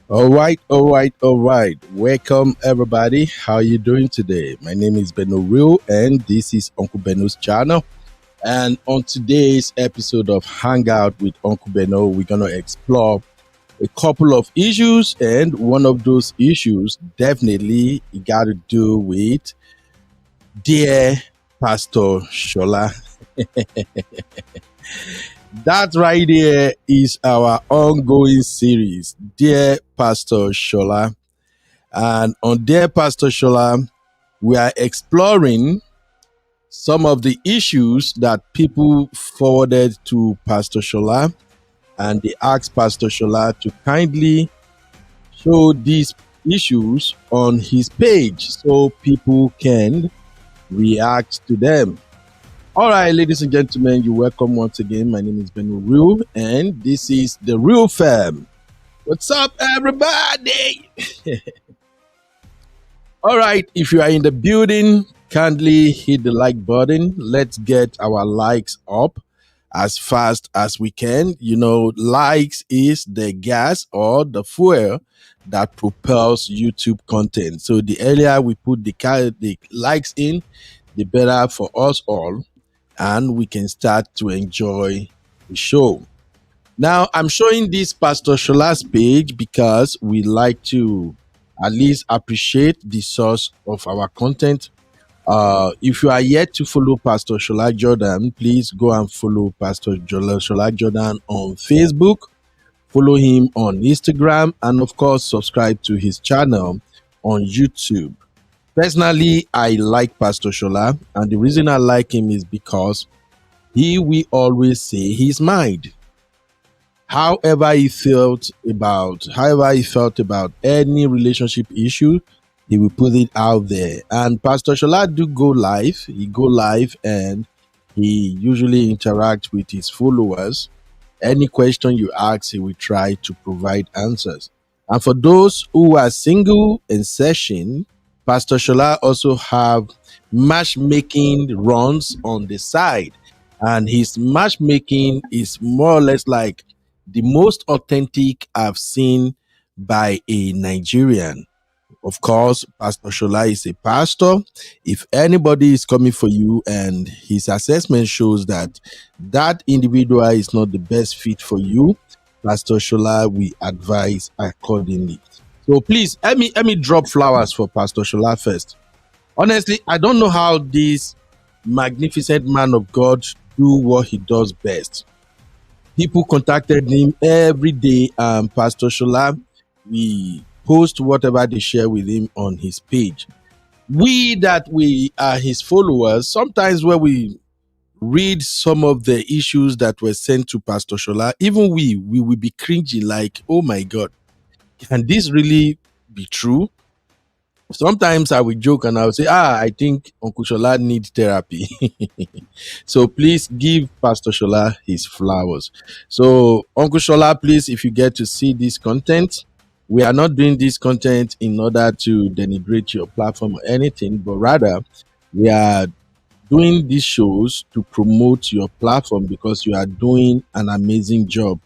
All right. Welcome everybody. How are you doing today? My name is Beno Real and this is Uncle Beno's channel. And on today's episode of Hangout with Uncle Beno, we're gonna explore a couple of issues, and one of those issues definitely got to do with dear Pastor Shola. That right there is our ongoing series, Dear Pastor Shola. And on Dear Pastor Shola, we are exploring some of the issues that people forwarded to Pastor Shola, and they asked Pastor Shola to kindly show these issues on his page so people can react to them. All right, ladies and gentlemen, you're welcome once again. My name is Ben Real, and this is the Real Fam. What's up, everybody? All right, if you are in the building, kindly hit the like button. Let's get our likes up as fast as we can. You know, likes is the gas or the fuel that propels YouTube content. So the earlier we put the likes in, the better for us all, and we can start to enjoy the show. Now, I'm showing this Pastor Shola's page because we like to at least appreciate the source of our content. If you are yet to follow Pastor Shola Jordan, please go and follow Pastor Shola Jordan on Facebook, follow him on Instagram, and of course, subscribe to his channel on YouTube. Personally, I like Pastor Shola, and the reason I like him is because he will always say his mind. However he felt about any relationship issue, he will put it out there. And Pastor Shola do go live. He go live and he usually interact with his followers. Any question you ask, he will try to provide answers. And for those who are single and searching, Pastor Shola also have matchmaking runs on the side. And his matchmaking is more or less like the most authentic I've seen by a Nigerian. Of course, Pastor Shola is a pastor. If anybody is coming for you and his assessment shows that that individual is not the best fit for you, Pastor Shola will advise accordingly. So please let me drop flowers for Pastor Shola first. Honestly, I don't know how this magnificent man of God do what he does best. People contacted him every day. Pastor Shola, we post whatever they share with him on his page. We are his followers, sometimes when we read some of the issues that were sent to Pastor Shola, even we will be cringing like, oh my God, can this really be true? Sometimes I will joke and I will say, I think Uncle Shola needs therapy. So please give Pastor Shola his flowers. So Uncle Shola, please, if you get to see this content, we are not doing this content in order to denigrate your platform or anything, but rather we are doing these shows to promote your platform because you are doing an amazing job.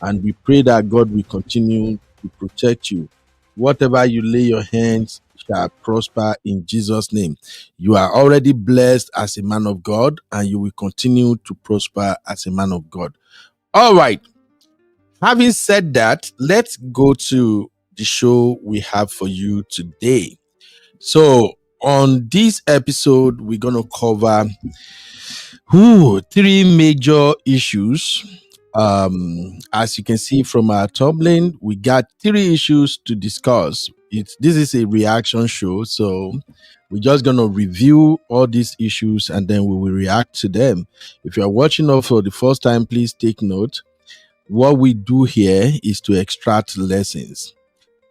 And we pray that God will continue to protect you. Whatever you lay your hands shall prosper in Jesus' name. You are already blessed as a man of God, and you will continue to prosper as a man of God. All right. Having said that, let's go to the show we have for you today. So, on this episode, we're going to cover three major issues. As you can see from our thumbnail, we got three issues to discuss. This is a reaction show, so we're just gonna review all these issues and then we will react to them. If you are watching us for the first time, please take note. What we do here is to extract lessons.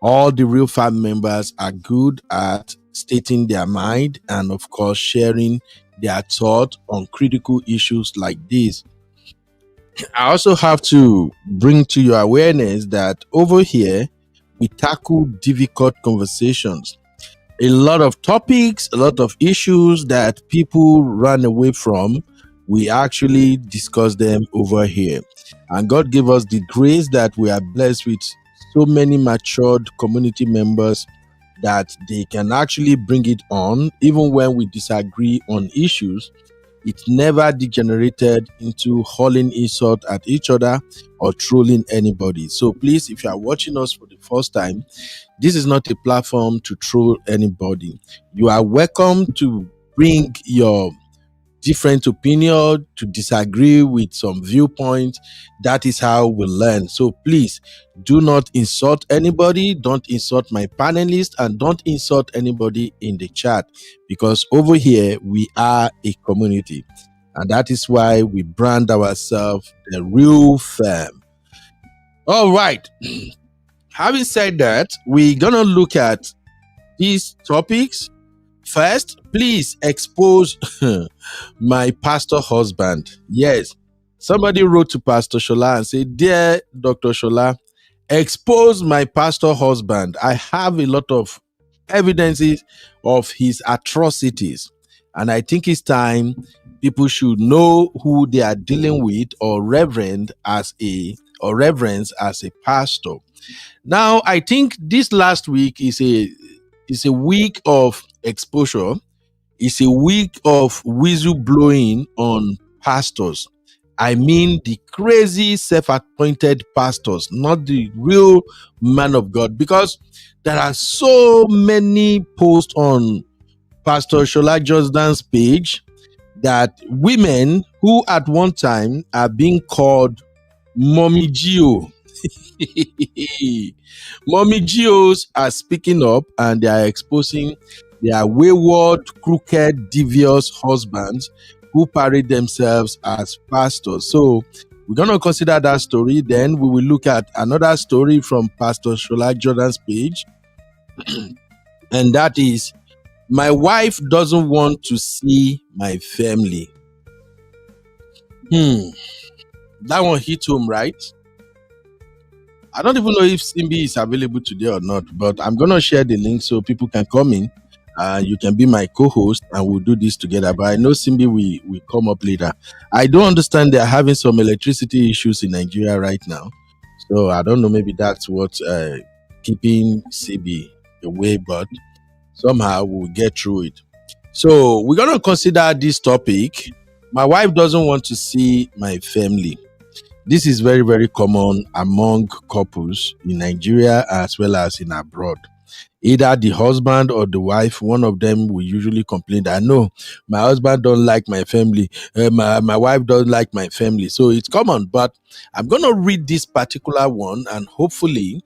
All the Real Fam members are good at stating their mind and, of course, sharing their thought on critical issues like this. I also have to bring to your awareness that over here, we tackle difficult conversations. A lot of topics, a lot of issues that people run away from, we actually discuss them over here. And God gave us the grace that we are blessed with so many matured community members that they can actually bring it on, even when we disagree on issues. It never degenerated into hurling insult at each other or trolling anybody. So please, if you are watching us for the first time, this is not a platform to troll anybody. You are welcome to bring your different opinion, to disagree with some viewpoint. That is how we learn. So please do not insult anybody, don't insult my panelists, and don't insult anybody in the chat, because over here we are a community, and that is why we brand ourselves the real firm. All right. Having said that, we're gonna look at these topics. First, please expose my pastor husband. Yes, somebody wrote to Pastor Shola and said, "Dear Dr. Shola, expose my pastor husband. I have a lot of evidences of his atrocities, and I think it's time people should know who they are dealing with, or reverence as a pastor." Now, I think this last week is a week of exposure. It's a week of whistle blowing on pastors. I mean the crazy self-appointed pastors, not the real man of God, because there are so many posts on Pastor Shola Jordan's page that women who at one time are being called Mommy Gio. Mommy Geos are speaking up, and they are exposing their wayward, crooked, devious husbands who parade themselves as pastors. So we're going to consider that story. Then we will look at another story from Pastor Shola Jordan's page. And that is, my wife doesn't want to see my family. That one hit home, right? I don't even know if Simbi is available today or not, but I'm going to share the link so people can come in. You can be my co-host and we'll do this together. But I know Simbi will come up later. I don't understand, they're having some electricity issues in Nigeria right now. So I don't know, maybe that's what keeping Simbi away, but somehow we'll get through it. So we're going to consider this topic. My wife doesn't want to see my family. This is very, very common among couples in Nigeria as well as in abroad. Either the husband or the wife, one of them will usually complain that, no, my husband don't like my family, my wife don't like my family. So it's common, but I'm going to read this particular one and hopefully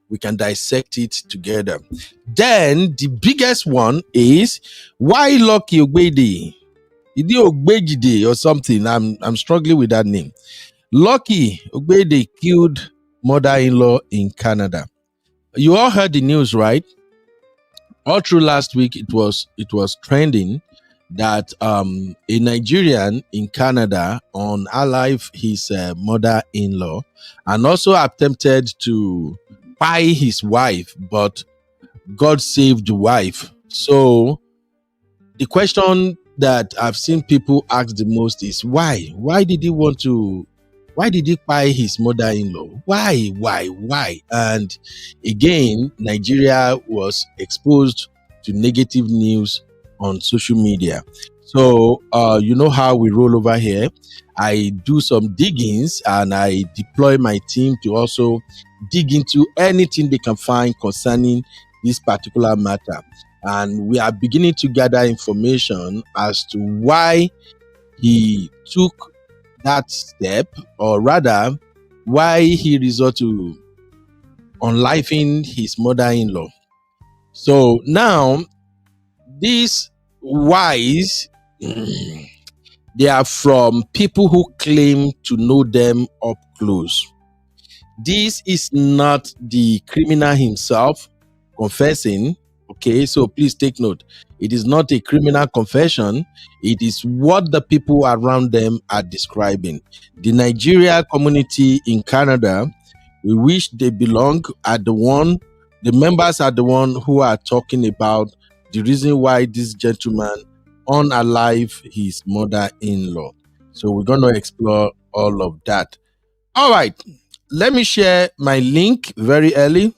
we can dissect it together. Then the biggest one is, why Lucky Ogbede? Idi Ogbejide or something. I'm struggling with that name. Lucky Ogbede killed mother-in-law in Canada. You all heard the news, right? All through last week, it was trending that a Nigerian in Canada unalived his mother-in-law and also attempted to buy his wife, but God saved the wife. So the question that I've seen people ask the most is, why? Why did he buy his mother-in-law? Why? And again, Nigeria was exposed to negative news on social media. So, you know how we roll over here. I do some diggings and I deploy my team to also dig into anything they can find concerning this particular matter. And we are beginning to gather information as to why he took that step, or rather why he resorted to unliving his mother-in-law. So now these whys, they are from people who claim to know them up close. This is not the criminal himself confessing. Okay, so please take note. It is not a criminal confession. It is what the people around them are describing. The Nigeria community in Canada, we wish they belong, the members are the one who are talking about the reason why this gentleman unalive his mother-in-law. So we're going to explore all of that. All right, let me share my link very early.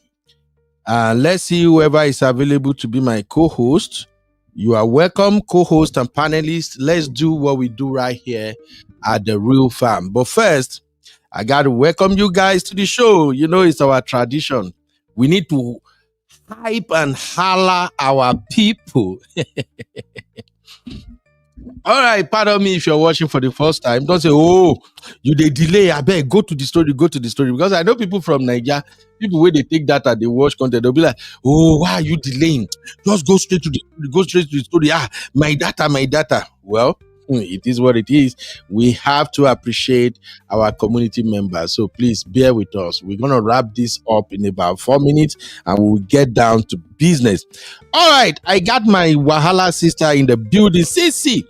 Let's see whoever is available to be my co-host. You are welcome, co-host and panelists. Let's do what we do right here at the Real Fam. But first, I got to welcome you guys to the show. You know, it's our tradition. We need to hype and holler our people. All right, pardon me if you're watching for the first time. Don't say, oh, you they delay. I bet go to the story. Because I know people from Nigeria, people where they take data, they watch content, they'll be like, oh, why are you delaying? Just go straight to the story. My data. Well, it is what it is. We have to appreciate our community members. So please bear with us. We're going to wrap this up in about 4 minutes and we'll get down to business. All right, I got my Wahala sister in the building. Sissy.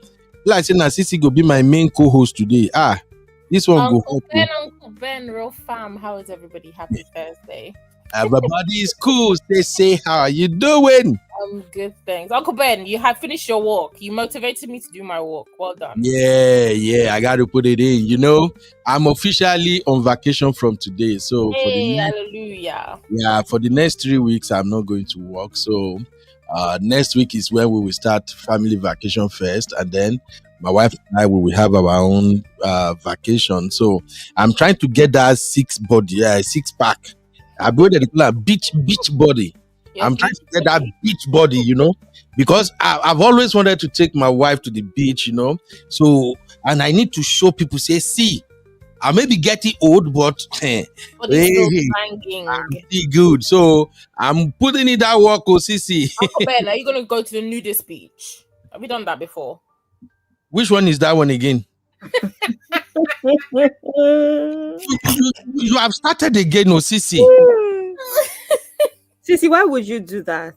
Like saying Sissy go be my main co-host today. This one Uncle Ben, Real Fam. How is everybody? Happy Thursday. Everybody is cool. Say, how are you doing? Good, thanks. Uncle Ben, you have finished your walk. You motivated me to do my walk. Well done. Yeah. I got to put it in. You know, I'm officially on vacation from today. So hallelujah. For the next 3 weeks, I'm not going to work. So next week is when we will start family vacation first, and then my wife and I will have our own vacation. So I'm trying to get that six pack. I brought the beach body. I'm trying to get that beach body, you know, because I've always wanted to take my wife to the beach, you know. So, and I need to show people, say, see, I may be getting old, but I'm still good. So I'm putting in that work, Sissy. Uncle Ben, are you going to go to the nudist beach? Have you done that before? Which one is that one again? you have started again, Sissy. Sissy, why would you do that?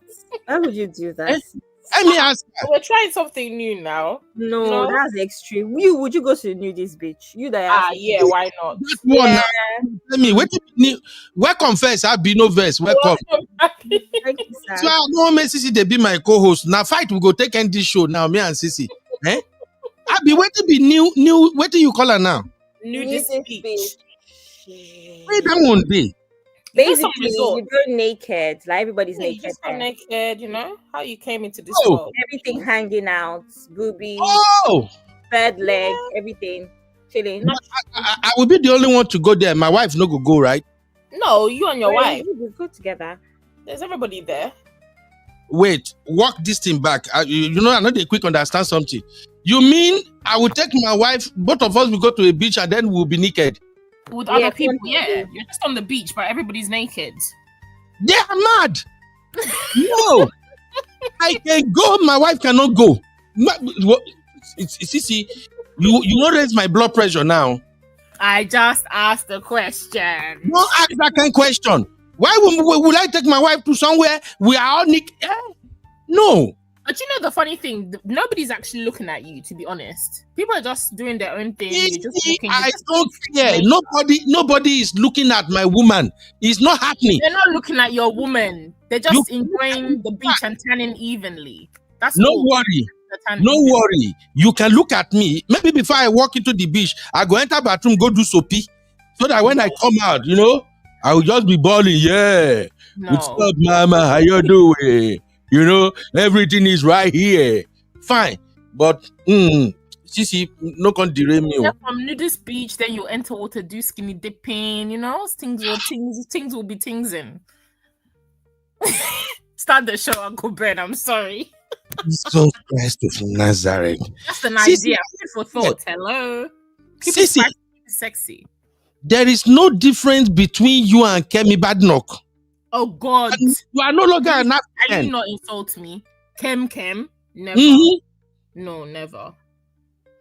Let me ask you. We're trying something new now. No, that's extreme. Would you go to the nudist beach? You that yeah, why not? Let me welcome first. I'll be no verse. Welcome. Thank you, sir. So I know me Sissy they be my co-host. Now fight we go take end this show now. Me and Sissy. I'll be waiting to be new. What do you call her now? Nudist beach. Wait, that one day. Basically, you go naked. Like everybody's naked. You just go naked, you know? How you came into this world. Everything hanging out, boobies, third leg, everything. Chilling. I will be the only one to go there. My wife no go, right? No, you and your wife. We go together. There's everybody there. Wait, walk this thing back. You know, I know they quick understand something. You mean I will take my wife, both of us will go to a beach and then we'll be naked? With other people, You're just on the beach, but everybody's naked. They are mad. No. I can go, my wife cannot go. See, you won't raise my blood pressure now. I just asked the question. Don't ask that kind of question. Why would I take my wife to somewhere we are all naked? No. But you know the funny thing, nobody's actually looking at you, to be honest. People are just doing their own thing. I don't care. Nobody is looking at my woman. It's not happening. They're not looking at your woman. They're just enjoying the beach and tanning evenly. That's no worry. No worry. You can look at me. Maybe before I walk into the beach, I go enter bathroom, go do soapy. So that when I come out, you know, I will just be bawling. Yeah. No. What's up, mama? How you doing? You know, everything is right here. Fine. But, Sissy, no can derail me. From nudist beach, then you enter water, do skinny dipping, you know, things will be tingsing. Start the show, Uncle Ben, I'm sorry. Jesus Christ of Nazareth. That's an idea. For thought. Hello. Sissy, sexy. There is no difference between you and Kemi Badnock. Oh God! And you are no longer an African. Can you not insult me? Kem, never. No, never.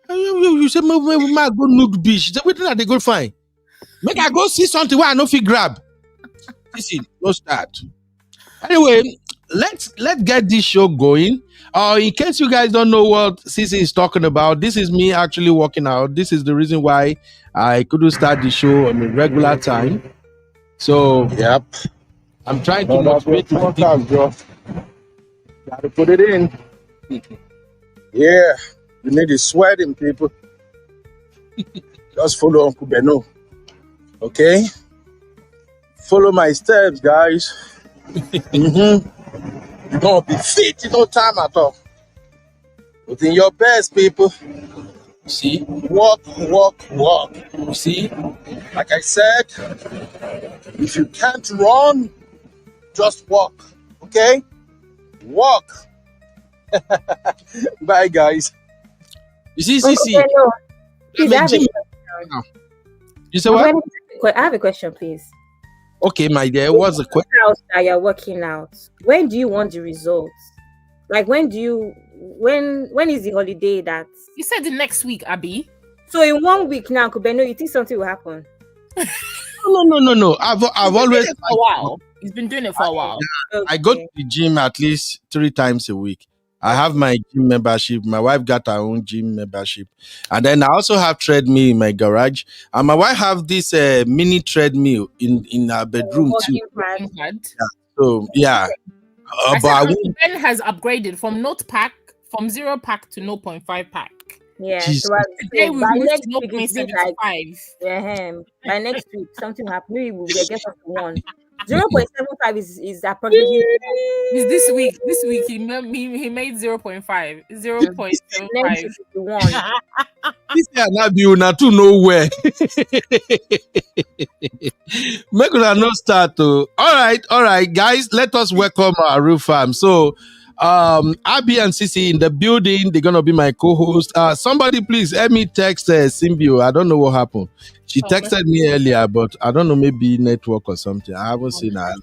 You say, "My go nude beach." Wait till they go fine. Make I go see something where I no fit grab. Listen, no start. Anyway, let's get this show going. In case you guys don't know what Sissy is talking about, this is me actually working out. This is the reason why I couldn't start the show on a regular time. So, yep. I'm trying to motivate my people. Gotta put it in. Yeah, you need to sweat in, people. Just follow Uncle Beno. Okay? Follow my steps, guys. You're gonna be fit in no time at all. Within your best, people. See, walk. See, like I said, if you can't run, just walk. Okay, walk. Bye, guys. You see, Please, I have a question. You say what? I have a question, please. Okay, my dear. What's the question? That you're working out. When do you want the results? Like, when is the holiday that? You said the next week, Abby. So in 1 week now, Kubeno, you think something will happen? No. I've always for a while. He's been doing it for a while. I go to the gym at least 3 times a week. I have my gym membership. My wife got her own gym membership. And then I also have treadmill in my garage. And my wife have this mini treadmill in her bedroom too. Yeah. So, yeah. But Ben has upgraded from from 0 pack to 0.5 pack. Yeah. So today we moved to 0.75. By next week, something happened. We will get up to 1. 0.75 is approximately. Is this week? This week he made 0.5. 0.75. This year not be una to nowhere. Make una no start to. All right, guys. Let us welcome our roof farm. So, Abby and Sissy in the building. They're gonna be my co-host. Somebody please help me text Symbio. I don't know what happened. She texted me earlier, but I don't know, maybe network or something. I haven't seen her.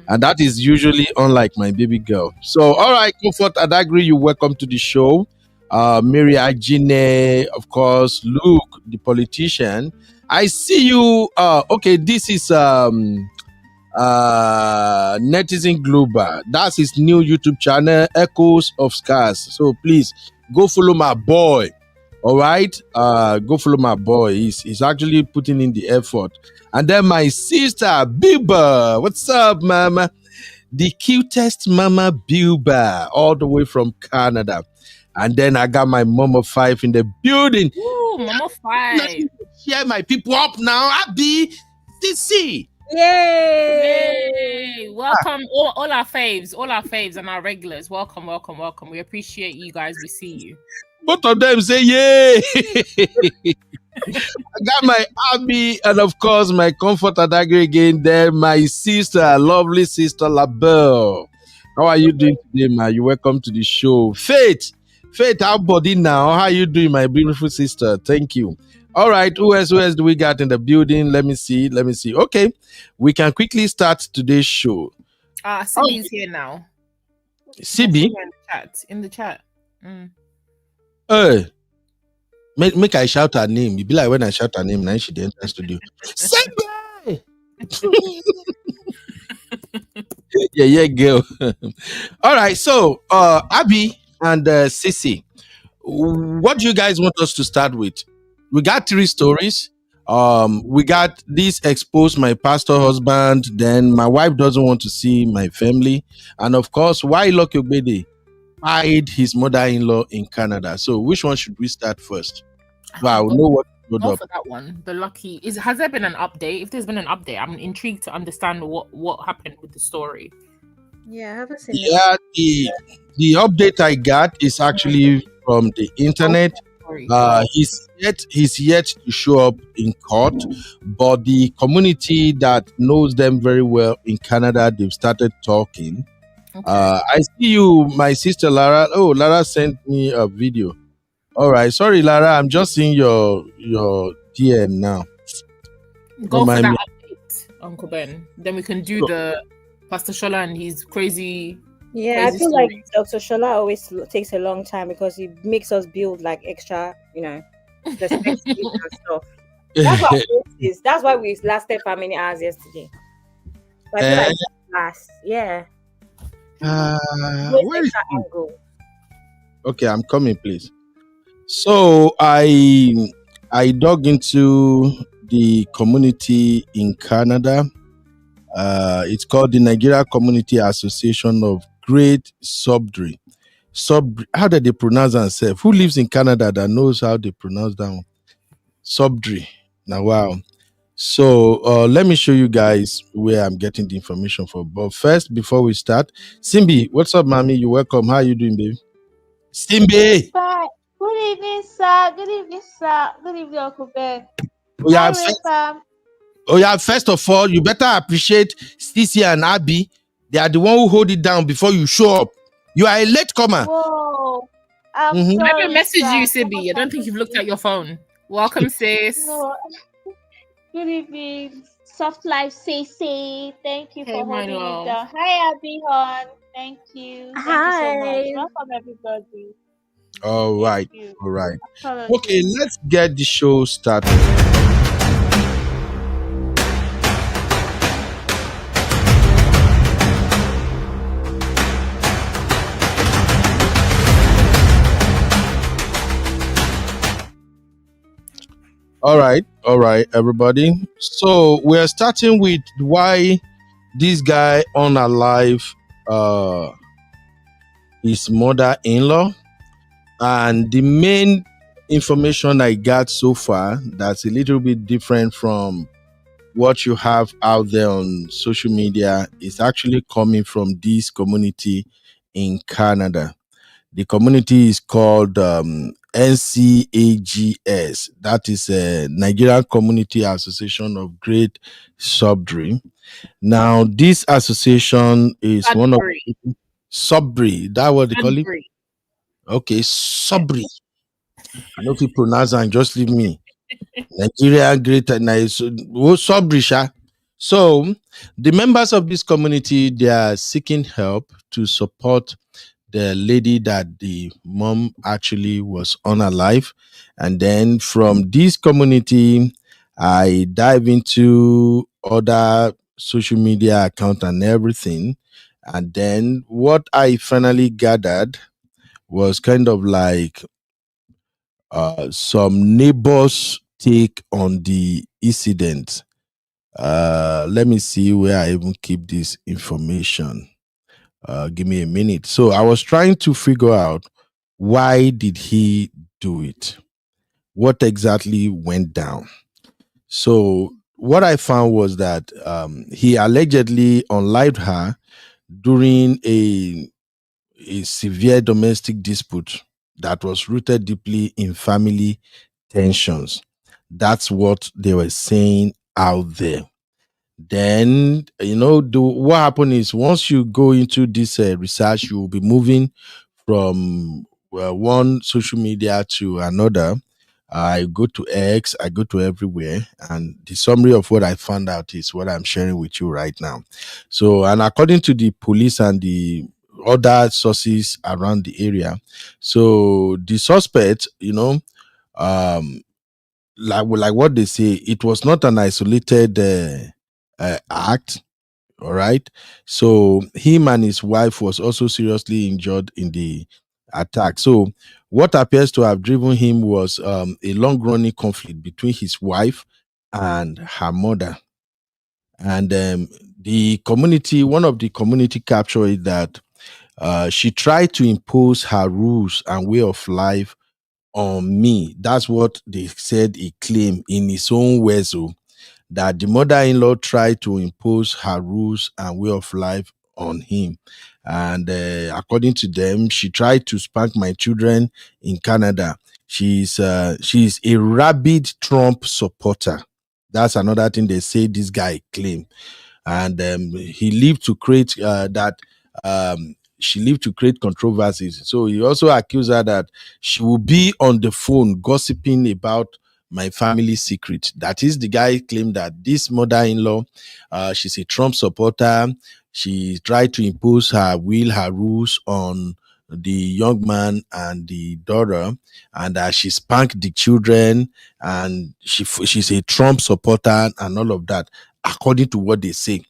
And that is usually unlike my baby girl. So, all right, Comfort Adagri, you welcome to the show. Mary Ajine, of course, Luke, the politician. I see you. Okay, this is Netizen Global. That's his new YouTube channel, Echoes of Scars. So please go follow my boy. All right, go follow my boy. He's actually putting in the effort. And then my sister Biba, what's up, mama? The cutest mama Biba, all the way from Canada. And then I got my Mama 5 in the building. Ooh, Mama 5. Let me cheer my people up now. Abby, DC. Yay! Welcome, all our faves and our regulars. Welcome. We appreciate you guys. We see you. Both of them say yay. I got my Abby and of course my Comfort Adagri again. Then my sister, lovely sister Labelle. How are you doing today, ma? You welcome to the show. Faith, how body now? How are you doing, my beautiful sister? Thank you. All right, who else do we got in the building? Let me see. Okay, we can quickly start today's show. Sibi is here now. Sibi? In the chat. Make I shout her name. It be like when I shout her name, now she didn't enter studio. Sibi! yeah, girl. All right, so Abby and Sissy, what do you guys want us to start with? We got 3 stories. We got this expose my pastor husband. Then my wife doesn't want to see my family, and of course, why Lucky Ogbede hired his mother-in-law in Canada. So, which one should we start first? I will know what to go for that one. The Lucky has there been an update? If there's been an update, I'm intrigued to understand what happened with the story. Yeah, I haven't seen. Yeah, the update I got is actually from the internet. He's yet to show up in court, but the community that knows them very well in Canada, they've started talking. Okay. I see you, my sister Lara. Oh, Lara sent me a video. All right, sorry, Lara, I'm just seeing your DM now. Go for that update, Uncle Ben. Then we can do the Pastor Shola and his crazy. Yeah, I feel like Dr. Shola always takes a long time because he makes us build like extra, perspectives and stuff. That's why we lasted for many hours yesterday. So I feel like last, yeah. Where is angle? Okay, I'm coming, please. So I dug into the community in Canada. It's called the Nigeria Community Association of Great Subdry. How did they pronounce themselves? Who lives in Canada that knows how they pronounce that one? Subdry. Now, wow. So let me show you guys where I'm getting the information from. But first, before we start, Simbi, what's up, mommy? You welcome. How you doing, babe? Simbi. Bye. Good evening, sir. Good evening, sir. Good evening, Uncle Ben. Oh yeah, Hi, first, Wefam. first of all, you better appreciate Stacey and Abby. They are the one who hold it down before you show up. You are a late comer. Whoa. I'm Mhm. Let me sorry, message sir. you, Sibi. I don't think you've looked at your phone. Welcome, sis. No. Good evening. Soft Life say. Thank you Hey, for holding it Manuel. down. Hi, Abby Hon. Thank you. Thank you so much. Hi. Welcome, everybody. All Thank right, you. all right. Okay, Apologies. let's get the show started. All right, everybody. So we're starting with why this guy unalive his mother-in-law, and the main information I got so far that's a little bit different from what you have out there on social media is actually coming from this community in Canada. The community is called NCAGS. That is a Nigerian Community Association of Great Subdream. Now, this association is one of Sudbury. Subri. That what they call it? Sudbury. Okay, Subri. I know if you pronounce and just leave me. Nigeria Great Subri, sha. So, the members of this community, they are seeking help to support the lady that the mom actually was unalive. And then from this community, I dive into other social media account and everything. And then what I finally gathered was kind of like some neighbors take on the incident. Let me see where I even keep this information. Give me a minute. So I was trying to figure out, why did he do it? What exactly went down? So what I found was that he allegedly unlived her during a severe domestic dispute that was rooted deeply in family tensions. That's what they were saying out there. Then, what happened is, once you go into this research, you will be moving from one social media to another. I go to X, I go to everywhere, and the summary of what I found out is what I'm sharing with you right now. So, and according to the police and the other sources around the area, so the suspect, um, like what they say, it was not an isolated act. All right. So him and his wife was also seriously injured in the attack. So what appears to have driven him was a long-running conflict between his wife and her mother. And one of the community capture is that she tried to impose her rules and way of life on me. That's what they said he claimed in his own words. That the mother-in-law tried to impose her rules and way of life on him. And according to them, she tried to spank my children in Canada. She's a rabid Trump supporter. That's another thing they say this guy claimed. And he lived to create that she lived to create controversies. So he also accused her that she will be on the phone gossiping about my family secret. That is, the guy claimed that this mother-in-law, she's a Trump supporter. She tried to impose her will, her rules on the young man and the daughter, and she spanked the children, and she's a Trump supporter and all of that, according to what they say.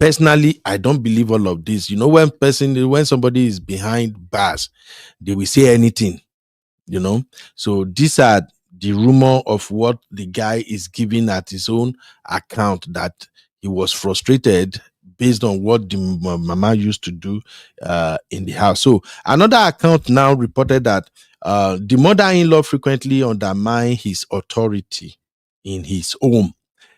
Personally, I don't believe all of this. When somebody is behind bars, they will say anything. So these are the rumor of what the guy is giving at his own account, that he was frustrated based on what the mama used to do in the house. So another account now reported that the mother-in-law frequently undermined his authority in his home.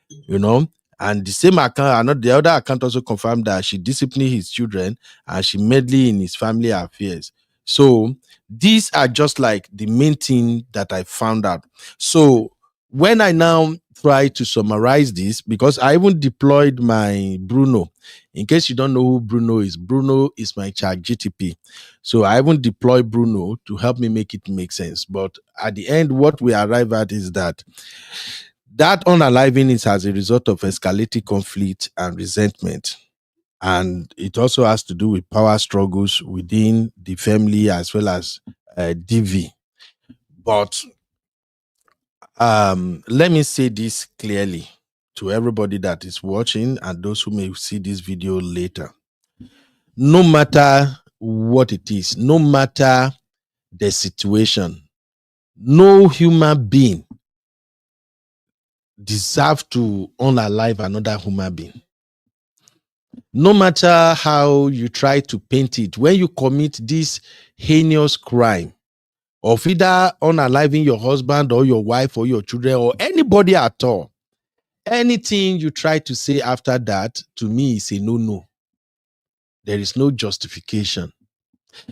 you know. And the same account, the other account also confirmed that she disciplined his children and she meddled in his family affairs. So these are just like the main thing that I found out. So when I now try to summarize this, because I even deployed my Bruno. In case you don't know who Bruno is my chat GTP. So I even deployed Bruno to help me make it make sense. But at the end, what we arrive at is that unaliving is as a result of escalating conflict and resentment. And it also has to do with power struggles within the family as well as DV. But let me say this clearly to everybody that is watching and those who may see this video later. No matter what it is, no matter the situation, no human being deserves to unalive another human being. No matter how you try to paint it, when you commit this heinous crime of either unaliving your husband or your wife or your children or anybody at all, anything you try to say after that, to me, is a no. There is no justification.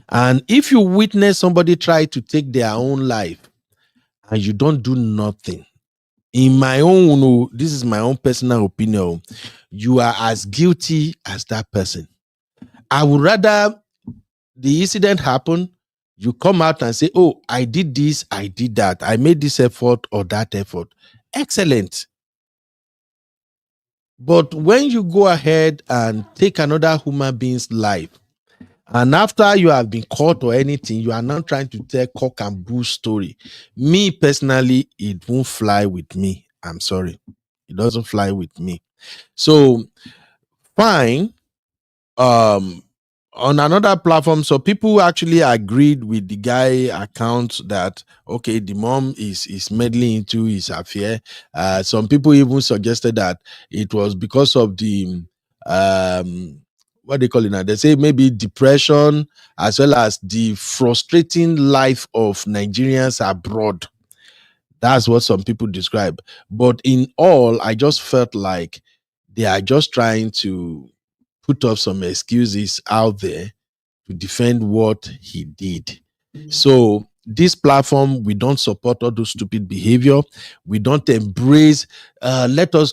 And if you witness somebody try to take their own life and you don't do nothing, in my own, this is my own personal opinion, you are as guilty as that person. I would rather the incident happen, you come out and say, oh, I did this, I did that, I made this effort or that effort. Excellent. But when you go ahead and take another human being's life, and after you have been caught or anything, you are now trying to tell cock and bull story. Me personally, it won't fly with me. I'm sorry. It doesn't fly with me. So, fine. On another platform, so people actually agreed with the guy account that, okay, the mom is meddling into his affair. Some people even suggested that it was because of the what they call it now, they say maybe depression, as well as the frustrating life of Nigerians abroad. That's what some people describe. But in all, I just felt like they are just trying to put up some excuses out there to defend what he did. So this platform, we don't support all those stupid behavior. We don't embrace. Let us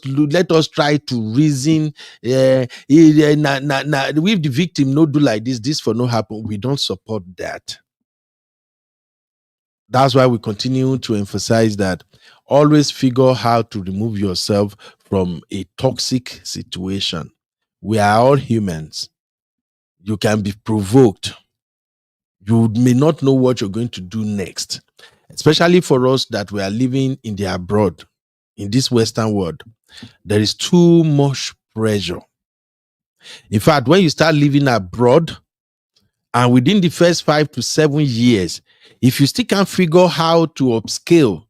try to reason. If the victim no do like this for no happen. We don't support that. That's why we continue to emphasize that always figure how to remove yourself from a toxic situation. We are all humans. You can be provoked. You may not know what you're going to do next, especially for us that we are living in the abroad, in this Western world. There is too much pressure. In fact, when you start living abroad, and within the first 5 to 7 years, if you still can't figure how to upskill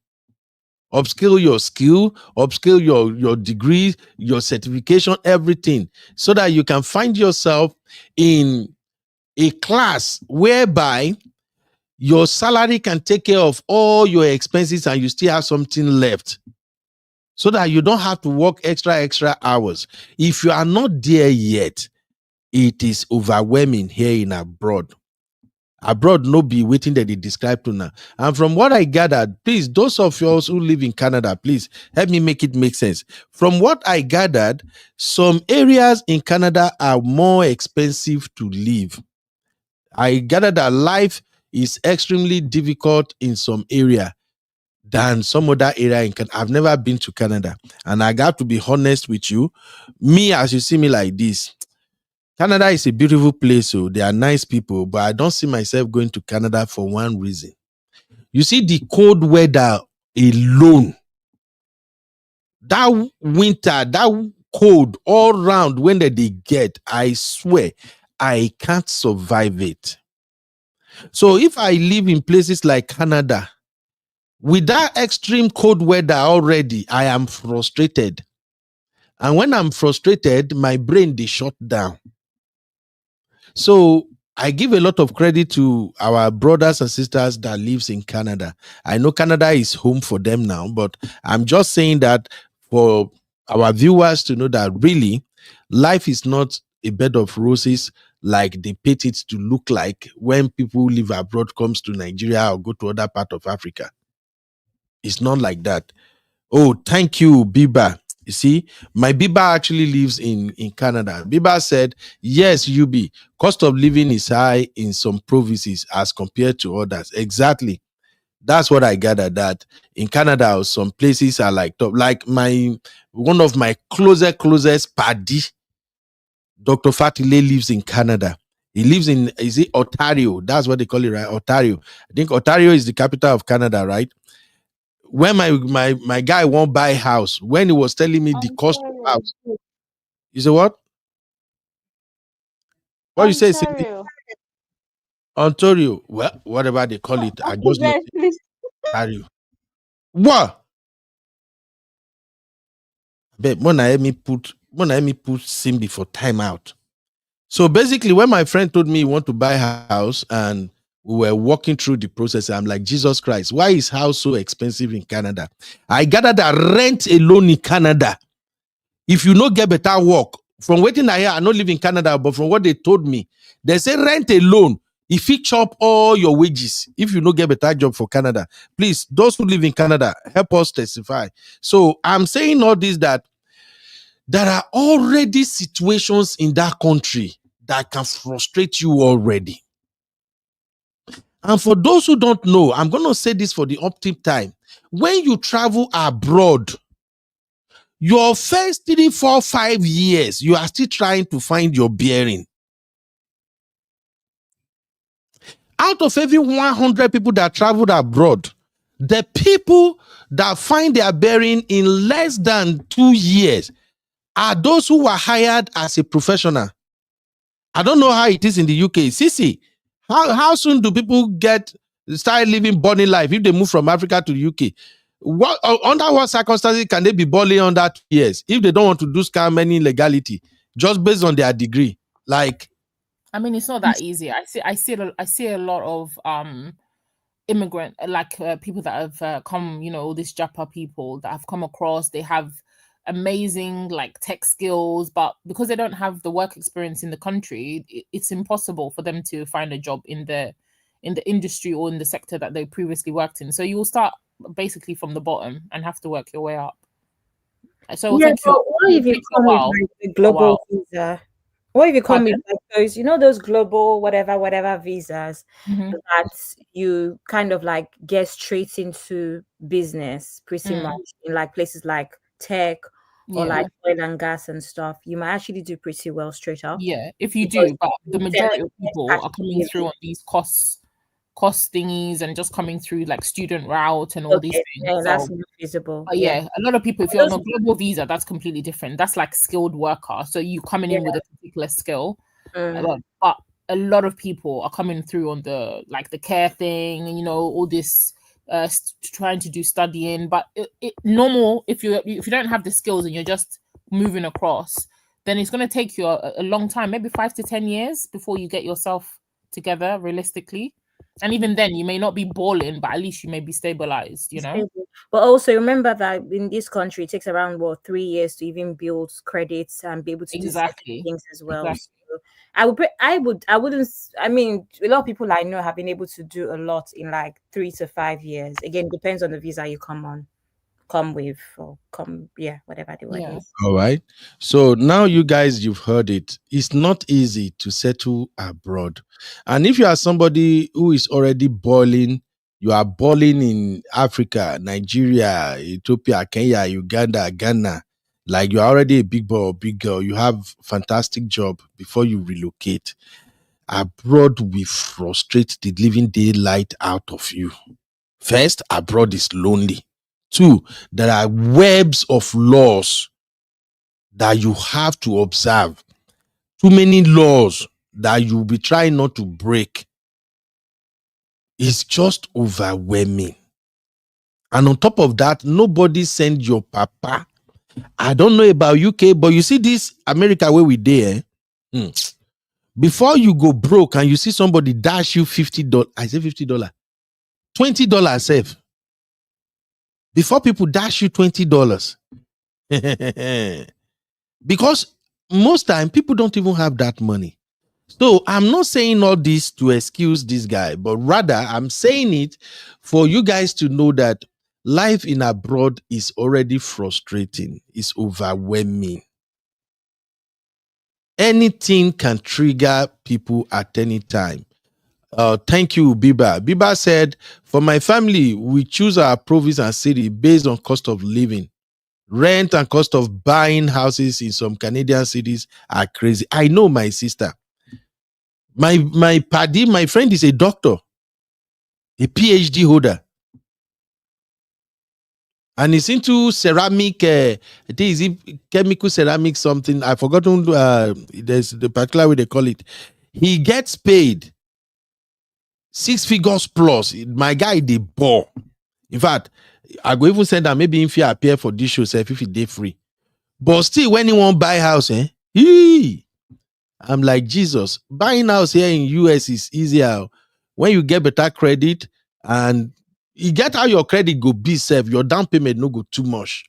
your skill, upskill your degree, your certification, everything, so that you can find yourself in a class whereby your salary can take care of all your expenses and you still have something left, so that you don't have to work extra hours. If you are not there yet, it is overwhelming here in abroad. Abroad, no be waiting that they describe to now. And from what I gathered, please, those of you who live in Canada, please help me make it make sense. From what I gathered, some areas in Canada are more expensive to live. I gathered that life is extremely difficult in some area than some other area in Canada. I've never been to Canada, and I got to be honest with you. Me, as you see me like this, Canada is a beautiful place, so they are nice people, but I don't see myself going to Canada for one reason. You see, the cold weather alone, that winter, that cold all round when they get, I swear, I can't survive it. So if I live in places like Canada, with that extreme cold weather already, I am frustrated. And when I'm frustrated, my brain, they shut down. So I give a lot of credit to our brothers and sisters that lives in Canada. I know Canada is home for them now, but I'm just saying that for our viewers to know that really life is not a bed of roses like they paint it to look like when people who live abroad comes to Nigeria or go to other part of Africa. It's not like that. Oh, thank you, Biba. You see, my Biba actually lives in Canada. Biba said, yes, UB, cost of living is high in some provinces as compared to others. Exactly. That's what I gathered, that in Canada, some places are like top. Like one of my closest paddy, Dr. Fatile, lives in Canada. He lives in, is it Ontario? That's what they call it, right? Ontario. I think Ontario is the capital of Canada, right? When my guy won't buy house, when he was telling me the cost of house, you say what? What you say, Cindy? Ontario. Ontario. Well, whatever they call it, I just know Yes, please. Ontario. What? But when I let me put Simbi for timeout. So basically, when my friend told me he want to buy a house and we were walking through the process, I'm like, Jesus Christ, why is house so expensive in Canada? I gathered that rent alone in Canada, if you no get better work, from waiting I hear, I not live in Canada, but from what they told me, they say rent alone, if you chop all your wages, if you no get better job for Canada, please, those who live in Canada, help us testify. So I'm saying all this, that there are already situations in that country that can frustrate you already. And for those who don't know, I'm going to say this for the uptime time. When you travel abroad, your first 3, 4, 5 years, you are still trying to find your bearing. Out of every 100 people that traveled abroad, the people that find their bearing in less than 2 years are those who were hired as a professional. I don't know how it is in the UK. Sisi, how soon do people start living balling life if they move from Africa to the UK? Under what circumstances can they be balling on that years if they don't want to do scam any illegality just based on their degree? Like, I mean, it's not that easy. I see a lot of immigrant, like people that have come, all these Japa people that have come across. They have amazing like tech skills, but because they don't have the work experience in the country, it's impossible for them to find a job in the industry or in the sector that they previously worked in. So you will start basically from the bottom and have to work your way up. So yeah, but what if you come with like the global visa? What if you come with like those, those global whatever visas that you kind of like get straight into business pretty much in like places like tech or like oil and gas and stuff? You might actually do pretty well straight up. Yeah, if you do, but the majority of people are coming through on these cost thingies and just coming through like student route and all these things. Yeah, that's not feasible. But yeah, a lot of people, if you're on a global visa, that's completely different. That's like skilled worker. So you coming in with a particular skill. But a lot of people are coming through on the like the care thing, and all this trying to do studying. But it normal if you don't have the skills and you're just moving across, then it's going to take you a long time, maybe 5 to 10 years before you get yourself together realistically. And even then, you may not be balling, but at least you may be stabilized, But also remember that in this country, it takes around 3 years to even build credits and be able to do things as well. Exactly. So I mean, a lot of people I know have been able to do a lot in like 3 to 5 years. Again, depends on the visa you come with, or whatever the word is. All right. So now you guys, you've heard it. It's not easy to settle abroad. And if you are somebody who is already balling, you are balling in Africa, Nigeria, Ethiopia, Kenya, Uganda, Ghana, like you're already a big boy or big girl, you have fantastic job before you relocate. Abroad will frustrate the living daylight out of you. First, abroad is lonely. 2, there are webs of laws that you have to observe. Too many laws that you'll be trying not to break. It's just overwhelming. And on top of that, nobody send your papa. I don't know about UK, but you see this America where we there. Before you go broke and you see somebody dash you $50, I say $50, $20 save. Before people dash you $20, Because most time people don't even have that money. So I'm not saying all this to excuse this guy, but rather I'm saying it for you guys to know that life in abroad is already frustrating, it's overwhelming. Anything can trigger people at any time. Thank you, Biba. Biba said, for my family, we choose our province and city based on cost of living. Rent and cost of buying houses in some Canadian cities are crazy. I know, my sister. My paddy, my friend is a doctor, a PhD holder. And he's into ceramic, I think is it chemical ceramic something. I've forgotten there's the particular way they call it. He gets paid 6 figures plus. My guy, they bore. In fact, I go even send that maybe if you appear for this show, say if they free. But still, when he won't buy house, I'm like, Jesus, buying house here in US is easier when you get better credit and you get how your credit go be safe, your down payment no go too much.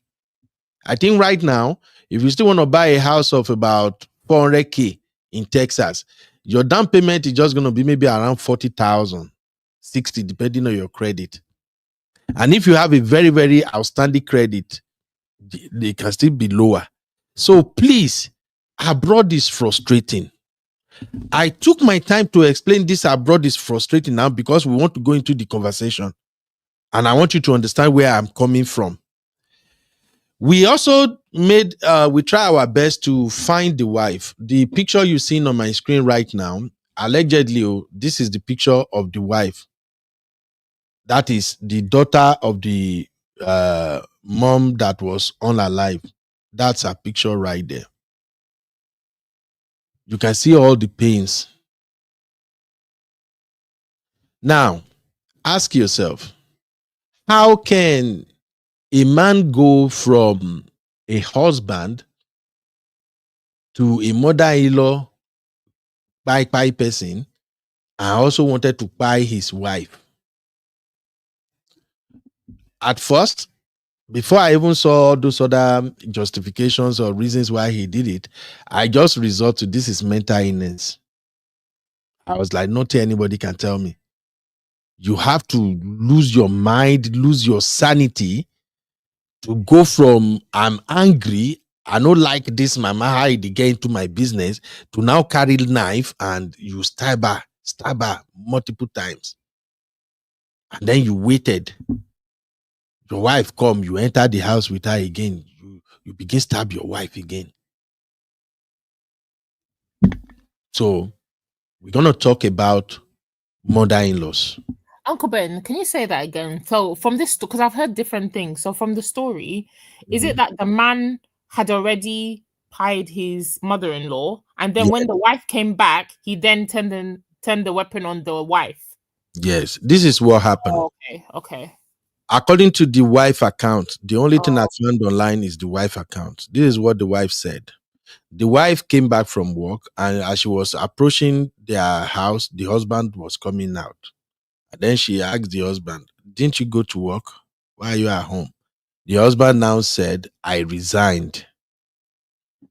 I think right now, if you still want to buy a house of about 400K in Texas, your down payment is just going to be maybe around 40,000, 60, depending on your credit. And if you have a very, very outstanding credit, they can still be lower. So please, abroad is frustrating. I took my time to explain this abroad is frustrating now because we want to go into the conversation. And I want you to understand where I'm coming from. We also we try our best to find the wife. The picture you're seeing on my screen right now, allegedly, this is the picture of the wife. That is the daughter of the mom that was unalive. That's a picture right there. You can see all the pains. Now, ask yourself, how can a man go from a husband to a mother-in-law by person and also wanted to buy his wife? At first, before I even saw those other justifications or reasons why he did it, I just resort to this is mental illness. I was like, not anybody can tell me. You have to lose your mind, lose your sanity to go from I'm angry, I don't like this mama how they get into my business, to now carry knife and you stab her multiple times. And then you waited. Your wife come, you enter the house with her again. You begin stab your wife again. So we're going to talk about mother-in-laws. Uncle Ben, can you say that again? So from this, because I've heard different things. So from the story, is it that the man had already pied his mother-in-law, and then when the wife came back, he then turned the weapon on the wife? Yes, this is what happened. Oh, okay. According to the wife account, the only thing I found online is the wife account. This is what the wife said. The wife came back from work, and as she was approaching their house, the husband was coming out. And then she asked the husband, didn't you go to work? Why are you at home? The husband now said, I resigned.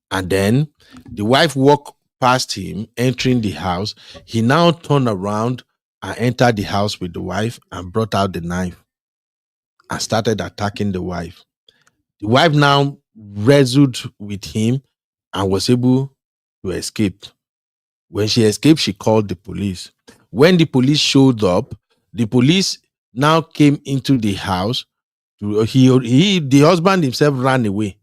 And then the wife walked past him, entering the house. He now turned around and entered the house with the wife and brought out the knife and started attacking the wife. The wife now wrestled with him and was able to escape. When she escaped, she called the police. When the police showed up, the police now came into the house. The husband himself ran away.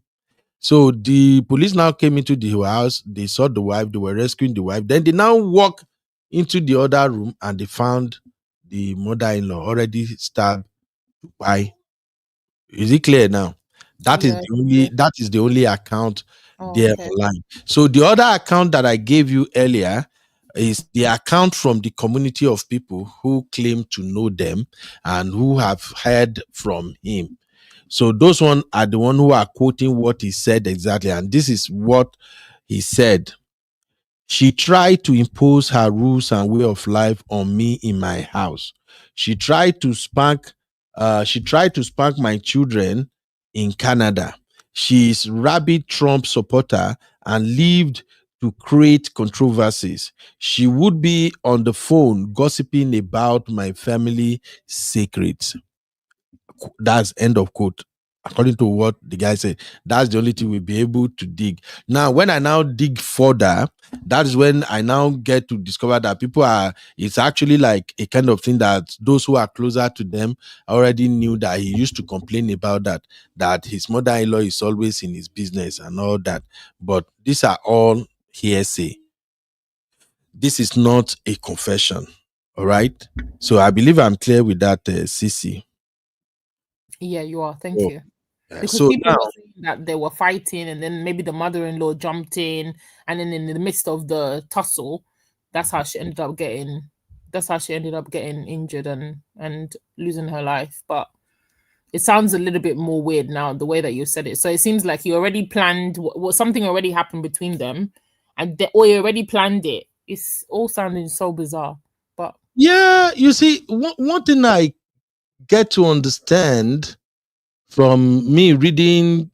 So the police now came into the house. They saw the wife. They were rescuing the wife. Then they now walk into the other room and they found the mother-in-law already stabbed by. Is it clear now? That is the only account there online. So the other account that I gave you earlier is the account from the community of people who claim to know them and who have heard from him. So those one are the one who are quoting what he said exactly. And this is what he said. She tried to impose her rules and way of life on me in my house. She tried to spank my children in Canada. She's rabid Trump supporter and lived to create controversies. She would be on the phone gossiping about my family secrets. That's end of quote. According to what the guy said, that's the only thing we'll be able to dig. Now, when I now dig further, that is when I now get to discover that people are, it's actually like a kind of thing that those who are closer to them already knew, that he used to complain about that his mother-in-law is always in his business and all that. But these are all hearsay. This is not a confession. All right. So I believe I'm clear with that, CC. Yeah, you are. Thank you. Because So people now, were saying that they were fighting, and then maybe the mother-in-law jumped in, and then in the midst of the tussle, that's how she ended up getting. That's how she ended up getting injured and losing her life. But it sounds a little bit more weird now the way that you said it. So it seems like you already planned. Something already happened between them, or you already planned it. It's all sounding so bizarre. But yeah, you see, one thing I get to understand from me reading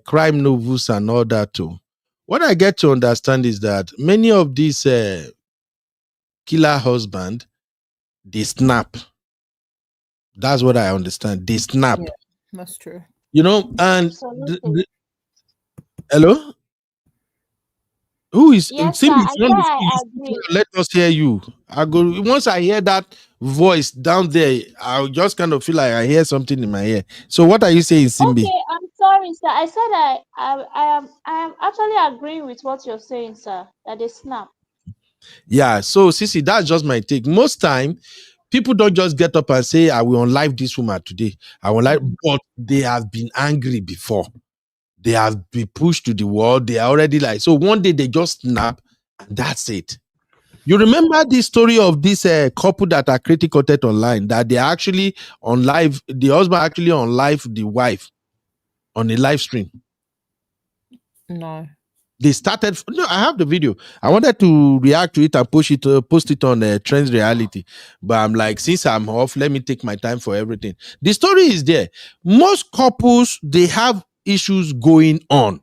crime novels and all that too, what I get to understand is that many of these killer husband, they snap. That's what I understand. They snap. yeah, that's true. You know, and Absolutely. hello? Who is Yes, sir. Simbi? If I you say want to I speak, agree. let us hear you. I go once I hear that voice down there, I'll just kind of feel like I hear something in my ear. So what are you saying, Simbi? Okay, I'm sorry, sir. I said I am actually agreeing with what you're saying, sir. That they snap. Yeah, so Sisi, that's just my take. Most time, people don't just get up and say, I will unlife this woman today. I will like, but they have been angry before. They have been pushed to the wall. They are already like, so one day they just snap, and that's it. You remember the story of this couple that are creating content online, that they actually on live, the husband actually on live the wife on a live stream. No. They started. No, I have the video. I wanted to react to it and post it on Trends Reality, but I'm like, since I'm off, let me take my time for everything. The story is there. Most couples, they have issues going on.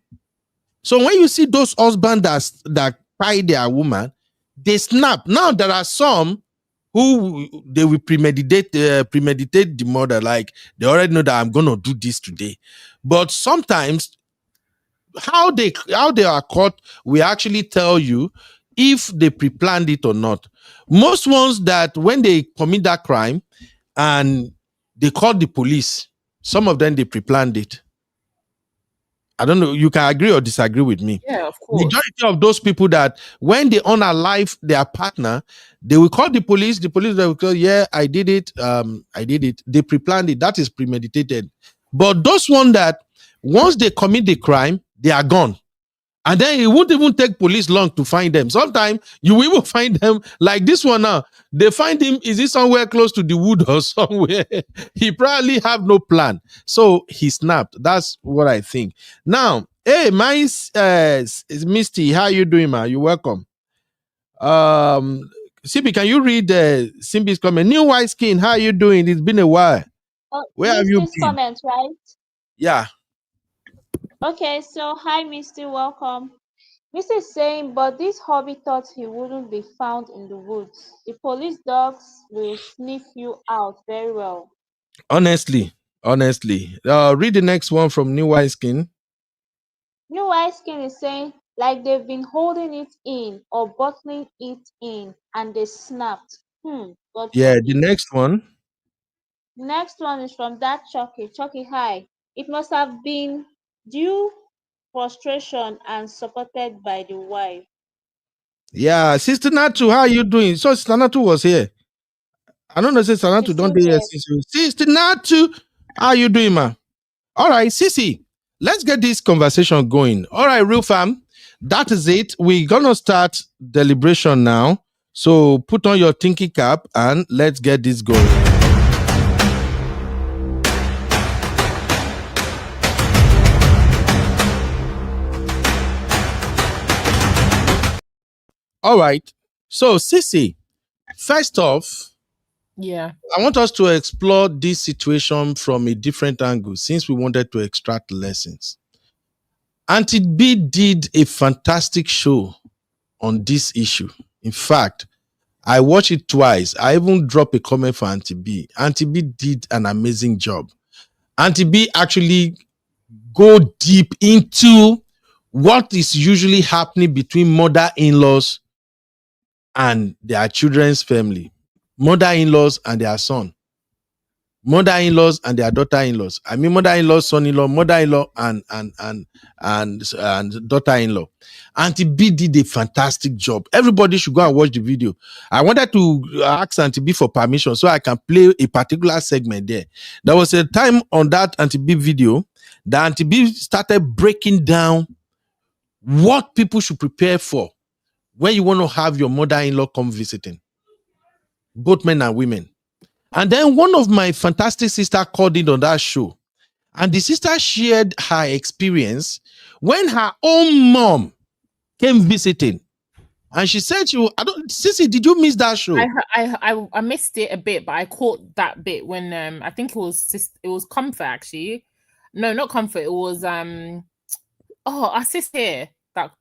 So when you see those husbands that tie their woman, they snap. Now there are some who they will premeditate the murder, like they already know that I'm gonna do this today. But sometimes how they are caught, we actually tell you if they pre-planned it or not. Most ones that when they commit that crime and they call the police, some of them they pre-planned it. I don't know, you can agree or disagree with me. Yeah, of course. Majority of those people that when they unalive their partner, they will call the police. The police will go, yeah, I did it. I did it. They pre-planned it. That is premeditated. But those one that once they commit the crime, they are gone. And then it won't even take police long to find them. Sometimes you will even find them like this one now. They find him, is he somewhere close to the wood or somewhere? He probably have no plan. So he snapped. That's what I think. Now, hey, my Misty, how you doing, man? You're welcome. Simbi, can you read Simbi's comment? New white skin, how you doing? It's been a while. Oh, Where have you Misty's been? comment, right? Yeah. Okay, so hi, Misty, welcome. Misty is saying, but this hobby thought he wouldn't be found in the woods. The police dogs will sniff you out very well. Honestly. Read the next one from New White Skin. New White Skin is saying, like they've been holding it in or bottling it in and they snapped. God Yeah, the forbid. next one. Next one is from that Chucky. Chucky, hi. It must have been due frustration and supported by the wife. Yeah, Sister Natu, how you doing? So Sister Natu was here. I don't know, Sister She's Natu, don't still they hear there. Sister Natu, how you doing, ma? All right, Sissy, let's get this conversation going. All right, real fam, that is it. We're gonna start deliberation now. So put on your thinking cap and let's get this going. All right. So, Sissy, first off, Yeah. I want us to explore this situation from a different angle since we wanted to extract lessons. Auntie B did a fantastic show on this issue. In fact, I watched it twice. I even dropped a comment for Auntie B. Auntie B did an amazing job. Auntie B actually go deep into what is usually happening between mother-in-laws and their children's family, mother-in-laws and their son, mother-in-laws and their daughter-in-laws. I mean, mother-in-law, son-in-law, mother-in-law, and daughter-in-law. Auntie B did a fantastic job. Everybody should go and watch the video. I wanted to ask Auntie B for permission so I can play a particular segment there. There was a time on that Auntie B video that Auntie B started breaking down what people should prepare for when you want to have your mother-in-law come visiting, both men and women. And then one of my fantastic sisters called in on that show, and the sister shared her experience when her own mom came visiting. And she said, Sissy, did you miss that show? I missed it a bit, but I caught that bit when I think it was Comfort actually. No, not Comfort. It was our sister here that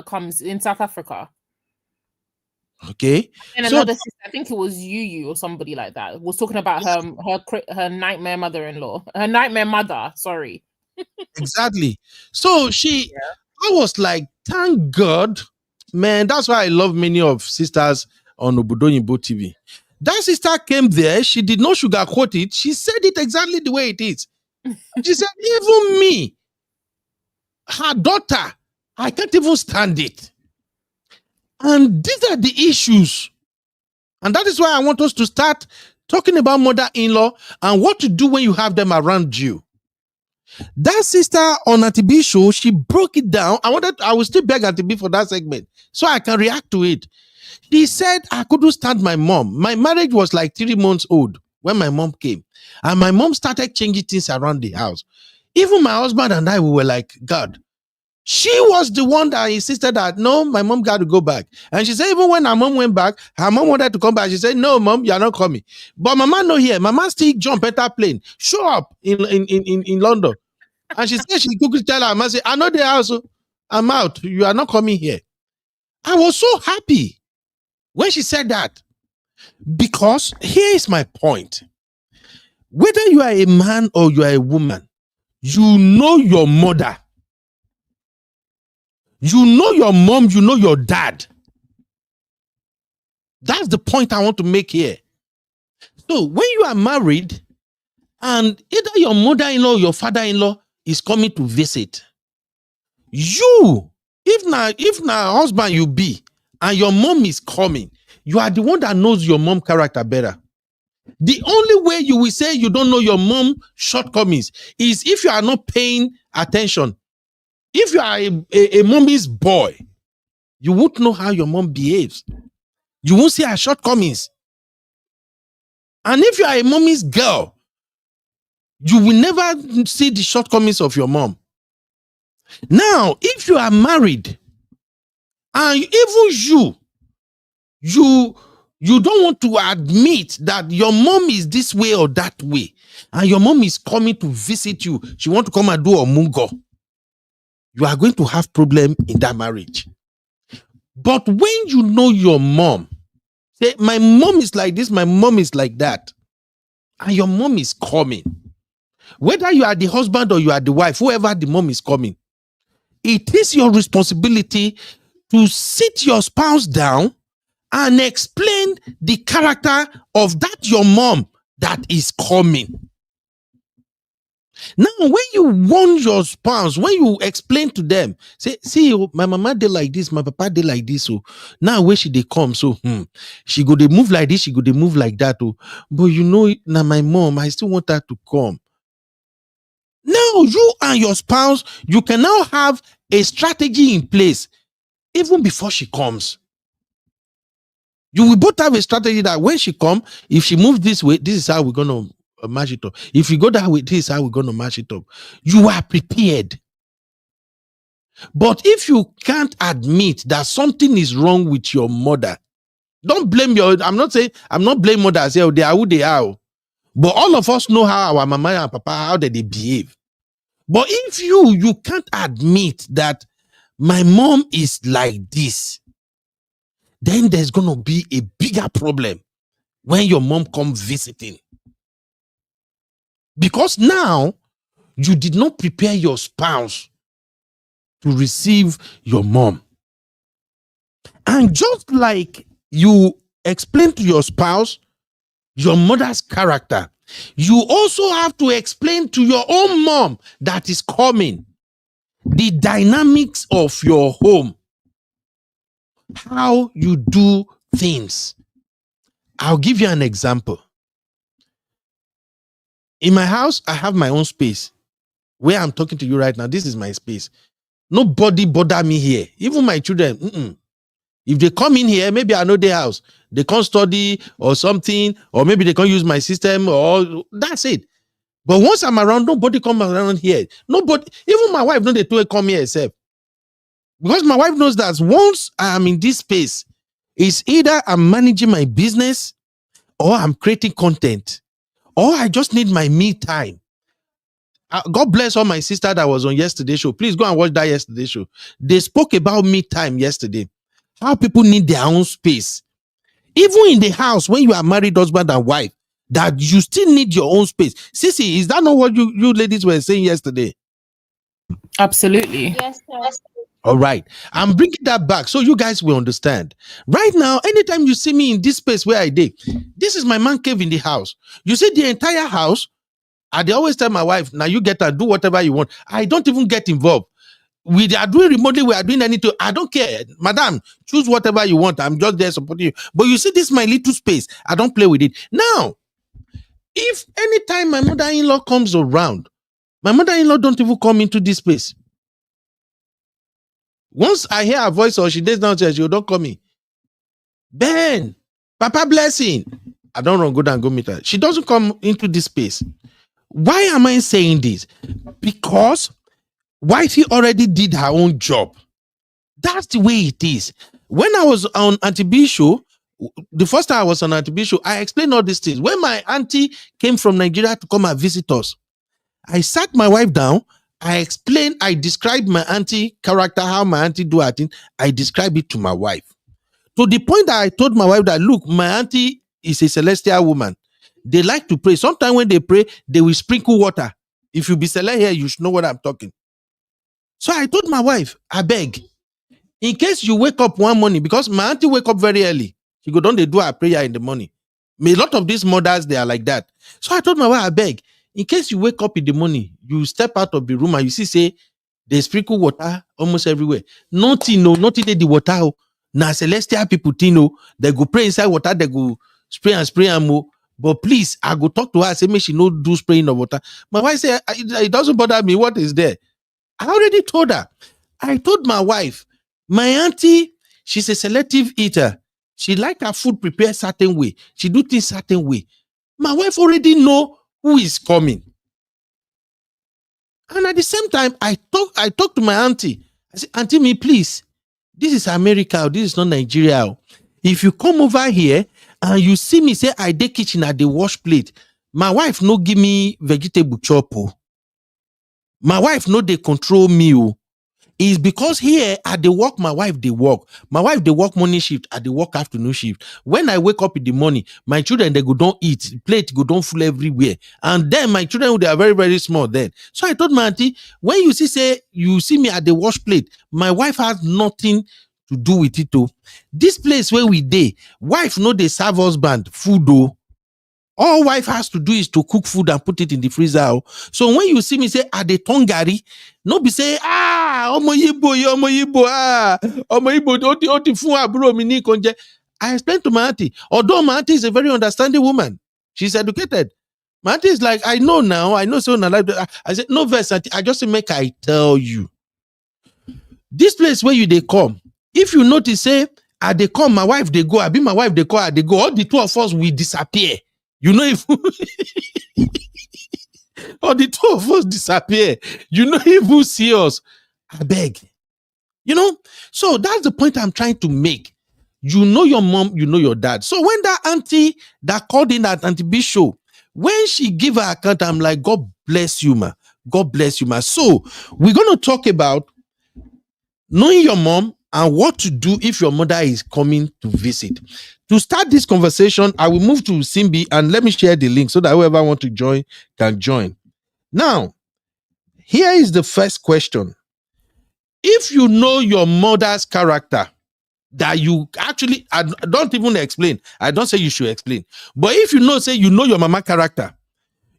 comes in South Africa. Okay. And another sister, I think it was Yu or somebody like that, was talking about her nightmare mother-in-law, her nightmare mother. Sorry. Exactly. So I was like, thank God, man. That's why I love many of sisters on Obudonyimbo TV. That sister came there. She did not sugarcoat it. She said it exactly the way it is. She said, even me, her daughter, I can't even stand it. And these are the issues. And that is why I want us to start talking about mother-in-law and what to do when you have them around you. That sister on Auntie B show, she broke it down. I will still beg Auntie B for that segment so I can react to it. She said, I couldn't stand my mom. My marriage was like 3 months old when my mom came. And my mom started changing things around the house. Even my husband and I, we were like, God. She was the one that insisted that, no, my mom got to go back. And she said, even when her mom went back, her mom wanted to come back. She said, no, mom, you're not coming. But mama not here. Mama still jump enter plane. Show up in London. And she said, she quickly tell her, mama say, I know the house. I'm out. You are not coming here. I was so happy when she said that. Because here is my point. Whether you are a man or you are a woman, you know your mother. You know your mom, you know your dad. That's the point I want to make here. So when you are married and either your mother-in-law or your father-in-law is coming to visit, you, if na husband you be and your mom is coming, you are the one that knows your mom character better. The only way you will say you don't know your mom shortcomings is if you are not paying attention. If you are a mommy's boy, you won't know how your mom behaves. You won't see her shortcomings. And if you are a mommy's girl, you will never see the shortcomings of your mom. Now, if you are married, and even you don't want to admit that your mom is this way or that way, and your mom is coming to visit you, she want to come and do a mungo, you are going to have problem in that marriage. But when you know your mom, say, my mom is like this, my mom is like that, and your mom is coming, whether you are the husband or you are the wife, whoever the mom is coming, it is your responsibility to sit your spouse down and explain the character of that your mom that is coming. Now, when you warn your spouse, when you explain to them, say, see, my mama did like this, my papa did like this. So now where should they come? So she go they move like this, she go they move like that. Oh, but you know, now my mom, I still want her to come. Now you and your spouse, you can now have a strategy in place even before she comes. You will both have a strategy that when she comes, if she moves this way, this is how we're going to match it up. If you go that way, this is how we're going to match it up. You are prepared. But if you can't admit that something is wrong with your mother, don't blame I'm not blaming mothers. They are who they are. But all of us know how our mama and papa, how they behave. But if you can't admit that my mom is like this, then there's going to be a bigger problem when your mom comes visiting. Because now you did not prepare your spouse to receive your mom. And just like you explain to your spouse your mother's character, you also have to explain to your own mom that is coming the dynamics of your home, how you do things. I'll give you an example. In my house, I have my own space. Where I'm talking to you right now, this is my space. Nobody bother me here. Even my children. If they come in here, maybe I know their house. They can't study or something, or maybe they can't use my system, or that's it. But once I'm around, nobody comes around here. Nobody, even my wife, no, they do come here herself. Because my wife knows that once I'm in this space, it's either I'm managing my business, or I'm creating content, or I just need my me time. God bless all my sister that was on yesterday's show. Please go and watch that yesterday's show. They spoke about me time yesterday. How people need their own space. Even in the house, when you are married husband and wife, that you still need your own space. Sissy, is that not what you ladies were saying yesterday? Absolutely. Yes, sir. All right. I'm bringing that back so you guys will understand. Right now, anytime you see me in this space where I did, this is my man cave in the house. You see the entire house. I always tell my wife, now you get to do whatever you want. I don't even get involved. We are doing remotely, we are doing anything. I don't care. Madam, choose whatever you want. I'm just there supporting you. But you see, this is my little space. I don't play with it. Now, if anytime my mother-in-law comes around, my mother-in-law don't even come into this space. Once I hear her voice or she does downstairs, she don't call me. Ben, Papa blessing. I don't run, go down, go meet her. She doesn't come into this space. Why am I saying this? Because Whitey already did her own job. That's the way it is. When I was on Auntie B show, the first time I was on Auntie B show, I explained all these things. When my auntie came from Nigeria to come and visit us, I sat my wife down. I explained, I described my auntie character, how my auntie do her thing. I described it to my wife. To the point that I told my wife that, look, my auntie is a celestial woman. They like to pray. Sometimes when they pray, they will sprinkle water. If you be celestial here, you should know what I'm talking. So I told my wife, I beg, in case you wake up one morning, because my auntie wake up very early, she go down, they do her prayer in the morning. A lot of these mothers, they are like that. So I told my wife, I beg, in case you wake up in the morning, you step out of the room and you see, say, they sprinkle water almost everywhere. Nothing the water. Now celestial people, they go pray inside water, they go spray and more. But please, I go talk to her, say, make she no do spraying of water. My wife say, it doesn't bother me. What is there? I already told her. I told my wife, my auntie, she's a selective eater. She like her food prepared certain way. She do things certain way. My wife already know who is coming. And at the same time, I talk to my auntie. I say, Auntie, me, please. This is America. This is not Nigeria. If you come over here and you see me say I dey kitchen at the wash plate, my wife no give me vegetable chop. My wife no dey control me. Is because here at the work, my wife they work. My wife they work morning shift, at the work afternoon shift. When I wake up in the morning, my children they go don't eat, plate go don't full everywhere. And then my children they are very, very small then. So I told my auntie, when you see me at the wash plate, my wife has nothing to do with it. This place where we dey, wife no they serve husband food though. All wife has to do is to cook food and put it in the freezer. So when you see me say at the tongari, no be say omo yibo oti fun aburo mi ni konje. I explained to my auntie, although my auntie is a very understanding woman, she's educated. My auntie is like, I know now, I know so in life. I said, no verse, auntie, I just make I tell you. This place where you they come, if you notice, say, I they come, my wife they go, I be my wife they call, I they go, all the two of us will disappear. You know, if or the two of us disappear, you know, if you see us, I beg. You know, so that's the point I'm trying to make. You know your mom, you know your dad. So when that auntie that called in that Auntie B show, when she give her account, I'm like, God bless you, ma. God bless you, ma. So we're going to talk about knowing your mom and what to do if your mother is coming to visit. To start this conversation, I will move to Simbi and let me share the link so that whoever want to join can join. Now, here is the first question. If you know your mother's character, that you actually, I don't even explain. I don't say you should explain. But if you know, say you know your mama character,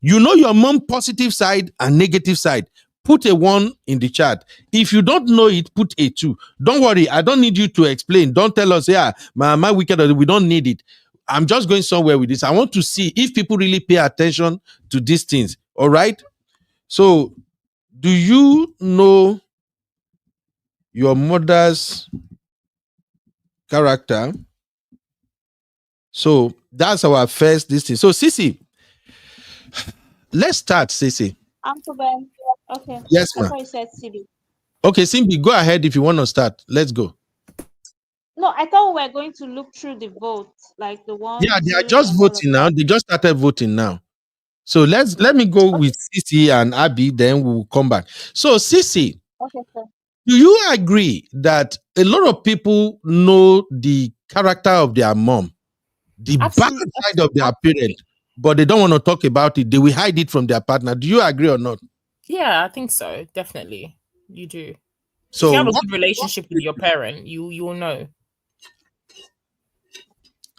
you know your mom positive side and negative side, put a 1 in the chat. If you don't know it, put a 2. Don't worry, I don't need you to explain. Don't tell us, yeah, my wicked, we don't need it. I'm just going somewhere with this. I want to see if people really pay attention to these things. All right. So, do you know your mother's character? So that's our first this thing. So Sisi, let's start, Sisi. Uncle Ben. Okay. Yes, I ma'am. thought you said Simbi. Okay, Simbi, go ahead if you want to start. Let's go. No, I thought we were going to look through the vote, like the one. Yeah, they are two, just and all of voting now. that. They just started voting now. So let me go with Sisi and Abby, then we'll come back. So Sisi, Okay, sir. do you agree that a lot of people know the character of their mom, the bad Absolutely. side of their parent, but they don't want to talk about it? They will hide it from their partner. Do you agree or not? Yeah, I think so. Definitely, you do. So if you have a good relationship with your parent, you will know.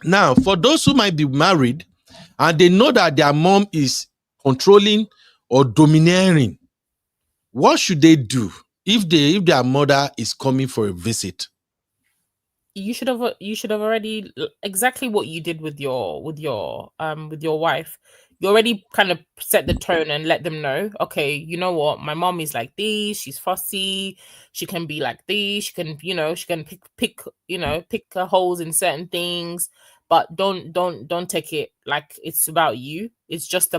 Now, for those who might be married and they know that their mom is controlling or domineering, what should they do if their mother is coming for a visit? You should have already exactly what you did with your wife. You already kind of set the tone and let them know, okay, you know what, my mom is like this, she's fussy, she can be like this, she can pick her holes in certain things, but don't take it like it's about you. It's just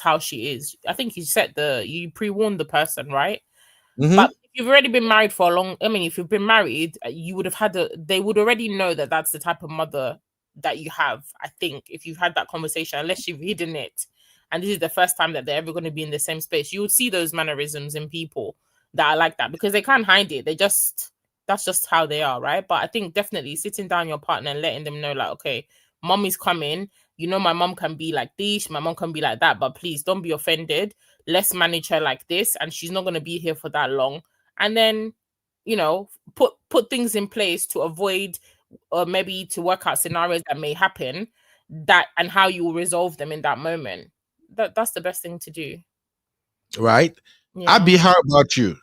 how she is. I think you pre-warned the person, right? Mm-hmm. But if you've already been married for a long, if you've been married, you would have they would already know that that's the type of mother that you have. I think if you've had that conversation, unless you've hidden it, and this is the first time that they're ever going to be in the same space, you would see those mannerisms in people that are like that because they can't hide it. That's just how they are, right? But I think definitely sitting down your partner and letting them know, like, okay, mom is coming. You know, my mom can be like this, my mom can be like that, but please don't be offended. Let's manage her like this, and she's not going to be here for that long. And then, put things in place to avoid or maybe to work out scenarios that may happen, that and how you will resolve them in that moment. That's the best thing to do. Right? Yeah. Abby, how about you?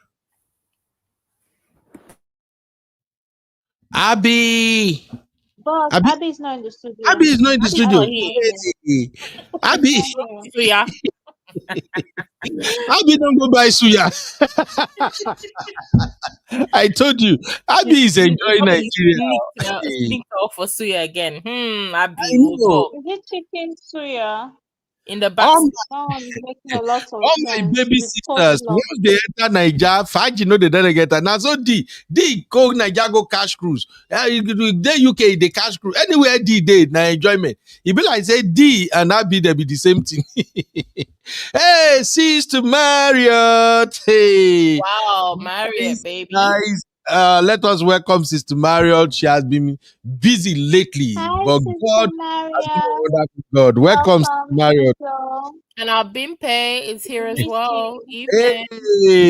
Abby is not in the studio. Abby is not in the studio. Abby. Suya. Abby, don't go buy suya. I told you, Abby is enjoying Nigeria. Sneak off for suya again. Abby, is it chicken suya? In the back. All my baby sisters, once they enter Nigeria, Faji know they don't get that. Now, so D go Nigeria go cash cruise. They UK, they cash cruise. Anywhere D they na enjoyment. It be like say D and Abby, they be the same thing. Hey, Sister Marriott. Hey. Wow, Marriott, baby. Guys, let us welcome Sister Marital. She has been busy lately, but God has been a wonderful God. Welcome, Sister Marital. And our Bimpe is here as well. Hey,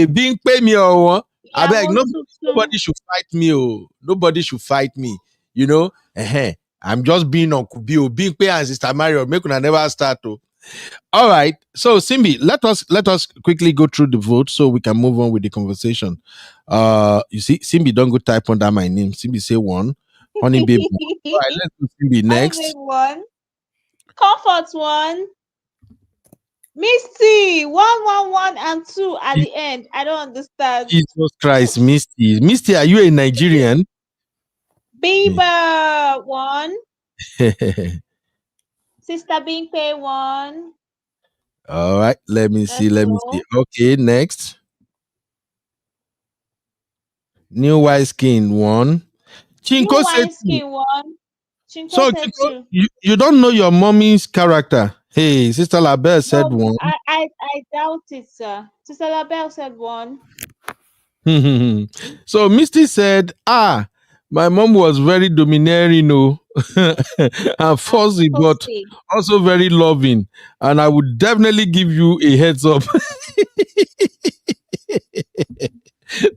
Bimpe me or I beg, nobody should fight me. Oh, nobody should fight me. You know, I'm just being on Kubio. Bimpe and Sister Marital make una never start. Oh. All right. So Simbi, let us quickly go through the vote so we can move on with the conversation. You see, Simbi, don't go type under my name. Simbi say 1. Honey babe. All right, let's go Simbi next. Honey babe 1. Comfort 1. Misty 1 and 2 at the end. I don't understand. Jesus Christ, Misty. Misty, are you a Nigerian? Bieber 1. Sister Bimpe 1. All right, let me see. Okay, next. New White Skin 1. Chinko said 1. So Chinko, you don't know your mommy's character. Hey, Sister Labelle said 1. I doubt it, sir. Sister Labelle said 1. So Misty said, my mom was very domineering, and fussy, but Pussy. also very loving. And I would definitely give you a heads up.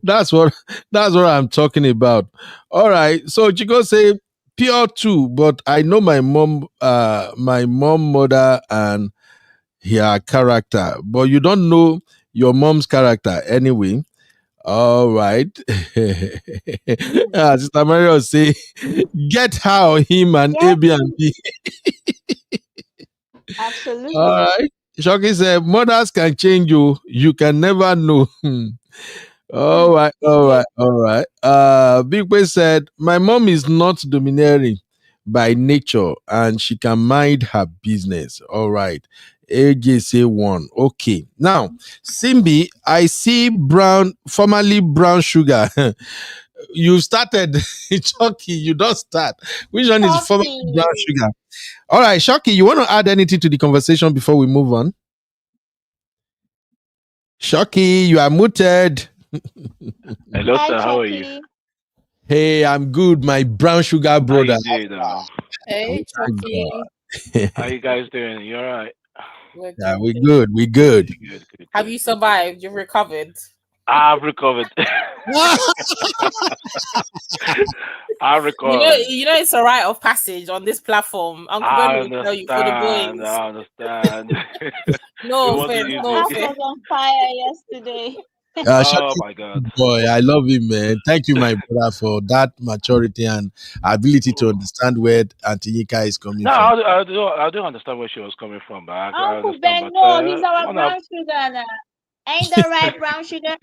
That's what I'm talking about. All right. So Chico say pure too, but I know my mom, mother, and her character, but you don't know your mom's character anyway. All right. Sister Mario say, get how him and Yes, Airbnb. All absolutely. right. Shoki said, mothers can change you. You can never know. All right, all Yes. right, all right. Big Boy said, my mom is not domineering by nature and she can mind her business. All right. AJ say 1. Okay. Now, Simbi, I see formerly brown sugar. You started, Chucky, you don't start. Which one is formerly brown Chucky. sugar? All right, Chucky, you want to add anything to the conversation before we move on? Chucky, you are muted. Hello, Hi, sir. How are you? Chucky. Hey, I'm good, my brown sugar How brother. you doing now? Hey, Thank Chucky. How you guys doing? You alright? We're Yeah, good. we good. We good. Good, good, Have good. you survived? You've recovered? I've recovered. I recovered. You know, it's a rite of passage on this platform. Uncle Ben I will tell you for the understand. boys. I understand. It No wasn't offense, The no easy. house offense. was on fire yesterday. Oh Shaki, my God. boy, I love him, man. Thank you, my brother, for that maturity and ability to understand where Auntie Yika is coming No, from. I do understand where she was coming from, but I Uncle understand. Ben, But no, he's our one of brown sugar now. Ain't the right brown sugar?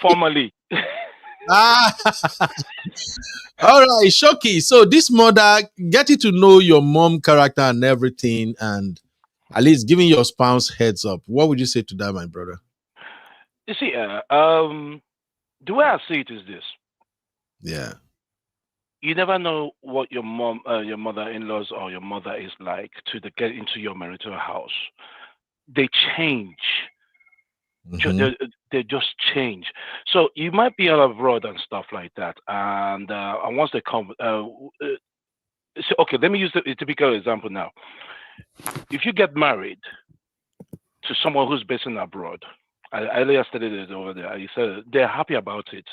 formally. Ah, all right, Shoki. So this mother, getting to know your mom character and everything, and at least giving your spouse heads up. What would you say to that, my brother? You see, the way I see it is this: Yeah. you never know what your mother-in-laws or your mother is like to get into your marital house. They change. Mm-hmm. They just change. So you might be out abroad and stuff like that, and once they come, so okay, let me use a typical example now. If you get married to someone who's based in abroad, I earlier studied it over there. I said they're happy about it,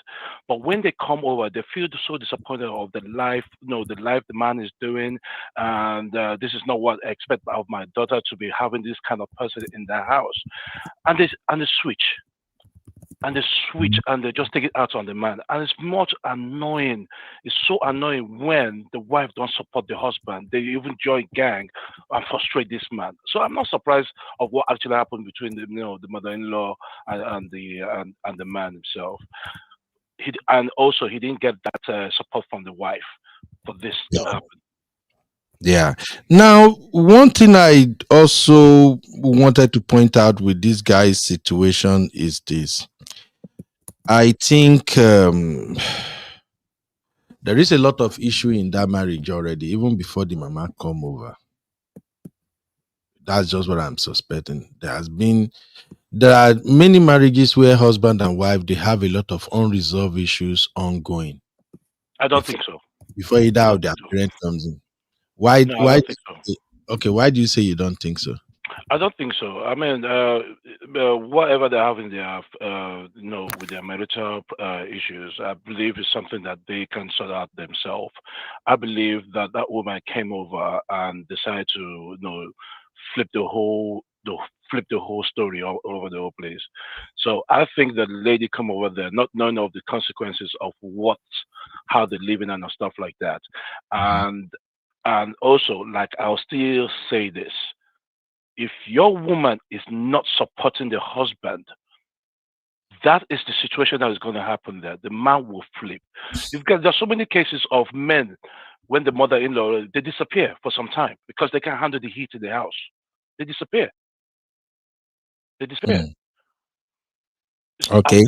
but when they come over, they feel so disappointed of the life, the life the man is doing, and this is not what I expect of my daughter to be having this kind of person in their house, and they switch. And they switch and they just take it out on the man. And it's much annoying. It's so annoying when the wife don't support the husband. They even join gang and frustrate this man. So I'm not surprised of what actually happened between the mother-in-law and the man himself. And also he didn't get that support from the wife for this to happen. Yeah. Now, one thing I also wanted to point out with this guy's situation is this. I think there is a lot of issue in that marriage already, even before the mama come over. That's just what I'm suspecting. There are many marriages where husband and wife they have a lot of unresolved issues ongoing I don't before think so. either I don't of their think so. parent comes in. Why? No, I Why? don't think so. Okay. Why do you say you don't think so? I don't think so. I mean, whatever they have in their, with their marital issues, I believe is something that they can sort out themselves. I believe that that woman came over and decided to, flip the whole, flip the whole story all over the whole place. So I think the lady come over there, not knowing of the consequences of how they're living and stuff like that, and also, like, I'll still say this: if your woman is not supporting the husband, that is the situation that is going to happen there. The man will flip. There's so many cases of men when the mother-in-law they disappear for some time because they can't handle the heat in the house. They disappear. They disappear. Mm. Okay.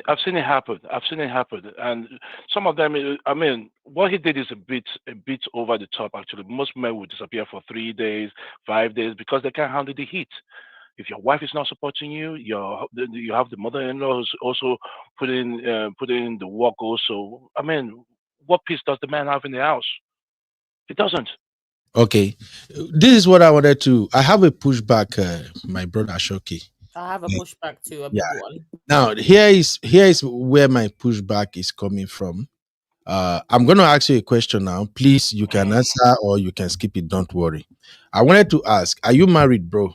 I've seen it happen. I've seen it happen, and some of them. I mean, what he did is a bit over the top. Actually, most men would disappear for 3 days, 5 days because they can't handle the heat. If your wife is not supporting you, you have the mother-in-law who's also putting in the work also. I mean, what peace does the man have in the house? It doesn't. Okay, this is what I wanted to. I have a pushback, my brother Shoki. I have a pushback too, a Yeah. big one. Now here is where my pushback is coming from. I'm going to ask you a question now. Please, you can answer or you can skip it. Don't worry. I wanted to ask: are you married, bro?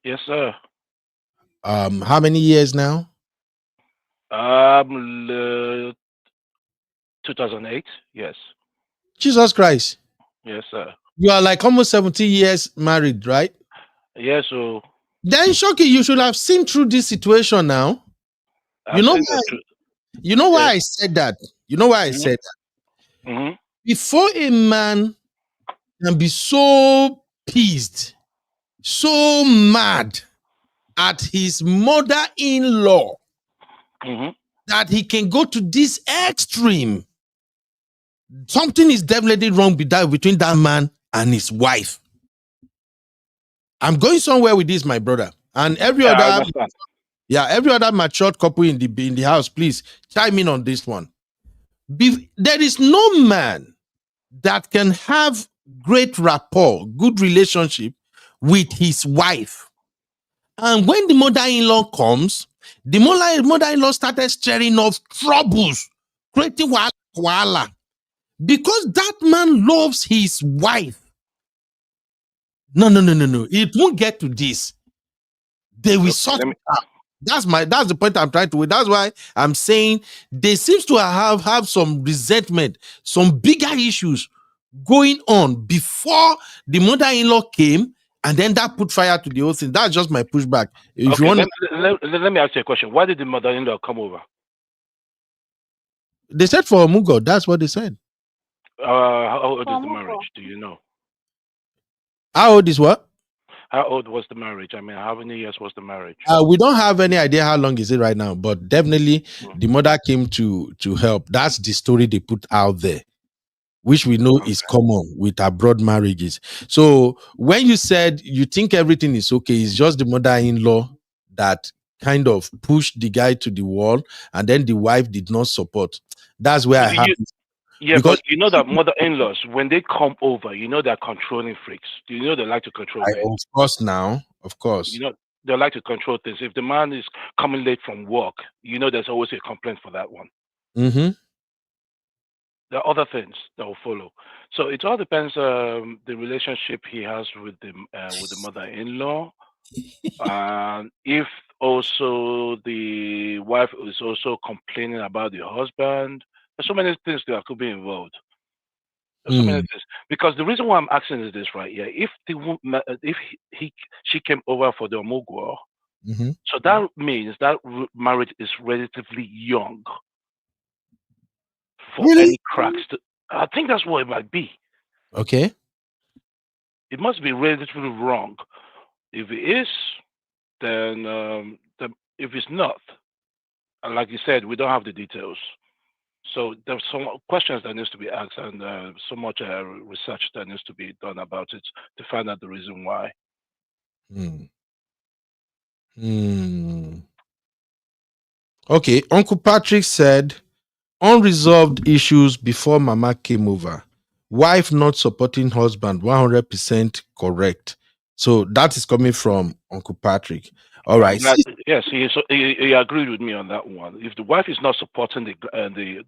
Yes, sir. How many years now? 2008. Yes. Jesus Christ! Yes, sir. You are like almost 70 years married, right? Yes. So Then, Shoki, you should have seen through this situation now. I've seen the truth. You know why Yeah. I said that? You know why I said that? Mm-hmm. Before a man can be so pissed, so mad at his mother-in-law Mm-hmm. that he can go to this extreme, something is definitely wrong between that man and his wife. I'm going somewhere with this, my brother, and every I other, understand. every other matured couple in the house. Please chime in on this one. There is no man that can have great rapport, good relationship with his wife. And when the mother-in-law comes, the mother-in-law started stirring up troubles, creating wahala. Because that man loves his wife. No. It won't get to this. They will sort it out. That's the point I'm trying to make. That's why I'm saying they seems to have some resentment, some bigger issues going on before the mother-in-law came, and then that put fire to the whole thing. That's just my pushback. If you want, let me ask you a question. Why did the mother-in-law come over? they said for Mugo. That's what they said. How old is the marriage? Do you know? How old is what? How old was the marriage? I mean, how many years was the marriage? We don't have any idea how long is it right now, but definitely the mother came to help. That's the story they put out there, which we know is common with abroad marriages. So when you said you think everything is okay, it's just the mother-in-law that kind of pushed the guy to the wall, and then the wife did not support. That's where I have. Yeah, because you know that mother-in-laws, when they come over, you know they're controlling freaks. You know they like to control things. Of course, now, of course. You know, they like to control things. If the man is coming late from work, you know there's always a complaint for that one. Mm-hmm. There are other things that will follow. So it all depends the relationship he has with the mother-in-law. If also the wife is also complaining about the husband. There's so many things that could be involved. There's so many things. Because the reason why I'm asking is this, right? Yeah, if she came over for the omugwo, so that means that marriage is relatively young for any cracks. I think that's what it might be. Okay. It must be relatively wrong. If it is, then if it's not, and like you said, we don't have the details. So there's some questions that needs to be asked, and so much research that needs to be done about it to find out the reason why. Okay, Uncle Patrick said unresolved issues before Mama came over. Wife not supporting husband, 100% correct. So that is coming from Uncle Patrick. All right. Yes, he agreed with me on that one. If the wife is not supporting the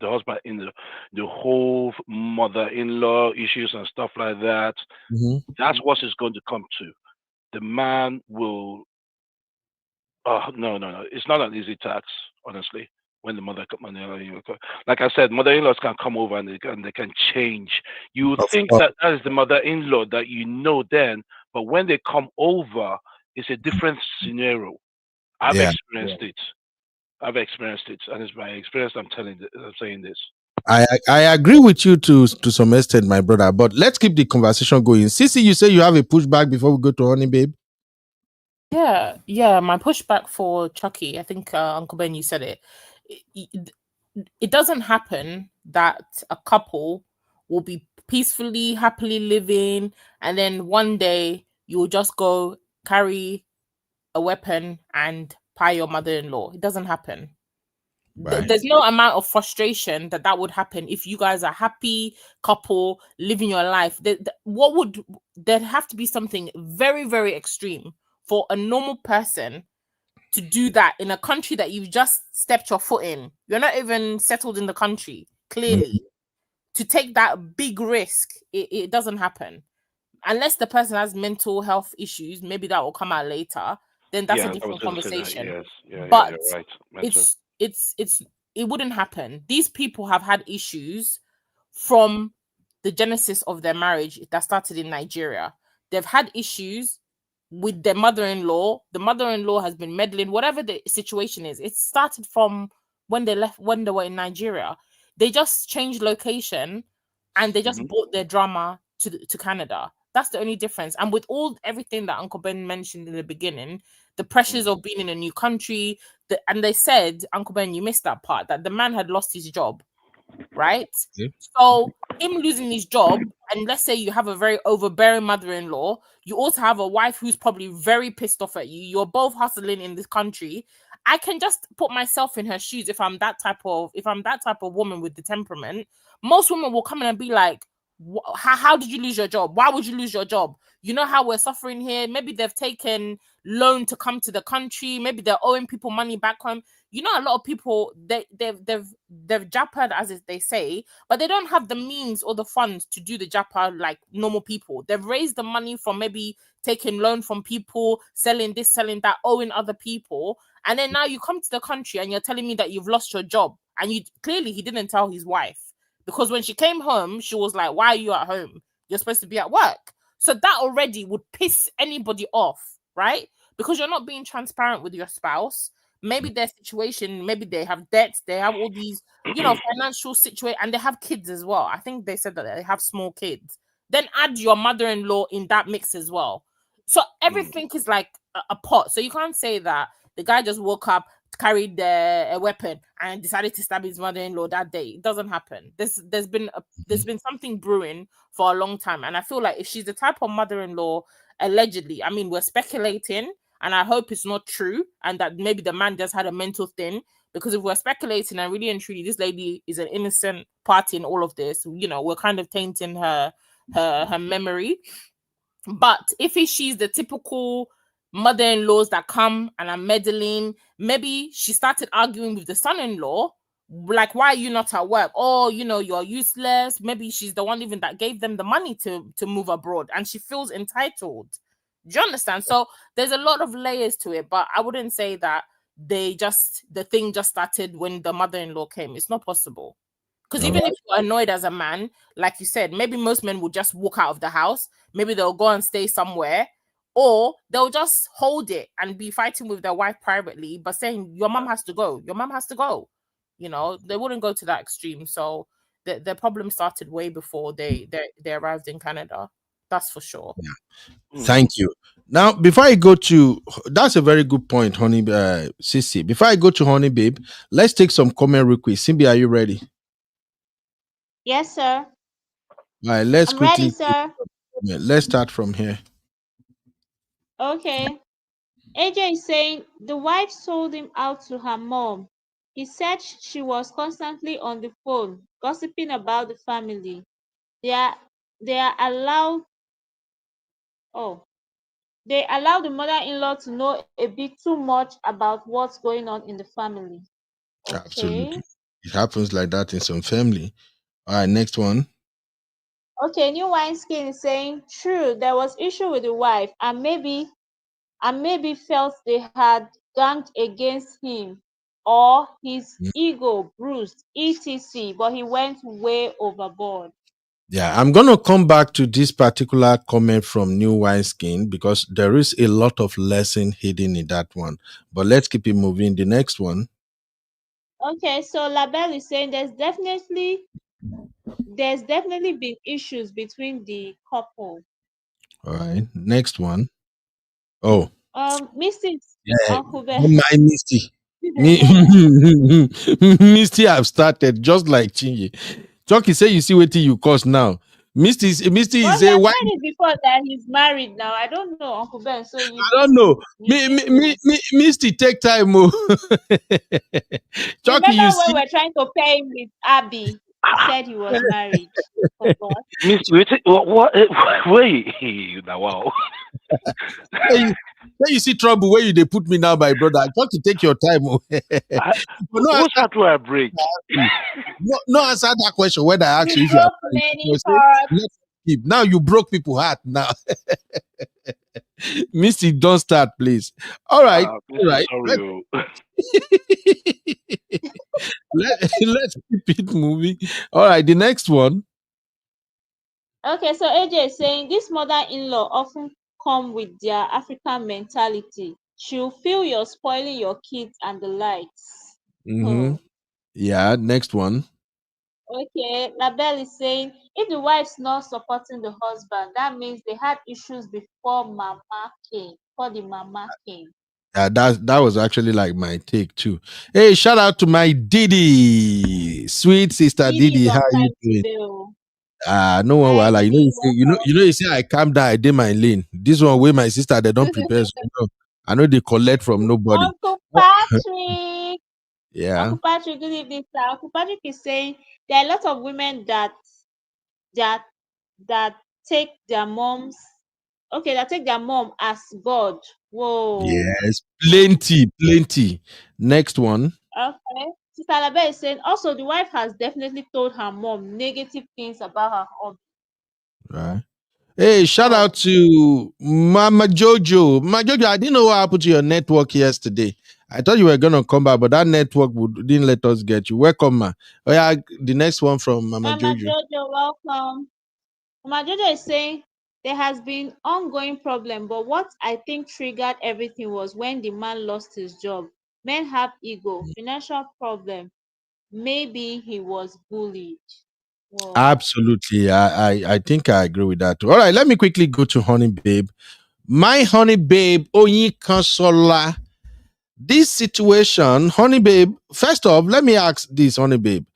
husband in the whole mother-in-law issues and stuff like that, that's what it's going to come to. The man will. No. It's not an easy task, honestly. When the like I said, mother-in-laws can come over and they can change. You would think that is the mother-in-law that you know then, but when they come over, it's a different scenario. I've experienced it. And it's my experience. I'm saying this. I agree with you to some extent, my brother. But let's keep the conversation going. Sissy, you say you have a pushback before we go to Honey Babe. Yeah. My pushback for Chucky, I think Uncle Ben, you said it. It doesn't happen that a couple will be peacefully, happily living, and then one day you'll just go carry a weapon and pie your mother-in-law. It doesn't happen. Right. There's no amount of frustration that would happen if you guys are happy couple living your life. There'd have to be something very, very extreme for a normal person to do that in a country that you've just stepped your foot in. You're not even settled in the country, clearly. To take that big risk, it doesn't happen. Unless the person has mental health issues, maybe that will come out later. Then that's a different conversation. Yes, but you're right. it wouldn't happen. These people have had issues from the genesis of their marriage that started in Nigeria. They've had issues with their mother-in-law. The mother-in-law has been meddling, whatever the situation is. It started from when they were in Nigeria. They just changed location and they just brought their drama to Canada. That's the only difference. And with everything that Uncle Ben mentioned in the beginning, the pressures of being in a new country, and they said, Uncle Ben, you missed that part, that the man had lost his job, right? Yeah. So him losing his job, and let's say you have a very overbearing mother-in-law, you also have a wife who's probably very pissed off at you. You're both hustling in this country. I can just put myself in her shoes if I'm that type of woman with the temperament. Most women will come in and be like, how did you lose your job? Why would you lose your job? You know how we're suffering here. Maybe they've taken loan to come to the country. Maybe they're owing people money back home. You know, a lot of people they've jappered, as they say, but they don't have the means or the funds to do the japper like normal people. They've raised the money from maybe taking loan from people, selling this, selling that, owing other people, and then now you come to the country and you're telling me that you've lost your job, and he didn't tell his wife. Because when she came home, she was like, why are you at home? You're supposed to be at work. So that already would piss anybody off, right? Because you're not being transparent with your spouse. Maybe their situation, maybe they have debts, they have all these, financial situation, and they have kids as well. I think they said that they have small kids. Then add your mother-in-law in that mix as well. So everything is like a pot. So you can't say that the guy just woke up, carried a weapon and decided to stab his mother-in-law that day. It doesn't happen. There's been something brewing for a long time, and I feel like if she's the type of mother-in-law, allegedly, I mean, we're speculating, and I hope it's not true, and that maybe the man just had a mental thing. Because if we're speculating and really and truly this lady is an innocent party in all of this, we're kind of tainting her memory. But if she's the typical mother-in-laws that come and are meddling, maybe she started arguing with the son-in-law, like, why are you not at work? Oh, you're useless. Maybe she's the one even that gave them the money to move abroad, and she feels entitled. Do you understand? So there's a lot of layers to it, but I wouldn't say that the thing just started when the mother-in-law came. It's not possible. Because even if you're annoyed as a man, like you said, maybe most men will just walk out of the house. Maybe they'll go and stay somewhere, or they'll just hold it and be fighting with their wife privately, but saying, your mom has to go. Your mom has to go. They wouldn't go to that extreme. So the problem started way before they arrived in Canada. That's for sure. Yeah. Thank you. Now, before I go to, that's a very good point, honey, Sissy. Before I go to honey, babe, let's take some comment real quick. Simbi, are you ready? Yes, sir. All right, let's I'm quickly. ready, sir. Let's start from here. Okay. AJ is saying the wife sold him out to her mom. He said she was constantly on the phone, gossiping about the family. They are allowed. Oh, they allow the mother-in-law to know a bit too much about what's going on in the family. Okay. Absolutely. It happens like that in some family. All right, next one. Okay, New Wineskin is saying, true, there was issue with the wife, and maybe felt they had ganged against him or his ego bruised, etc. But he went way overboard. Yeah, I'm going to come back to this particular comment from New Wineskin because there is a lot of lesson hidden in that one. But let's keep it moving. The next one. Okay, so Labelle is saying there's definitely been issues between the couple. All right, next one. Oh. Misty, Yeah, Uncle Ben. my Misty. Misty have started just like Chingy. Chucky say you see what you cause now. Misty Well, is he a has white. said it before that he's married now. I don't know, Uncle Ben. So you I don't know. didn't know. Misty, take time. Oh. Chucky, Remember you when see. we were trying to pair him with Abby? He said he was married. Forgot. Miss, what? Wait, now wow. When you see trouble, where you they put me now, my brother. I got to take your time. Oh. But no What's answer, that where I break? no answer that question when I ask You you if you are broke married. many You say, hearts. let's keep. Now you broke people's heart. Now, Misty, don't start, please. All right, This all is right. sorry. Let's keep it moving. All right, the next one. Okay, so AJ is saying this mother-in-law often come with their African mentality. She'll feel you're spoiling your kids and the likes. Mm-hmm. Oh. Yeah, next one. Okay, Labelle is saying if the wife's not supporting the husband, that means they had issues before the mama came. That was actually like my take too. Hey, shout out to my Didi, sweet sister Didi is Didi. How on are you time doing? today. Oh. No one Hi, wahala. Didi, welcome. You say I calm down, I did my lane. This one where my sister they don't prepare. So I know they collect from nobody. Uncle Patrick. Yeah. Uncle Patrick, good evening, sir. Uncle Patrick is saying there are a lot of women that that take their moms that take their mom as God. Whoa. Yes, plenty. Next one. Okay. Sister Alabe is saying also the wife has definitely told her mom negative things about her husband. Right. Hey, shout Oh. out to Mama Jojo. Mama Jojo, I didn't know what happened to your network yesterday. I thought you were gonna come back, but that network didn't let us get you. Welcome, ma. Oh yeah, the next one from Mama Mama Jojo. Jojo, welcome. Mama Jojo is saying there has been ongoing problem, but what I think triggered everything was when the man lost his job. Men have ego, financial problem. Maybe he was bullied. Whoa. Absolutely. I think I agree with that. All right, let me quickly go to Honey Babe. My Honey Babe, Oyi Consola. This situation, Honey Babe, first off, let me ask this, Honey Babe.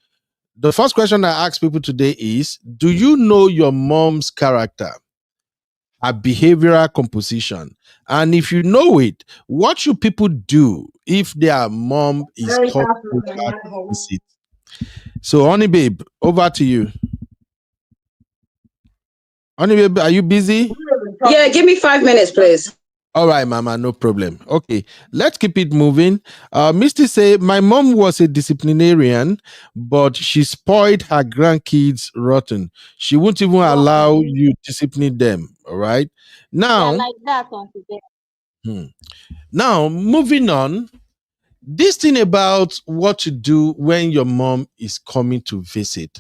The first question I ask people today is, do you know your mom's character, her behavioral composition? And if you know it, what should people do if their mom is called over to visit? So, Honey Babe, over to you. Honey Babe, are you busy? Yeah, give me 5 minutes, please. All right, Mama, no problem. Okay, let's keep it moving. Misty say, my mom was a disciplinarian, but she spoiled her grandkids rotten. She won't even allow you discipline them. All right. Now, like that, Uncle Ben. Now moving on. This thing about what to do when your mom is coming to visit.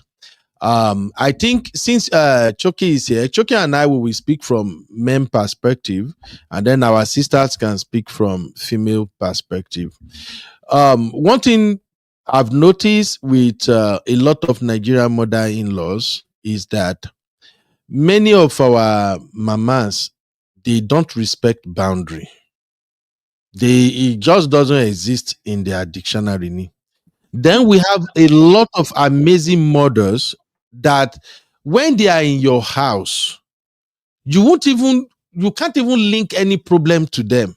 I think since Choki is here, Choki and I will speak from men perspective, and then our sisters can speak from female perspective. One thing I've noticed with a lot of Nigerian mother-in-laws is that many of our mamas, they don't respect boundary. It just doesn't exist in their dictionary. Then we have a lot of amazing mothers that when they are in your house, you can't even link any problem to them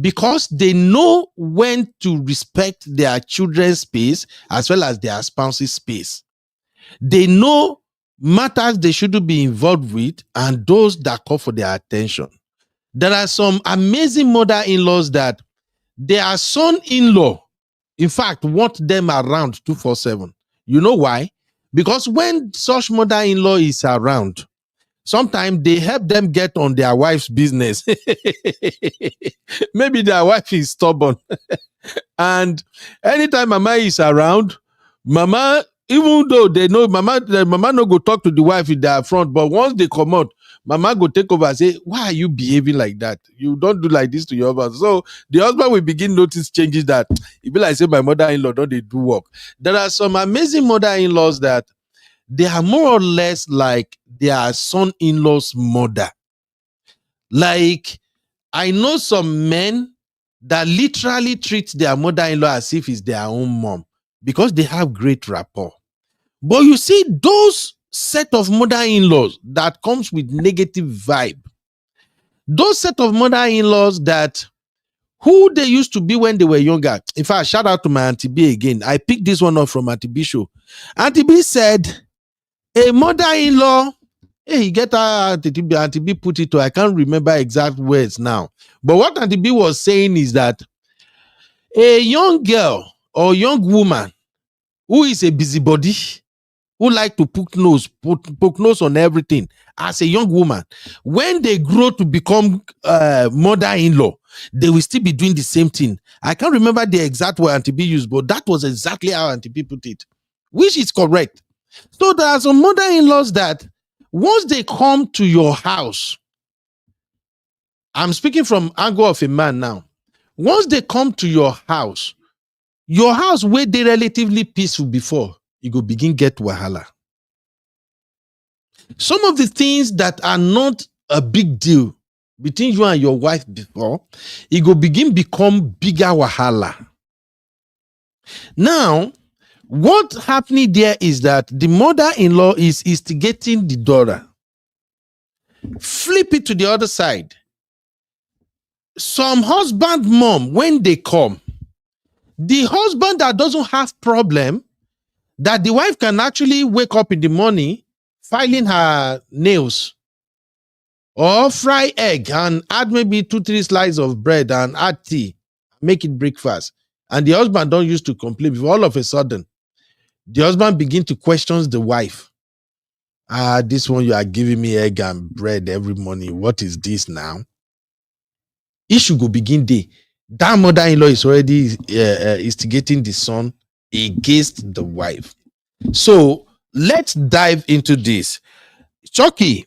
because they know when to respect their children's space as well as their spouse's space. They know matters they shouldn't be involved with and those that call for their attention. There are some amazing mother-in-laws that their son-in-law, in fact, want them around 247. You know why? Because when such mother-in-law is around, sometimes they help them get on their wife's business. Maybe their wife is stubborn. And anytime mama is around, mama, even though they know the mama no go talk to the wife in their front, but once they come out, mama go take over and say, why are you behaving like that? You don't do like this to your husband. So the husband will begin notice changes that it be like say my mother-in-law don't they do work. There are some amazing mother-in-laws that they are more or less like their son-in-law's mother. Like I know some men that literally treat their mother-in-law as if it's their own mom because they have great rapport. But you see, those set of mother-in-laws that comes with negative vibe. Those set of mother-in-laws that who they used to be when they were younger. In fact, shout out to my Auntie B again. I picked this one up from Auntie B show. Auntie B said, a mother-in-law, hey, you get her, Auntie B put it to, I can't remember exact words now. But what Auntie B was saying is that a young girl or young woman who is a busybody, who like to poke nose on everything, as a young woman, when they grow to become mother-in-law, they will still be doing the same thing. I can't remember the exact word Auntie B used, but that was exactly how Auntie B put it, which is correct. So there are some mother-in-laws that once they come to your house, I'm speaking from angle of a man now. Once they come to your house where they relatively peaceful before, you go begin get wahala. Some of the things that are not a big deal between you and your wife before, it go begin become bigger wahala. Now, what's happening there is that the mother-in-law is instigating the daughter. Flip it to the other side. Some husband mom, when they come, the husband that doesn't have problem, that the wife can actually wake up in the morning, filing her nails, or fry egg and add maybe 2-3 slices of bread and add tea, make it breakfast. And the husband don't used to complain before. All of a sudden, the husband begin to question the wife. This one you are giving me egg and bread every morning. What is this now? Issue go begin day. That mother-in-law is already instigating the son against the wife. So let's dive into this. Chucky,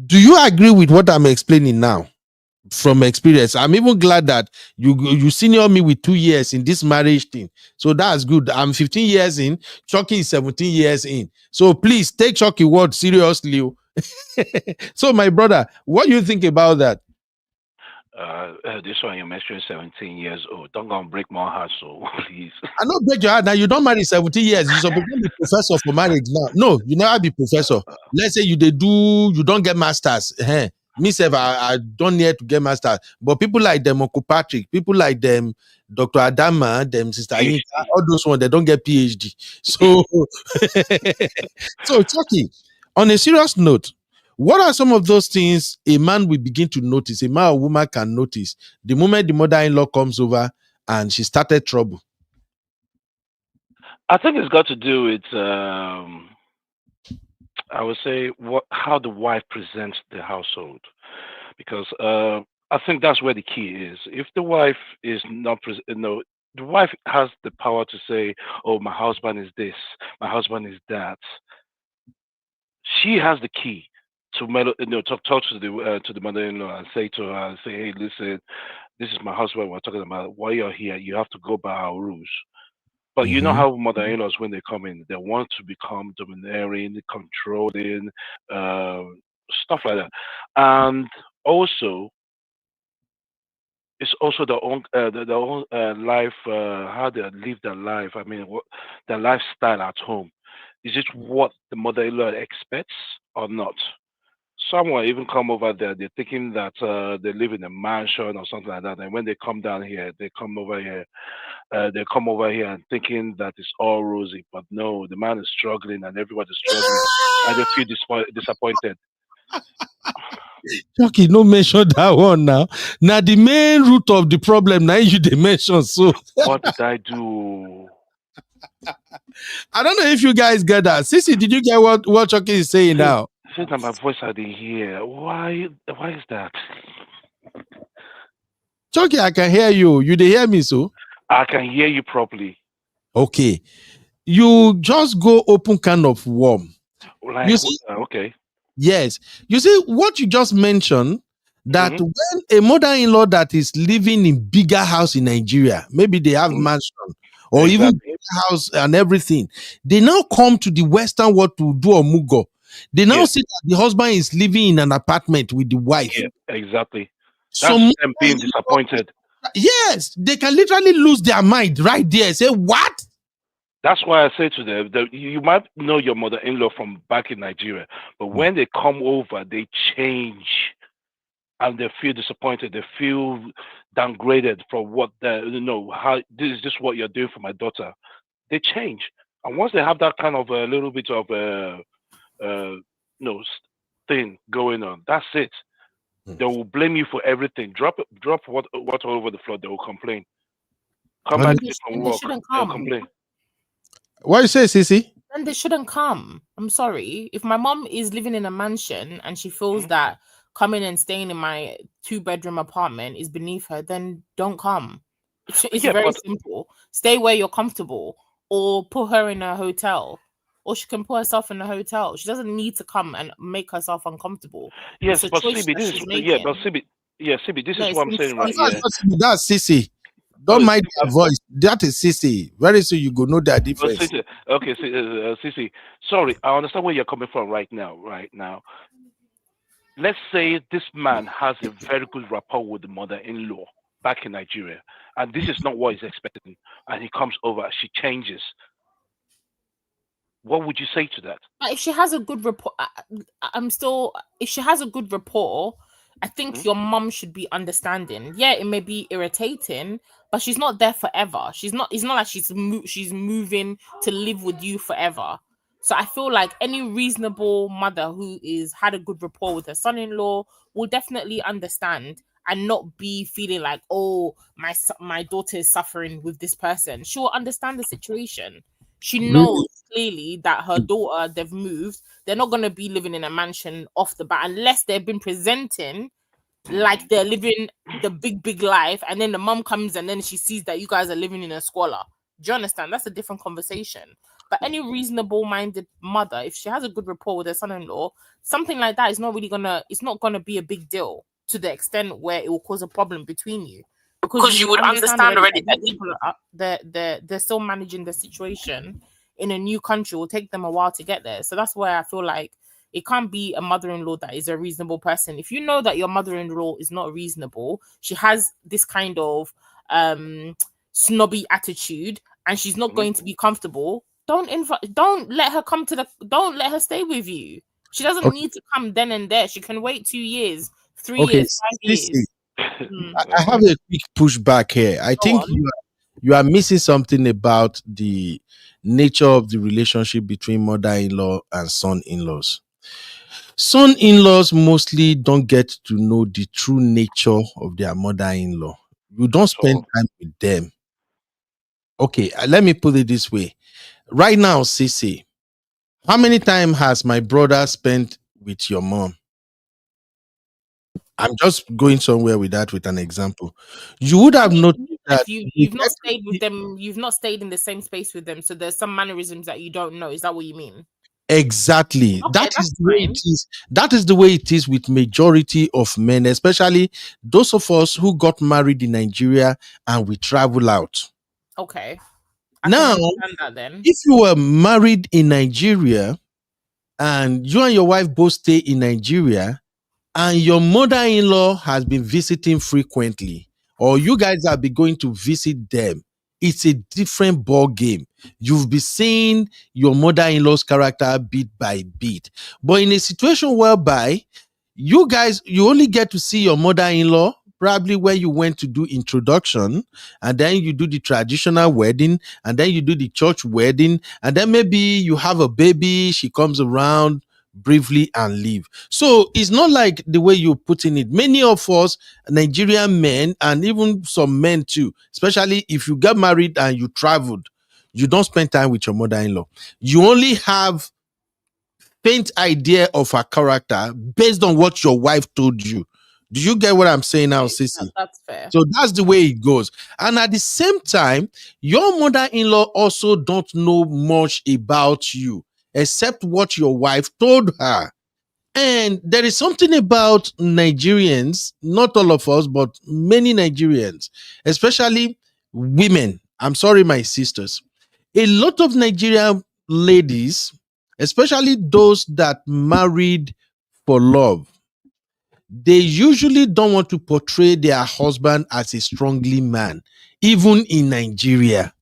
do you agree with what I'm explaining now from experience? I'm even glad that you senior me with 2 years in this marriage thing. So that's good. I'm 15 years in. Chucky is 17 years in. So please take Chucky word seriously. So my brother, what do you think about that? This one you're mentioning 17 years old. Don't go and break my heart, so please. I know break your heart now. You don't marry 17 years. You're supposed to be professor for marriage now. No, you never be professor. Let's say you don't get masters. Me self, I don't need to get masters. But people like them, Uncle Patrick, people like them, Dr. Adama, them Sister Yinka, all those ones, they don't get PhD. So, so Chucky, on a serious note, what are some of those things a man will begin to notice, a man or woman can notice the moment the mother-in-law comes over and she started trouble? I think it's got to do with, I would say, how the wife presents the household. Because I think that's where the key is. If the wife is not, the wife has the power to say, oh, my husband is this, my husband is that. She has the key to talk to the mother-in-law and say to her, hey, listen, this is my husband we're talking about. While you're here, you have to go by our rules. But you know how mother-in-laws, when they come in, they want to become domineering, controlling, stuff like that. And also, it's also their own life, how they live their life. I mean, their lifestyle at home. Is it what the mother-in-law expects or not? Someone even come over there, they're thinking that they live in a mansion or something like that. And when they come down here, they come over here and thinking that it's all rosy. But no, the man is struggling and everybody's struggling. And they feel disappointed. Chucky, no mention that one now. Now the main root of the problem, now you they mention. So what did I do? I don't know if you guys get that. Sissy, did you get what Chucky is saying now? Since my voice I didn't hear. Why is that? Chucky, I can hear you. You did hear me, so? I can hear you properly. Okay. You just go open can of worm. Like, you see, okay. Yes. You see, what you just mentioned, that when a mother-in-law that is living in bigger house in Nigeria, maybe they have mansion or even bigger house and everything, they now come to the Western world to do a mugo. They now see that the husband is living in an apartment with the wife. Yeah, exactly. So that's them being disappointed. Yes, they can literally lose their mind right there. Say, what? That's why I say to them that you might know your mother-in-law from back in Nigeria, but when they come over, they change and they feel disappointed. They feel downgraded from what they how this is just what you're doing for my daughter. They change, and once they have that kind of a little bit of thing going on, that's it. They will blame you for everything. Drop what all over the floor. They will complain. Come back And from They work. shouldn't They'll come. complain. what you say, Sissy? Then they shouldn't come. I'm sorry. If my mom is living in a mansion and she feels that coming and staying in my 2-bedroom apartment is beneath her, then don't come. It's Yeah, very but simple. Stay where you're comfortable, or put her in a hotel, or she can put herself in a hotel. She doesn't need to come and make herself uncomfortable. yes, It's a but choice CB, that this is she's making. CB, this No, is it's what I'm saying right That's here. not Sissy, that's Sissy. Don't Oh, mind their voice. That is Sissy. Very soon you go know their difference. okay, Sissy, sorry, I understand where you're coming from right now. Let's say this man has a very good rapport with the mother-in-law back in Nigeria, and this is not what he's expecting, and he comes over, she changes. What would you say to that? If she has a good rapport, if she has a good rapport, I think your mum should be understanding. Yeah, it may be irritating, but she's not there forever. She's not. It's not like she's moving to live with you forever. So I feel like any reasonable mother who is had a good rapport with her son-in-law will definitely understand and not be feeling like, oh, my daughter is suffering with this person. She will understand the situation. She knows Really? clearly that her daughter, they've moved. They're not going to be living in a mansion off the bat unless they've been presenting like they're living the big life. And then the mom comes and then she sees that you guys are living in a squalor. Do you understand? That's a different conversation. But any reasonable minded mother, if she has a good rapport with her son-in-law, something like that is not really it's not gonna be a big deal to the extent where it will cause a problem between you. Because you would understand already that people are they're still managing the situation in a new country. It will take them a while to get there. So that's why I feel like it can't be a mother-in-law that is a reasonable person. If you know that your mother-in-law is not reasonable, she has this kind of snobby attitude and she's not going to be comfortable, don't let her don't let her stay with you. She doesn't need to come then and there. She can wait 2 years, 3 years, 5 Sissy, years. I have a quick pushback here. I Go think on. you are missing something about the nature of the relationship between mother-in-law and son-in-laws. Son-in-laws mostly don't get to know the true nature of their mother-in-law. You don't spend So time with them. Okay, let me put it this way. Right now, Sissy, how many time has my brother spent with your mom? I'm just going somewhere with that with an example. You would I have mean, noticed that if we you've not get to stayed with see them, you've not stayed in the same space with them, so there's some mannerisms that you don't know. Is that what you mean? exactly. Okay, That is that's the way it fine. is. That is the way it is with majority of men, especially those of us who got married in Nigeria and we travel out. Okay, I can Now, understand that then. if you were married in Nigeria and you and your wife both stay in Nigeria, and your mother-in-law has been visiting frequently, or you guys have been going to visit them, it's a different ball game. You'll be seeing your mother-in-law's character bit by bit. But in a situation whereby you only get to see your mother-in-law probably when you went to do introduction, and then you do the traditional wedding, and then you do the church wedding, and then maybe you have a baby, she comes around briefly and leave. So it's not like the way you're putting it. Many of us Nigerian men, and even some men too, especially if you get married and you traveled, you don't spend time with your mother-in-law. You only have faint idea of her character based on what your wife told you. Do you get what I'm saying now, Okay, Sissy? that's fair. So that's the way it goes. And at the same time, your mother-in-law also don't know much about you except what your wife told her. And there is something about Nigerians, not all of us, but many Nigerians, especially women. I'm sorry, my sisters. A lot of Nigerian ladies, especially those that married for love, they usually don't want to portray their husband as a strongly man, even in Nigeria.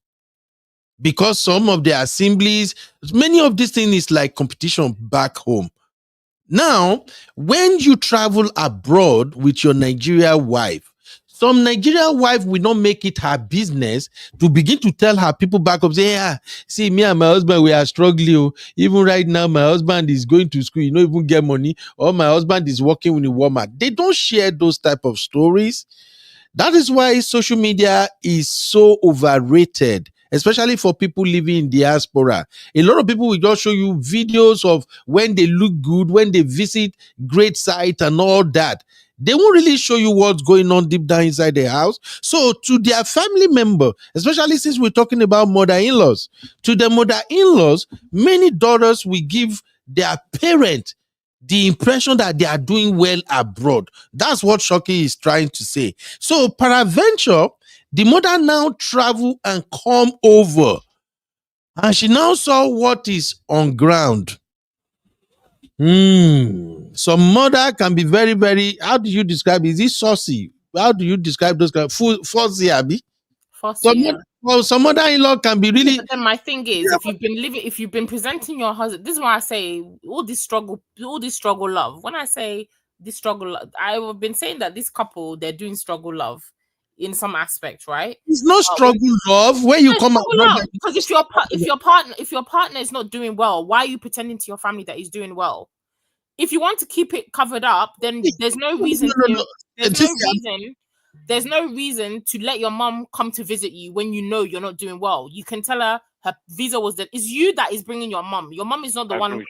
because some of the assemblies, many of these things is like competition back home. Now, when you travel abroad with your Nigerian wife, some Nigerian wife will not make it her business to begin to tell her people back up, say, yeah, see, me and my husband, we are struggling. Even right now, my husband is going to school, you don't even get money, or my husband is working in a Walmart. They don't share those type of stories. That is why social media is so overrated, especially for people living in diaspora. A lot of people will just show you videos of when they look good, when they visit great sites and all that. They won't really show you what's going on deep down inside their house. So to their family member, especially since we're talking about mother-in-laws, to the mother-in-laws, many daughters will give their parent the impression that they are doing well abroad. That's what Shoki is trying to say. So peradventure, the mother now travel and come over, and she now saw what is on ground. Some mother can be very, very, how do you describe it? Is it saucy? How do you describe those kind of fussy, Abby? Some mother-in-law can be really. But then my thing is, if you've been presenting your husband, this is why I say all this struggle love. When I say this struggle, I've been saying that this couple, they're doing struggle love in some aspect, right? It's not struggle love where you come out. Because if your partner is not doing well, why are you pretending to your family that he's doing well? If you want to keep it covered up, then there's no reason. There's no reason to let your mom come to visit you when you know you're not doing well. You can tell her visa was that. It's you that is bringing your mom. Your mom is not the one.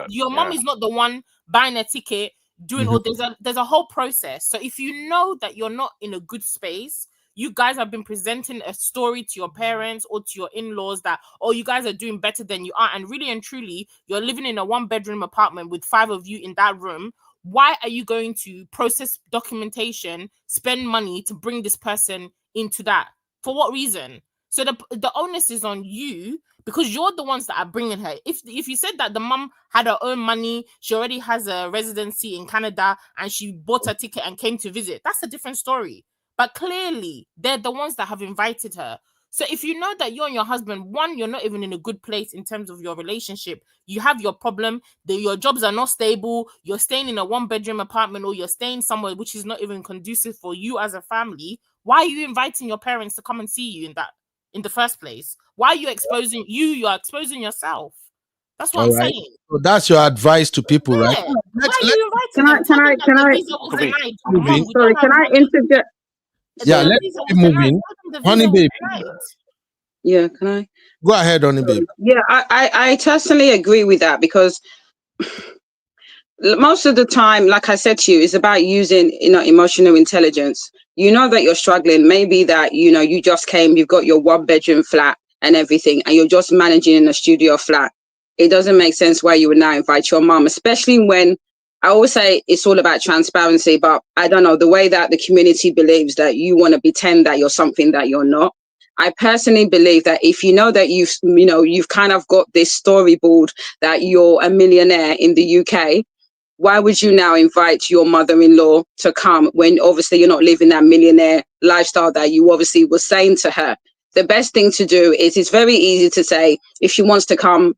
Your mom is not the one buying a ticket, doing all. There's a whole process. So if you know that you're not in a good space, you guys have been presenting a story to your parents or to your in-laws that, oh, you guys are doing better than you are. And really and truly, you're living in a 1-bedroom apartment with 5 of you in that room. Why are you going to process documentation, spend money to bring this person into that? For what reason? So the onus is on you because you're the ones that are bringing her. If you said that the mom had her own money, she already has a residency in Canada and she bought a ticket and came to visit, that's a different story. But clearly, they're the ones that have invited her. So if you know that you and your husband, one, you're not even in a good place in terms of your relationship, you have your problem, your jobs are not stable, you're staying in a 1-bedroom apartment or you're staying somewhere which is not even conducive for you as a family, why are you inviting your parents to come and see you in the first place? Why are you exposing you're exposing yourself? That's what I'm saying. So that's your advice to people, right? Why are you inviting them? Can I interject? Yeah, let's keep moving. Honey babe. Yeah, can I? Go ahead, honey babe. Yeah, I totally agree with that because most of the time, like I said to you, it's about using emotional intelligence. You know that you're struggling. Maybe that you just came, you've got your 1-bedroom flat and everything, and you're just managing in a studio flat. It doesn't make sense why you would now invite your mom, especially when I always say it's all about transparency, but I don't know, the way that the community believes that you want to pretend that you're something that you're not. I personally believe that if you know that you've kind of got this storyboard that you're a millionaire in the UK, why would you now invite your mother-in-law to come when obviously you're not living that millionaire lifestyle that you obviously were saying to her? The best thing to do is, it's very easy to say, if she wants to come,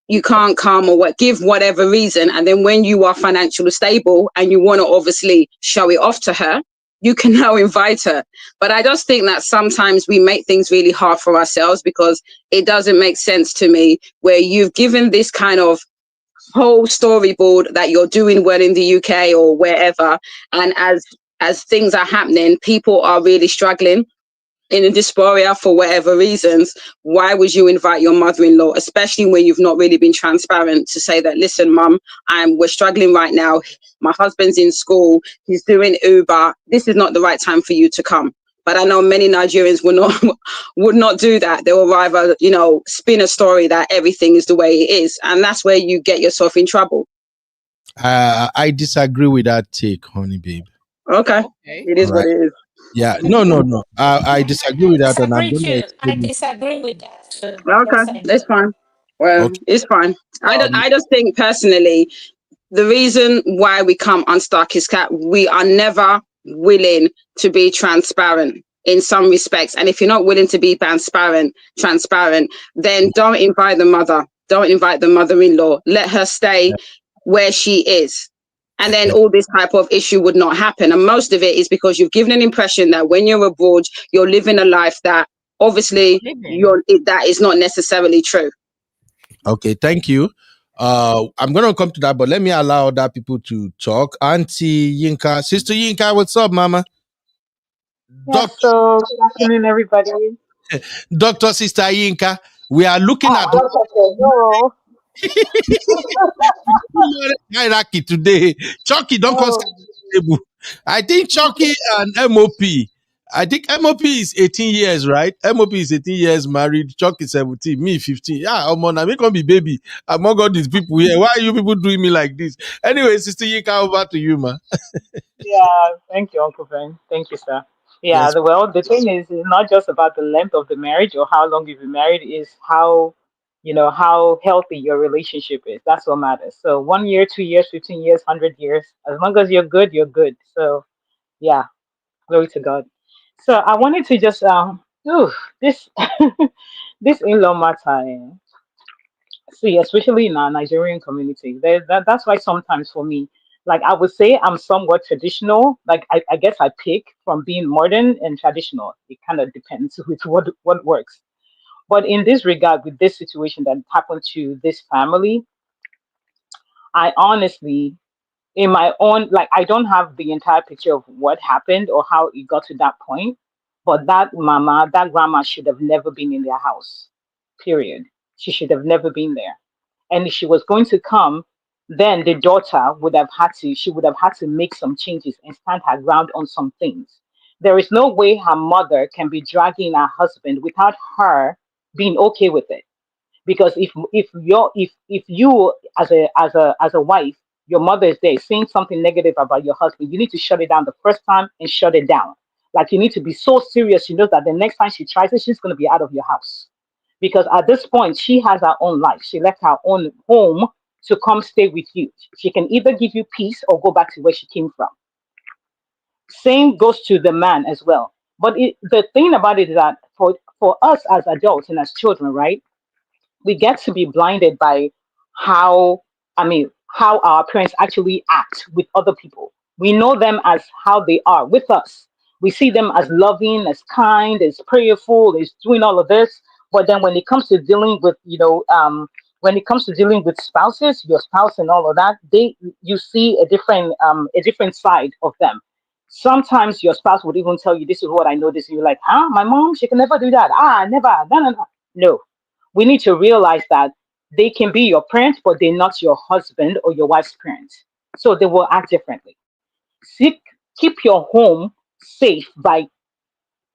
you can't come, or give whatever reason. And then when you are financially stable and you want to obviously show it off to her, you can now invite her. But I just think that sometimes we make things really hard for ourselves because it doesn't make sense to me where you've given this kind of whole storyboard that you're doing well in the UK or wherever. And as things are happening, people are really struggling in a diaspora for whatever reasons. Why would you invite your mother-in-law, especially when you've not really been transparent to say that, listen, mum, we're struggling right now. My husband's in school. He's doing Uber. This is not the right time for you to come. But I know many Nigerians would not do that. They will rather, spin a story that everything is the way it is. And that's where you get yourself in trouble. I disagree with that take, honey babe. Okay. It is what it is. Yeah, no. I disagree with that. I disagree with that. Okay, that's fine. Well, it's fine. I just think personally, the reason why we come unstuck is that we are never willing to be transparent. in some respects. And if you're not willing to be transparent, then don't invite the mother. Don't invite the mother-in-law. Let her stay where she is. And then all this type of issue would not happen. And most of it is because you've given an impression that when you're abroad, you're living a life that obviously that is not necessarily true. Okay, thank you. I'm going to come to that, but let me allow other people to talk. Auntie Yinka, Sister Yinka, what's up, Mama? Yeah, so good afternoon, everybody. Dr. Sister Yinka, we are looking at hierarchy today. Chucky, don't come table. I think Chucky and MOP. I think MOP is 18 years, right? MOP is 18 years married. Chucky 17, me 15. Yeah, I'm on. I'm going to be baby among all these people here. Why are you people doing me like this? Anyway, Sister Yinka, over to you, ma. Yeah, thank you, Uncle Ben. Thank you, sir. Yeah, Yes. well, the thing is, it's not just about the length of the marriage or how long you've been married, is how, how healthy your relationship is. That's what matters. So 1 year, 2 years, 15 years, 100 years, as long as you're good, you're good. So yeah, glory to God. So I wanted to just, this, this in-law matter. See, especially in our Nigerian community, that's why sometimes for me, like I would say I'm somewhat traditional. Like I guess I pick from being modern and traditional. It kind of depends with what works. But in this regard, with this situation that happened to this family, I honestly, in my own, like I don't have the entire picture of what happened or how it got to that point. But that grandma should have never been in their house. Period. She should have never been there. And if she was going to come, then the daughter she would have had to make some changes and stand her ground on some things. There is no way her mother can be dragging her husband without her being okay with it. Because if you as a wife, your mother is there saying something negative about your husband, you need to shut it down the first time and shut it down. Like you need to be so serious, you know that the next time she tries it, she's going to be out of your house. Because at this point, she has her own life. She left her own home to come stay with you. She can either give you peace or go back to where she came from. Same goes to the man as well. But the thing about it is that for us as adults and as children, right? We get to be blinded by how how our parents actually act with other people. We know them as how they are with us. We see them as loving, as kind, as prayerful, as doing all of this. But then when it comes to dealing with when it comes to dealing with spouses, your spouse and all of that, you see a different side of them. Sometimes your spouse would even tell you, "This is what I noticed." And you're like, "Huh? My mom, she can never do that. Never. No, no, no." No, we need to realize that they can be your parents, but they're not your husband or your wife's parents. So they will act differently. Keep your home safe by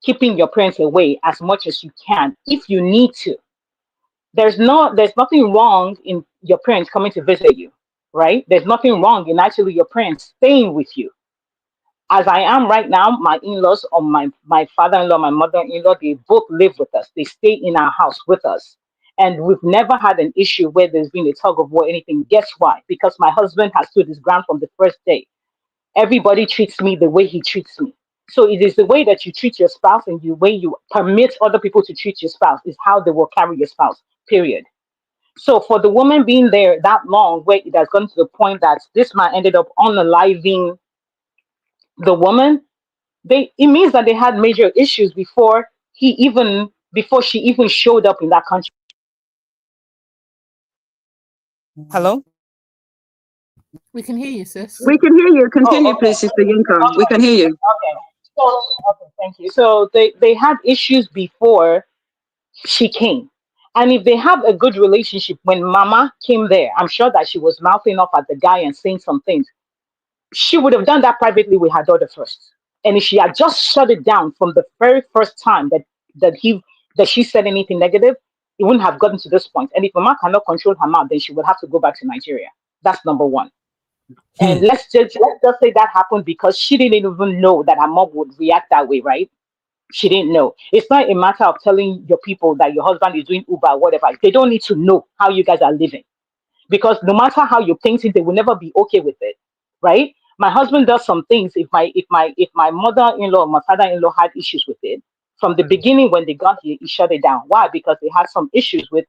keeping your parents away as much as you can if you need to. There's nothing wrong in your parents coming to visit you, right? There's nothing wrong in actually your parents staying with you. As I am right now, my in-laws or my father-in-law, my mother-in-law, they both live with us. They stay in our house with us. And we've never had an issue where there's been a tug of war or anything. Guess why? Because my husband has stood his ground from the first day. Everybody treats me the way he treats me. So it is the way that you treat your spouse and the way you permit other people to treat your spouse is how they will carry your spouse, period. So for the woman being there that long, where it has gone to the point that this man ended up unaliving the woman, it means that they had major issues before she even showed up in that country. Hello? We can hear you, sis. We can hear you. Continue, Okay. please, Sister Yinka. We can hear you. Okay. Okay, thank you. So they had issues before she came. And if they have a good relationship, when Mama came there, I'm sure that she was mouthing off at the guy and saying some things. She would have done that privately with her daughter first. And if she had just shut it down from the very first time that she said anything negative, it wouldn't have gotten to this point. And if Mama cannot control her mouth, then she would have to go back to Nigeria. That's number one. And let's say that happened because she didn't even know that her mom would react that way, right? She didn't know. It's not a matter of telling your people that your husband is doing Uber or whatever. They don't need to know how you guys are living. Because no matter how you paint it, they will never be okay with it. Right? My husband does some things. If my mother-in-law or my father-in-law had issues with it from the beginning when they got here, he shut it down. Why? Because they had some issues with.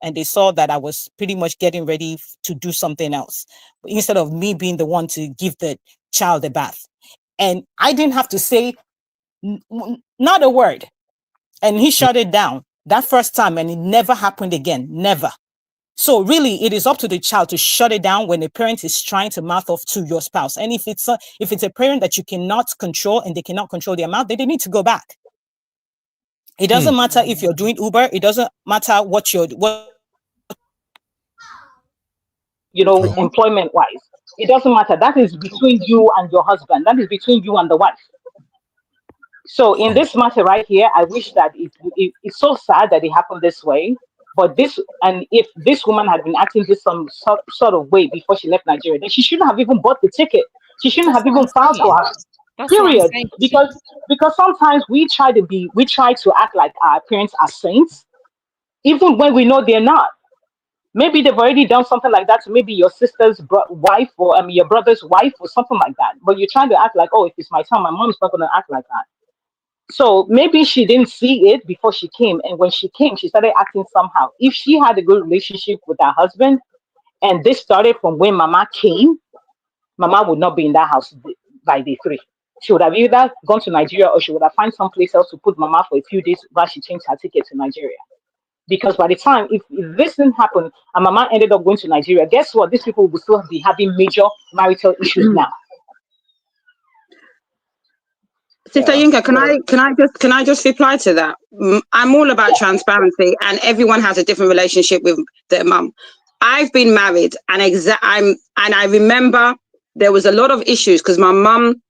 And they saw that I was pretty much getting ready to do something else instead of me being the one to give the child a bath. And I didn't have to say not a word. And he shut it down that first time, and it never happened again. Never. So really, it is up to the child to shut it down when a parent is trying to mouth off to your spouse. And if it's a parent that you cannot control and they cannot control their mouth, then they need to go back. It doesn't matter if you're doing Uber. It doesn't matter what employment wise. It doesn't matter. That is between you and your husband. That is between you and the wife. So in this matter right here, I wish that it's so sad that it happened this way. But if this woman had been acting this some sort of way before she left Nigeria, then she shouldn't have even bought the ticket. She shouldn't have even filed for her. Period. Because sometimes we try to act like our parents are saints, even when we know they're not. Maybe they've already done something like that to maybe your sister's wife or your brother's wife or something like that. But you're trying to act like, oh, if it's my son, my mom's not going to act like that. So maybe she didn't see it before she came. And when she came, she started acting somehow. If she had a good relationship with her husband, and this started from when Mama came, Mama would not be in that house by day 3. She would have either gone to Nigeria or she would have found someplace else to put Mama for a few days while she changed her ticket to Nigeria. Because by the time, if this didn't happen and Mama ended up going to Nigeria, guess what? These people will still be having major marital issues now. Sister Yinka, can I just reply to that? I'm all about transparency, and everyone has a different relationship with their mum. I've been married, and I remember there was a lot of issues because my mum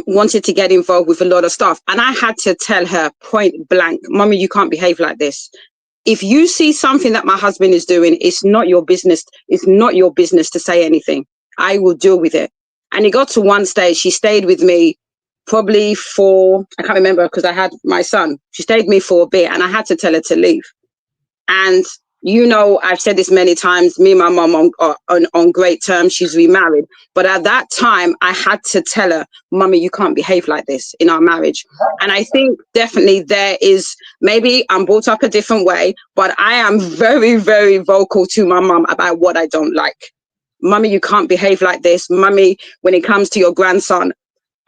wanted to get involved with a lot of stuff, and I had to tell her point blank, "Mummy, you can't behave like this. If you see something that my husband is doing, it's not your business. It's not your business to say anything. I will deal with it." And it got to one stage, she stayed with me probably for, I can't remember because I had my son. She stayed with me for a bit and I had to tell her to leave. And, I've said this many times, me and my mom on great terms, she's remarried. But at that time, I had to tell her, "Mummy, you can't behave like this in our marriage." And I think definitely there is, maybe I'm brought up a different way, but I am very, very vocal to my mum about what I don't like. "Mummy, you can't behave like this. Mummy, when it comes to your grandson,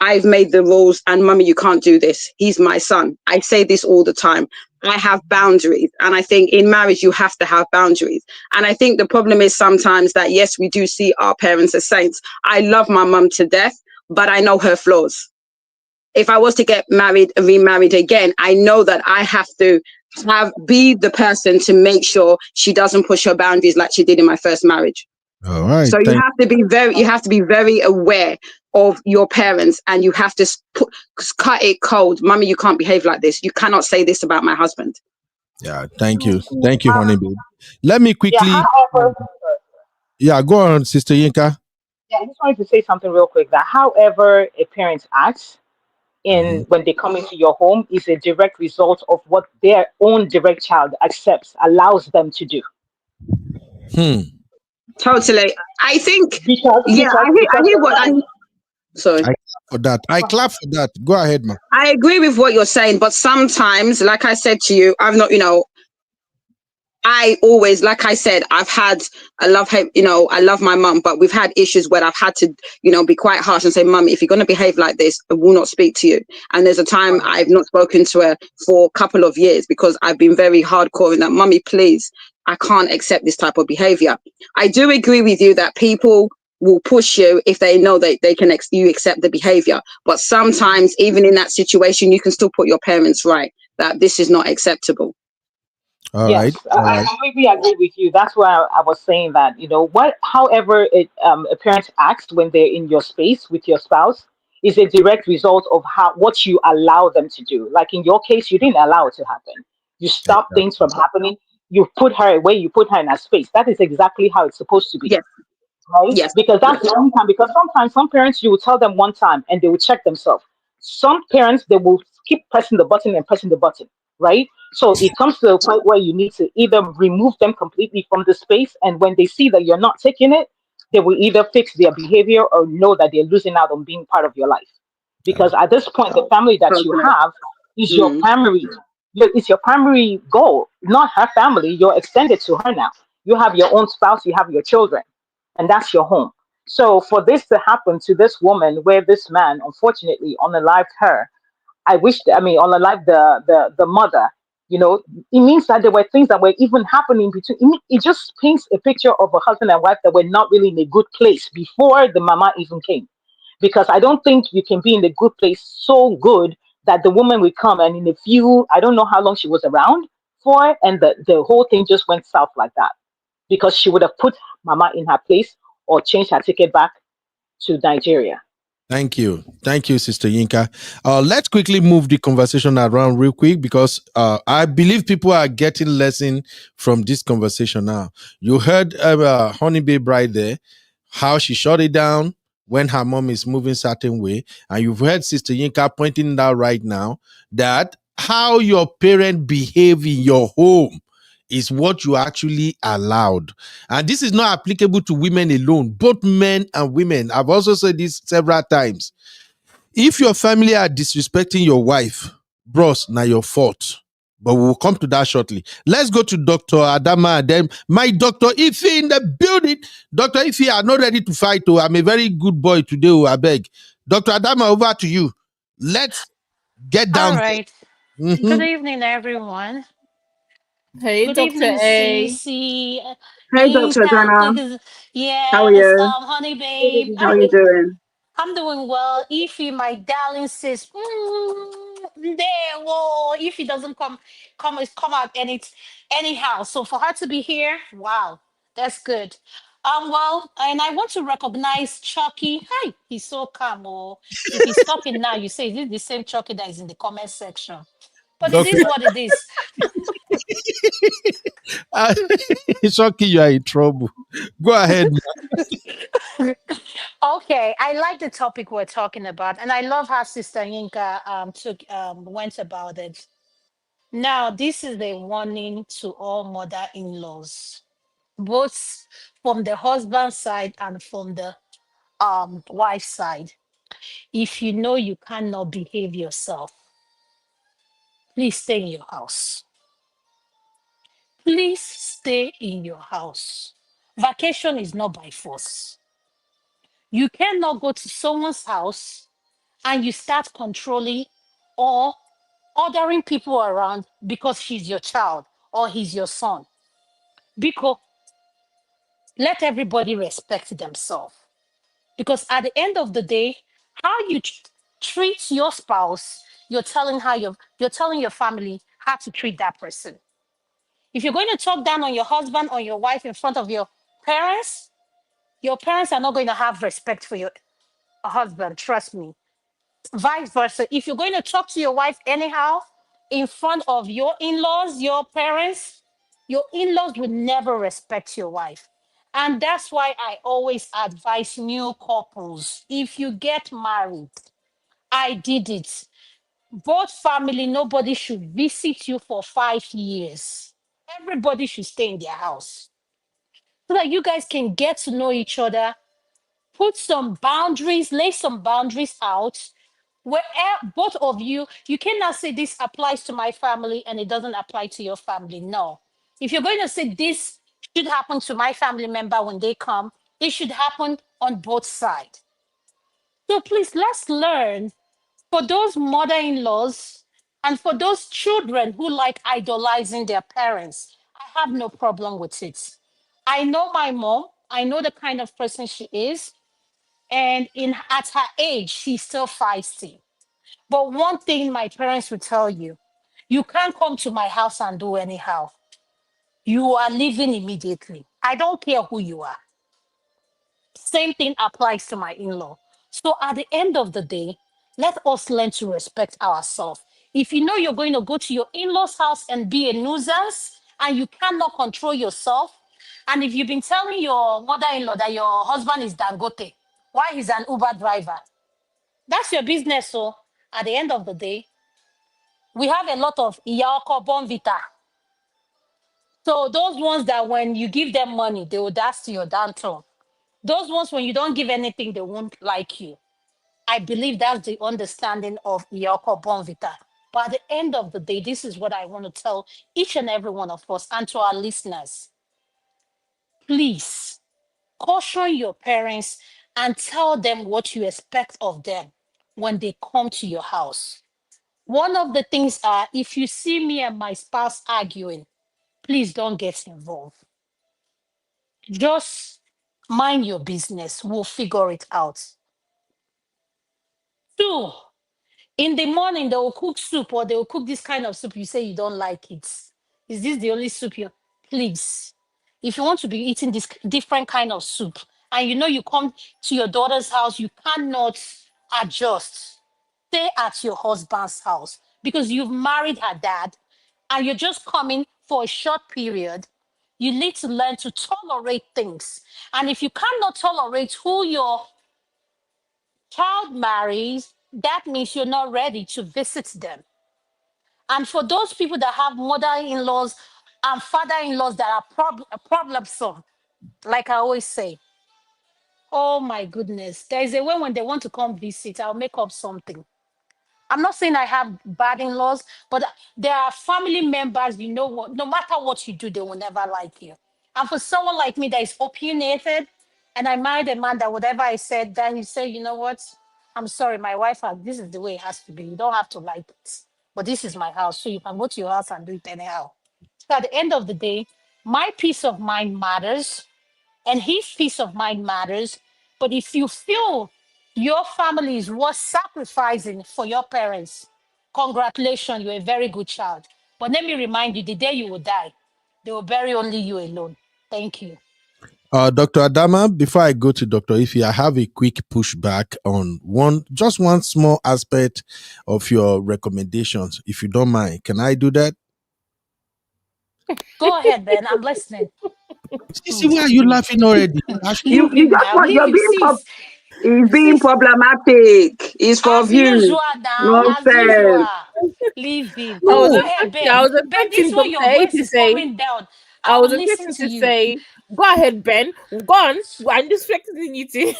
I've made the rules, and Mummy, you can't do this. He's my son." I say this all the time. I have boundaries. And I think in marriage, you have to have boundaries. And I think the problem is sometimes that, yes, we do see our parents as saints. I love my mum to death, but I know her flaws. If I was to get remarried again, I know that I have to be the person to make sure she doesn't push her boundaries like she did in my first marriage. All right. So you have to be very aware of your parents, and you have to cut it cold. "Mummy, you can't behave like this. You cannot say this about my husband." Yeah, thank you, honey babe. Let me quickly. Go on, Sister Yinka. Yeah, I just wanted to say something real quick. That however a parent acts when they come into your home is a direct result of what their own direct child allows them to do. Totally. I think. I hear what. Sorry. I clap for that. Go ahead, ma. I agree with what you're saying, but sometimes, like I said to you, I've not, I always, like I said, I love my mum, but we've had issues where I've had to, be quite harsh and say, "Mum, if you're going to behave like this, I will not speak to you." And there's a time I've not spoken to her for a couple of years because I've been very hardcore in that. "Mummy, please, I can't accept this type of behavior." I do agree with you that people will push you if they know that they can you accept the behavior. But sometimes, even in that situation, you can still put your parents right that this is not acceptable. All right. I completely agree with you. That's why I was saying that, however a parent acts when they're in your space with your spouse is a direct result of what you allow them to do. Like in your case, you didn't allow it to happen. You stopped things from happening. You put her away. You put her in a space. That is exactly how it's supposed to be. Yes. Right? Yes. Because that's the only time. Because sometimes some parents, you will tell them one time and they will check themselves. Some parents, they will keep pressing the button and pressing the button. Right? So it comes to a point where you need to either remove them completely from the space, and when they see that you're not taking it, they will either fix their behavior or know that they're losing out on being part of your life. Because at this point, the family that you Okay. have is your primary, it's your primary goal, not her family. You're extended to her now. You have your own spouse, you have your children, and that's your home. So for this to happen to this woman, where this man unfortunately unalived her, I wish, I mean, unalive the mother, you know, it means that there were things that were even happening between. It just paints a picture of a husband and wife that were not really in a good place before the mama even came. Because I don't think you can be in a good place so good that the woman will come, and in a few, I don't know how long she was around for, and the whole thing just went south like that. Because she would have put mama in her place or changed her ticket back to Nigeria. Thank you. Thank you, Sister Yinka. Let's quickly move the conversation around real quick, because I believe people are getting lesson from this conversation now. You heard Honey Babe right there, how she shut it down when her mom is moving certain way. And you've heard Sister Yinka pointing out right now that how your parent behave in your home is what you actually allowed. And this is not applicable to women alone, both men and women. I've also said this several times. If your family are disrespecting your wife, bros, now your fault. But we'll come to that shortly. Let's go to Dr. Adama and then my Dr. Ife in the building. Dr. Ife, I'm not ready to fight. Oh, I'm a very good boy today. Oh, I beg. Dr. Adama, over to you. Let's get All down. right. Good evening, everyone. Hey, Good Dr. evening, A. Cece, Hey, Dr. Dana. How are Yes, you? honey babe. How are you doing? I'm doing well. Ify, my darling sis, there. Whoa, Ify doesn't come out anyhow. So for her to be here, wow, that's good. Well, and I want to recognize Chucky. Hi, he's so calm. Oh, if he's talking now, you say this is the same Chucky that is in the comment section. But it Dr. is what it is. Shocky, you are in trouble. Go ahead. Okay, I like the topic we're talking about, and I love how Sister Yinka went about it. Now, this is a warning to all mother-in-laws, both from the husband side and from the wife side. If you know you cannot behave yourself, please stay in your house. Please stay in your house. Vacation is not by force. You cannot go to someone's house and you start controlling or ordering people around because she's your child or he's your son. Because let everybody respect themselves. Because at the end of the day, how you treat your spouse, you're telling your family how to treat that person. If you're going to talk down on your husband or your wife in front of your parents are not going to have respect for your husband, trust me. Vice versa. If you're going to talk to your wife anyhow in front of your in-laws, your parents, your in-laws will never respect your wife. And that's why I always advise new couples, if you get married, I did it. Both family, nobody should visit you for 5 years. Everybody should stay in their house so that you guys can get to know each other, put some boundaries, lay some boundaries out where both of you cannot say this applies to my family and it doesn't apply to your family. No. If you're going to say this should happen to my family member when they come, it should happen on both sides. So please, let's learn for those mother-in-laws and for those children who like idolizing their parents. I have no problem with it. I know my mom. I know the kind of person she is. And at her age, she's still feisty. But one thing my parents will tell you, you can't come to my house and do anyhow. You are leaving immediately. I don't care who you are. Same thing applies to my in-law. So at the end of the day, let us learn to respect ourselves. If you know you're going to go to your in-law's house and be a nuisance and you cannot control yourself, and if you've been telling your mother-in-law that your husband is Dangote, why he's an Uber driver, that's your business. So at the end of the day, we have a lot of Iyako Bonvita. So those ones that when you give them money, they will dance to your downturn. Those ones, when you don't give anything, they won't like you. I believe that's the understanding of Yoko Bonvita. But at the end of the day, this is what I want to tell each and every one of us and to our listeners. Please caution your parents and tell them what you expect of them when they come to your house. One of the things are, if you see me and my spouse arguing, please don't get involved. Just mind your business. We'll figure it out. Two, in the morning, they will cook soup or they will cook this kind of soup. You say you don't like it. Is this the only soup you? Please, if you want to be eating this different kind of soup, and you know you come to your daughter's house, you cannot adjust. Stay at your husband's house because you've married her dad, and you're just coming for a short period. You need to learn to tolerate things, and if you cannot tolerate who your child marries, that means you're not ready to visit them. And for those people that have mother-in-laws and father-in-laws that are problemsome, like I always say, oh my goodness, there is a way when they want to come visit, I'll make up something. I'm not saying I have bad in-laws, but there are family members, you know what, no matter what you do, they will never like you. And for someone like me that is opinionated, and I married a man that whatever I said, then he said, you know what, I'm sorry, my wife, this is the way it has to be. You don't have to like it, but this is my house, so you can go to your house and do it anyhow. So at the end of the day, my peace of mind matters and his peace of mind matters. But if you feel your family is worth sacrificing for your parents, congratulations, you're a very good child. But let me remind you, the day you will die, they will bury only you alone. Thank you. Dr. Adama, before I go to Dr. Ify, I have a quick pushback on just one small aspect of your recommendations, if you don't mind. Can I do that? Go ahead, Ben. I'm listening. See, why are you laughing already? Leave him now. Leave him. He's being problematic. It's for As views. usual now. As usual. Nonsense. Leave him. No. Go ahead, Ben. I was Ben, this expecting way Dr. your A voice to is say, coming down. I I was will listen expecting to to you. say, go ahead, Ben. Go on. I'm just expecting you to.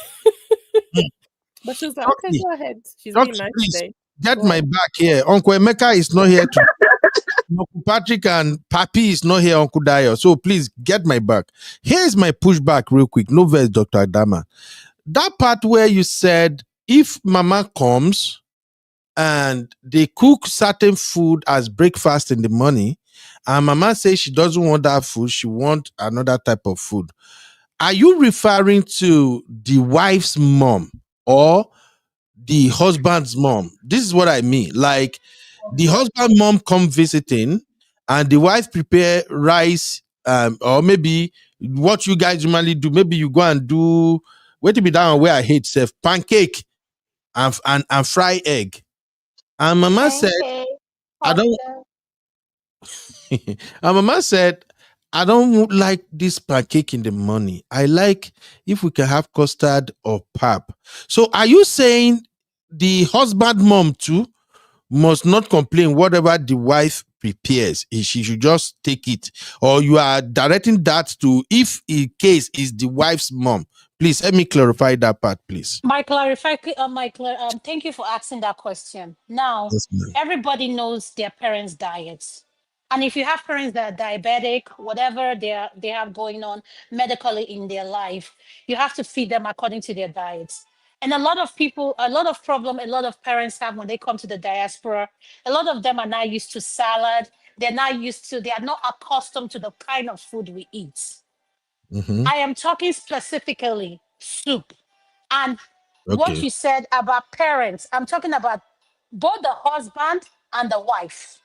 But she was like, okay, go ahead. She's being nice please, today. get Go my on. back here. Uncle Emeka is not here to. Uncle Patrick and Papi is not here, Uncle Dio. So please get my back. Here's my pushback real quick. No verse, Dr. Adama. That part where you said, if mama comes and they cook certain food as breakfast in the morning, and mama says she doesn't want that food, she wants another type of food. Are you referring to the wife's mom or the husband's mom? This is what I mean. Like, the husband mom come visiting and the wife prepare rice, or maybe what you guys normally do, maybe you go and do, wait to be down where I hate self, pancake and fry egg. And mama said, Pancake, I don't pasta. and mama said, I don't like this pancake in the morning. I like if we can have custard or pap. So are you saying the husband mom too must not complain whatever the wife prepares? She should just take it? Or you are directing that to, if in case is the wife's mom? Please help me clarify that part, please. Thank you for asking that question. Now, Yes, ma'am. everybody knows their parents' diets. And if you have parents that are diabetic, whatever they have going on medically in their life, you have to feed them according to their diets. And a lot of people, a lot of problem, a lot of parents have when they come to the diaspora, a lot of them are not used to salad. They are not accustomed to the kind of food we eat. Mhm. I am talking specifically soup. And what Okay. you said about parents, I'm talking about both the husband and the wife.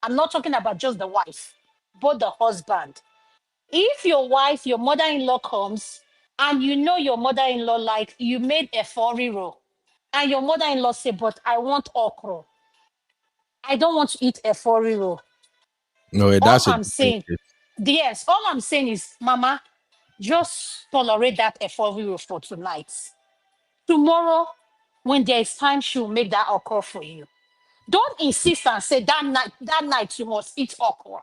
I'm not talking about just the wife, both the husband. If your wife, your mother-in-law comes and you know your mother-in-law, like you made a roll, and your mother-in-law say, but I want okra. I don't want to eat a roll. No, All that's a I'm different saying, case. yes, all I'm saying is, Mama, just tolerate that roll for tonight. Tomorrow, when there is time, she'll make that okra for you. Don't insist and say that night you must eat okra.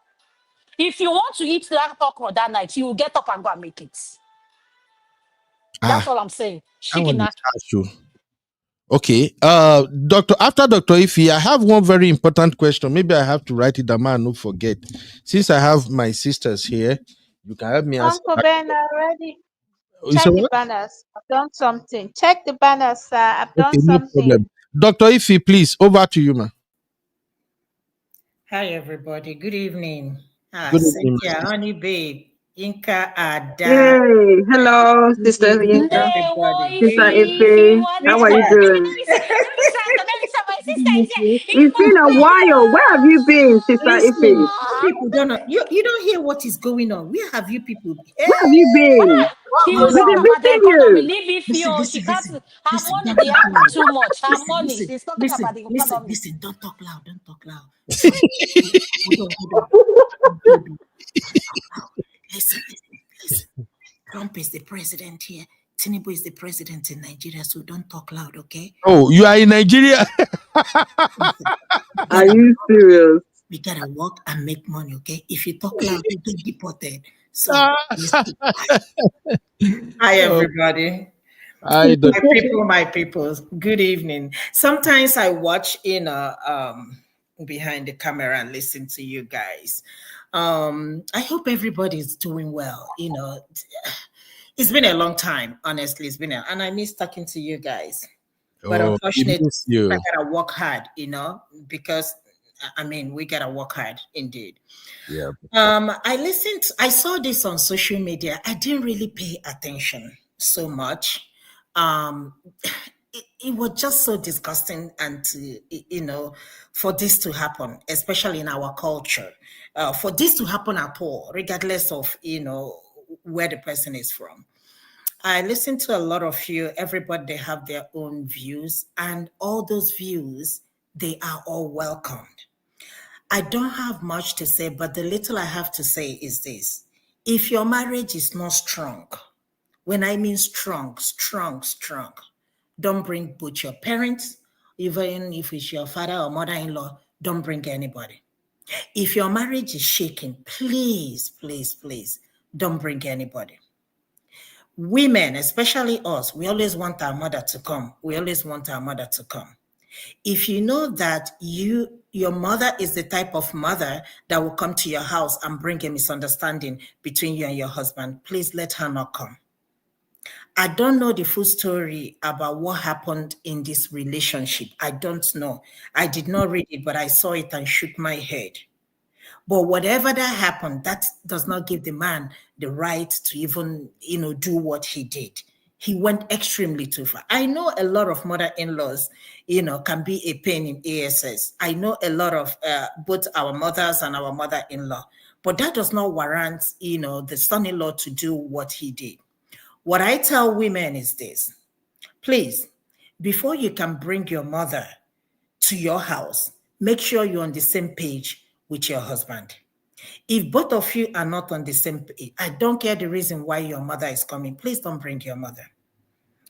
If you want to eat that okra that night, you will get up and go and make it. That's all I'm saying. I want Shikina. to ask you. Okay. After Dr. Ify, I have one very important question. Maybe I have to write it down and not forget. Since I have my sisters here, you can help me answer. Uncle Ben, already You say check the what? banners. I've done something. Check the banners, sir. I've done Okay, no something. problem. Dr. Ify, please, over to you, ma. Hi, everybody. Good evening. Good evening, my Cynthia, sister. honey babe, Inka, Ada. Hey, hello, Good Sister evening, Yinka. Hey, everybody. what Sister if you Ife. want How to are you let me doing? let me sound. My sister is here. It's been a while. Where have you been, Sister Listen, Ife? people don't know. You don't hear what is going on. Where have you people? Hey, Where have you been? He what's will We've going talk been on? about the missing economy. you. Leave it Listen, few. She listen, can't. listen, Her listen. money, Don't they talk hammer loud. too much. Her Listen, money. listen, She's talking listen, about the listen, economy. listen. Don't talk loud. Don't talk loud. So, hold on. Listen, listen, listen. Trump is the president here. Tinubu is the president in Nigeria. So don't talk loud, okay? Oh, you are in Nigeria? Listen, we Are gotta you work. serious? We gotta work and make money, okay? If you talk loud, you get deported. So let's keep quiet. Hi, Oh, everybody. I don't. My people. Good evening. Sometimes I watch behind the camera and listen to you guys. I hope everybody's doing well. It's been a long time, honestly. And I miss talking to you guys. But Oh, we unfortunately, miss I you. gotta work hard, because I mean we gotta work hard indeed. Yeah. I saw this on social media. I didn't really pay attention so much. Um, it was just so disgusting and for this to happen, especially in our culture, for this to happen at all, regardless of, where the person is from. I listen to a lot of you. Everybody, they have their own views, and all those views, they are all welcomed. I don't have much to say, but the little I have to say is this. If your marriage is not strong, when I mean strong, strong, strong, don't bring both your parents, even if it's your father or mother-in-law, don't bring anybody. If your marriage is shaking, please, please, please, don't bring anybody. Women, especially us, we always want our mother to come. We always want our mother to come. If you know that your mother is the type of mother that will come to your house and bring a misunderstanding between you and your husband, please let her not come. I don't know the full story about what happened in this relationship. I don't know. I did not read it, but I saw it and shook my head. But whatever that happened, that does not give the man the right to even, do what he did. He went extremely too far. I know a lot of mother-in-laws, can be a pain in ASS. I know a lot of both our mothers and our mother-in-law, but that does not warrant, the son-in-law to do what he did. What I tell women is this: please, before you can bring your mother to your house, make sure you're on the same page with your husband. If both of you are not on the same page, I don't care the reason why your mother is coming, please don't bring your mother,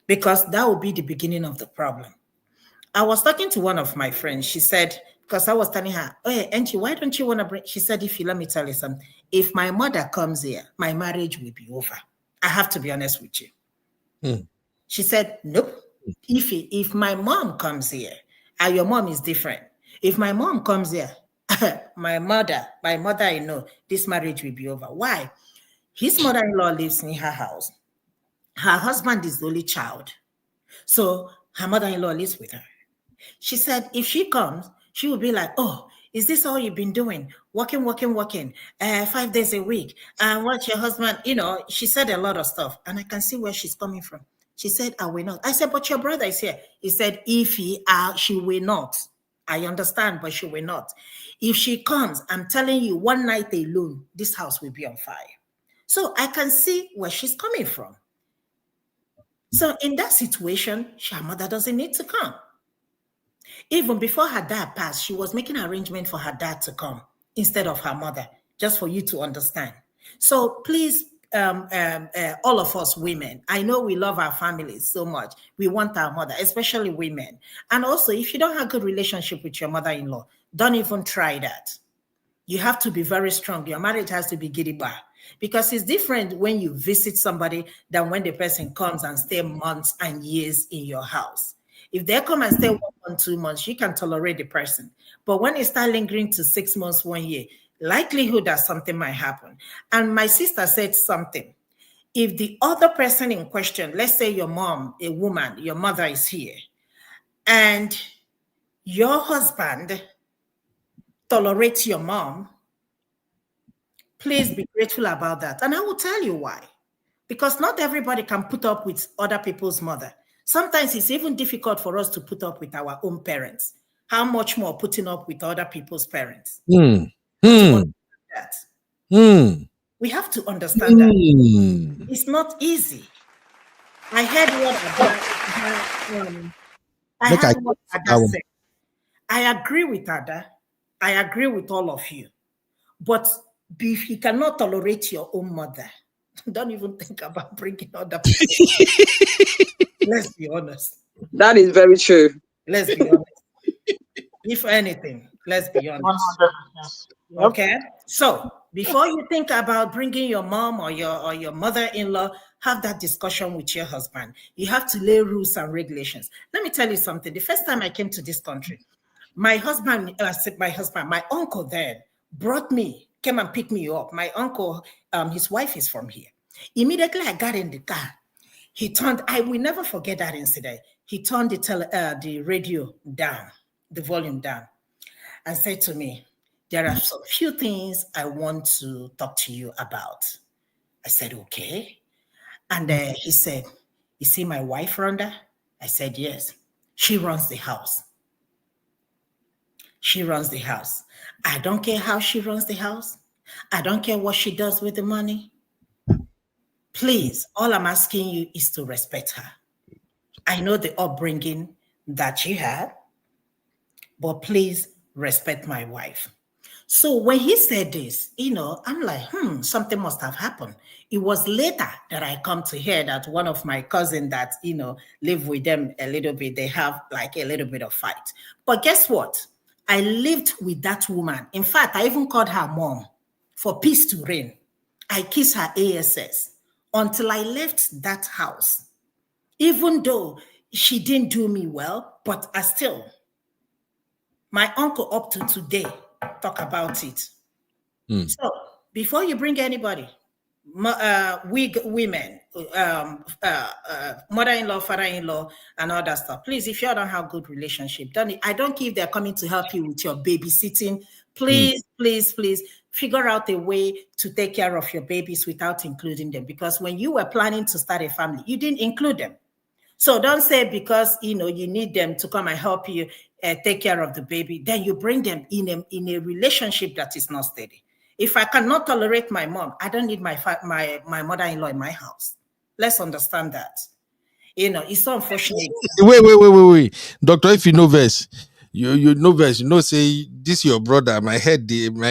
because that will be the beginning of the problem. I was talking to one of my friends. She said, because I was telling her, hey, Angie, why don't you want to bring? She said, if you let me tell you something, if my mother comes here, my marriage will be over. I have to be honest with you. She said, nope. If my mom comes here, and your mom is different. If my mom comes here, my mother, I know this marriage will be over. Why? His mother-in-law lives in her house. Her husband is the only child. So her mother-in-law lives with her. She said, if she comes, she will be like, oh, is this all you've been doing? Working, 5 days a week. And what's your husband? She said a lot of stuff. And I can see where she's coming from. She said, I will not. I said, but your brother is here. He said, she will not. I understand, but she will not. If she comes, I'm telling you, one night alone, this house will be on fire. So I can see where she's coming from. So in that situation, her mother doesn't need to come. Even before her dad passed, she was making an arrangement for her dad to come instead of her mother, just for you to understand. So please, all of us women, I know we love our families so much. We want our mother, especially women. And also, if you don't have a good relationship with your mother-in-law, don't even try that. You have to be very strong. Your marriage has to be giddy bar. Because it's different when you visit somebody than when the person comes and stay months and years in your house. If they come and stay 1 month, 2 months, you can tolerate the person. But when it starts lingering to 6 months, 1 year, likelihood that something might happen. And my sister said something. If the other person in question, let's say your mom, a woman, your mother is here, and your husband tolerates your mom, please be grateful about that. And I will tell you why. Because not everybody can put up with other people's mother. Sometimes it's even difficult for us to put up with our own parents. How much more putting up with other people's parents? We have to understand that. It's not easy. I heard what Ada said. I agree with Ada. I agree with all of you. But if you cannot tolerate your own mother, don't even think about bringing other people. Let's be honest. That is very true. Let's be honest. If anything, let's be honest. Okay? So, before you think about bringing your mom or your mother-in-law, have that discussion with your husband. You have to lay rules and regulations. Let me tell you something. The first time I came to this country, my uncle then came and picked me up. My uncle, his wife is from here. Immediately I got in the car. I will never forget that incident. He turned the radio down, the volume down, and said to me, there are some few things I want to talk to you about. I said, okay. And he said, you see my wife, Rhonda? I said, yes. She runs the house. She runs the house. I don't care how she runs the house. I don't care what she does with the money. Please, all I'm asking you is to respect her. I know the upbringing that you had, but please respect my wife. So when he said this, I'm like, something must have happened. It was later that I come to hear that one of my cousins that, live with them a little bit, they have like a little bit of fight. But guess what? I lived with that woman. In fact, I even called her mom for peace to reign. I kissed her ASS until I left that house. Even though she didn't do me well, but I still, my uncle up to today, talk about it. So before you bring anybody, women, mother-in-law, father-in-law, and all that stuff, please, if you don't have good relationship, I don't care if they're coming to help you with your babysitting. Please, please figure out a way to take care of your babies without including them. Because when you were planning to start a family, you didn't include them. So don't say because you need them to come and help you take care of the baby, then you bring them in a relationship that is not steady. If I cannot tolerate my mom, I don't need my mother-in-law in my house. Let's understand that. It's so unfortunate. Wait. Doctor, if you know verse, you know verse, say this your brother, my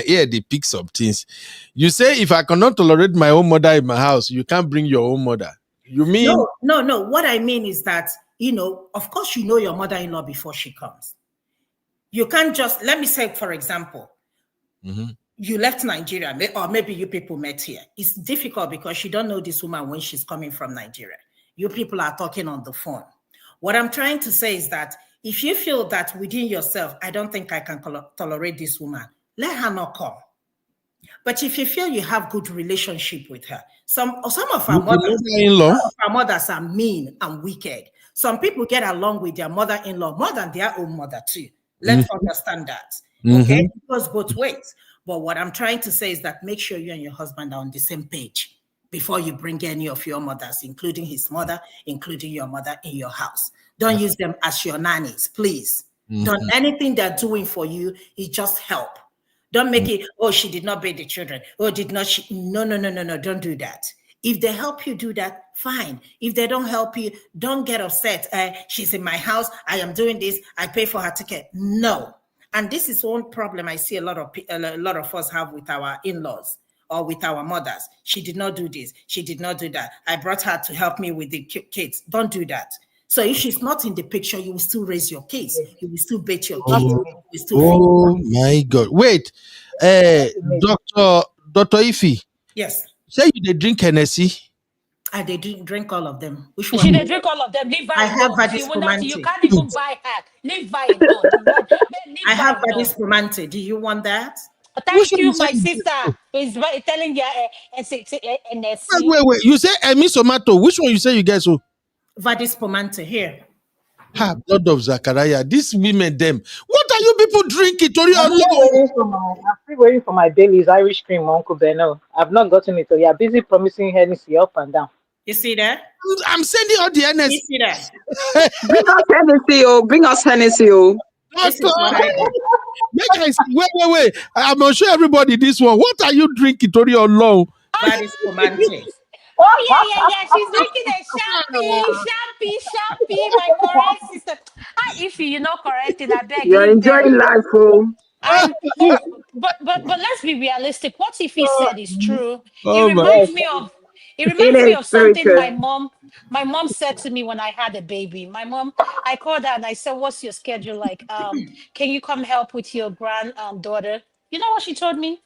ear, they pick some things. You say if I cannot tolerate my own mother in my house, you can't bring your own mother. You mean? No. What I mean is that, of course, your mother-in-law before she comes. You can't just, let me say, for example, you left Nigeria, or maybe you people met here. It's difficult because you don't know this woman when she's coming from Nigeria. You people are talking on the phone. What I'm trying to say is that if you feel that within yourself, I don't think I can tolerate this woman, let her not come. But if you feel you have good relationship with her, some of our mothers are mean and wicked. Some people get along with their mother-in-law more than their own mother too. Let's understand that. Okay, it goes both ways. But what I'm trying to say is that make sure you and your husband are on the same page before you bring any of your mothers, including his mother, including your mother, in your house. Don't use them as your nannies, please. Don't anything they're doing for you is just help. Don't make it, she did not bathe the children. Did not she? No, don't do that. If they help you do that, fine. If they don't help you, don't get upset. She's in my house. I am doing this. I pay for her ticket. No. And this is one problem I see a lot of us have with our in-laws or with our mothers. She did not do this. She did not do that. I brought her to help me with the kids. Don't do that. So if she's not in the picture, you will still raise your kids. You will still bathe your kids. My God. Wait, Dr. Ify. Yes. Say you drink Hennessy. I didn't drink all of them. Which She one? didn't drink all of them. Leave I her have alone. Vadis You will not. You Spumante. can't even buy her. Leave her alone. Leave I have her alone. Vadis Spumante. Do you want that? Thank Which one you, you say my you sister. drink? Is telling you NSC. Wait. You say Emi Somato. Which one you say you get so? Vadis Spumante here. Ha, blood of Zachariah. These women, them. What are you people drinking? Tori I'm still waiting for my Bailey's Irish cream, Uncle Beno. I've not gotten it. So you're busy promising Hennessy up and down. You see that? I'm sending all the You NS. see that? Bring us Hennessy, oh. Bring us Hennessy, oh. This is what I do. Make I see. Wait. I'm gonna show everybody this one. What are you drinking, Tori Long? Vadis Spumante. Oh yeah. She's drinking a champagne. My correct sister. If you know correcting, I beg You're leave them. enjoying life, oh. And but let's be realistic. What if he said is true? It Oh my. reminds me of It is very something true. my mom said to me when I had a baby. I called her and I said, "What's your schedule like? Can you come help with your daughter?" You know what she told me?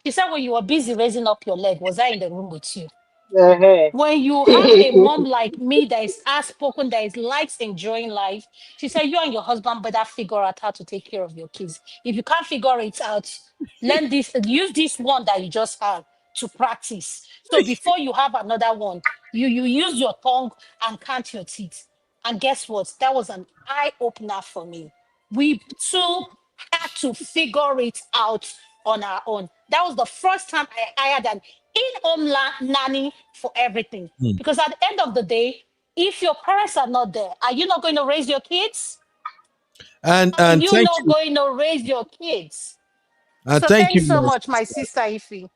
She said, "When you were busy raising up your leg, was I in the room with you?" When you have a mom like me that is outspoken, that is likes enjoying life, she said, you and your husband better figure out how to take care of your kids. If you can't figure it out, use this one that you just had to practice. So before you have another one, you use your tongue and count your teeth. And guess what? That was an eye opener for me. We too had to figure it out on our own. That was the first time I hired an in-home nanny for everything. Because at the end of the day, if your parents are not there, are you not going to raise your kids? And Are you thank not you. going to raise your kids? And So thank you. thanks so much, my sister Ify.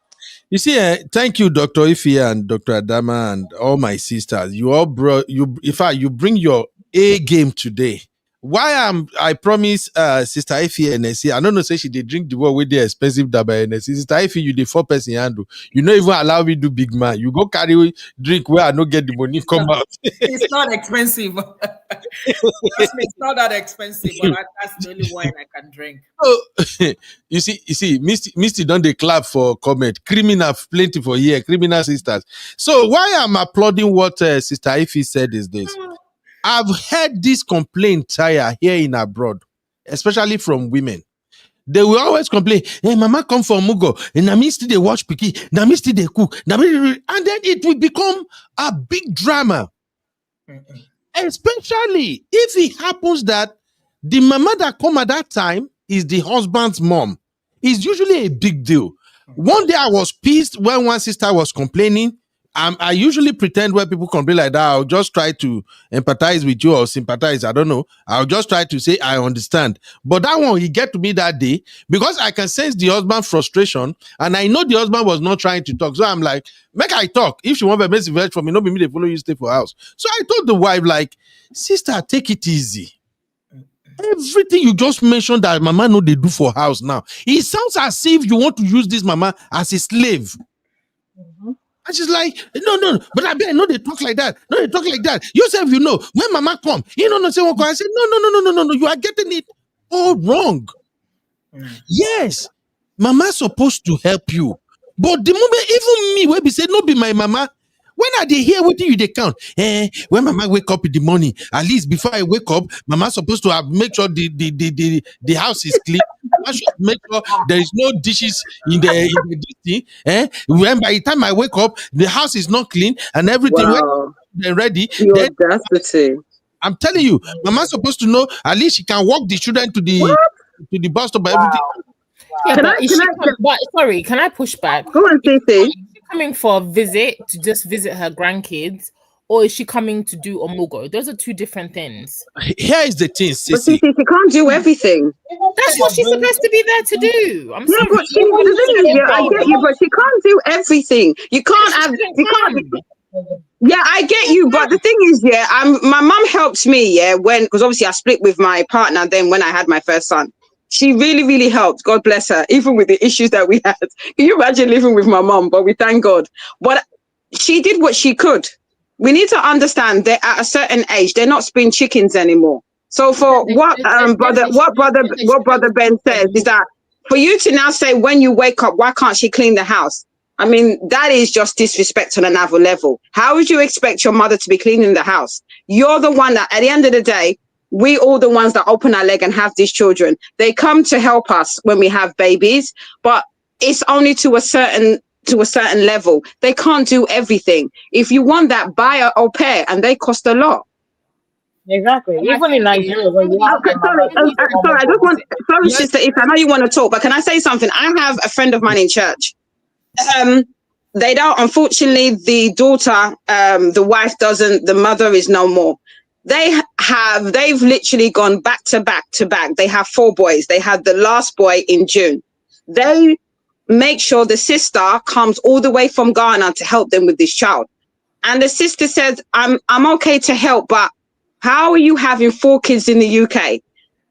You see, thank you, Dr. Ify and Dr. Adama and all my sisters. You all brought in fact, you bring your A game today. Why I promise Sister Ify NSC. I don't know say she did drink the one with the expensive daba NSC. Sister Ify, you the 4-person handle. You don't even allow me do big man. You go carry drink where I don't get the money come out. It's not expensive. Trust me, it's not that expensive, but that's the only wine I can drink. Oh, you see, Misty done the clap for comment. Criminal plenty for here, criminal sisters. So why I'm applauding what Sister Ify said is this. I've heard this complaint tire here in abroad, especially from women. They will always complain, hey, mama come from Mugo, and na me still they watch Piki, na me still they cook, and then it will become a big drama. Especially if it happens that the mama that come at that time is the husband's mom. It's usually a big deal. One day I was pissed when one sister was complaining. I usually pretend when people complain like that, I'll just try to empathize with you or sympathize. I don't know. I'll just try to say, I understand. But that one, he get to me that day because I can sense the husband's frustration and I know the husband was not trying to talk. So I'm like, make I talk. If she want a message from me, not be me, they follow you, stay for house. So I told the wife, like, sister, take it easy. Everything you just mentioned that mama know they do for house now, it sounds as if you want to use this mama as a slave. And she's like, no, but I bet no, they talk like that. No, they talk like that. Yourself, you know, when mama come, you know, say, I said, no, you are getting it all wrong. Yes, mama's supposed to help you. But the moment, even me, when we say, no, be my mama, when are they here? What do you they count? When mama wake up in the morning, at least before I wake up, mama's supposed to have make sure the house is clean. I should make sure there is no dishes in the thing. When by the time I wake up, the house is not clean and everything they're ready. The audacity. I'm telling you, mama's supposed to know at least she can walk the children to the bus stop. Everything. Yeah, can I push back? Go on, Cece. Is she coming for a visit to just visit her grandkids, or is she coming to do omugo? Those are two different things. Here is the thing, Cece. But Cece, she can't do everything. That's what she's supposed to be there to do. I'm sorry. But I get you, but she can't do everything. You can't Yeah, I get you, but the thing is, my mom helped me, because obviously I split with my partner then when I had my first son. She really, really helped. God bless her, even with the issues that we had. Can you imagine living with my mom? But we thank God. But she did what she could. We need to understand that at a certain age, they're not spring chickens anymore. So for what brother Ben says is that for you to now say when you wake up, why can't she clean the house? I mean, that is just disrespect on another level. How would you expect your mother to be cleaning the house? You're the one that, at the end of the day, we all the ones that open our leg and have these children. They come to help us when we have babies, but it's only to a certain level. They can't do everything. If you want that, buy an au pair, and they cost a lot. Exactly. Even in Nigeria, when you have sorry, sister, if I know you want to talk, but can I say something? I have a friend of mine in church. They don't, unfortunately, the daughter, the wife doesn't, the mother is no more. They've literally gone back to back to back. They have 4 boys. They had the last boy in June. They make sure the sister comes all the way from Ghana to help them with this child. And the sister says, I'm okay to help, but how are you having 4 kids in the UK?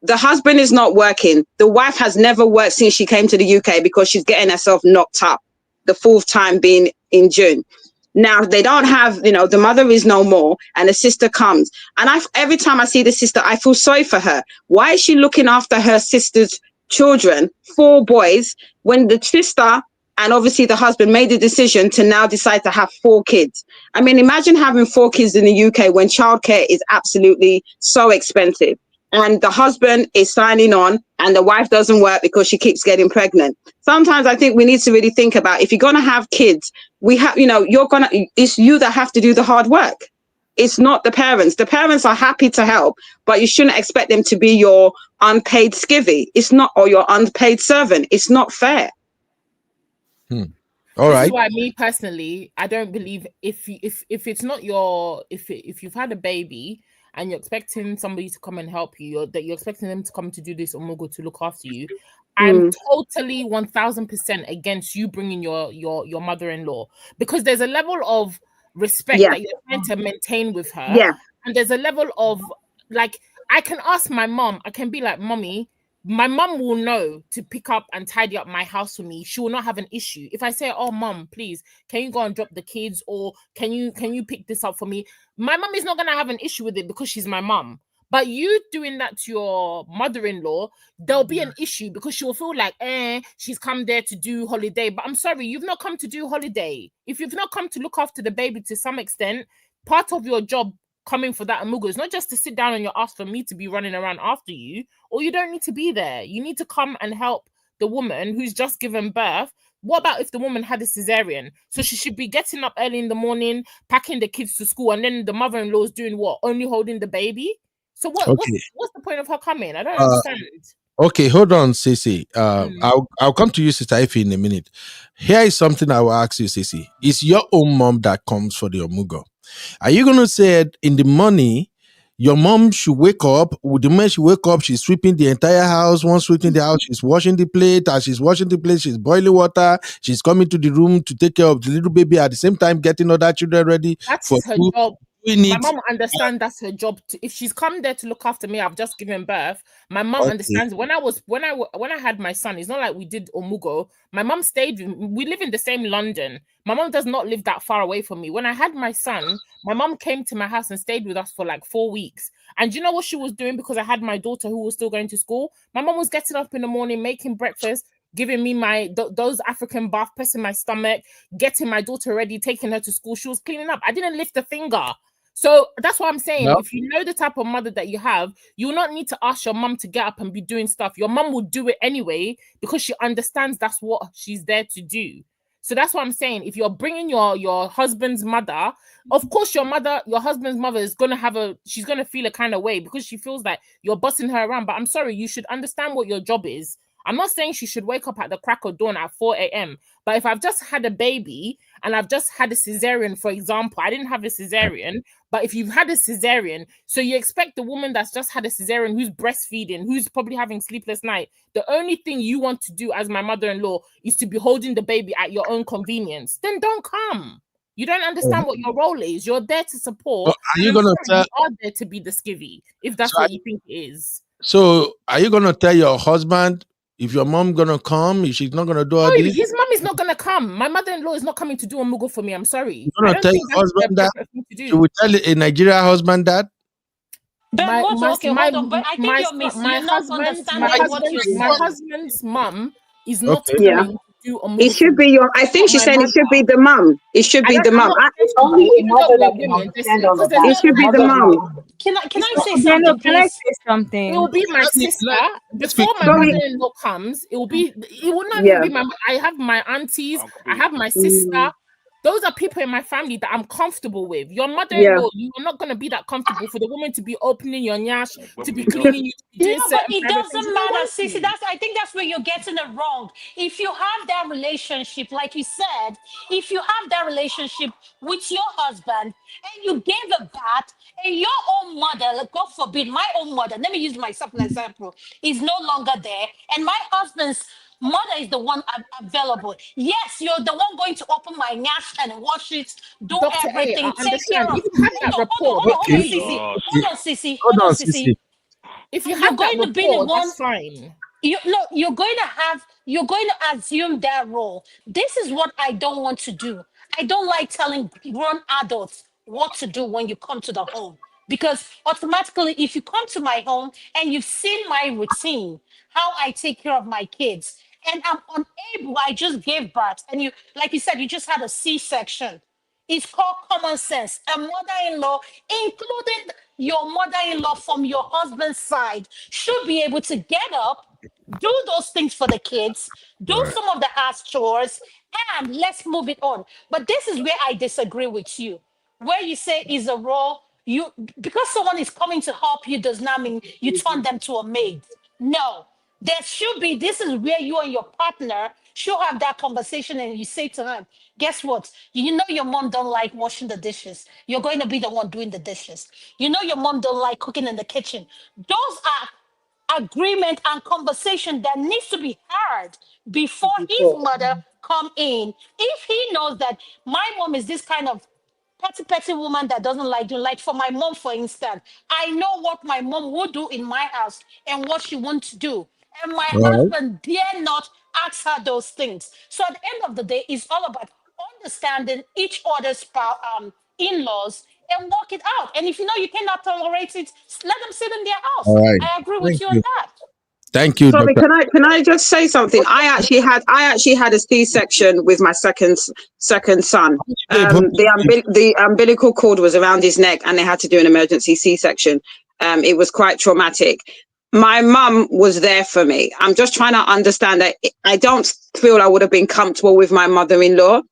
The husband is not working. The wife has never worked since she came to the UK because she's getting herself knocked up, the 4th time being in June. Now they don't have, the mother is no more, and the sister comes. And every time I see the sister, I feel sorry for her. Why is she looking after her sister's children, 4 boys, when the sister and obviously the husband made the decision to now decide to have 4 kids? I mean, imagine having 4 kids in the UK when childcare is absolutely so expensive. And the husband is signing on and the wife doesn't work because she keeps getting pregnant. Sometimes I think we need to really think about, if you're going to have kids, it's you that have to do the hard work. It's not the parents. The parents are happy to help, but you shouldn't expect them to be your unpaid skivvy. It's not, or your unpaid servant. It's not fair. All right. This is why, me personally, I don't believe if it's not if you've had a baby and you're expecting somebody to come and help you, that you're expecting them to come to do this omogo to look after you, I'm totally 1000% against you bringing your mother-in-law, because there's a level of respect that you're trying to maintain with her, and there's a level of, like, I can ask my mom, I can be like, Mommy, my mom will know to pick up and tidy up my house for me. She will not have an issue. If I say, oh, Mom, please, can you go and drop the kids, or can you pick this up for me? My mom is not going to have an issue with it because she's my mom. But you doing that to your mother-in-law, there'll be an issue because she will feel like, she's come there to do holiday. But I'm sorry, you've not come to do holiday. If you've not come to look after the baby to some extent, part of your job coming for that amugo is not just to sit down on your ass for me to be running around after you, or you don't need to be there. You need to come and help the woman who's just given birth. What about if the woman had a cesarean? So she should be getting up early in the morning, packing the kids to school, and then the mother-in-law is doing what? Only holding the baby? So what's the point of her coming? I don't understand. Okay, hold on, Cece. I'll come to you, Sister Ify, in a minute. Here is something I will ask you, Cece. Is your own mom that comes for the omugo? Are you going to say in the money, your mom should wake up, with the moment she wake up, she's sweeping the entire house. Once sweeping the house, she's washing the plate. As she's washing the plate, she's boiling water. She's coming to the room to take care of the little baby, at the same time getting other children ready. That's her job. My mom understands that's her job. If she's come there to look after me, I've just given birth. My mom understands. When I had my son, it's not like we did omugo. My mom stayed. We live in the same London. My mom does not live that far away from me. When I had my son, my mom came to my house and stayed with us for like 4 weeks. And you know what she was doing? Because I had my daughter who was still going to school. My mom was getting up in the morning, making breakfast, giving me those African bath, pressing my stomach, getting my daughter ready, taking her to school. She was cleaning up. I didn't lift a finger. So that's what I'm saying. No. If you know the type of mother that you have, you will not need to ask your mom to get up and be doing stuff. Your mom will do it anyway because she understands that's what she's there to do. So that's what I'm saying. If you're bringing your husband's mother, of course your husband's mother is she's gonna feel a kind of way because she feels like you're bossing her around. But I'm sorry, you should understand what your job is. I'm not saying she should wake up at the crack of dawn at 4 a.m. But if I've just had a baby and I've just had a cesarean, for example, I didn't have a cesarean, but if you've had a cesarean, so you expect the woman that's just had a cesarean, who's breastfeeding, who's probably having sleepless night, the only thing you want to do as my mother-in-law is to be holding the baby at your own convenience, then don't come. You don't understand what your role is. You're there to support. You are there to be the skivvy, if that's what you think it is. So are you going to tell your husband, if your mom gonna come, if she's not gonna do all this? His mom is not gonna come. My mother-in-law is not coming to do a mugo for me. I'm sorry. You're gonna tell your husband that? You will tell a Nigerian husband that? My husband's mom is not coming to do a It should be your. I think she's saying it should be the mum. It should be the mum. It's only a mother that can understand all of that. It should be the mum. Can I say Daniel, something, can I please? say something? It will be my sister. Before my mother-in-law comes, it will not even be my. I have my aunties. I have my sister. Those are people in my family that I'm comfortable with. Your mother-in-law, you are not going to be that comfortable for the woman to be opening your nyash, to be cleaning you, to be doing but it doesn't matter, Sissy. I think that's where you're getting it wrong. If you have that relationship, like you said, if you have that relationship with your husband and you gave a bath and your own mother, like, God forbid, my own mother, let me use myself as an example, is no longer there, and my husband's mother is the one available. Yes, you're the one going to open my nyash and wash it, do Dr. everything, I take care of. If you have that rapport, Hold on, Sissy. If you have that rapport, that's fine. You're going to assume that role. This is what I don't want to do. I don't like telling grown adults what to do when you come to the home, because automatically, if you come to my home and you've seen my routine, how I take care of my kids, and I'm unable, I just gave birth, and you, like you said, you just had a C-section. It's called common sense. A mother-in-law, including your mother-in-law from your husband's side, should be able to get up, do those things for the kids, do some of the house chores, and let's move it on. But this is where I disagree with you. Where you say is a role, because someone is coming to help you does not mean you turn them to a maid. No. There should be, this is where you and your partner should have that conversation, and you say to him, guess what? You know your mom don't like washing the dishes. You're going to be the one doing the dishes. You know your mom don't like cooking in the kitchen. Those are agreement and conversation that needs to be heard before his mother come in. If he knows that my mom is this kind of petty woman that doesn't like doing, like for my mom, for instance, I know what my mom would do in my house and what she wants to do. And my husband dare not ask her those things. So at the end of the day, it's all about understanding each other's in-laws and work it out. And if you know you cannot tolerate it, let them sit in their house. I agree with you on that. Thank you, Sorry, Doctor. can I just say something? I actually had a C-section with my second son. The umbilical cord was around his neck, and they had to do an emergency C-section. It was quite traumatic. My mum was there for me. I'm just trying to understand that I don't feel I would have been comfortable with my mother-in-law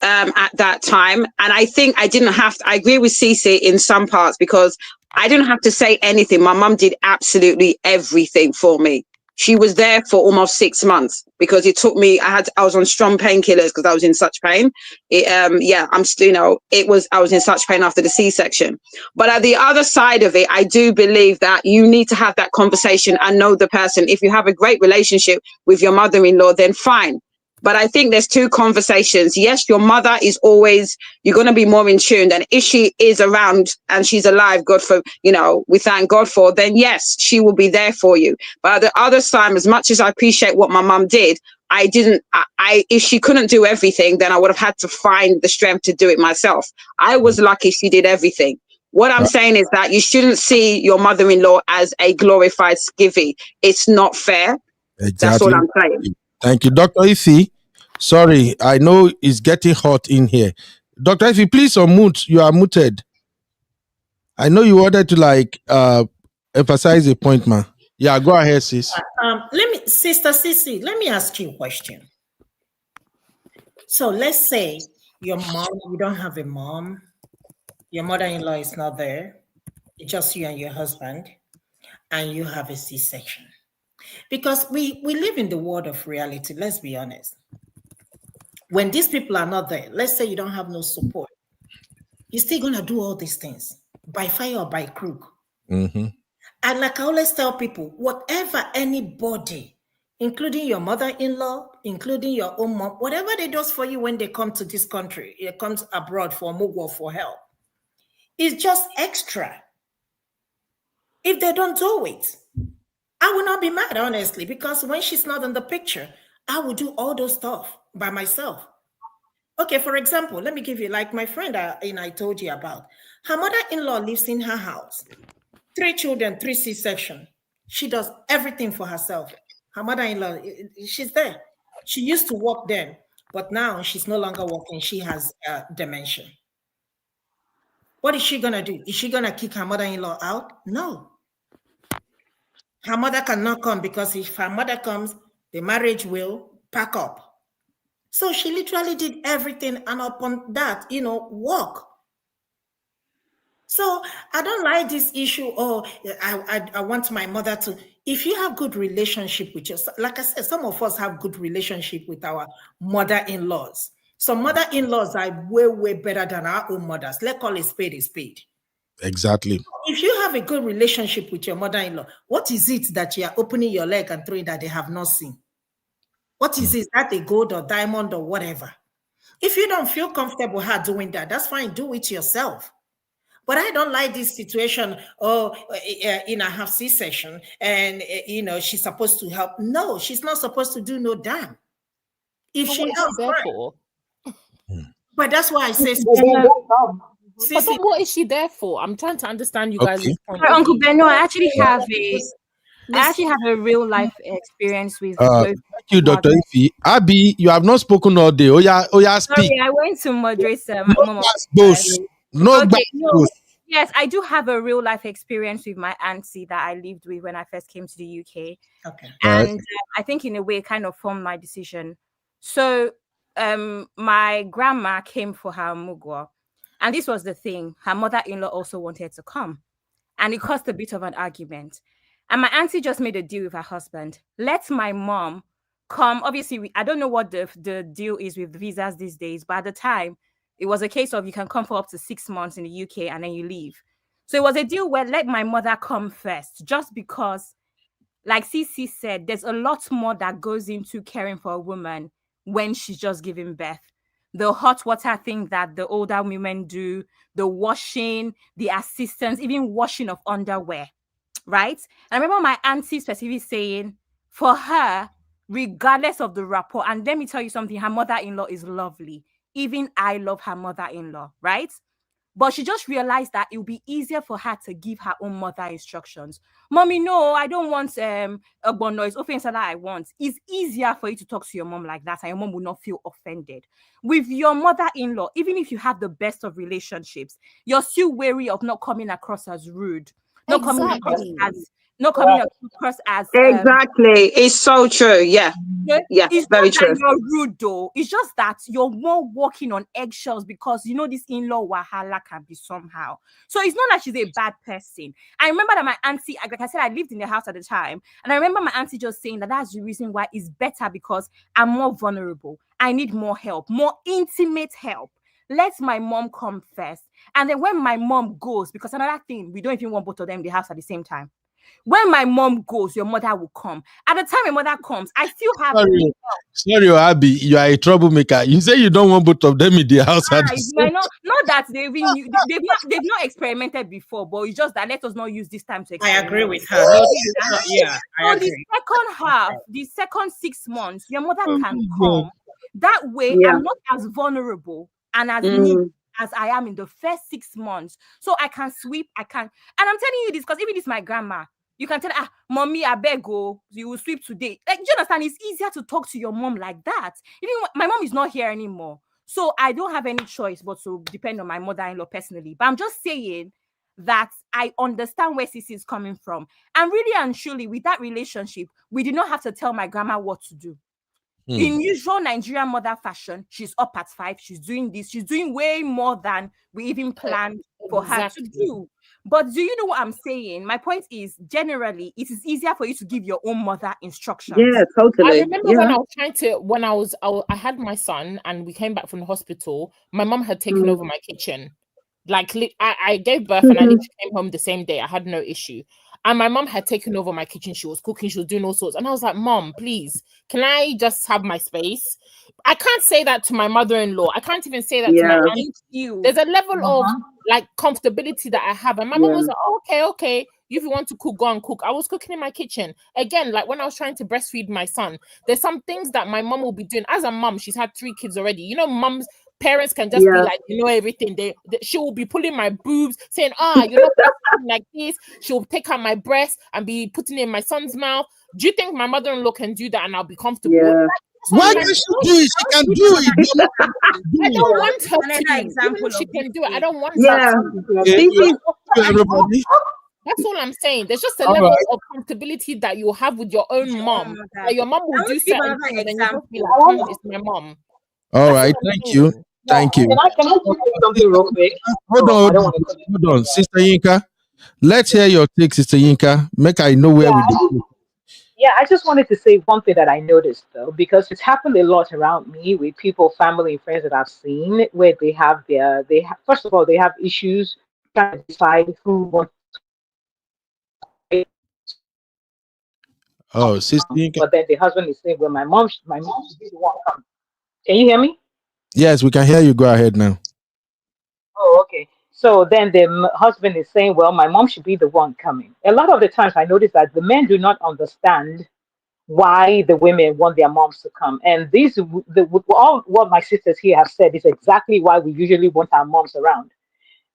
at that time. And I think I didn't have to, I agree with Cece in some parts, because I didn't have to say anything. My mum did absolutely everything for me. She was there for almost 6 months, because it took me, I was on strong painkillers because I was in such pain. I was in such pain after the C-section. But at the other side of it, I do believe that you need to have that conversation and know the person. If you have a great relationship with your mother-in-law, then fine. But I think there's two conversations. Yes, your mother is always, you're going to be more in tune. And if she is around and she's alive, we thank God for, then yes, she will be there for you. But at the other time, as much as I appreciate what my mum did, if she couldn't do everything, then I would have had to find the strength to do it myself. I was lucky she did everything. What I'm saying is that you shouldn't see your mother-in-law as a glorified skivvy. It's not fair. Exactly. That's all I'm saying. Thank you, Dr. Ife. Sorry, I know it's getting hot in here. Dr. Ife, please unmute. You are muted. I know you wanted to emphasize a point, man. Yeah, go ahead, sis. Sister Sissy, let me ask you a question. So let's say your mom, you don't have a mom, your mother-in-law is not there, it's just you and your husband, and you have a C-section. Because we live in the world of reality, let's be honest. When these people are not there, let's say you don't have no support, you're still going to do all these things by fire or by crook. Mm-hmm. And like I always tell people, whatever anybody, including your mother-in-law, including your own mom, whatever they do for you when they come to this country, it comes abroad for more for help, it's just extra. If they don't do it, I will not be mad, honestly, because when she's not in the picture, I will do all those stuff by myself. Okay, for example, let me give you, like my friend I told you about. Her mother-in-law lives in her house. 3 children, 3 C-section. She does everything for herself. Her mother-in-law, she's there. She used to walk then, but now she's no longer walking. She has dementia. What is she going to do? Is she going to kick her mother-in-law out? No. Her mother cannot come because if her mother comes, the marriage will pack up. So she literally did everything, and upon that, walk. So I don't like this issue. Oh, I want my mother to. If you have good relationship with your, like I said, some of us have good relationship with our mother-in-laws. Some mother-in-laws are way, way better than our own mothers. Let's call a spade a spade. Exactly. If you have a good relationship with your mother-in-law, what is it that you are opening your leg and throwing that they have not seen? What is it? Is that a gold or diamond or whatever? If you don't feel comfortable her doing that, that's fine. Do it yourself. But I don't like this situation. Oh, I have C-section and, she's supposed to help. No, she's not supposed to do no damn. If she helps, therefore. But that's why I say, but then what is she there for? I'm trying to understand you guys' point. Uncle Beno, I actually have a real life experience with both. Thank you, Dr. Ify. Abby, you have not spoken all day. Oh yeah, speak. Sorry, I went to moderate Yes, I do have a real life experience with my auntie that I lived with when I first came to the UK. Okay. And I think in a way it kind of formed my decision. So my grandma came for her mugwa. And this was the thing. Her mother-in-law also wanted to come. And it caused a bit of an argument. And my auntie just made a deal with her husband. Let my mom come. Obviously, I don't know what the deal is with visas these days. But at the time, it was a case of you can come for up to 6 months in the UK and then you leave. So it was a deal where let my mother come first. Just because, like Cece said, there's a lot more that goes into caring for a woman when she's just giving birth. The hot water thing that the older women do, the washing, the assistance, even washing of underwear, right? And I remember my auntie specifically saying, for her, regardless of the rapport, and let me tell you something, her mother-in-law is lovely. Even I love her mother-in-law, right? But she just realized that it would be easier for her to give her own mother instructions. Mommy, no, I don't want a bon noise. Offense that I want. It's easier for you to talk to your mom like that, and your mom will not feel offended. With your mother-in-law, even if you have the best of relationships, you're still wary of not coming across as rude, not coming across as exactly. It's so true. Yeah. Yeah, it's very not true. that you're rude though. It's just that you're more walking on eggshells because this in-law wahala can be somehow. So it's not like she's a bad person. I remember that my auntie, like I said, I lived in the house at the time, and I remember my auntie just saying that that's the reason why it's better because I'm more vulnerable. I need more help, more intimate help. Let my mom come first, and then when my mom goes, because another thing, we don't even want both of them in the house at the same time. When my mom goes, your mother will come. At the time your mother comes, I still have. Sorry, Abby, you are a troublemaker. You say you don't want both of them in the house. Not that they've not experimented before, but it's just that let us not use this time to experiment. I agree with her. I agree. The second half, the second 6 months, your mother can come. That way, I'm not as vulnerable and as needy as I am in the first 6 months. So I can sweep, and I'm telling you this because even this my grandma. You can tell her, mommy, I beg you will sweep today. Like, do you understand? It's easier to talk to your mom like that. Even my mom is not here anymore. So I don't have any choice but to depend on my mother-in-law personally. But I'm just saying that I understand where Sisi is coming from. And really and truly, with that relationship, we did not have to tell my grandma what to do. In usual Nigerian mother fashion, she's up at 5. She's doing this. She's doing way more than we even planned for her to do. But do you know what I'm saying? My point is, generally, it is easier for you to give your own mother instructions. Yeah, totally. I remember when I had my son and we came back from the hospital, my mom had taken over my kitchen. Like, I gave birth and I literally came home the same day. I had no issue. And my mom had taken over my kitchen. She was cooking. She was doing all sorts. And I was like, Mom, please, can I just have my space? I can't say that to my mother-in-law. I can't even say that to my aunt. There's a level of like comfortability that I have. And my mom was like, oh, okay. If you want to cook, go and cook. I was cooking in my kitchen. Again, like when I was trying to breastfeed my son, there's some things that my mom will be doing. As a mom, she's had 3 kids already. Parents can just be like, everything. She will be pulling my boobs, saying, you're not breastfeeding like this. She'll take out my breast and be putting it in my son's mouth. Do you think my mother-in-law can do that and I'll be comfortable? Yeah. Why can't she do it? She can do it. You're not I do don't want her Another to. example Even if she of can do it, I this don't want Yeah, her to. it. this is Everybody. That's all I'm saying. There's just a All level right. of comfortability that you have with your own mom. That your mom I will want do to give certain another things, and then you just be example. like, it's my mom. All That's right. all I'm Thank you. saying. Thank you. Can I say something real quick? Hold Oh, on. I don't want to cut you. Hold on. Sister Yinka. Let's hear your take, Sister Yinka. Make I know where Yeah, we go. I just wanted to say one thing that I noticed though, because it's happened a lot around me with people, family, and friends that I've seen, where they have first of all, they have issues trying to decide who wants to, Oh, Sister Yinka. but then the husband is saying, "Well, my mom should be the one come." Can you hear me? Yes, we can hear you. Go ahead now. Oh, okay. So then the husband is saying, "Well, my mom should be the one coming." A lot of the times, I notice that the men do not understand why the women want their moms to come. And all what my sisters here have said is exactly why we usually want our moms around.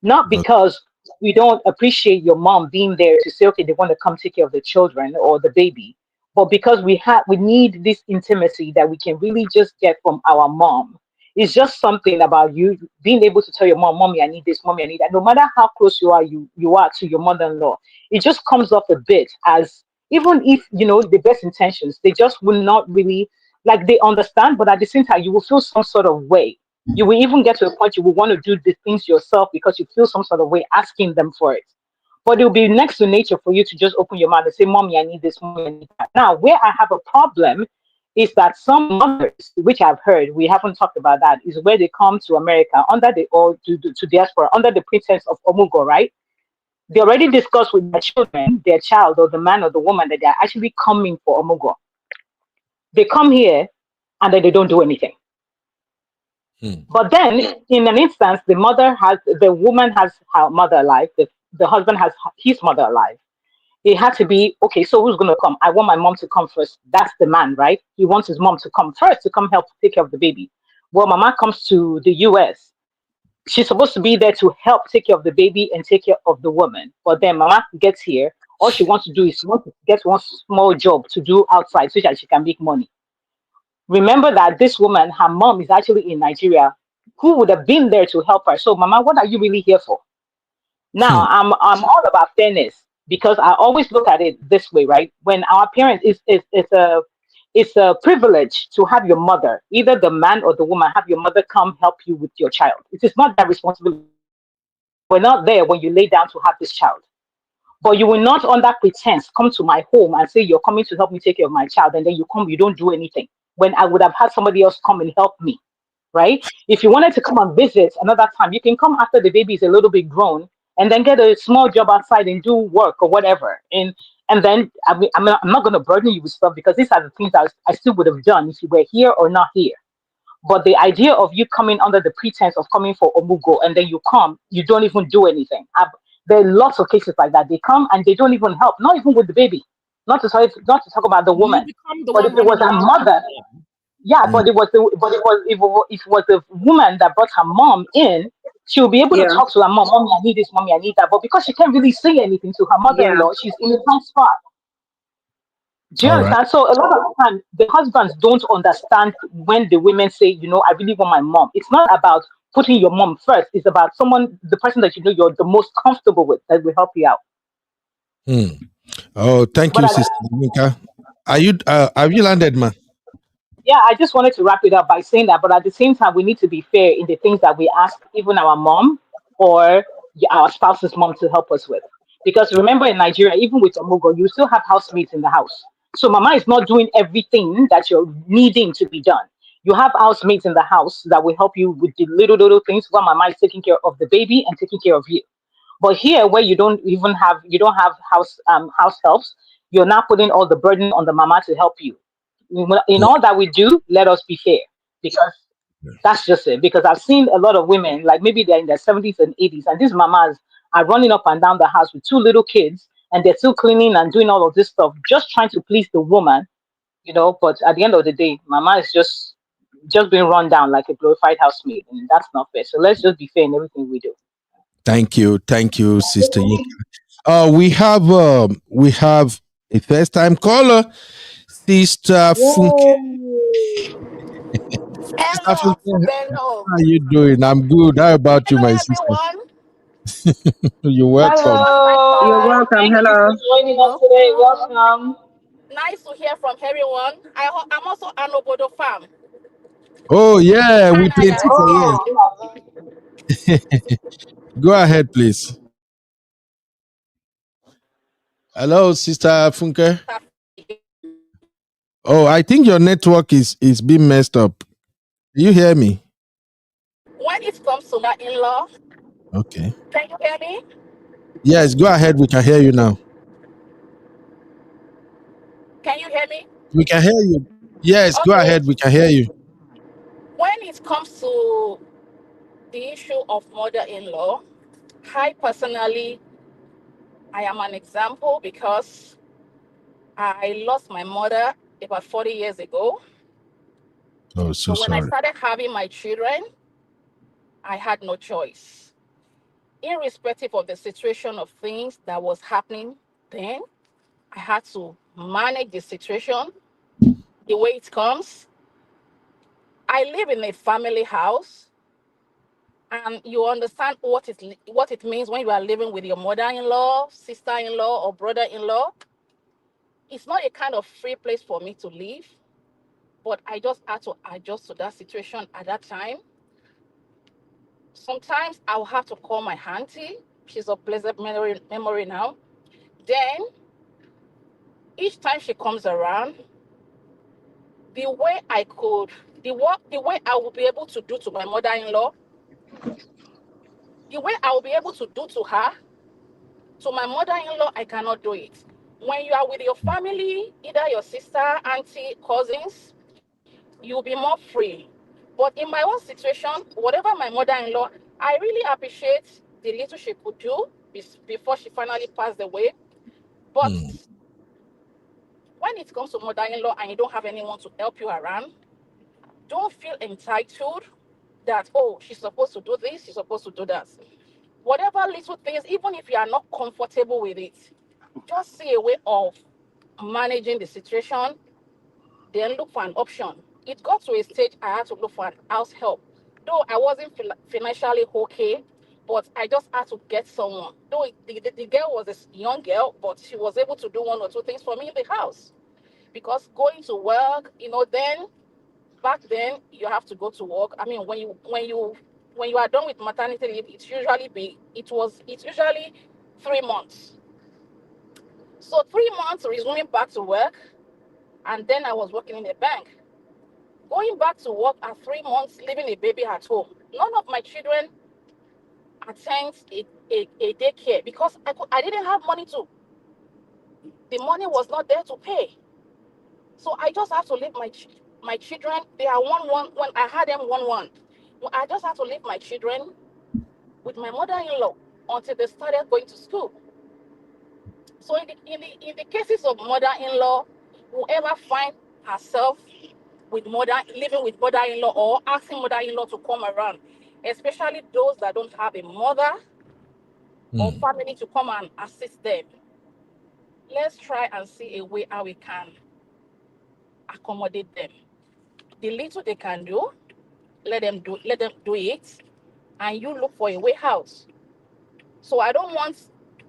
Not Okay. because we don't appreciate your mom being there to say, okay, they want to come take care of the children or the baby, but because we need this intimacy that we can really just get from our mom. It's just something about you being able to tell your mom, "Mommy, I need this, mommy, I need that." No matter how close you are to your mother-in-law, it just comes off a bit as, even if you know the best intentions, they just will not really, like, they understand, but at the same time you will feel some sort of way. You will even get to a point you will want to do the things yourself because you feel some sort of way asking them for it. But it will be next to nature for you to just open your mouth and say, "Mommy, I need this, mommy, I need that." Now, where I have a problem is that some mothers, which I've heard, we haven't talked about that, is where they come to America under the or to diaspora under the pretense of omugo, right? They already discussed with their children, their child, or the man or the woman, that they're actually coming for omugo. They come here and then they don't do anything. Hmm. But then, in an instance, the woman has her mother alive, the husband has his mother alive. It had to be, okay, so who's going to come? I want my mom to come first. That's the man, right? He wants his mom to come first to come help take care of the baby. Well, mama comes to the US. She's supposed to be there to help take care of the baby and take care of the woman. But then mama gets here. All she wants to do is she wants to get one small job to do outside so that she can make money. Remember that this woman, her mom, is actually in Nigeria, who would have been there to help her. So, Mama, what are you really here for? Now, I'm all about fairness because I always look at it this way, right? When our parents, it's a privilege to have your mother, either the man or the woman, have your mother come help you with your child. It is not that responsibility. We're not there when you lay down to have this child. But you will not, under pretense, come to my home and say you're coming to help me take care of my child, and then you don't do anything. When I would have had somebody else come and help me, right? If you wanted to come and visit another time, you can come after the baby is a little bit grown, and then get a small job outside and do work or whatever. And then I'm not going to burden you with stuff because these are the things that I still would have done if you were here or not here. But the idea of you coming under the pretense of coming for omugo and then you don't even do anything. There are lots of cases like that. They come and they don't even help, not even with the baby. Not to talk about the You woman. become the But one if it was running a around. mother, yeah, but if it was a woman that brought her mom in, she'll be able to yeah, talk to her mom, "Mommy, I need this, mommy, I need that." But because she can't really say anything to her yeah, mother-in-law, she's in a tight spot. Do you All right. understand? So a lot of the time, the husbands don't understand when the women say, "I really want my mom." It's not about putting your mom first. It's about the person that you're the most comfortable with, that will help you out. Oh, thank But you, Sister Yinka. Have you landed, man? yeah, I just wanted to wrap it up by saying that. But at the same time, we need to be fair in the things that we ask even our mom or our spouse's mom to help us with. Because remember, in Nigeria, even with Omugo, you still have housemates in the house. So mama is not doing everything that you're needing to be done. You have housemates in the house that will help you with the little things while mama is taking care of the baby and taking care of you. But here, where you don't have house helps, you're now putting all the burden on the mama to help you. In all that we do, let us be fair, because that's just it. Because I've seen a lot of women, like maybe they're in their 70s and 80s, and these mamas are running up and down the house with two little kids, and they're still cleaning and doing all of this stuff, just trying to please the woman. But at the end of the day, mama is just being run down like a glorified housemaid, and that's not fair. So let's just be fair in everything we do. Thank you, Sister Yinka. We have a first time caller, Sister Funke. Sister Hello, Funke, Fubelo. how are you doing? I'm good. How about you, Hello, my sister? everyone. You're welcome. You're Hello. welcome. Thank you for Hello. joining us today. Welcome. Welcome. Nice to hear from everyone. I'm also an Obodo farm, Oh, yeah, we Canada. plenty for here. Oh, Go ahead, please. Hello, Sister Funke. Oh, I think your network is being messed up. Do you hear me? When it comes to my in-law, Okay. can you hear me? Yes, go ahead. We can hear you now. Can you hear me? We can hear you. Yes, go Okay. ahead. We can hear you. When it comes to the issue of mother-in-law, I personally, I am an example because I lost my mother about 40 years ago. Oh, So so when I sorry. started having my children, I had no choice. Irrespective of the situation of things that was happening then, I had to manage the situation the way it comes. I live in a family house, and you understand what it means when you are living with your mother-in-law, sister-in-law, or brother-in-law. It's not a kind of free place for me to live, but I just had to adjust to that situation at that time. Sometimes I'll have to call my auntie. She's of blessed memory now. Then each time she comes around, the way I could, the way I will be able to do to my mother-in-law, the way I will be able to do to her, to my mother-in-law, I cannot do it. When you are with your family, either your sister, auntie, cousins, you'll be more free. But in my own situation, whatever my mother-in-law, I really appreciate the little she could do before she finally passed away. But Hmm. when it comes to mother-in-law and you don't have anyone to help you around, don't feel entitled that, oh, she's supposed to do this, she's supposed to do that. Whatever little things, even if you are not comfortable with it, just see a way of managing the situation, then look for an option. It got to a stage I had to look for an house help. Though I wasn't financially okay, but I just had to get someone. Though the girl was a young girl, but she was able to do one or two things for me in the house. Because going to work, then back then you have to go to work. I mean, when you are done with maternity leave, it's usually 3 months. So 3 months resuming back to work, and then I was working in a bank. Going back to work at 3 months, leaving a baby at home. None of my children attend a daycare because I didn't have money to. The money was not there to pay. So I just have to leave my children. They are 1-1. When I had them 1-1, I just have to leave my children with my mother-in-law until they started going to school. So in the cases of mother-in-law, whoever finds herself living with mother-in-law or asking mother-in-law to come around, especially those that don't have a mother or Hmm. family to come and assist them, let's try and see a way how we can accommodate them. The little they can do, let them do it, and you look for a way out. So I don't want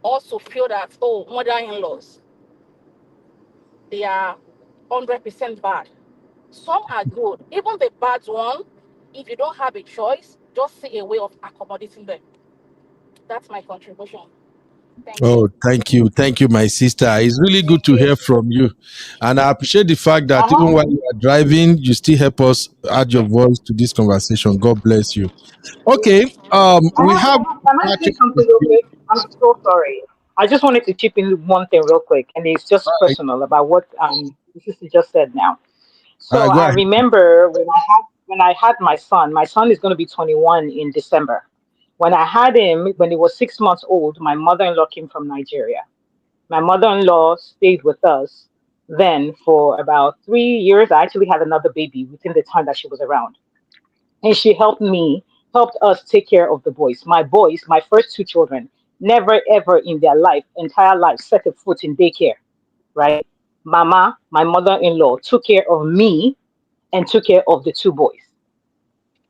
us to feel that, oh, mother-in-laws, they are 100% bad. Some are good. Even the bad one, if you don't have a choice, just see a way of accommodating them. That's my contribution. Thank you. Oh, thank you. Thank you, my sister. It's really good thank to you. hear from you. And I appreciate the fact that even Uh-huh. while you are driving, you still help us add your voice to this conversation. God bless you. Okay. We have Can I say started something with real the quick? I'm so sorry. I just wanted to chip in one thing real quick, and it's just all right. personal about what the sister just said now. All So right, go I ahead. remember when I had my son. My son is going to be 21 in December. When I had him, when he was 6 months old, my mother-in-law came from Nigeria. My mother-in-law stayed with us then for about 3 years. I actually had another baby within the time that she was around, and she helped us take care of the boys. My boys, my first two children, never ever in their entire life, set a foot in daycare, right? Mama, my mother-in-law, took care of me and took care of the two boys.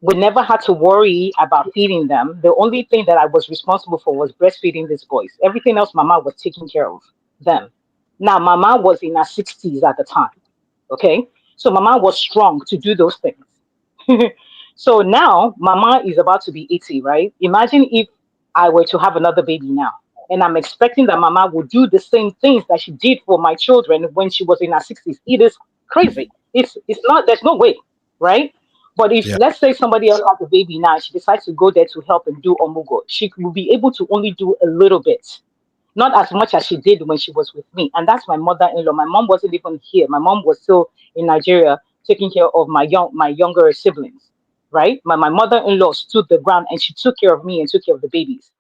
We never had to worry about feeding them. The only thing that I was responsible for was breastfeeding these boys. Everything else, Mama was taking care of them. Now, Mama was in her 60s at the time. Okay. So, Mama was strong to do those things. So now Mama is about to be 80, right? Imagine if I were to have another baby now. And I'm expecting that Mama would do the same things that she did for my children when she was in her 60s. It is crazy. It's not, there's no way, right? But if Yeah. let's say somebody else has a baby now, she decides to go there to help and do omugo, she will be able to only do a little bit, not as much as she did when she was with me. And that's my mother-in-law. My mom wasn't even here. My mom was still in Nigeria taking care of my younger siblings, right? My mother-in-law stood the ground and she took care of me and took care of the babies.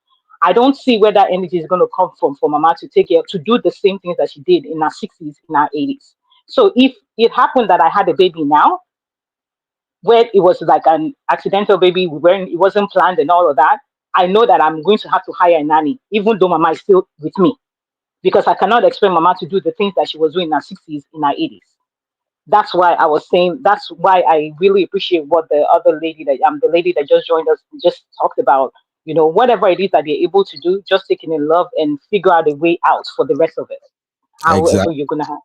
I don't see where that energy is going to come from for Mama to take care, to do the same things that she did in her 60s, in her 80s. So if it happened that I had a baby now, where it was like an accidental baby, when it wasn't planned and all of that, I know that I'm going to have to hire a nanny, even though Mama is still with me, because I cannot expect Mama to do the things that she was doing in her 60s, in her 80s. That's why I was saying, that's why I really appreciate what the other lady the lady that just joined us just talked about. You know, whatever it is that they're able to do, just take it in love and figure out a way out for the rest of it. However, you're going to have.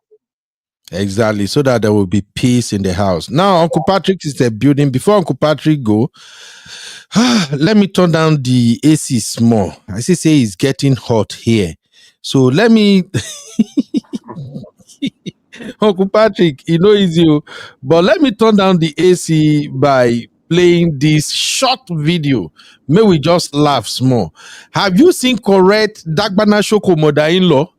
Exactly, so that there will be peace in the house. Now, Uncle Patrick is the building. Before Uncle Patrick go, let me turn down the AC small. I say it's getting hot here. So let me, Uncle Patrick, easy, but let me turn down the AC by playing this short video. May we just laugh small. Have you seen correct Dagbana Shoko mother-in-law?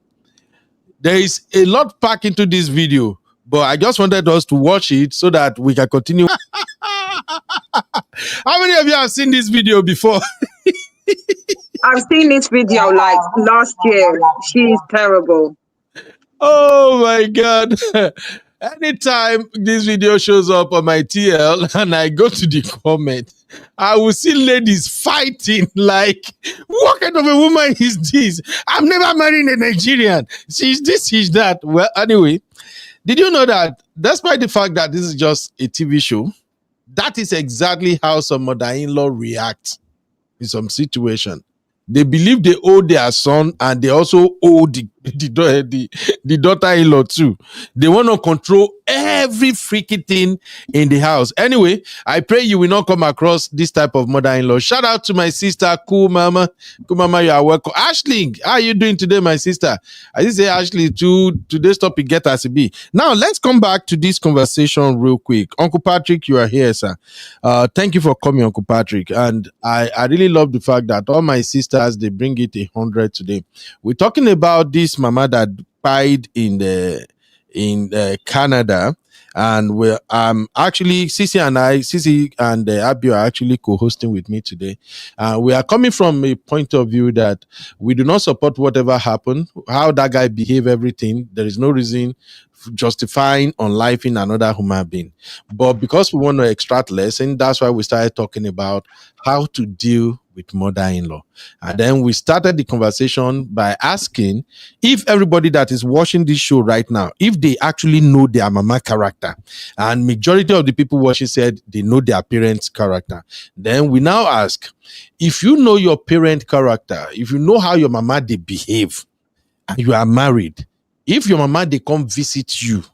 There is a lot packed into this video, but I just wanted us to watch it so that we can continue. How many of you have seen this video before? I've seen this video like last year. She's terrible. Oh my God. Anytime this video shows up on my TL and I go to the comment, I will see ladies fighting like, what kind of a woman is this? I'm never marrying a Nigerian. She's this, she's that. Well, anyway, did you know that despite the fact that this is just a TV show, that is exactly how some mother-in-law react in some situation. They believe they owe their son and they also owe the daughter-in-law too. They want to control every freaky thing in the house. Anyway, I pray you will not come across this type of mother-in-law. Shout out to my sister, Cool Mama. Cool Mama, you are welcome. Ashley, how are you doing today, my sister? I did say Ashley, today's topic get as it be. Now, let's come back to this conversation real quick. Uncle Patrick, you are here, sir. Thank you for coming, Uncle Patrick. And I really love the fact that all my sisters, they bring it 100 today. We're talking about this mama that died in Canada, and we're actually Sisi and Abio are actually co-hosting with me today. We are coming from a point of view that we do not support whatever happened, how that guy behaved, everything. There is no reason justifying unlifing another human being, but because we want to extract lesson, that's why we started talking about how to deal with mother-in-law. And then we started the conversation by asking if everybody that is watching this show right now, if they actually know their mama character. And majority of the people watching said they know their parents' character. Then we now ask, if you know your parent character, if you know how your mama they behave, and you are married, if your mama they come visit you,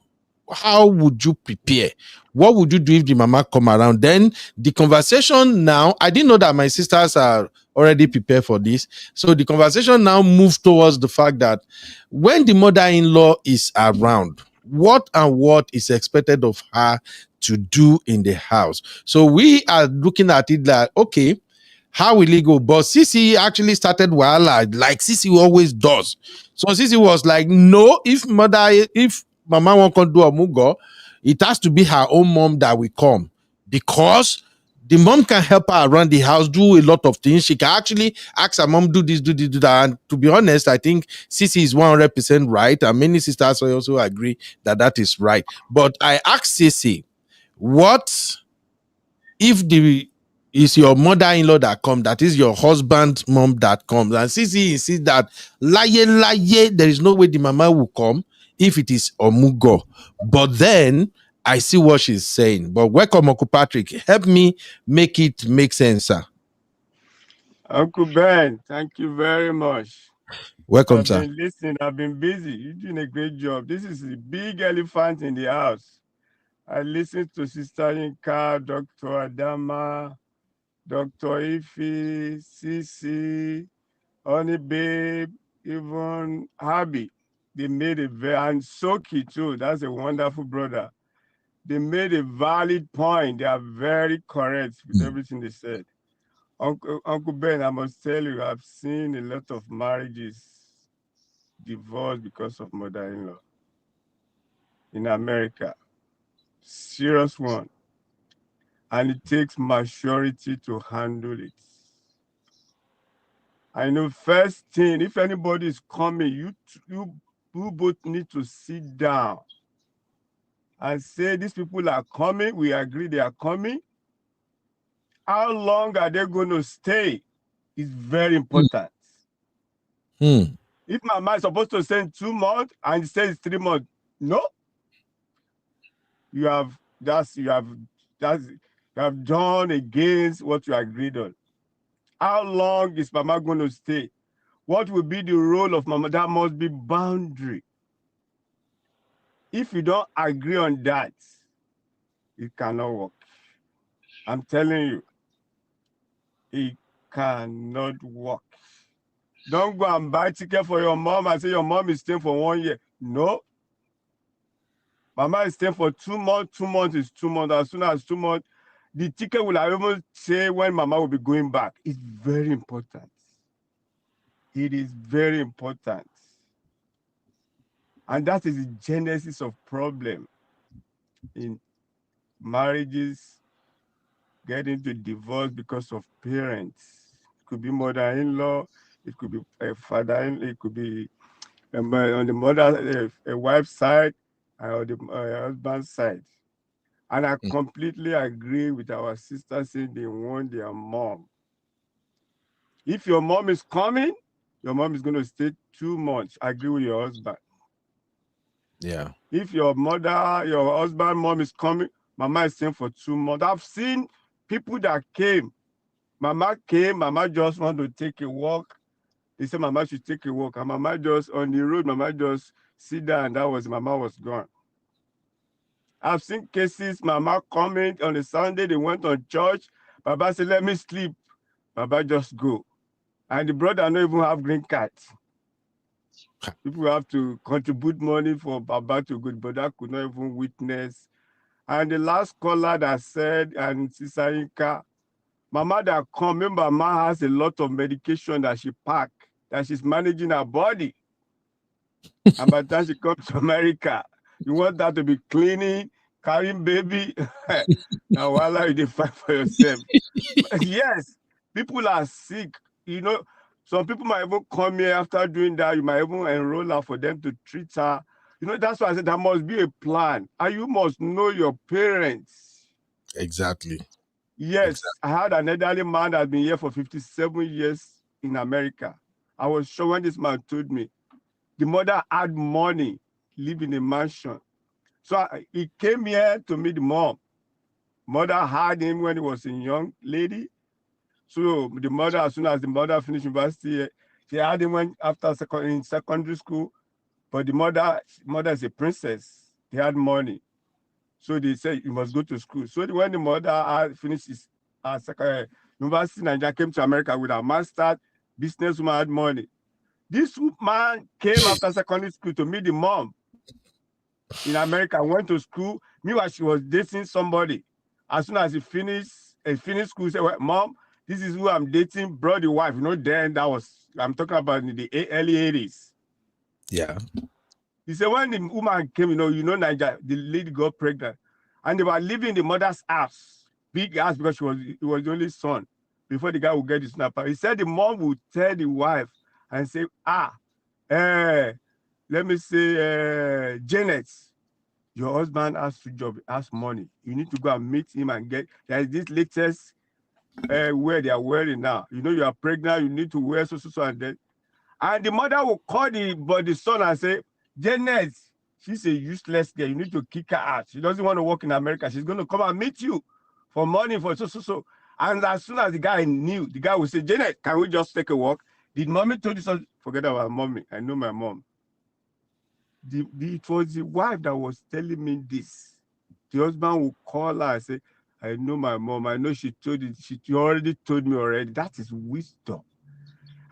how would you prepare? What would you do if the mama come around? Then the conversation now, I didn't know that my sisters are already prepared for this. So the conversation now moved towards the fact that when the mother-in-law is around, what is expected of her to do in the house? So we are looking at it like, okay, how will it go? But Sisi actually started Wahala, like Sisi always does. So Sisi was like, no, if mama won't come do a mugo, it has to be her own mom that will come, because the mom can help her around the house, do a lot of things. She can actually ask her mom, do this, do that. And to be honest, I think Sisi is 100% right. And many sisters also agree that is right. But I asked Sisi, what if is your mother-in-law that comes, that is your husband's mom that comes, and Sisi insists that lie, there is no way the mama will come. if it is Omugo. But then I see what she's saying. But welcome, Uncle Patrick. Help me make it make sense, sir. Uncle Ben, thank you very much. Welcome, I've sir. been listening. I've been busy. You're doing a great job. This is a big elephant in the house. I listened to Sister Yinka, Dr. Adama, Dr. Ife, Sisi, Honey Babe, even Habi. They made a very, and Soki too. That's a wonderful brother. They made a valid point. They are very correct with everything they said. Uncle Ben, I must tell you, I've seen a lot of marriages divorced because of mother-in-law in America. Serious one. And it takes maturity to handle it. I know first thing, if anybody is coming, you both need to sit down and say, these people are coming. We agree they are coming. How long are they going to stay? It's very important. If Mama is supposed to stay 2 months and says 3 months, no. You have done against what you agreed on. How long is Mama going to stay? What will be the role of Mama? That must be boundary. If you don't agree on that, it cannot work. I'm telling you, it cannot work. Don't go and buy ticket for your mom and say your mom is staying for 1 year. No. Mama is staying for 2 months. 2 months is 2 months. As soon as 2 months, the ticket will even say when Mama will be going back. It's very important. It is very important. And that is the genesis of problem in marriages getting to divorce because of parents. It could be mother-in-law, it could be a father-in-law, it could be on the mother, a wife's side, or the husband's side. And I completely agree with our sister saying they want their mom. If your mom is coming, your mom is going to stay 2 months. I agree with your husband. Yeah. If your mother, your husband, mom is coming, Mama is staying for 2 months. I've seen people that came. Mama came, Mama just want to take a walk. They said Mama should take a walk. And Mama just on the road, Mama just sit down, and that was Mama was gone. I've seen cases, Mama coming on a Sunday, they went on church. Baba said, let me sleep. Baba just go. And the brother don't even have green card. People have to contribute money for Baba to go, but that could not even witness. And the last caller that said, and Sister Inka, Mama that come, remember, Mama has a lot of medication that she pack, that she's managing her body. And by the time she comes to America, you want that to be cleaning, carrying baby. Now, while you fight for yourself. Yes, people are sick. You know, some people might even come here after doing that. You might even enroll her for them to treat her. You know, that's why I said there must be a plan. And you must know your parents. Exactly. Yes, exactly. I had an elderly man that's been here for 57 years in America. I was sure when this man told me, the mother had money, live in a mansion. So he came here to meet the mom. Mother had him when he was a young lady. So the mother, as soon as the mother finished university, she had him when after in secondary school. But the mother is a princess. They had money. So they said you must go to school. So when the mother finished his university in Nigeria, came to America with her master's, businesswoman had money. This man came after secondary school to meet the mom in America, went to school. Meanwhile, she was dating somebody. As soon as he finished school, he said, well, Mom, this is who I'm dating, brought the wife. You know, then that was, I'm talking about in the early 80s. Yeah. He said, when the woman came, you know, Nigeria, the lady got pregnant. And they were living in the mother's house, big house, because he was the only son, before the guy would get his snapper. He said the mom would tell the wife and say, let me say, Janet, your husband has 2 jobs, has money. You need to go and meet him and get, there is this latest wear they are wearing now. You know, you are pregnant, you need to wear so, and then. And the mother will call the son and say, Janet, she's a useless girl. You need to kick her out. She doesn't want to work in America. She's going to come and meet you for money, for so. And as soon as the guy knew, the guy would say, Janet, can we just take a walk? Did mommy told you something? Forget about mommy. I know my mom. It was the wife that was telling me this. The husband would call her and say, I know my mom. I know she told you. She already told me already. That is wisdom.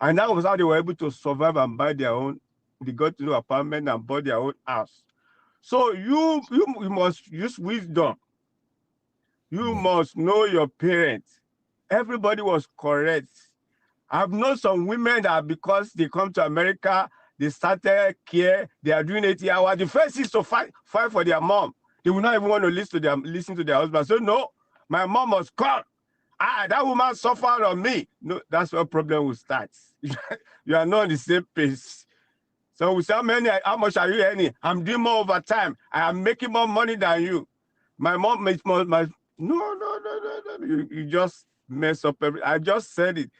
And that was how they were able to survive and buy their own. They got to know apartment and bought their own house. So you must use wisdom. You must know your parents. Everybody was correct. I've known some women that because they come to America, they started care, they are doing 80 hours. The first is to fight for their mom. They will not even want to listen to their husband. So no, my mom must come. That woman suffered on me. No, that's where problem will start. You are not on the same pace. So we say, how much are you earning? I'm doing more overtime. I am making more money than you. My mom makes more. No. You just mess up everything. I just said it.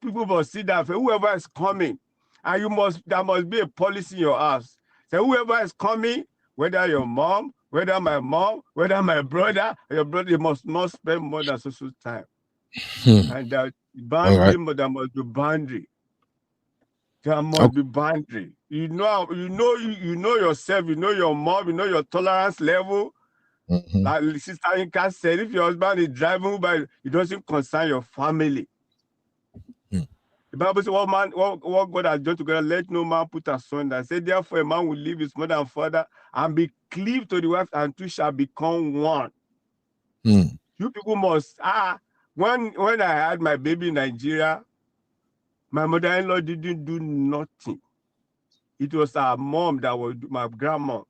People must see that whoever is coming, and there must be a policy in your house. So whoever is coming, whether your mom, whether my mom, whether my brother, your brother, you must not spend more than social time. And that boundary, there must be boundary. There must be boundary. You know yourself, you know your mom, you know your tolerance level. Like Sister Inka said, if your husband is driving by, it doesn't concern your family. The Bible says, what God has done together, let no man put asunder. Say, therefore, a man will leave his mother and father and be cleaved to the wife, and two shall become one. You people must, when I had my baby in Nigeria, my mother-in-law didn't do nothing. It was her mom that was my grandma.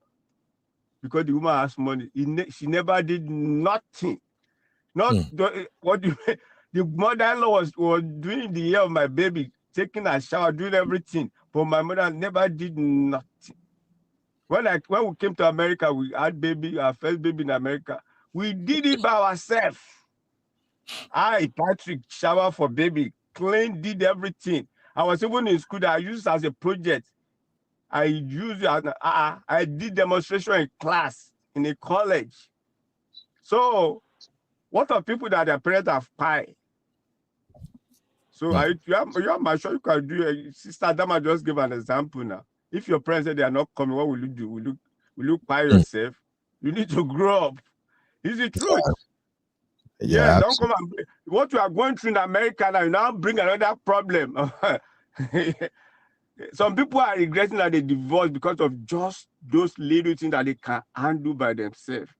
Because the woman has money. She never did nothing. The mother-in-law was doing the year of my baby, taking a shower, doing everything. But my mother never did nothing. When we came to America, we had our first baby in America. We did it by ourselves. Patrick, shower for baby, clean, did everything. I was even in school that I used as a project. I did demonstration in class, in a college. So, what are people that their parents have pie? So, you are sure you can do. Sister Dama just gave an example now. If your parents say they are not coming, what will you do? Will you pie yourself? You need to grow up. Is the truth? Yeah, don't come and what you are going through in America now, you now bring another problem. Some people are regretting that they divorced because of just those little things that they can handle by themselves.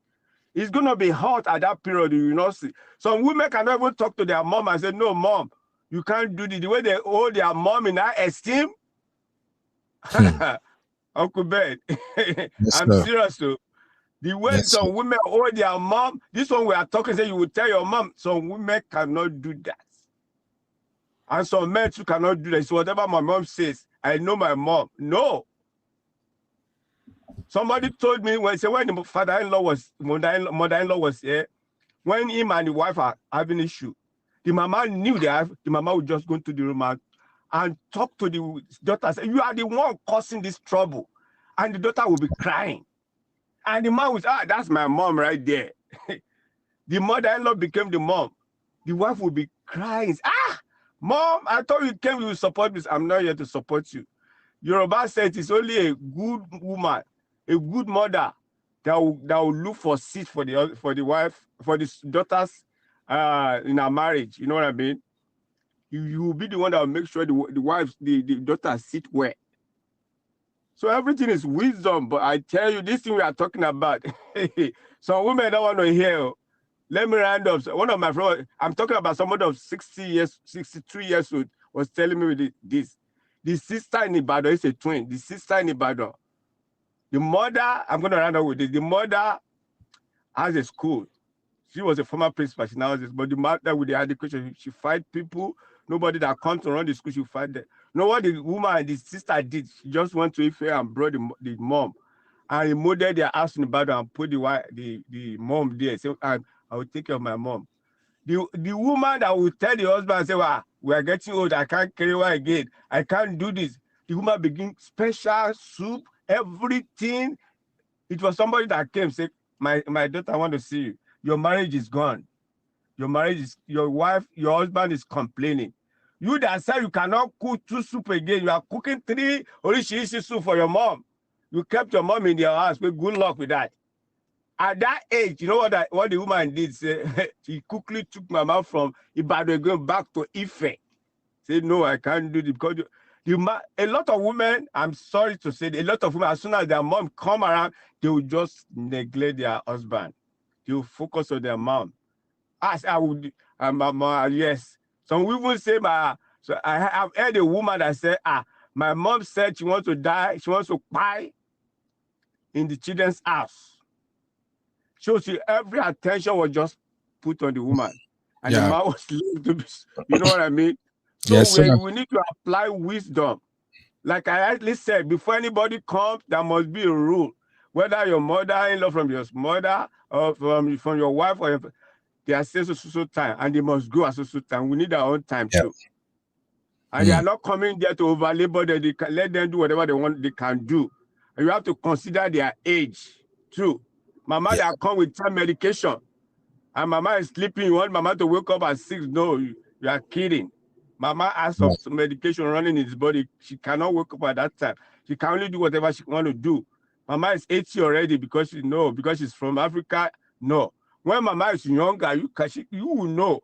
It's going to be hot at that period, you know. See. Some women cannot even talk to their mom and say, no, mom, you can't do this. The way they hold their mom in high esteem. Uncle Ben, I'm serious. So. The way some women hold their mom, this one we are talking, say you will tell your mom, some women cannot do that. And some men too cannot do that. So whatever my mom says, I know my mom. No. Somebody told me when the mother-in-law was here, when him and the wife are having an issue, the mama knew the mama would just go into the room and talk to the daughter, say, you are the one causing this trouble. And the daughter will be crying. And the man was, that's my mom right there. The mother-in-law became the mom. The wife will be crying. Mom, I thought you came to support me. I'm not here to support you. Yoruba said it's only a good woman, a good mother that will look for seats for the wife, for the daughters in our marriage. You know what I mean? You will be the one that will make sure the daughters sit well. So everything is wisdom, but I tell you, this thing we are talking about, some women don't want to hear. Let me round up. One of my friends, I'm talking about someone of 62 years old, was telling me this. The sister in Ibadan is a twin. The sister in Ibadan. The mother, I'm going to round up with this. The mother has a school. She was a former principal. She now has this, but the mother with the education, she fight people. Nobody that comes to run the school, she fight them. You know what the woman and the sister did? She just went to Ife and brought the mom. And he modeled their house in the Ibadan and put the mom there. So I will take care of my mom. The woman that will tell the husband, say, well, we are getting old, I can't carry her again. I can't do this. The woman begin special soup, everything. It was somebody that came say, my daughter, I want to see you. Your marriage is gone. Your marriage is, your wife, your husband is complaining. You that said you cannot cook 2 soup again. You are cooking 3 orishi soup for your mom. You kept your mom in your house. Well, good luck with that. At that age, you know what the woman did? Say, she quickly took my mom from Ibadan going back to Ife. Say, no, I can't do this because a lot of women, I'm sorry to say, a lot of women, as soon as their mom come around, they will just neglect their husband. They will focus on their mom. As I would, yes. Some women say, so I have heard a woman that said, my mom said she wants to die, she wants to die in the children's house. So every attention was just put on the woman. And the man was left to be, you know what I mean? So Yes, we need to apply wisdom. Like I at least said, before anybody comes, there must be a rule. Whether your mother-in-law from your mother or from your wife, or they are saying so time, and they must go at so time. We need our own time too. And they are not coming there to over-labor them. They can let them do whatever they want, they can do. And you have to consider their age too. Mama, they are come with 10 medication. And mama is sleeping. You want mama to wake up at 6? No, you are kidding. Mama has some medication running in his body. She cannot wake up at that time. She can only do whatever she want to do. Mama is 80 already because she's from Africa. No. When mama is younger, you will know.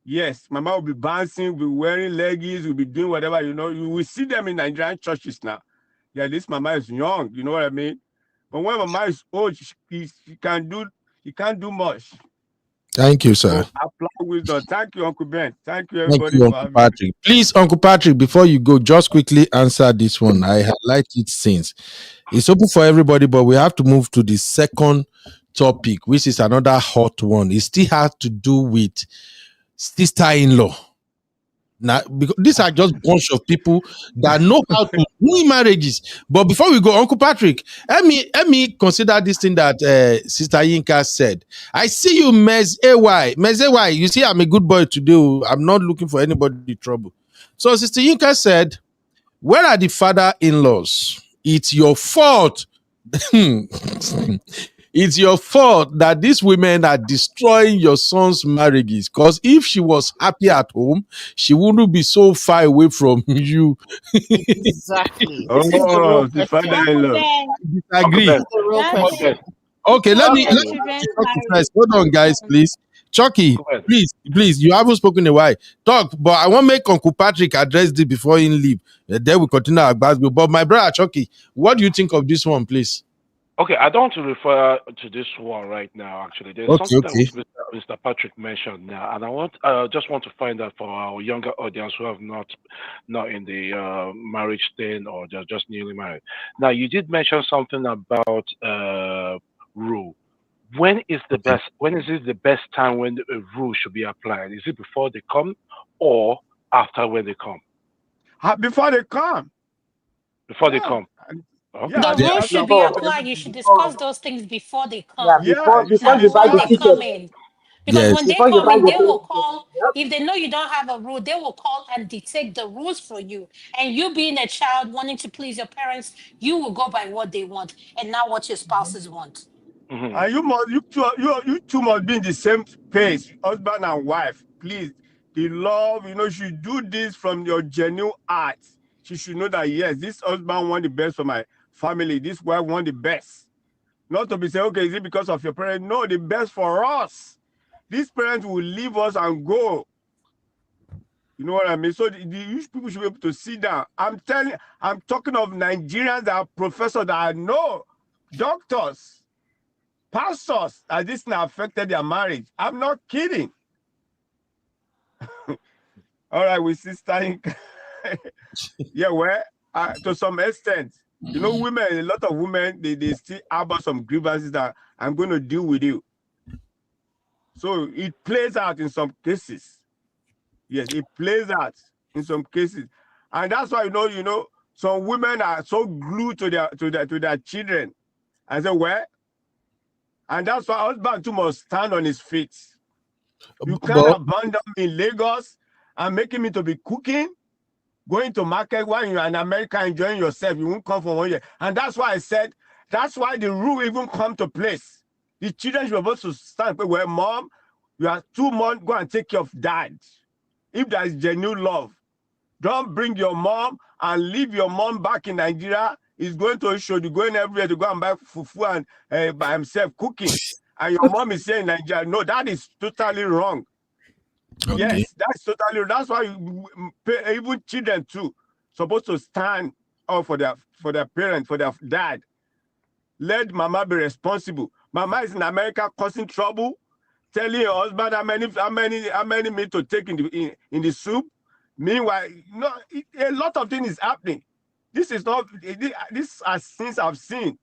Yes, mama will be bouncing, will be wearing leggings, will be doing whatever, you will see them in Nigerian churches now. Yeah, this mama is young, you know what I mean? But when mama is old, she can't do much. Thank you, sir. So apply wisdom. Thank you, Uncle Ben. Thank you, everybody, Thank you, Uncle Patrick. Please, Uncle Patrick, before you go, just quickly answer this one. I highlight it since it's open for everybody, but we have to move to the second topic, which is another hot one. It still has to do with sister-in-law. Now, because these are just bunch of people that know how to win marriages. But before we go, Uncle Patrick, let me consider this thing that Sister Yinka said. I see you, Mez AY. Mez AY, you see, I'm a good boy today. I'm not looking for anybody trouble. So Sister Yinka said, where are the father-in-laws? It's your fault. It's your fault that these women are destroying your son's marriages. Because if she was happy at home, she wouldn't be so far away from you. Exactly. This is the real the question. father-in-law. Disagree. This is the real question. Okay, let me first. Hold on, guys, please. Chucky, please, you haven't spoken a while. Talk, but I want to make Uncle Patrick address this before he leave. Then we continue our basketball. But my brother Chucky, what do you think of this one, please? Okay, I don't want to refer to this one right now. Actually, there's something that Mr. Patrick mentioned now, and I just want to find out for our younger audience who have not in the marriage thing or they're just newly married. Now, you did mention something about rule. When is the best? When is it the best time when a rule should be applied? Is it before they come or after when they come? Before they come. Before they come. Okay. The rule should be applied. You should discuss those things before they come. Before you buy the they come ticket. in. Because when they come in, they will call. If they know you don't have a rule, they will call and dictate the rules for you. And you being a child wanting to please your parents, you will go by what they want and not what your spouses want. And you two must be in the same pace, husband and wife. Please, the love, she do this from your genuine heart. She should know that yes, this husband want the best for my family. This wife want the best. Not to be saying, okay, is it because of your parents? No, the best for us. These parents will leave us and go. You know what I mean? So the people should be able to sit down. I'm talking of Nigerians that are professors that I know, doctors, pastors, that this now affected their marriage. I'm not kidding. All right, we sister. Yeah, well, to some extent, women, a lot of women, they still harbor some grievances that I'm going to deal with you. So it plays out in some cases. Yes, it plays out in some cases. And that's why, some women are so glued to their children. I say, well, and that's why husband too must stand on his feet. You can't abandon me in Lagos and making me to be cooking. going to market while you're in America enjoying yourself. You won't come for 1 year. And that's why I said, that's why the rule even come to place. The children should be able to stand, well, mom, you are 2 months, go and take care of dad. If there is genuine love, don't bring your mom and leave your mom back in Nigeria. He's going to show you going everywhere to go and buy fufu and by himself cooking. And your mom is saying Nigeria. No, that is totally wrong. Okay. Yes, that's totally. That's why even children too supposed to stand up for their parents, for their dad. Let mama be responsible. Mama is in America causing trouble, telling her husband how many meat to take in the soup. Meanwhile, no, a lot of things is happening. This is not. This are things I've seen.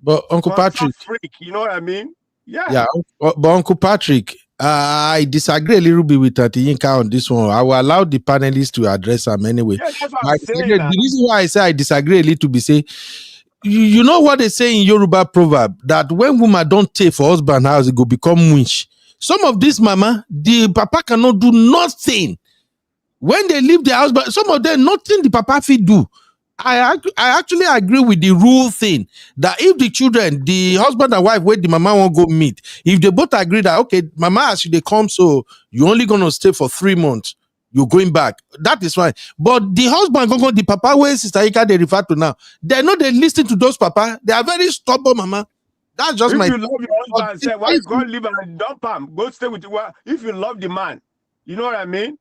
But Uncle Patrick, freak, you know what I mean? Yeah. Yeah, but Uncle Patrick, I disagree a little bit with Tati Yinka on this one. I will allow the panelists to address them anyway. Yeah, that's what I'm saying. The reason why I say I disagree a little bit, say, you know what they say in Yoruba proverb, that when woman don't take for husband house, it go become winch. Some of this mama, the papa cannot do nothing. When they leave the house, but some of them, nothing the papa fit do. I actually agree with the rule thing that if the children, the husband and wife, where the mama won't go meet, if they both agree that, okay, mama, as they come, so you're only going to stay for 3 months, you're going back, that is fine. But the husband, the papa, where Sister Ika they refer to now, they know they listen to those papa. They are very stubborn, mama. That's just if my. If you love your husband, say, why go leave and dump him? Go stay with you. If you love the man, you know what I mean?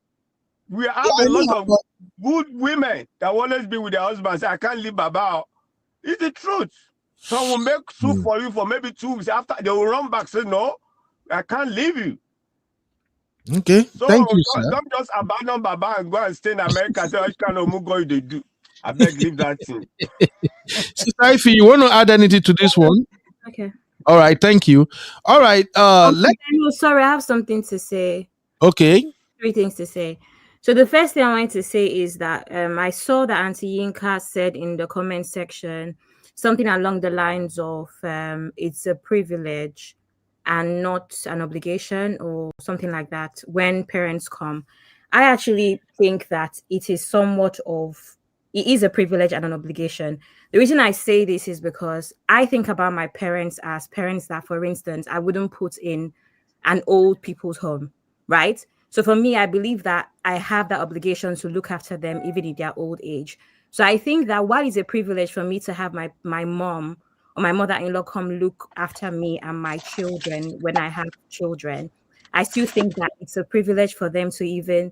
We have a lot of good women that will always be with their husbands. Say, I can't leave Baba. It's the truth. Some will make soup for you for maybe 2 weeks. After they will run back, say, no, I can't leave you. Okay, so thank you, sir. Don't just abandon Baba and go and stay in America. Say, what kind of mugo they do? I beg, leave that thing. Sister Ify, you want to add anything to this one? Okay. All right, thank you. All right. Sorry, I have something to say. Okay. 3 things to say. So the first thing I wanted to say is that I saw that Auntie Yinka said in the comment section something along the lines of it's a privilege and not an obligation or something like that when parents come. I actually think that it is it is a privilege and an obligation. The reason I say this is because I think about my parents as parents that, for instance, I wouldn't put in an old people's home, right? So for me, I believe that I have that obligation to look after them even in their old age. So I think that while it's a privilege for me to have my mom or my mother-in-law come look after me and my children when I have children, I still think that it's a privilege for them to even,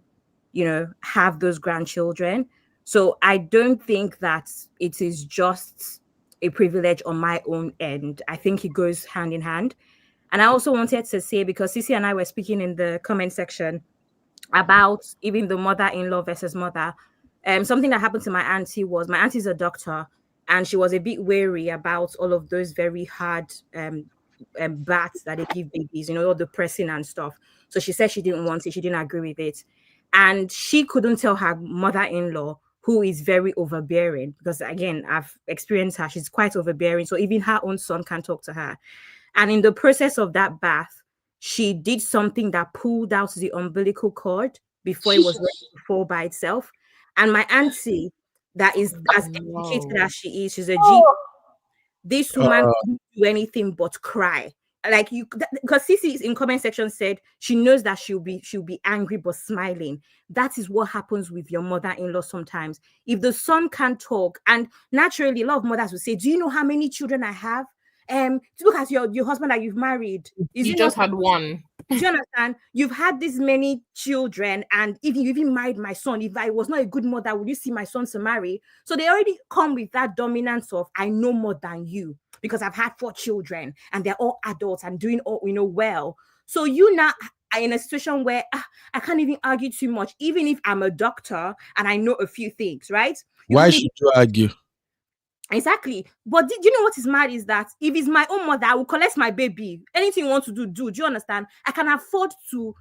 have those grandchildren. So I don't think that it is just a privilege on my own end. I think it goes hand in hand. And I also wanted to say, because Sisi and I were speaking in the comment section about even the mother-in-law versus mother, something that happened to my auntie was, my auntie's a doctor, and she was a bit wary about all of those very hard baths that they give babies, all the pressing and stuff. So she said she didn't want it, she didn't agree with it. And she couldn't tell her mother-in-law, who is very overbearing, because again, I've experienced her, she's quite overbearing. So even her own son can't talk to her. And in the process of that bath, she did something that pulled out the umbilical cord before it was ready to fall by itself. And my auntie, that is as educated as she is, she's a G. This woman couldn't do anything but cry. Like because Sisi in comment section said she knows that she'll be angry but smiling. That is what happens with your mother-in-law sometimes. If the son can't talk, and naturally a lot of mothers will say, do you know how many children I have? Look at your husband that you've married. You just had one. Do you understand? You've had this many children, and if you even married my son, if I was not a good mother, would you see my son to marry? So they already come with that dominance of, I know more than you because I've had 4 children and they're all adults and doing all well. So you now are in a situation where I can't even argue too much, even if I'm a doctor and I know a few things, right? Why should you argue? Exactly. But do you know what is mad is that if it's my own mother, I will collect my baby. Anything you want to do. Do you understand? I can afford to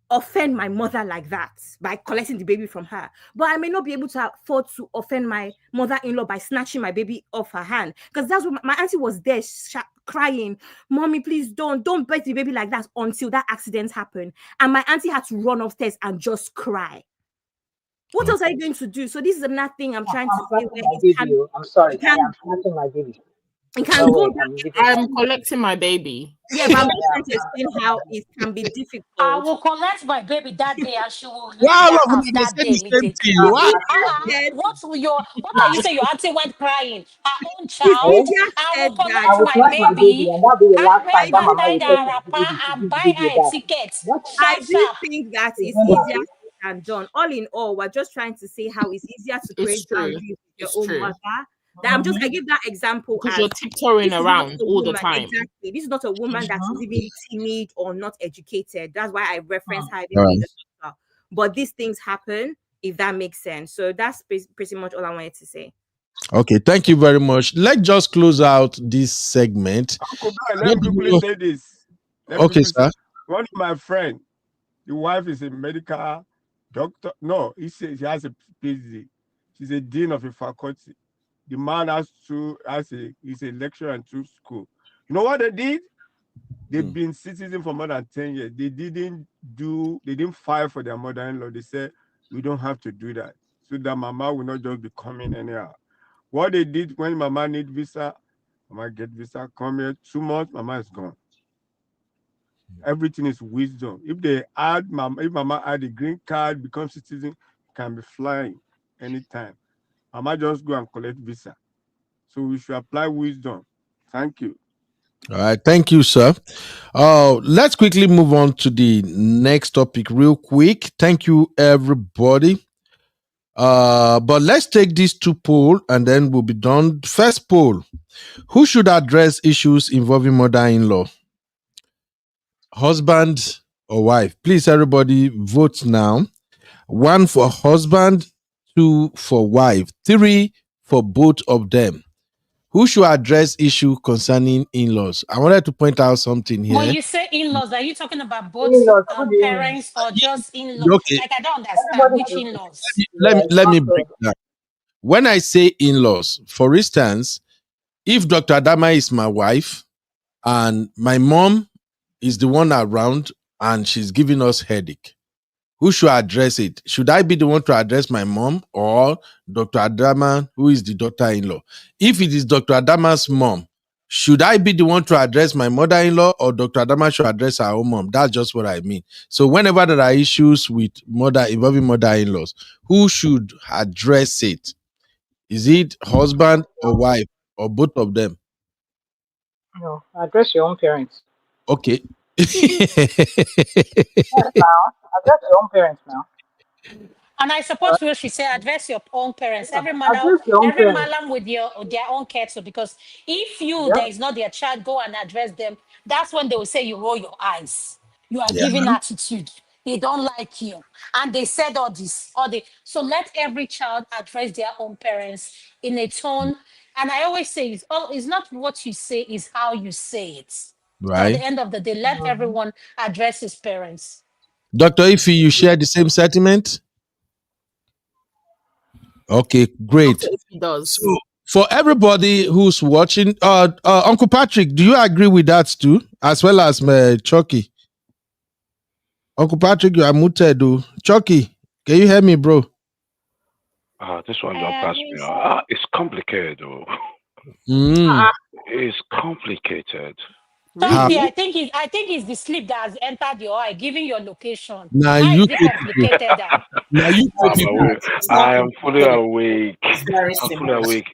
offend my mother like that by collecting the baby from her. But I may not be able to afford to offend my mother-in-law by snatching my baby off her hand. Because that's what my auntie was there crying, Mommy, please don't birth the baby like that until that accident happened. And my auntie had to run upstairs and just cry. What else are you going to do? So this is another thing I'm trying to say flashing where my baby. I'm sorry. I am flashing my baby. it can go back. I'm collecting my baby. Yeah, but I'm just trying to explain how it can be difficult. I will collect my baby that day and she will leave Wow, their I'm house gonna that say day. the same thing. What? What are you saying? Your auntie went crying. Her own If child. Lydia I will said that, I collect will my flash my baby, baby. and that'll be the last time that Hang mama will take her my wrapper baby to and give the buy baby her a back. ticket. I Sharp, do sharp. think that it's Remember, easier said than done. All in all, we're just trying to say how it's easier to create It's true. boundaries with your It's own true. mother. That I give that example Because as you're tiptoeing this is not around a all the woman. time. Exactly. This is not a woman that is even timid or not educated. That's why I reference her even All being right. a doctor. But these things happen, if that makes sense. So that's pretty much all I wanted to say. Okay, thank you very much. Let's just close out this segment. Uncle Brian, let me quickly say this. Okay, sir. One of my friend, the wife is a medical doctor. No, he says she has a PhD. She's a dean of a faculty. The man he's a lecturer in two school. You know what they did? They've been citizens for more than 10 years. They didn't file for their mother-in-law. They said, we don't have to do that. So that mama will not just be coming anyhow. What they did when mama need visa, mama get visa, come here, 2 months, mama is gone. Everything is wisdom. If mama add a green card, become citizen, can be flying anytime. Mama just go and collect visa. So we should apply wisdom. Thank you. All right, thank you, sir. Let's quickly move on to the next topic real quick. Thank you, everybody. But let's take these two poll and then we'll be done. First poll: who should address issues involving mother-in-law? Husband or wife? Please, everybody, vote now. 1 for husband, 2 for wife, 3 for both of them. Who should address issue concerning in-laws? I wanted to point out something here. When you say in-laws, are you talking about both parents or just in-laws? Okay. Like I don't understand which in-laws. Let me break down. When I say in-laws, for instance, if Dr. Adama is my wife and my mom is the one around and she's giving us headache, who should address it? Should I be the one to address my mom or Dr. Adama, who is the daughter-in-law? If it is Dr. Adama's mom, should I be the one to address my mother-in-law or Dr. Adama should address her own mom? That's just what I mean. So whenever there are issues with involving mother-in-laws, who should address it? Is it husband or wife or both of them? No, address your own parents. Okay. Yes, now. Address your own parents now. And I support what she said, address your own parents. Yeah, Every man, address your own every parents. malam with their own kettle. Because if Yep. there is not their child, go and address them. That's when they will say you roll your eyes. You are Yeah. giving attitude. They don't like you. And they said all this. So let every child address their own parents in a tone. And I always say it's not what you say, it's how you say it. So at the Right. end of the day, let everyone address his parents. Dr. Ife, you share the same sentiment? Okay, great. If he does. So for everybody who's watching, Uncle Patrick, do you agree with that too? As well as Chucky? Uncle Patrick, you are muted. Chucky, can you hear me, bro? This one don't pass me. It's complicated, though. It's complicated. Chucky, I think it's the sleep that has entered your eye, giving your location. Now Why you is it complicated? now you I am fully awake. It's very I'm fully simple. awake.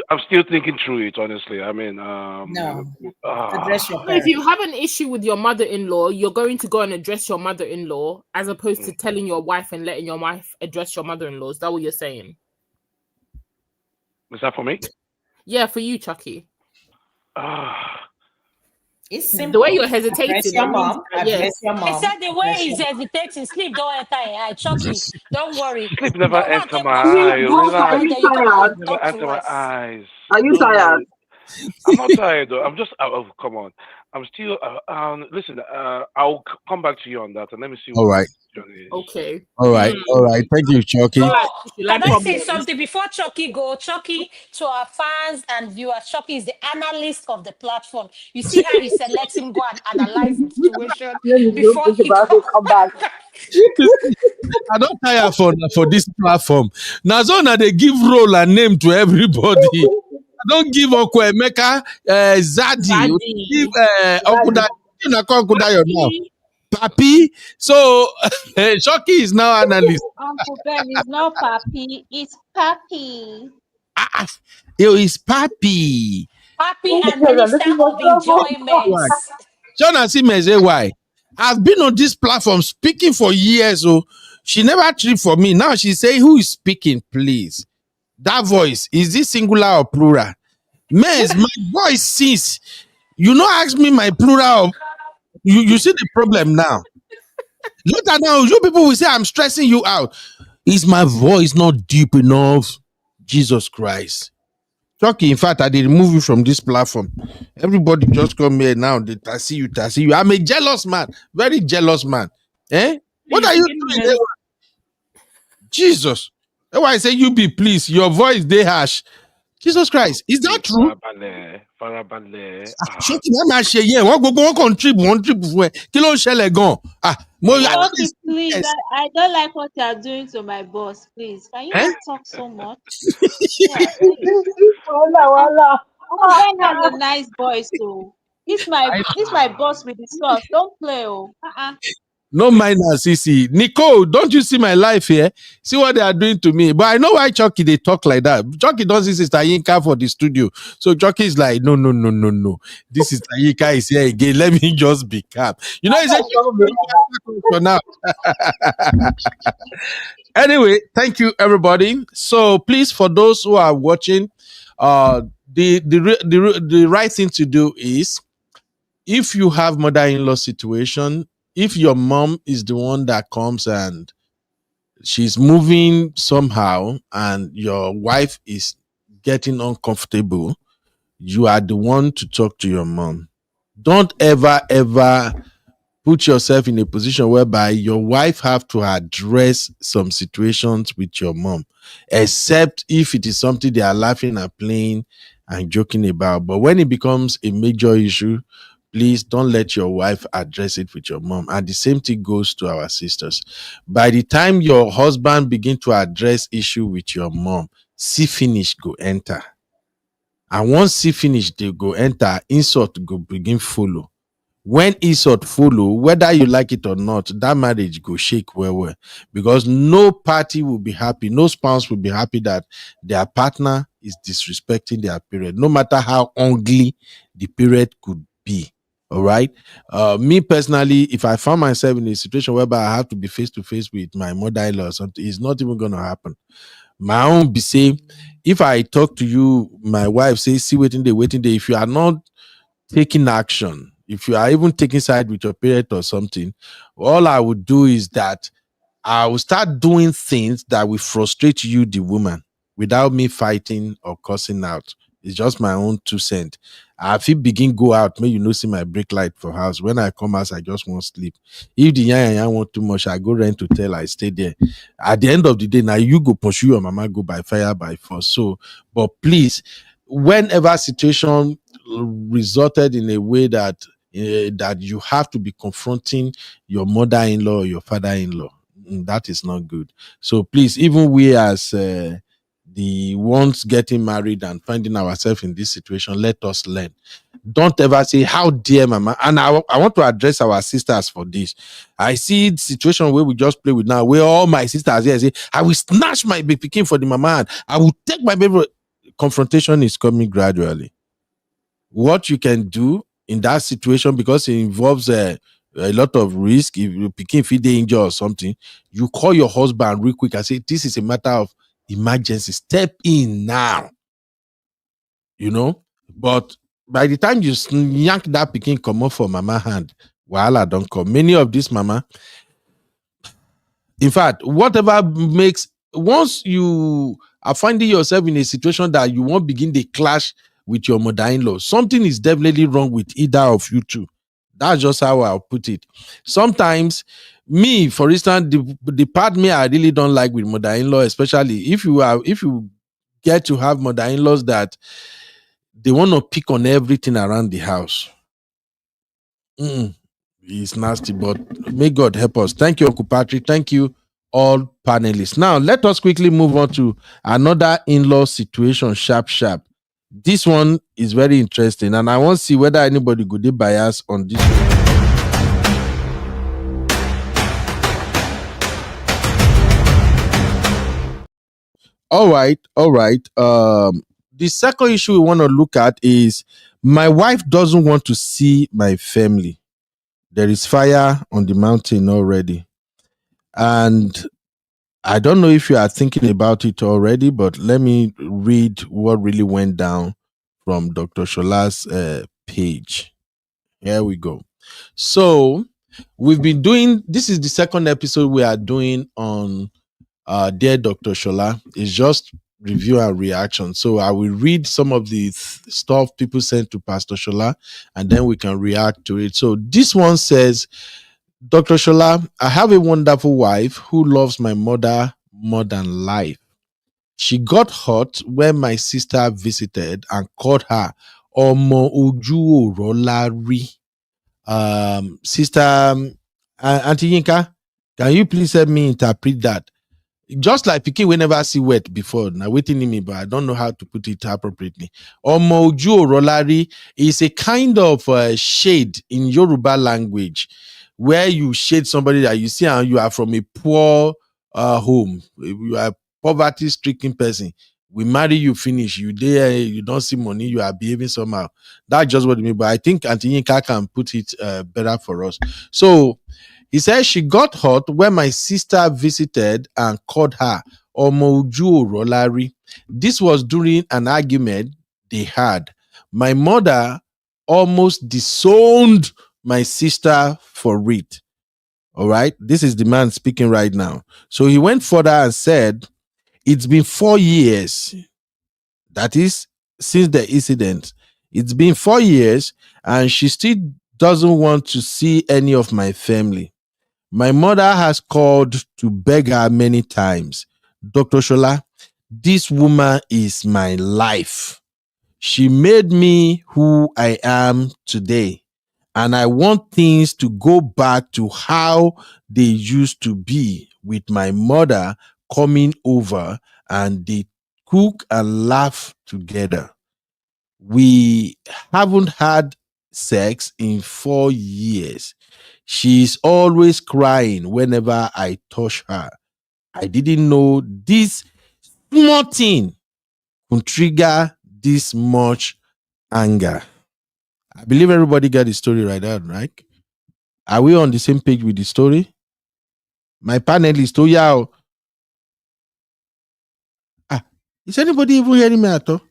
I'm still thinking through it, honestly. I mean, No. Address your So if parents. you have an issue with your mother-in-law, you're going to go and address your mother-in-law as opposed to telling your wife and letting your wife address your mother-in-law. Is that what you're saying? is that for me? Yeah, for you, Chucky. It's simple. The way you're hesitating. Address your mom. Address your mom. I said the way he's hesitating, sleep don't enter your eye. Chucky, don't worry. Sleep never Don't enter take my us eye. through. Relax. Then you come and Never talk enter to my us. eyes. Are you Don't tired? worry. I'm not tired though. I'm just. Oh, come on. I'm still. Listen. I'll come back to you on that, and let me see All what my right. decision is. Okay. All right. All right. Thank you, Chucky. Like, Oh, you can like I say problems. something before Chucky go? Chucky, to our fans and viewers, Chucky is the analyst of the platform. You see how he said, let him go and analyze the situation Let me go before think he about it, go. come back. I don't tire for this platform. Now, so now they give role and name to everybody. I don't give Okwemeka, Zadi. Give Zaddy. Okuda. You know, Uncle Dayo now. Papi, Papi. So Shoki is now analyst. Uncle Ben is not Papi, it's Papi. Ah, yo, is Papi. Happy This and Minister is of Enjoyment. Why? Shona see me say why? I've been on this platform speaking for years. Oh, she never trip for me. Now she say, who is speaking, please? That voice, is this singular or plural? Mess, my voice since you know ask me my plural. You see the problem now. Look at now, you people will say I'm stressing you out. Is my voice not deep enough? Jesus Christ. Chucky, in fact, I did remove you from this platform. Everybody just come here now. They tassy you, tassy you. I'm a jealous man, very jealous man. Eh? What are you doing? Jesus. That's why I say you be please. Your voice they harsh. Jesus Christ. Is that Please, true? Farabale. Chucky, I'm not sure. Yeah, one go one trip for kilo shell gone. More Chucky, analyst. please, Yes. I don't like what you are doing to my boss. Please, can you Eh? not talk so much? Yeah, please. Wala, Uh-uh. wala. Uncle Ben has a nice voice, so this my boss we discuss. Don't play, oh. No mind now, CC. Nicole, don't you see my life here? See what they are doing to me. But I know why Chucky they talk like that. Chucky does see Sister Yinka for the studio. So Chucky is like, no, no, no, no, no. This is Yinka is here again. Let me just be calm. You know, he said for now. Anyway, thank you everybody. So please, for those who are watching, the right thing to do is, if you have mother-in-law situation, if your mom is the one that comes and she's moving somehow and your wife is getting uncomfortable, you are the one to talk to your mom. Don't ever put yourself in a position whereby your wife have to address some situations with your mom, except if it is something they are laughing and playing and joking about. But when it becomes a major issue, please don't let your wife address it with your mom. And the same thing goes to our sisters. By the time your husband begin to address issue with your mom, see finish go enter. And once see finish, they go enter, insult go begin follow. When insult follow, whether you like it or not, that marriage go shake well, because no party will be happy, no spouse will be happy that their partner is disrespecting their parent, no matter how ugly the parent could be. All right. Me personally, if I found myself in a situation whereby I have to be face to face with my mother-in-law or something, it's not even gonna happen. My own be say, if I talk to you, my wife says, see waiting there, if you are not taking action, if you are even taking side with your parent or something, all I would do is that I will start doing things that will frustrate you, the woman, without me fighting or cussing out. It's just my own 2 cents. If it begin go out, may you know see my brake light for house. When I come out, I just want sleep. If the yang want too much, I go rent hotel, I stay there. At the end of the day, now you go pursue your mama, go by fire by force. So, but please, whenever situation resulted in a way that that you have to be confronting your mother-in-law or your father-in-law, that is not good. So please, even we as the ones getting married and finding ourselves in this situation, let us learn. Don't ever say, how dare mama. And I want to address our sisters for this. I see the situation where we just play with now, where all my sisters here say, I will snatch my baby picking for the mama and I will take my baby. Confrontation is coming gradually. What you can do in that situation, because it involves a lot of risk, if you picking feed danger or something, you call your husband real quick and say, this is a matter of emergency, step in now, you know. But by the time you yank that picking come off for mama hand, wahala don't come. Many of these mama, in fact, whatever makes, once you are finding yourself in a situation that you won't begin the clash with your mother-in-law, something is definitely wrong with either of you two. That's just how I'll put it. Sometimes, me, for instance, the part me I really don't like with mother-in-law, especially if you get to have mother-in-laws that they want to pick on everything around the house. It's nasty, but may God help us. Thank you, Uncle Patrick. Thank you, all panelists. Now, let us quickly move on to another in-law situation, sharp. This one is very interesting, and I want to see whether anybody could be biased on this one. All right. The second issue we want to look at is my wife doesn't want to see my family. There is fire on the mountain already. And I don't know if you are thinking about it already, but let me read what really went down from Dr. Shola's page. Here we go. So we've been doing, this is the second episode we are doing on Dear Dr. Shola. It's just review and reaction. So I will read some of the stuff people sent to Pastor Shola, and then we can react to it. So this one says, Dr. Shola, I have a wonderful wife who loves my mother more than life. She got hot when my sister visited and called her Omo Oju Rolari. Sister Auntie Yinka, can you please help me interpret that? Just like Pikin we never see wet before. Now waiting in me, but I don't know how to put it appropriately. Omo Oju Rolari is a kind of shade in Yoruba language, where you shade somebody that you see and you are from a poor home. You are a poverty-stricken person. We marry you, finish. You there, you don't see money, you are behaving somehow. That's just what I mean. But I think Auntie Yinka can put it better for us. So he says she got hot when my sister visited and called her Omoju Rolari. This was during an argument they had. My mother almost disowned my sister for it. All right. This is the man speaking right now. So he went further and said, it's been 4 years. That is since the incident. It's been 4 years and she still doesn't want to see any of my family. My mother has called to beg her many times. Dr. Shola, this woman is my life. She made me who I am today. And I want things to go back to how they used to be, with my mother coming over and they cook and laugh together. We haven't had sex in 4 years. She's always crying whenever I touch her. I didn't know this small thing could trigger this much anger. I believe everybody got the story right out, right? Are we on the same page with the story? My panelist, oh yeah. Is anybody even hearing me at all?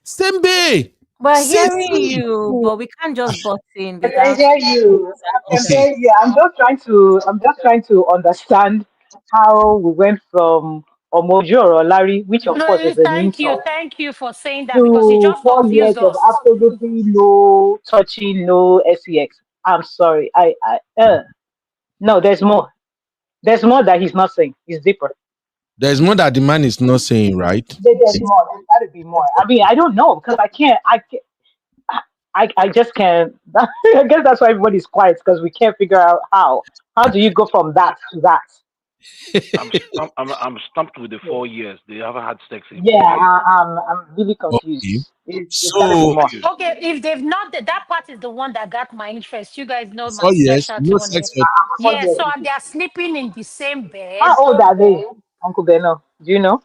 Sembe! We're Say hearing you, but we can't just butt in I can without. hear you. I can Okay. hear you. I'm just trying to understand how we went from Omojo or Larry, which of course No, is an insult, thank you for saying that because it to just 4 years confused of us. absolutely no touching, no sex. I'm sorry. No, there's more. There's more that he's not saying. It's deeper. There's more that the man is not saying, right? There's more. There's got to be more. I mean, I don't know because I just can't. I guess that's why everybody's quiet because we can't figure out how. How do you go from that to that? I'm stumped with the 4 years. They haven't had sex in Yeah, 4 years. I'm really Okay. confused. It's got to be So, more. Okay, if they've not, that part is the one that got my interest. You guys know my 4 years, specialty no on here. sex for. Yeah, Years. so and they are sleeping in the same How bed. old are they, Uncle Beno? Do you know?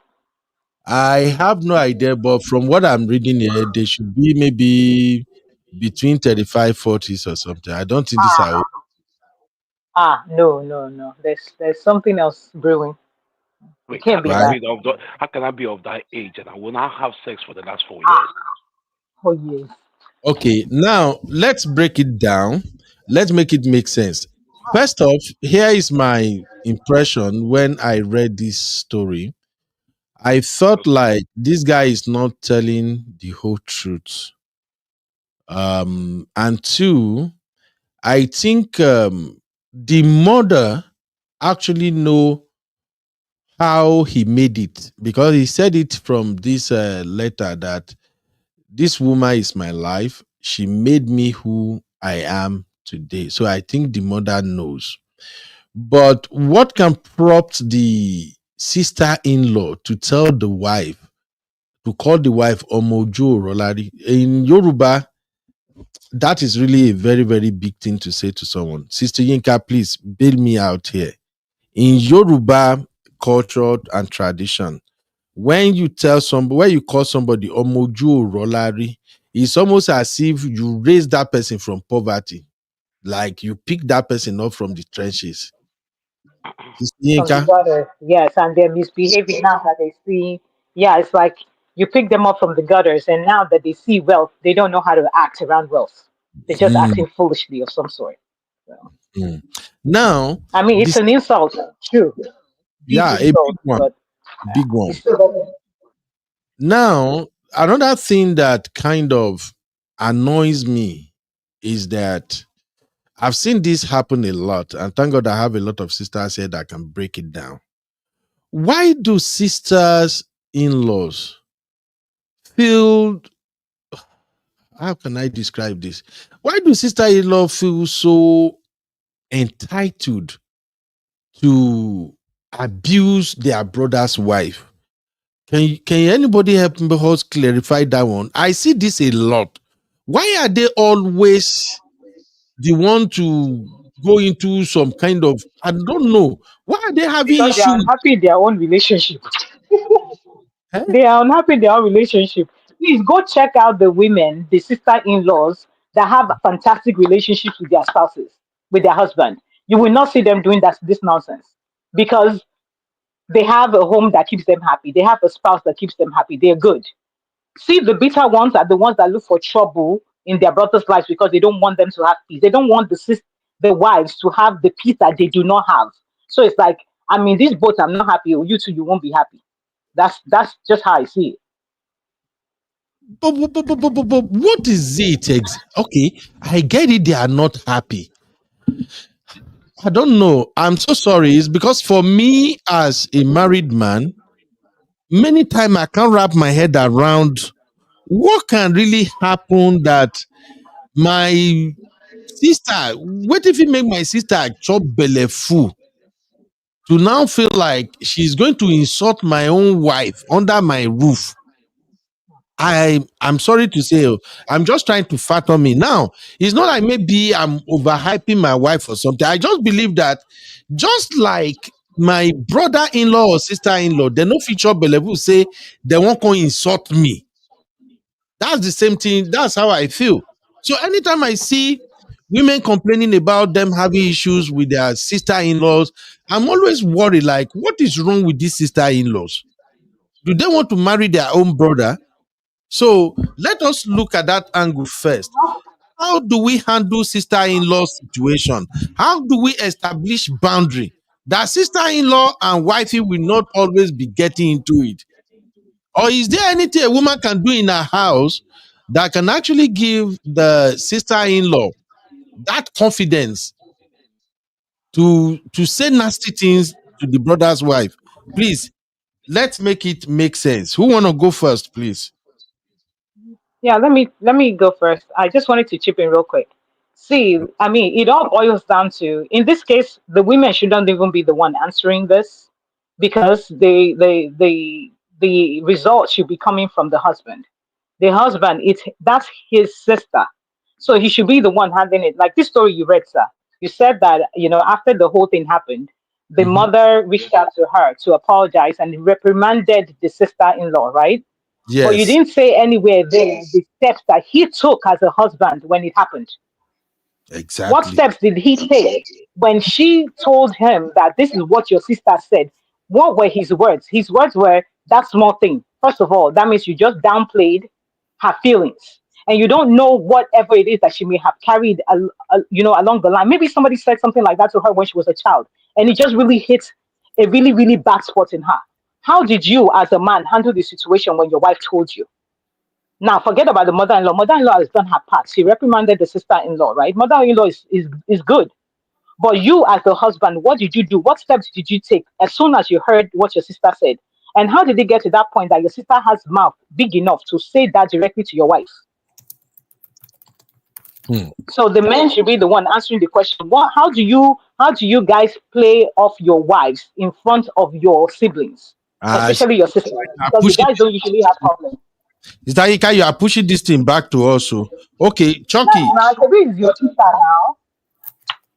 I have no idea, but from what I'm reading here, they should be maybe between 35, 40s or something. I don't think these are old, No, no, no. There's something else brewing. It Wait, can't be that. how can I be of that age and I will not have sex for the last 4 years? Oh yes. Okay, now let's break it down. Let's make it make sense. First off, here is my impression when I read this story. I thought like this guy is not telling the whole truth. And two, I think the mother actually know how he made it because he said it from this letter that this woman is my life. She made me who I am today. So I think the mother knows. But what can prompt the sister-in-law to tell the wife, to call the wife Omojo Rolari? In Yoruba, that is really a very, very big thing to say to someone. Sister Yinka, please bail me out here. In Yoruba culture and tradition, when you tell somebody, when you call somebody Omoju Rolari, it's almost as if you raise that person from poverty. Like you pick that person up from the trenches. Sister From the Yinka? gutter, yes, and they're misbehaving now that they see. Yeah, it's like you pick them up from the gutters, and now that they see wealth, they don't know how to act around wealth. They're just Mm, acting foolishly of some sort. So, mm. Now, I mean, it's this, an insult, true, big yeah, a insult, big one, but big it's one. still doesn't. Now, another thing that kind of annoys me is that I've seen this happen a lot, and thank God I have a lot of sisters here that can break it down. Why do sisters in laws feel, how can I describe this? Why do sister in law feel so entitled to abuse their brother's wife? Can anybody help me us clarify that one? I see this a lot. Why are they always the one to go into some kind of, I don't know. Why are they having Because they are issues? unhappy in their own relationship. Eh? They are unhappy in their own relationship. Please go check out the women, the sister-in-laws that have fantastic relationships with their spouses, with their husband. You will not see them doing this nonsense because they have a home that keeps them happy. They have a spouse that keeps them happy. They're good. See, the bitter ones are the ones that look for trouble in their brothers' lives because they don't want them to have peace. They don't want the wives to have the peace that they do not have. So it's like, I mean, these both, I'm not happy. You two, you won't be happy. That's just how I see it. But what is it? Okay, I get it. They are not happy. I don't know. I'm so sorry. It's because for me, as a married man, many times I can't wrap my head around what can really happen that my sister, what if it make my sister chop belle full to now feel like she's going to insult my own wife under my roof? I'm sorry to say, I'm just trying to fathom me now. It's not like maybe I'm overhyping my wife or something. I just believe that just like my brother-in-law or sister-in-law, they no feature belevu say they won't come insult me. That's the same thing. That's how I feel. So anytime I see women complaining about them having issues with their sister-in-laws, I'm always worried like, what is wrong with these sister-in-laws? Do they want to marry their own brother? So let us look at that angle first. How do we handle sister-in-law situation? How do we establish boundary that sister-in-law and wifey will not always be getting into it? Or is there anything a woman can do in her house that can actually give the sister-in-law that confidence to say nasty things to the brother's wife? Please, let's make it make sense. Who want to go first, please? Yeah, let me go first. I just wanted to chip in real quick. See, I mean, it all boils down to, in this case, the women shouldn't even be the one answering this because the result should be coming from the husband. The husband, that's his sister, so he should be the one handling it. Like this story you read, sir. You said that after the whole thing happened, the Mhm. mother reached out to her to apologize and reprimanded the sister-in-law, right? But you Yes, didn't say anywhere there the steps that he took as a husband when it happened. What exactly. steps did he take when she told him that this is what your sister said? What were his words? His words were that small thing. First of all, that means you just downplayed her feelings. And you don't know whatever it is that she may have carried, along the line. Maybe somebody said something like that to her when she was a child, and it just really hit a really, really bad spot in her. How did you, as a man, handle the situation when your wife told you? Now, forget about the mother-in-law. Mother-in-law has done her part. She reprimanded the sister-in-law, right? Mother-in-law is good. But you, as the husband, what did you do? What steps did you take as soon as you heard what your sister said? And how did it get to that point that your sister has mouth big enough to say that directly to your wife? So the men should be the one answering the question. How do you guys play off your wives in front of your siblings, especially your sisters? Because the guys don't usually have problems. Sister Ika, you are pushing this thing back to us. So, okay, Chucky. Now, it's your sister now.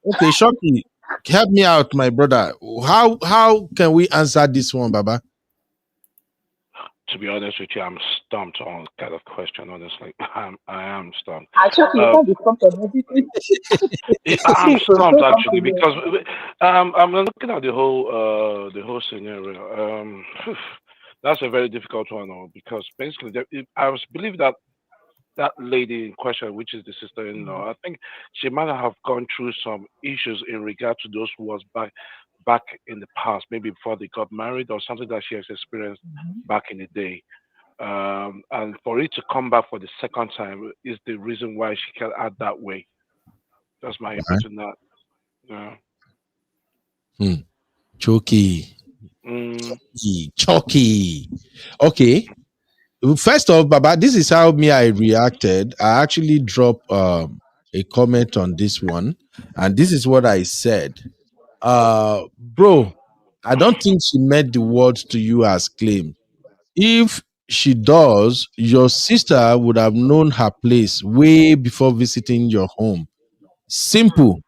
Okay, Chucky, help me out, my brother. How can we answer this one, Baba? To be honest with you, I'm stumped on that question. Honestly, I am stumped. Actually, you can't be stumped on everything. I'm stumped actually because I'm looking at the whole scenario. That's a very difficult one, because basically, I believe that that lady in question, which is the sister-in-law, I think she might have gone through some issues in regard to those who was back in the past, maybe before they got married or something that she has experienced back in the day. And for it to come back for the second time is the reason why she can act that way. That's my input on that. Yeah. Chucky. Chucky. Okay. First off, Baba, this is how I reacted. I actually dropped a comment on this one, and this is what I said. Bro, I don't think she made the words to you as claim. If she does, your sister would have known her place way before visiting your home. Simple.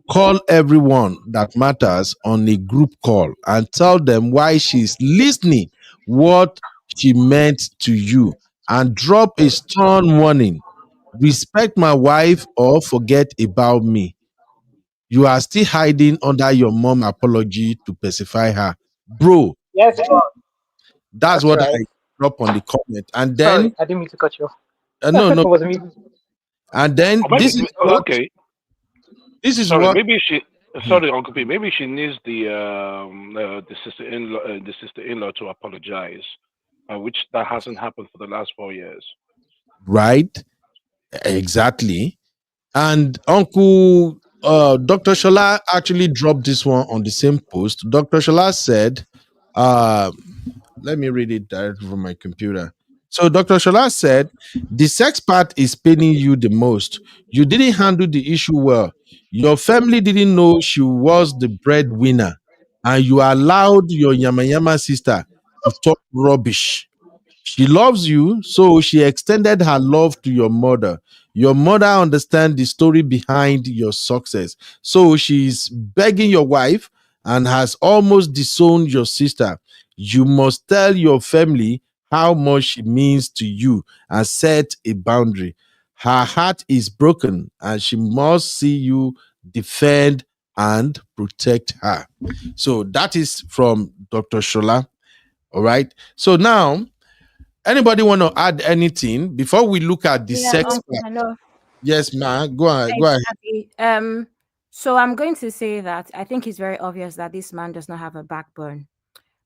Call everyone that matters on a group call and tell them why she's listening, what she meant to you, and drop a stern warning. Respect my wife or forget about me. You are still hiding under your mom apology to pacify her. Bro, Yes, that's what right. I drop on the comment. And Sorry, then I didn't mean to cut you off. no. It was me. And then this is what okay. This is Sorry, what maybe she. Sorry, Uncle P. Maybe she needs the sister-in-law to apologize, which that hasn't happened for the last 4 years. right? Exactly. And Uncle Dr. Shola actually dropped this one on the same post. Dr. Shola said, let me read it directly from my computer. So Dr. Shola said, the sex part is paining you the most. You didn't handle the issue well. Your family didn't know she was the breadwinner, and you allowed your yama sister to talk rubbish. She loves you, so she extended her love to your mother. Your mother understands the story behind your success. So she's begging your wife and has almost disowned your sister. You must tell your family how much she means to you and set a boundary. Her heart is broken and she must see you defend and protect her. So that is from Dr. Shola. All right. So now, anybody want to add anything before we look at the sex part? Hello. Yes, ma. Go ahead. Go ahead. Exactly. So I'm going to say that I think it's very obvious that this man does not have a backbone.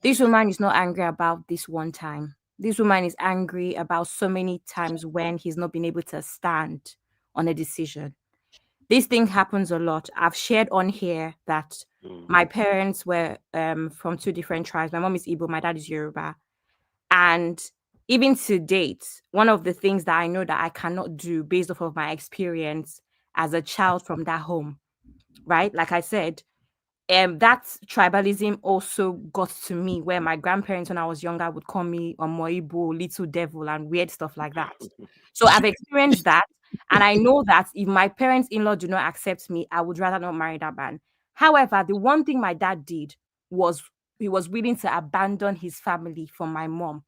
This woman is not angry about this one time. This woman is angry about so many times when he's not been able to stand on a decision. This thing happens a lot. I've shared on here that my parents were from two different tribes. My mom is Igbo, my dad is Yoruba. And even to date, one of the things that I know that I cannot do based off of my experience as a child from that home, right? Like I said, that tribalism also got to me where my grandparents, when I was younger, would call me Omoibo, little devil, and weird stuff like that. So I've experienced that. And I know that if my parents-in-law do not accept me, I would rather not marry that man. However, the one thing my dad did was he was willing to abandon his family for my mom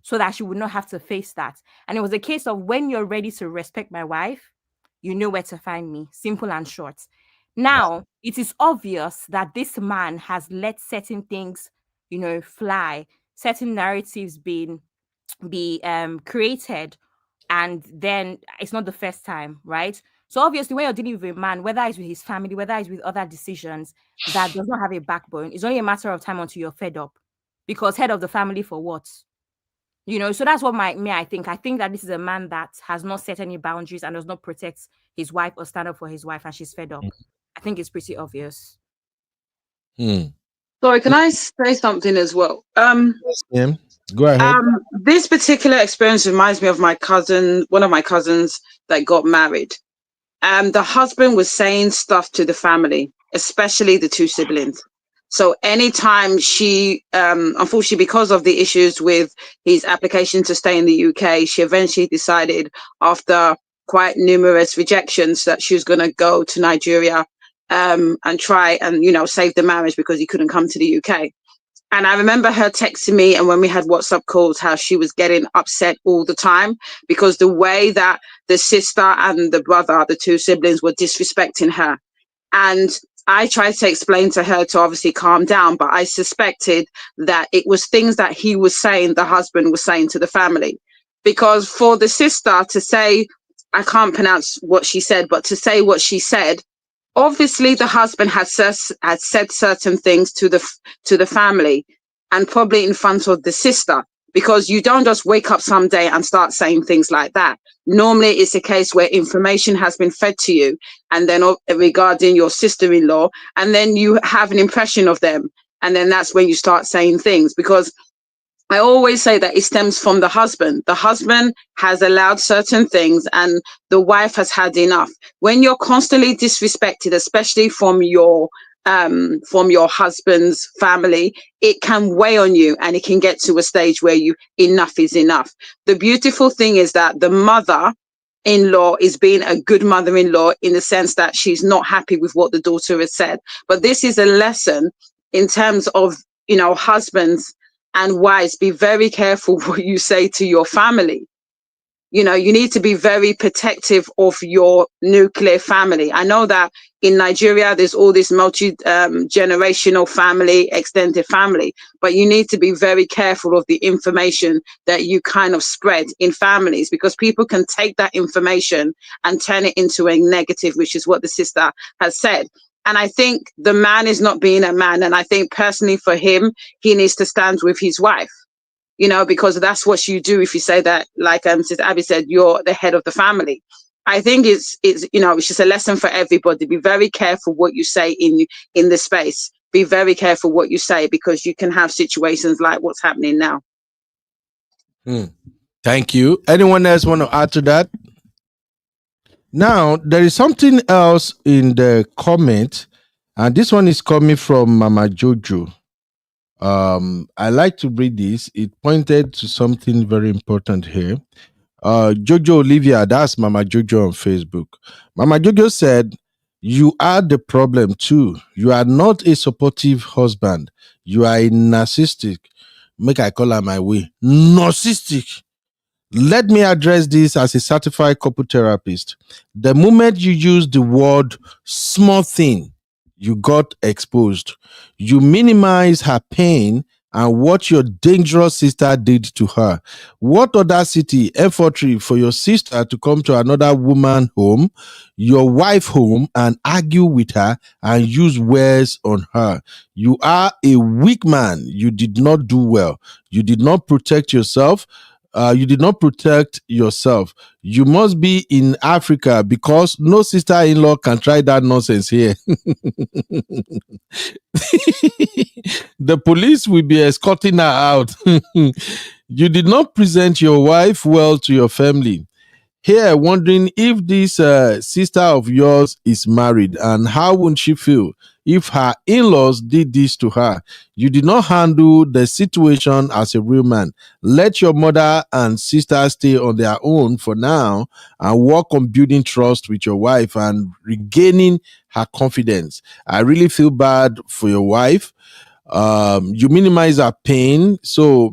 so that she would not have to face that. And it was a case of when you're ready to respect my wife, you know where to find me. Simple and short. Now, it is obvious that this man has let certain things, fly, certain narratives be created, and then it's not the first time, right? So obviously, when you're dealing with a man, whether it's with his family, whether it's with other decisions that does not have a backbone, it's only a matter of time until you're fed up. because head of the family for what? You know, so that's what I think that this is a man that has not set any boundaries and does not protect his wife or stand up for his wife, and she's fed up. I think it's pretty obvious. Sorry, can I say something as well? Yeah, go ahead. This particular experience reminds me of one of my cousins that got married. The husband was saying stuff to the family, especially the two siblings. So anytime she, unfortunately, because of the issues with his application to stay in the UK, she eventually decided, after quite numerous rejections, that she was going to go to Nigeria and try and, save the marriage because he couldn't come to the UK. And I remember her texting me, and when we had WhatsApp calls, how she was getting upset all the time because the way that the sister and the brother, the two siblings, were disrespecting her. And I tried to explain to her to obviously calm down, but I suspected that it was things that he was saying, the husband was saying to the family. Because for the sister to say, I can't pronounce what she said, but to say what she said, obviously the husband had said certain things to the family, and probably in front of the sister, because you don't just wake up someday and start saying things like that. Normally it's a case where information has been fed to you, and then regarding your sister-in-law, and then you have an impression of them, and then that's when you start saying things. Because I always say that it stems from the husband. The husband has allowed certain things and the wife has had enough. When you're constantly disrespected, especially from your husband's family, it can weigh on you, and it can get to a stage where enough is enough. The beautiful thing is that the mother-in-law is being a good mother-in-law, in the sense that she's not happy with what the daughter has said. But this is a lesson in terms of, husbands and wives, be very careful what you say to your family. You need to be very protective of your nuclear family. I know that in Nigeria, there's all this generational family, extended family, but you need to be very careful of the information that you kind of spread in families, because people can take that information and turn it into a negative, which is what the sister has said. And I think the man is not being a man. And I think personally for him, he needs to stand with his wife, because that's what you do if you say that, like Sister Abby said, you're the head of the family. I think it's just a lesson for everybody. Be very careful what you say in the space. Be very careful what you say, because you can have situations like what's happening now. Thank you. Anyone else want to add to that? Now, there is something else in the comment, and this one is coming from Mama Jojo. I like to read this. It pointed to something very important here. Jojo Olivia, that's Mama Jojo on Facebook. Mama Jojo said, you are the problem too. You are not a supportive husband. You are a narcissistic. Make I call her my way. Narcissistic. Let me address this as a certified couple therapist. The moment you use the word small thing, you got exposed. You minimize her pain and what your dangerous sister did to her. What audacity, effortry for your sister to come to another woman home, your wife home, and argue with her and use words on her. You are a weak man. You did not do well. You did not protect yourself. You did not protect yourself. You must be in Africa, because no sister-in-law can try that nonsense here. The police will be escorting her out. You did not present your wife well to your family. Here, wondering if this sister of yours is married, and how would she feel if her in-laws did this to her? You did not handle the situation as a real man. Let your mother and sister stay on their own for now and work on building trust with your wife and regaining her confidence. I really feel bad for your wife. You minimize her pain. So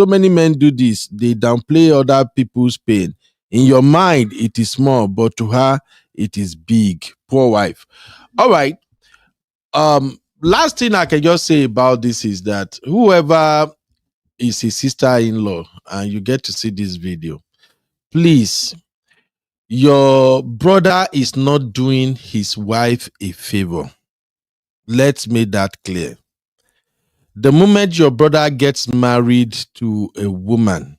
many men do this. They downplay other people's pain. In your mind, it is small, but to her, it is big. Poor wife. All right. Last thing I can just say about this is that whoever is his sister-in-law and you get to see this video, please, your brother is not doing his wife a favor. Let's make that clear. The moment your brother gets married to a woman,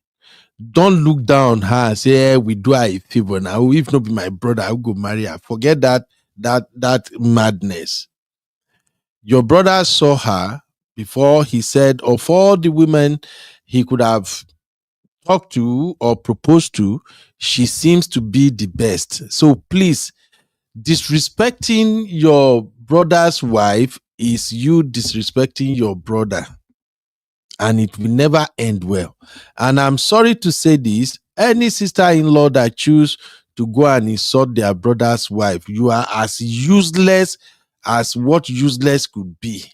don't look down on her and say, hey, we do her a favor now. If not be my brother, I'll go marry her. Forget that madness. Your brother saw her before he said, of all the women he could have talked to or proposed to, she seems to be the best. So please, disrespecting your brother's wife is you disrespecting your brother, and it will never end well. And I'm sorry to say this, any sister-in-law that choose to go and insult their brother's wife, you are as useless as what useless could be.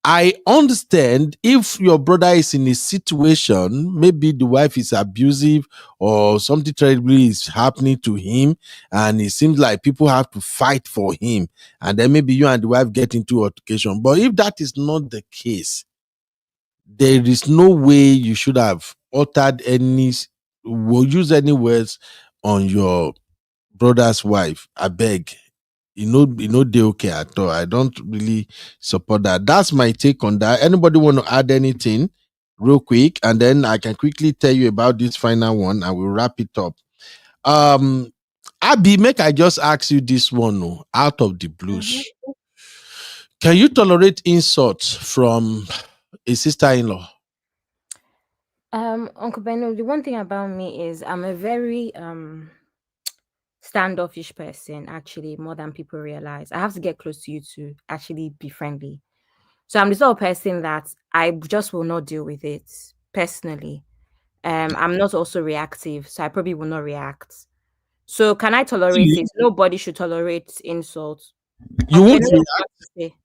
I understand if your brother is in a situation, maybe the wife is abusive or something terribly is happening to him, and it seems like people have to fight for him, and then maybe you and the wife get into altercation. But if that is not the case, there is no way you should have uttered any, will use any words on your brother's wife. I beg. They okay at all. I don't really support that. That's my take on that. Anybody want to add anything real quick? And then I can quickly tell you about this final one and we'll wrap it up. Abby, make I just ask you this one, out of the blues. Can you tolerate insults from a sister-in-law? Uncle Benno, the one thing about me is I'm a very standoffish person, actually, more than people realize. I have to get close to you to actually be friendly. So I'm the sort of person that I just will not deal with it personally. I'm not also reactive, so I probably will not react. So can I tolerate it? Nobody should tolerate insults. You won't react?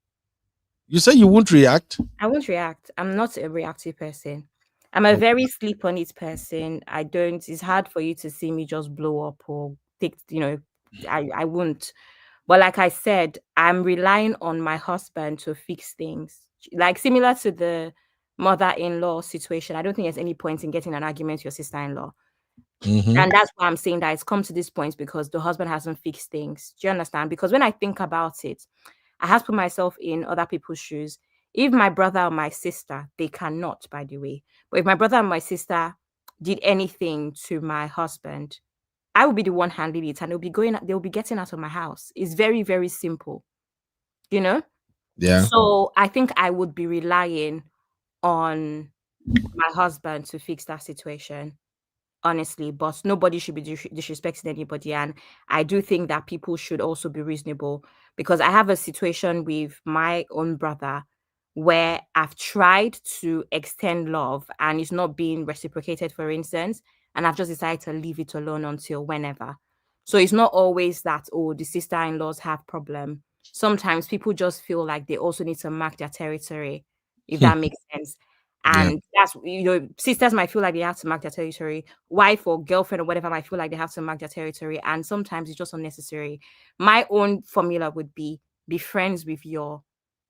You say you won't react? I won't react. I'm not a reactive person. I'm a very sleep on it person. It's hard for you to see me just blow up or take, I won't. But like I said, I'm relying on my husband to fix things. Like similar to the mother-in-law situation, I don't think there's any point in getting an argument with your sister-in-law. And that's why I'm saying that it's come to this point because the husband hasn't fixed things. Do you understand? Because when I think about it, I have to put myself in other people's shoes. If my brother or my sister, they cannot, by the way, but if my brother and my sister did anything to my husband, I will be the one handling it and they'll be getting out of my house. It's very, very simple, Yeah. So I think I would be relying on my husband to fix that situation, honestly, but nobody should be disrespecting anybody. And I do think that people should also be reasonable because I have a situation with my own brother where I've tried to extend love and it's not being reciprocated, for instance, and I've just decided to leave it alone until whenever. So it's not always that, the sister-in-laws have problem. Sometimes people just feel like they also need to mark their territory, if that makes sense. And that's, sisters might feel like they have to mark their territory. Wife or girlfriend or whatever might feel like they have to mark their territory. And sometimes it's just unnecessary. My own formula would be friends with your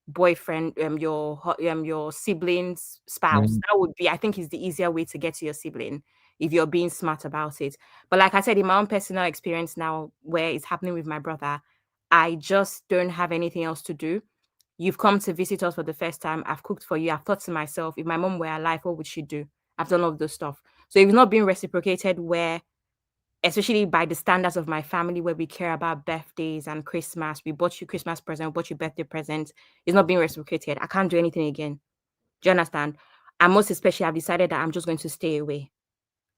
boyfriend, your sibling's spouse. That would be, I think, is the easier way to get to your sibling if you're being smart about it. But like I said, in my own personal experience now, where it's happening with my brother, I just don't have anything else to do. You've come to visit us for the first time. I've cooked for you. I've thought to myself, if my mom were alive, what would she do? I've done all of those stuff. So if it's not being reciprocated, where, especially by the standards of my family, where we care about birthdays and Christmas, we bought you Christmas present, we bought you birthday present, it's not being reciprocated. I can't do anything again. Do you understand? And most especially, I've decided that I'm just going to stay away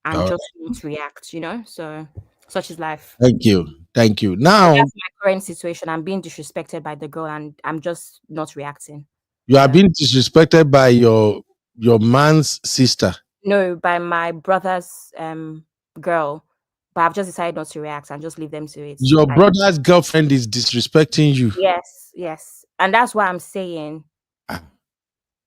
and just not react, So such is life. Thank you. Now, that's my current situation. I'm being disrespected by the girl and I'm just not reacting. You are being disrespected by your man's sister. No, by my brother's girl. But I've just decided not to react and just leave them to it. Your brother's girlfriend is disrespecting you. Yes. And that's why I'm saying.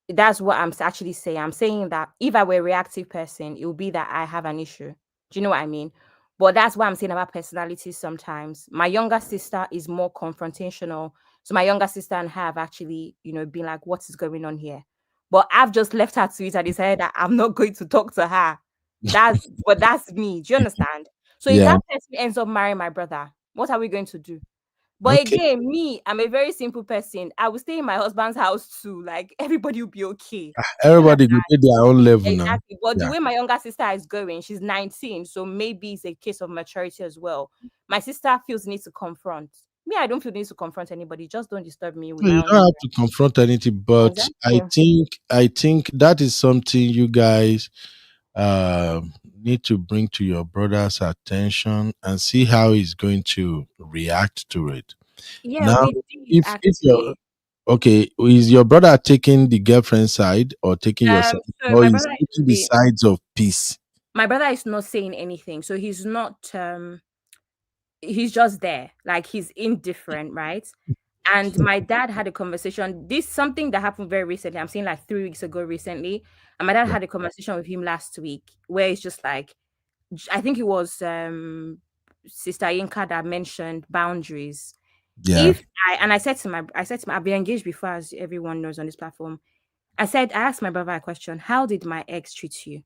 That's what I'm actually saying. I'm saying that if I were a reactive person, it would be that I have an issue. Do you know what I mean? But that's what I'm saying about personalities sometimes. My younger sister is more confrontational. So my younger sister and her have actually, been like, what is going on here? But I've just left her to it and decided that I'm not going to talk to her. That's me. Do you understand? So if that person ends up marrying my brother, what are we going to do? But Okay. again, me, I'm a very simple person. I will stay in my husband's house too. Like everybody will be okay. You Everybody understand? go to their own level now. Exactly. But the Yeah. way my younger sister is going, she's 19, so maybe it's a case of maturity as well. My sister feels the need to confront. Me, I don't feel the need to confront anybody. Just don't disturb me with No, my you own don't have business. to confront anything, but Exactly. I think that is something you guys need to bring to your brother's attention and see how he's going to react to it. Yeah, Now, we did if you're actually. okay, is your brother taking the girlfriend side or taking your side, So or my is brother is taking the sides of peace? not saying anything. So he's just there. Like he's indifferent, right? And my dad had a conversation. This something that happened very recently. I'm saying like 3 weeks ago recently. And my dad Yeah. had a conversation with him last week where it's just like I think it was Sister Yinka that mentioned boundaries. Yeah. If I said to I've been engaged before, as everyone knows on this platform. I asked my brother a question. How did my ex treat you?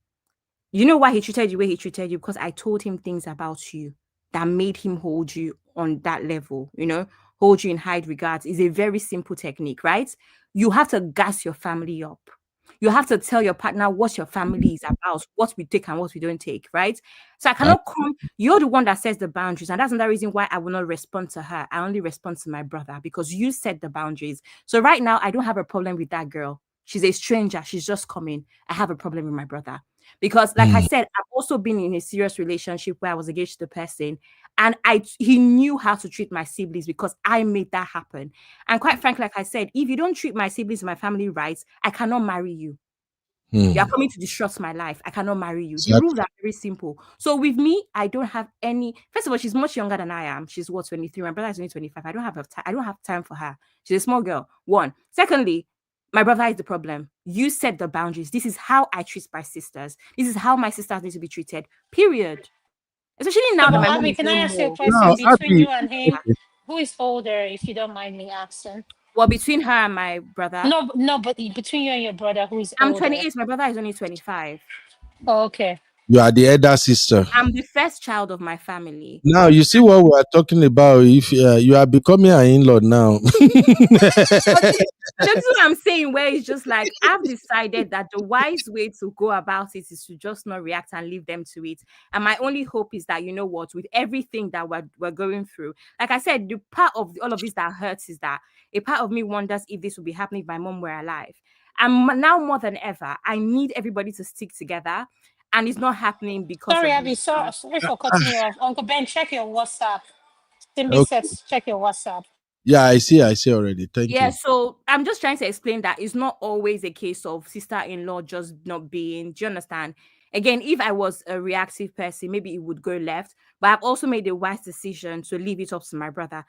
You know why he treated you the way he treated you? Because I told him things about you that made him hold you on that level, hold you in high regards. Is a very simple technique, right? You have to gas your family up. You have to tell your partner what your family is about, what we take and what we don't take, right? So I Uh, cannot come. You're the one that sets the boundaries. And that's another reason why I will not respond to her. I only respond to my brother because you set the boundaries. So right now, I don't have a problem with that girl. She's a stranger. She's just coming. I have a problem with my brother. Because, like I mm, said, I've also been in a serious relationship where I was engaged to the person, and he knew how to treat my siblings because I made that happen. And quite frankly, like I said, if you don't treat my siblings and my family right, I cannot marry you. You are mm, coming to disrupt my life. I cannot marry you. The rules exactly. are very simple. So with me, I don't have any. First of all, she's much younger than I am. She's what 23. My brother is only 25. I don't have time for her. She's a small girl. One. Secondly, my brother is the problem. You set the boundaries. This is how I treat my sisters. This is how my sisters need to be treated. Period. Especially now So, that but my mom Abby, is can no I ask you a more. Now, question between Abby, you and him? Who is older, if you don't mind me asking? Well, between her and my brother, No, no, but between you and your brother, who is I'm older? 28. My brother is only 25. Oh, okay. you are the elder sister. I'm the first child of my family. Now you see what we are talking about. If you are becoming an in-law now, But this is what I'm saying, where it's just like I've decided that the wise way to go about it is to just not react and leave them to it. And my only hope is that, you know what, with everything that we're going through, like I said, the part of all of this that hurts is that a part of me wonders if this would be happening if my mom were alive. And now more than ever, I need everybody to stick together. And it's not happening because Sorry, of Abby. Sorry for cutting you off. Uncle Ben, check your WhatsApp. Simbi okay. says, check your WhatsApp. Yeah, I see already. Thank Yeah, you. so I'm just trying to explain that it's not always a case of sister-in-law just not being. Do you understand? Again, if I was a reactive person, maybe it would go left. But I've also made a wise decision to leave it up to my brother.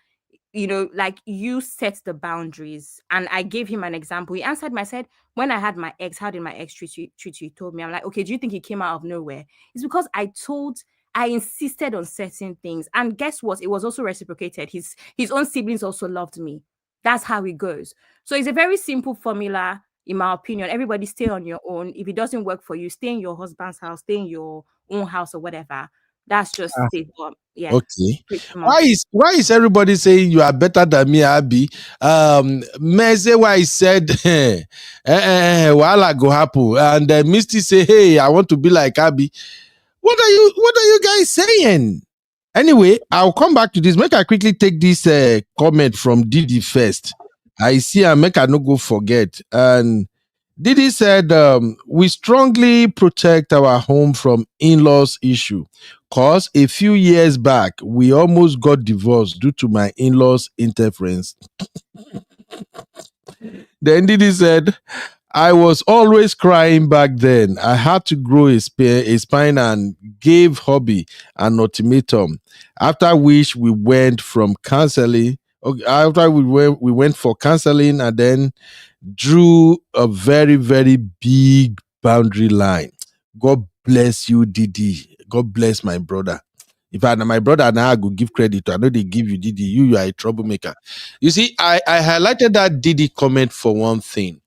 Like you set the boundaries. And I gave him an example. He answered me, I said, when I had my ex, how did my ex treat you? He told me, I'm like, okay, do you think he came out of nowhere? It's because I insisted on certain things. And guess what? It was also reciprocated. His own siblings also loved me. That's how it goes. So it's a very simple formula, in my opinion. Everybody stay on your own. If it doesn't work for you, stay in your husband's house, stay in your own house or whatever. That's just it. But yeah, Okay. pretty Why much. is everybody saying you are better than me, Abby? Meze why said while go happen, and Misty say, hey, I want to be like Abby. What are you guys saying? Anyway, I'll come back to this. Make I quickly take this comment from Didi first. I see and make I no go forget. And Didi said, we strongly protect our home from in-laws issue. Cause a few years back, we almost got divorced due to my in-laws interference. Then Didi said, I was always crying back then. I had to grow a spine and gave hobby an ultimatum. After which we went from counseling. Okay, after we went for counseling and then drew a very, very big boundary line. God bless you, Didi. God bless my brother. If I my brother now I go give credit to, I know they give you Didi. You are a troublemaker. You see, I highlighted that Didi comment for one thing.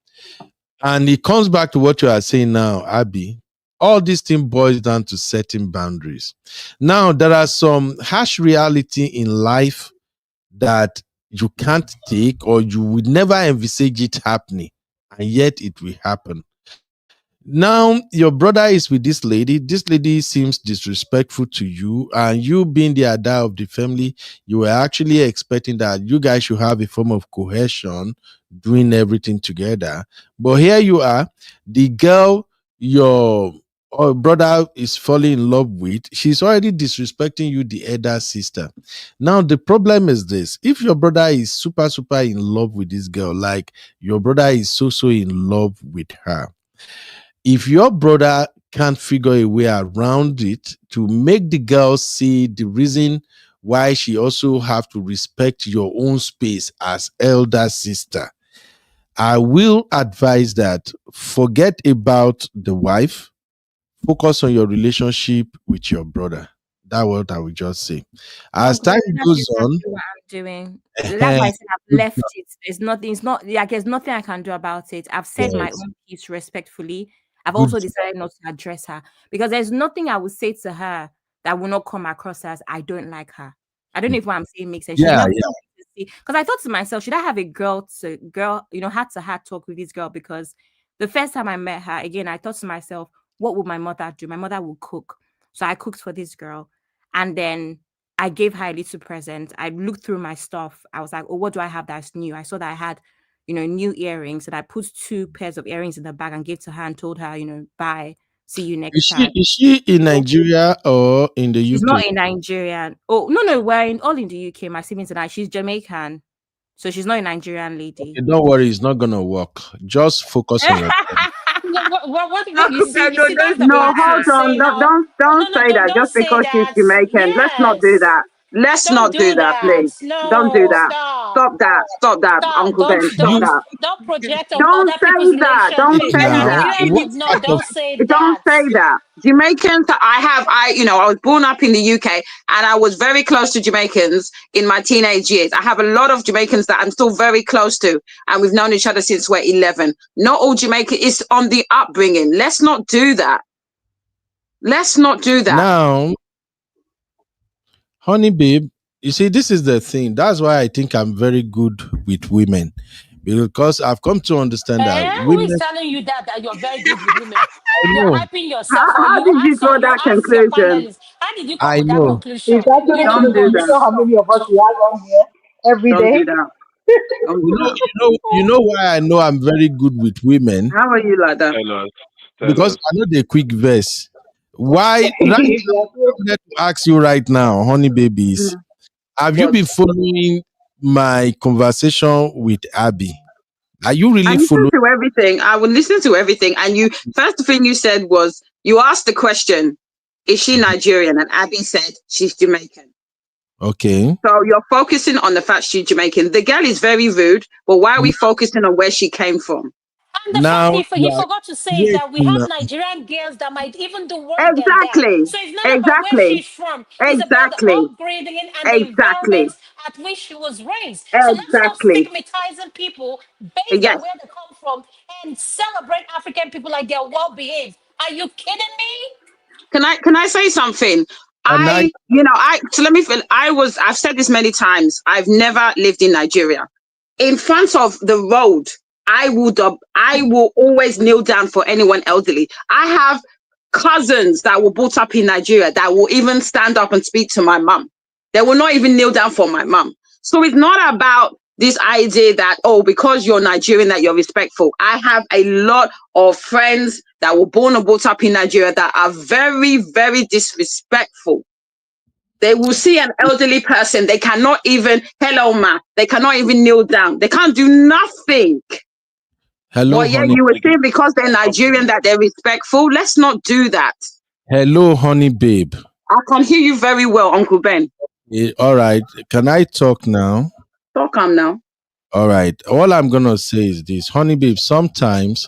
And it comes back to what you are saying now, Abby. All this thing boils down to setting boundaries. Now, there are some harsh reality in life that you can't take, or you would never envisage it happening, and yet it will happen. Now your brother is with this lady. This lady seems disrespectful to you, and you being the ada of the family, you were actually expecting that you guys should have a form of cohesion, doing everything together. But here you are, the girl your brother is falling in love with, she's already disrespecting you, the elder sister. Now the problem is this: if your brother is super super in love with this girl, like your brother is so in love with her, if your brother can't figure a way around it to make the girl see the reason why she also have to respect your own space as elder sister, I will advise that forget about the wife, focus on your relationship with your brother. That's what I would just say. As Uncle, time that's goes on, exactly what I'm doing. That's why I said I've left it. There's nothing. It's not like there's nothing I can do about it. I've said my yes, own piece respectfully. I've good. also decided not to address her because there's nothing I would say to her that will not come across as I don't like her. I don't know if what I'm saying makes sense. She's Yeah, not yeah. because I thought to myself, should I have a girl to girl, heart to heart talk with this girl? Because the first time I met her, again, I thought to myself, what would my mother do? My mother would cook. So I cooked for this girl. And then I gave her a little present. I looked through my stuff. I was like, oh, what do I have that's new? I saw that I had, new earrings. And I put 2 pairs of earrings in the bag and gave to her and told her, bye. See you next time. Is she in Nigeria or in the She's UK? not in Nigerian. Oh, no, we're all in the UK. My siblings and I. She's Jamaican. So she's not a Nigerian lady. Okay, don't worry, it's not gonna work. Just focus on your Uncle Ben, You no, see, that's don't the No, say part that. you're hold on. saying now. Don't No, no, say that don't just say because she's that. Jamaican. Let's not do Yes. that. Let's Don't not do do that, that. please. Don't do No, that. stop. Stop that. Stop that, Stop. Uncle Ben. Stop you that. Don't project on Don't other say people's that. Don't relationship. say If now. that. you ain't What did not, part of don't say Don't that. say that. Jamaicans, I was born up in the UK and I was very close to Jamaicans in my teenage years. I have a lot of Jamaicans that I'm still very close to, and we've known each other since we're 11. Not all Jamaica is on the upbringing. Let's not do that. Let's not do that. now, honey babe? You see, this is the thing. That's why I think I'm very good with women, because I've come to understand that Who is women. telling you that you're very good with women? I You're know, hyping yourself, or How did you draw you that ask your conclusion? panelists. How did you come I with that know. conclusion? It's actually You true Don't don't do though. You that. know how Don't many of us we have on here every do day? that. Don't do that. You know why I know I'm very good with women, How are you like that? Tell us. Tell because us. I know the quick verse. Why? Right now, Exactly. I wanted to ask you right now, honey babies. Have you What? been following my conversation with Abby? Are you I really listen following? to everything. I will listen to everything. And you, first thing you said was, you asked the question, is she Nigerian? And Abby said she's Jamaican. Okay. So you're focusing on the fact she's Jamaican. The girl is very rude, but why are we focusing on where she came from? And the Now funny thing you you are forgot to say is wait that we have now. Nigerian girls that might even do worse than that. Exactly. So it's not about where Exactly. she's from, it's about the Exactly. upgrading and the Exactly. environment at which she was raised. So let's stop Exactly. stigmatizing people based on Yes. where they come from and celebrate African people like they're well behaved. Are you kidding me? Can I say something? And I So let me feel. I've said this many times. I've never lived in Nigeria. In front of the road, I will always kneel down for anyone elderly. I have cousins that were brought up in Nigeria that will even stand up and speak to my mum. They will not even kneel down for my mum. So it's not about this idea that, oh, because you're Nigerian, that you're respectful. I have a lot of friends that were born and brought up in Nigeria that are very, very disrespectful. They will see an elderly person. They cannot even, hello, ma. They cannot even kneel down. They can't do nothing. hello, But yeah, honey. you would think because they're Nigerian that they're respectful. Let's not do that. Hello, honey babe. I can hear you very well, Uncle Ben. All right. Can I talk now? Talk calm now. All right. All I'm gonna say is this, honey babe. Sometimes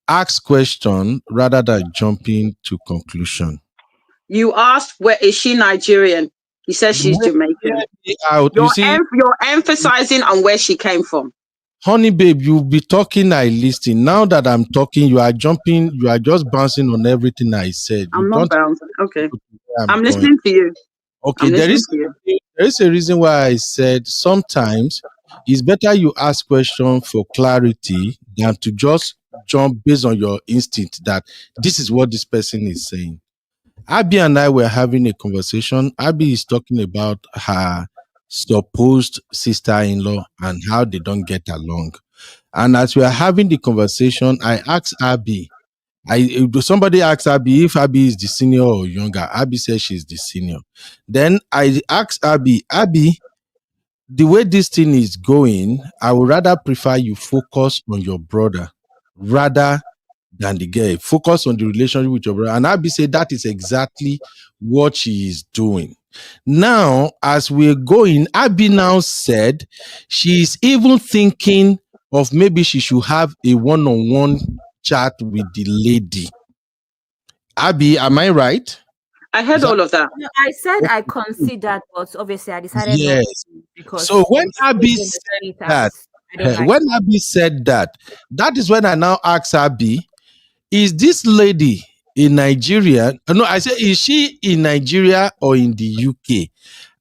ask question rather than jumping to conclusion. You asked, where is she Nigerian? He says she's Hear Jamaican. me out. You see, You're emphasizing on where she came from. honey babe, you be talking, I listen. Now that I'm talking, you are jumping, you are just bouncing on everything I said. You I'm not don't bound. Okay. know where I'm I'm going. listening to you. Okay, I'm listening to you. there is a reason why I said sometimes it's better you ask question for clarity than to just jump based on your instinct that this is what this person is saying. Abby and I were having a conversation. Abby is talking about her supposed sister-in-law and how they don't get along. And as we are having the conversation, I asked Abby, somebody asked Abby if Abby is the senior or younger. Abby says she's the senior. Then I asked Abby, the way this thing is going, I would rather prefer you focus on your brother rather than the girl. Focus on the relationship with your brother. And Abby said that is exactly what she is doing. Now, as we're going, Abby now said she's even thinking of maybe she should have a one-on-one chat with the lady. Abby, am I right? I heard all of that. No, I said I considered, but obviously I decided not Yes. to because So when it's Abby in the said street that, and I don't like when Abby said that, that is when I now ask Abby, is this lady in Nigeria? No, I said, is she in Nigeria or in the UK?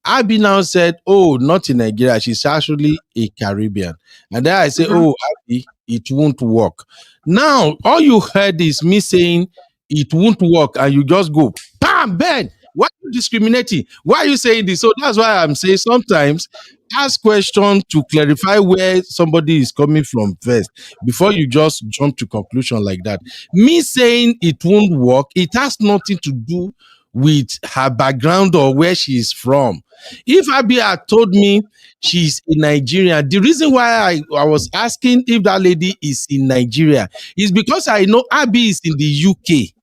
Abby now said, oh, not in Nigeria. She's actually a Caribbean. And then I say, oh, Abby, it won't work. Now, all you heard is me saying it won't work, and you just go, bam, Ben, why are you discriminating? Why are you saying this? So that's why I'm saying sometimes ask questions to clarify where somebody is coming from first before you just jump to conclusion like that. Me saying it won't work, it has nothing to do with her background or where she is from. If Abby had told me she's in Nigeria, the reason why I was asking if that lady is in Nigeria is because I know Abby is in the UK.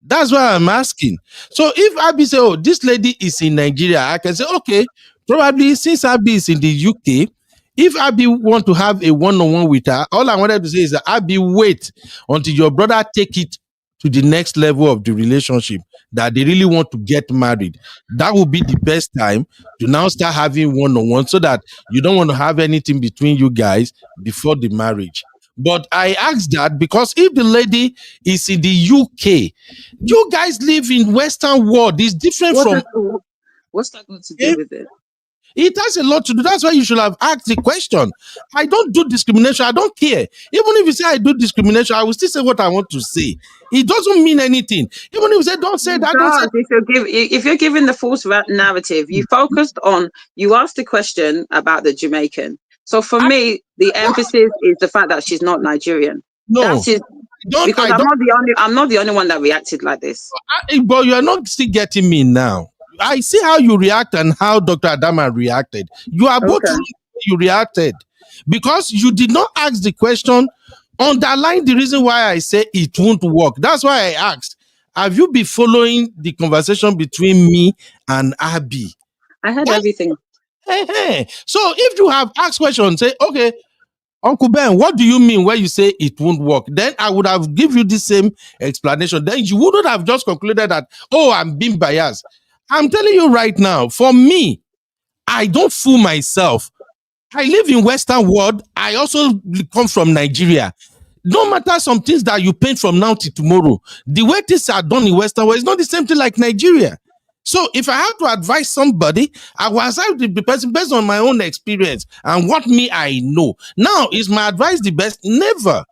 That's why I'm asking. So if Abby say, oh, this lady is in Nigeria, I can say, okay, probably since Abby is in the UK, if Abby want to have a one-on-one with her, all I wanted to say is that Abby, wait until your brother take it to the next level of the relationship, that they really want to get married. That will be the best time to now start having one-on-one, so that you don't want to have anything between you guys before the marriage. But I asked that because if the lady is in the UK, you guys live in Western world. It's different from. What's that got to do with it? It has a lot to do. That's why you should have asked the question. I don't do discrimination. I don't care. Even if you say I do discrimination, I will still say what I want to say. It doesn't mean anything. Even if you say don't say that, don't say. If you're giving the false narrative, you focused on, you asked the question about the Jamaican. So for me, the emphasis is the fact that she's not Nigerian. No, because I'm not the only one that reacted like this. But you are not still getting me now. I see how you react and how Dr. Adama reacted. You are both you reacted because you did not ask the question. Underline the reason why I say it won't work. That's why I asked. Have you been following the conversation between me and Abby? I heard everything. Hey. So if you have asked questions, say, okay, Uncle Ben, what do you mean when you say it won't work? Then I would have given you the same explanation. Then you wouldn't have just concluded that, oh, I'm being biased. I'm telling you right now, for me, I don't fool myself. I live in Western world. I also come from Nigeria. No matter some things that you paint from now to tomorrow, the way things are done in Western world is not the same thing like Nigeria. So if I have to advise somebody, I will advise the person based on my own experience and what I know. Now, is my advice the best? Never.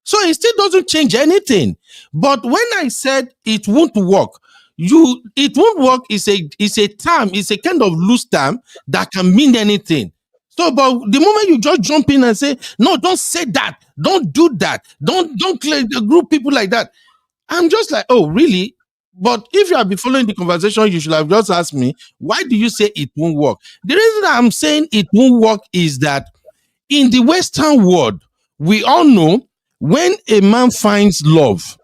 So it still doesn't change anything. But when I said it won't work, it won't work is a term, it's a kind of loose term that can mean anything. So, but the moment you just jump in and say, no, don't say that, don't do that, don't group people like that, I'm just like, oh, really? But if you have been following the conversation, you should have just asked me, why do you say it won't work? The reason that I'm saying it won't work is that in the Western world, we all know when a man finds love,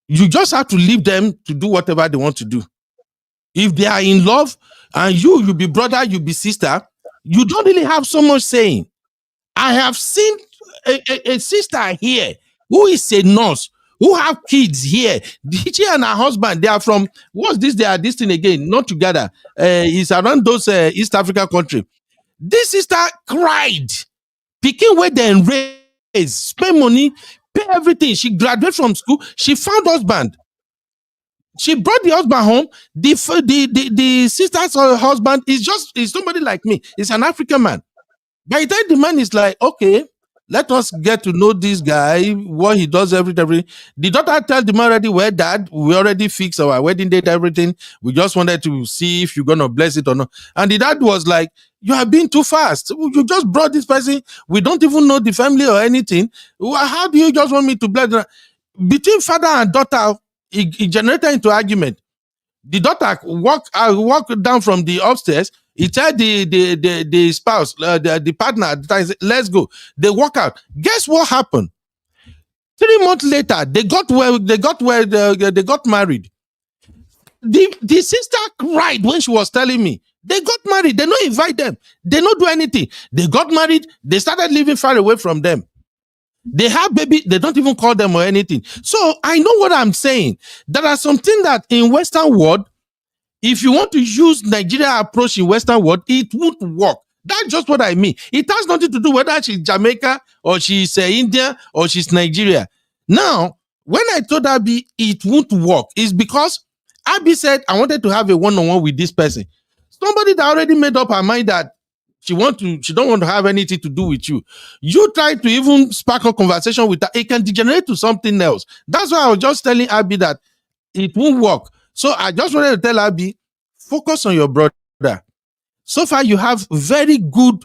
you just have to leave them to do whatever they want to do. If they are in love and you be brother, you be sister, you don't really have so much saying. I have seen a sister here who is a nurse, who have kids here. She and her husband, they are from, what's this? They are this thing again, not together. It's around those East African countries. This sister cried, picking where they raise, spend money, pay everything. She graduated from school. She found husband. She brought the husband home. The sister's husband is somebody like me. It's an African man. By the time the man is like, okay, let us get to know this guy, what he does, everything. The daughter tell the man already, well, dad, we already fixed our wedding date, everything. We just wanted to see if you're going to bless it or not. And the dad was like, you are being too fast. You just brought this person. We don't even know the family or anything. How do you just want me to bless them? Between father and daughter, it generated into argument. The daughter walked down from the upstairs. He told the spouse, the partner, let's go. They walk out. Guess what happened? 3 months later, they got married. The sister cried when she was telling me they got married. They don't invite them. They don't do anything. They got married. They started living far away from them. They have baby. They don't even call them or anything. So I know what I'm saying. There are some things that in Western world, if you want to use Nigeria approach in Western world, it won't work. That's just what I mean. It has nothing to do whether she's Jamaica or she's India or she's Nigeria. Now, when I told Abby it won't work, it's because Abby said I wanted to have a one-on-one with this person. Somebody that already made up her mind that she don't want to have anything to do with you. You try to even spark a conversation with her, it can degenerate to something else. That's why I was just telling Abby that it won't work. So I just wanted to tell Abby, focus on your brother. So far, you have very good,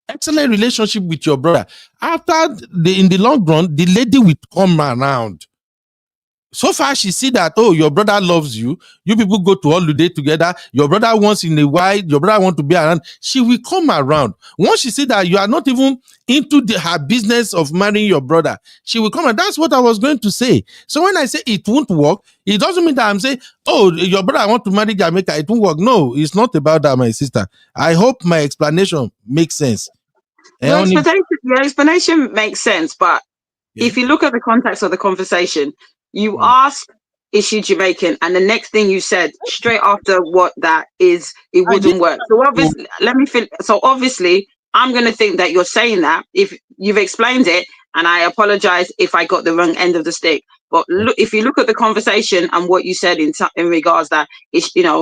excellent relationship with your brother. In the long run, the lady will come around. So far, she see that, oh, your brother loves you. You people go to holiday together. Your brother wants in a while. Your brother want to be around. She will come around. Once she see that you are not even into her business of marrying your brother, she will come. And that's what I was going to say. So when I say it won't work, it doesn't mean that I'm saying, oh, your brother want to marry Jamaica. It won't work. No, it's not about that, my sister. I hope my explanation makes sense. Your explanation makes sense, but if you look at the context of the conversation, you ask, is she Jamaican? And the next thing you said straight after what that is, it wouldn't work. So obviously, obviously, I'm going to think that you're saying that if you've explained it, and I apologize if I got the wrong end of the stick. But look, if you look at the conversation and what you said in regards that,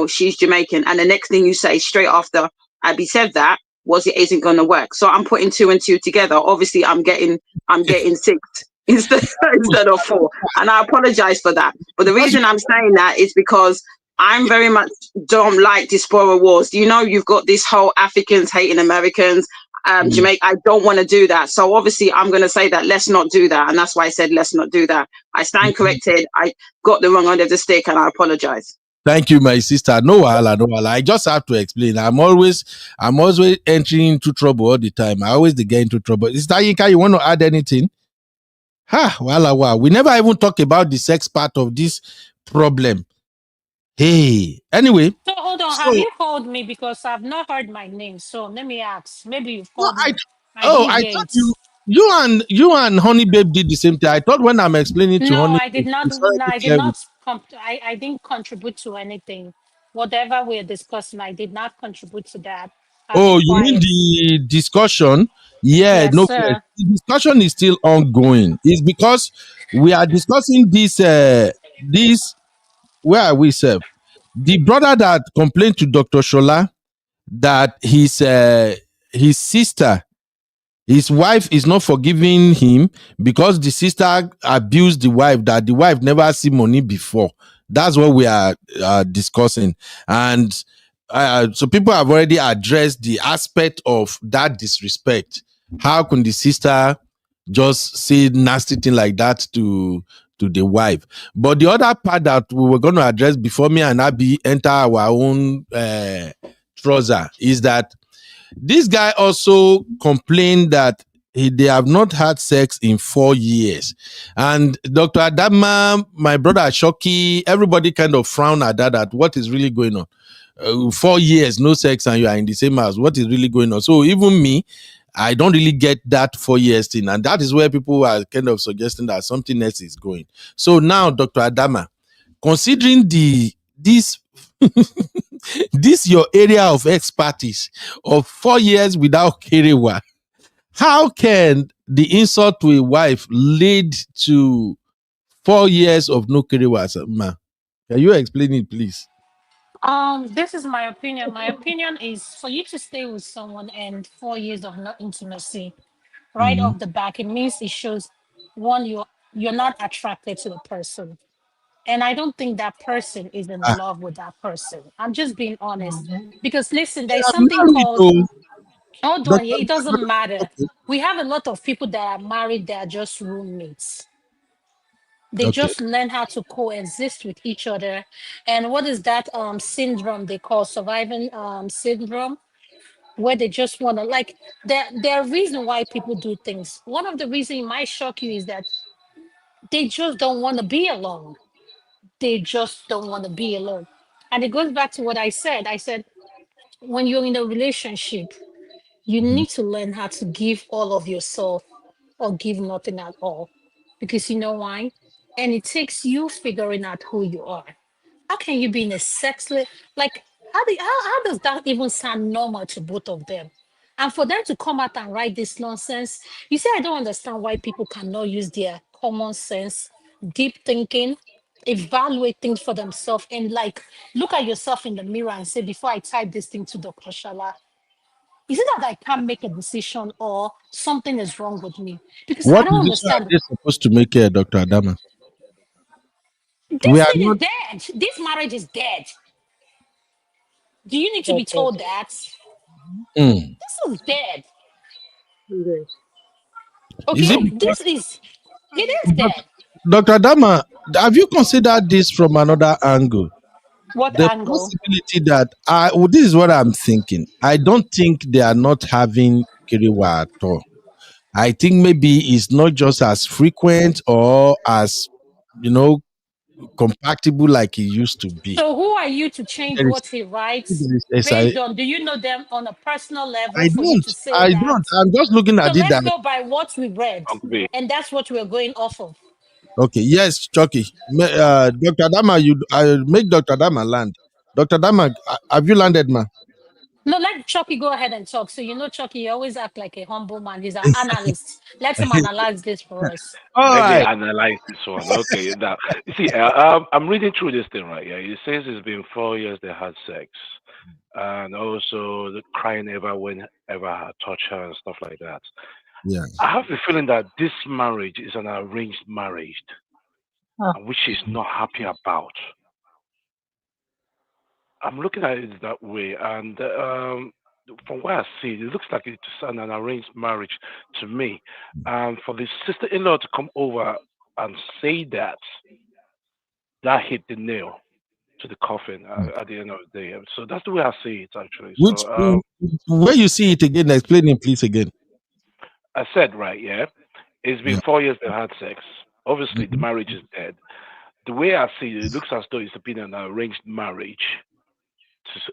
she's Jamaican, and the next thing you say straight after Abby said that was it isn't going to work. So I'm putting 2 and 2 together. Obviously, I'm getting 6 instead of 4, and I apologize for that. But the reason I'm saying that is because I'm very much don't like diaspora wars. You've got this whole Africans hating Americans, Jamaica. I don't want to do that. So obviously, I'm going to say that let's not do that, and that's why I said let's not do that. I stand corrected. I got the wrong end of the stick, and I apologize. Thank you, my sister. No wahala. I just have to explain. I'm always entering into trouble all the time. I always get into trouble. Sister Yinka, you want to add anything? Wow. We never even talk about the sex part of this problem. Hey, anyway. So hold on. Have you called me? Because I've not heard my name. So let me ask. Maybe you've called me. I thought you and Honey Babe did the same thing. I thought when I'm explaining to Honey, I did not. I didn't contribute to anything. Whatever we're discussing, I did not contribute to that. Oh, you mean the discussion? Yeah, yes, no, sir. the discussion is still ongoing. It's because we are discussing this. Where are we, sir? The brother that complained to Dr. Shola that his sister, his wife is not forgiving him because the sister abused the wife, that the wife never see money before. That's what we are discussing. And so people have already addressed the aspect of that disrespect. How can the sister just say nasty thing like that to the wife? But the other part that we were going to address before me and Abby enter our own trouser is that this guy also complained that they have not had sex in 4 years. And Dr. Adama, my brother Shoki, everybody kind of frown at that what is really going on. 4 years, no sex, and you are in the same house. What is really going on? So even me, I don't really get that 4 years thing. And that is where people are kind of suggesting that something else is going. So now, Dr. Adama, considering this your area of expertise of 4 years without kerewa, how can the insult to a wife lead to 4 years of no kerewa, ma? Can you explain it, please? This is my opinion. My opinion is for you to stay with someone and 4 years of no intimacy, right Mhm. off the back, it means it shows one, you're not attracted to the person. And I don't think that person is in Ah, love with that person. I'm just being honest. Because listen, there's I'm something married, called, though. hold on, yeah, Doctor, it doesn't matter. okay. We have a lot of people that are married, that are just roommates. They Okay. just learn how to coexist with each other. And what is that syndrome they call surviving syndrome? Where they just want to like there are reasons why people do things. One of the reasons it might shock you is that they just don't want to be alone. They just don't want to be alone. And it goes back to what I said. I said, when you're in a relationship, you Mhm. need to learn how to give all of yourself or give nothing at all. Because you know why? And it takes you figuring out who you are. How can you be in a sexless, like, how does that even sound normal to both of them? And for them to come out and write this nonsense, you see, I don't understand why people cannot use their common sense, deep thinking, evaluate things for themselves, and like look at yourself in the mirror and say, before I type this thing to Dr. Shala, is it that I can't make a decision or something is wrong with me? Because I What don't decision are understand. they supposed to make here, Dr. Adama? We This are thing is not. dead. This marriage is dead. Do you need to be Okay. told that? Mm. This is dead. Yes. Is it Okay, because this is it is dead. Dr. Adama, have you considered this from another angle? What The angle? possibility that well, this is what I'm thinking. I don't think they are not having Kiriwa at all. I think maybe it's not just as frequent or as you know compatible like it used to be. So who are you to change There is, what he writes there is based on? Do you know them on a personal I level for you don't. to say I that? don't. I'm just looking So at it let's that go by what we read, Uncle B. and that's what we're going off of. okay. Yes, Chucky. Dr. Dama, you make Dr. Dama land. Dr. Dama, have you landed, ma? No, let Chucky go ahead and talk. So you know, Chucky, you always act like a humble man. He's an analyst. Let him analyze this for us. All Let me right. analyze this one. Okay, now you see, I'm reading through this thing right here. It says it's been 4 years they had sex, and also the crying ever whenever I touch her and stuff like that. Yeah. I have the feeling that this marriage is an arranged marriage, Oh, and which she's not happy about. I'm looking at it that way, and from what I see, it looks like it's an arranged marriage to me. And for the sister-in-law to come over and say that, that hit the nail to the coffin at the end of the day. So that's the way I see it, actually. Which So where you see it again? Explain it, please, again. I said right, yeah, it's been Yeah. 4 years they had sex. Obviously, the Mhm. marriage is dead. The way I see it, it looks as though it's been an arranged marriage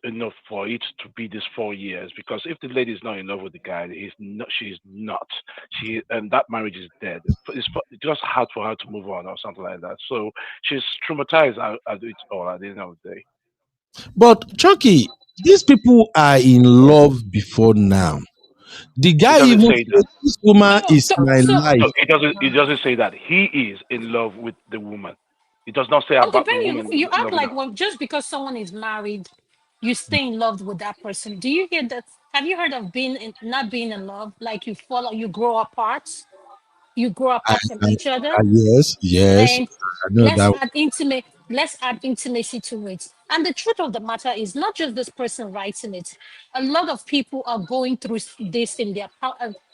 enough for it to be this 4 years, because if the lady is not in love with the guy, he's not, she's not, she, and that marriage is dead. It's just hard for her to move on or something like that. So she's traumatized at it all at the end of the day. But Chucky, these people are in love before now. The It guy doesn't even say that. said, "This woman No, is so my so life." So it doesn't say that he is in love with the woman. It does not say okay, about the Ben, woman you in act love with like her. when just because someone is married, you stay in love with that person. Do you hear that? Have you heard of not being in love? Like you grow apart, you grow I, apart from each other. yes, yes, And I know that. let's add intimacy to it. And the truth of the matter is not just this person writing it. A lot of people are going through this in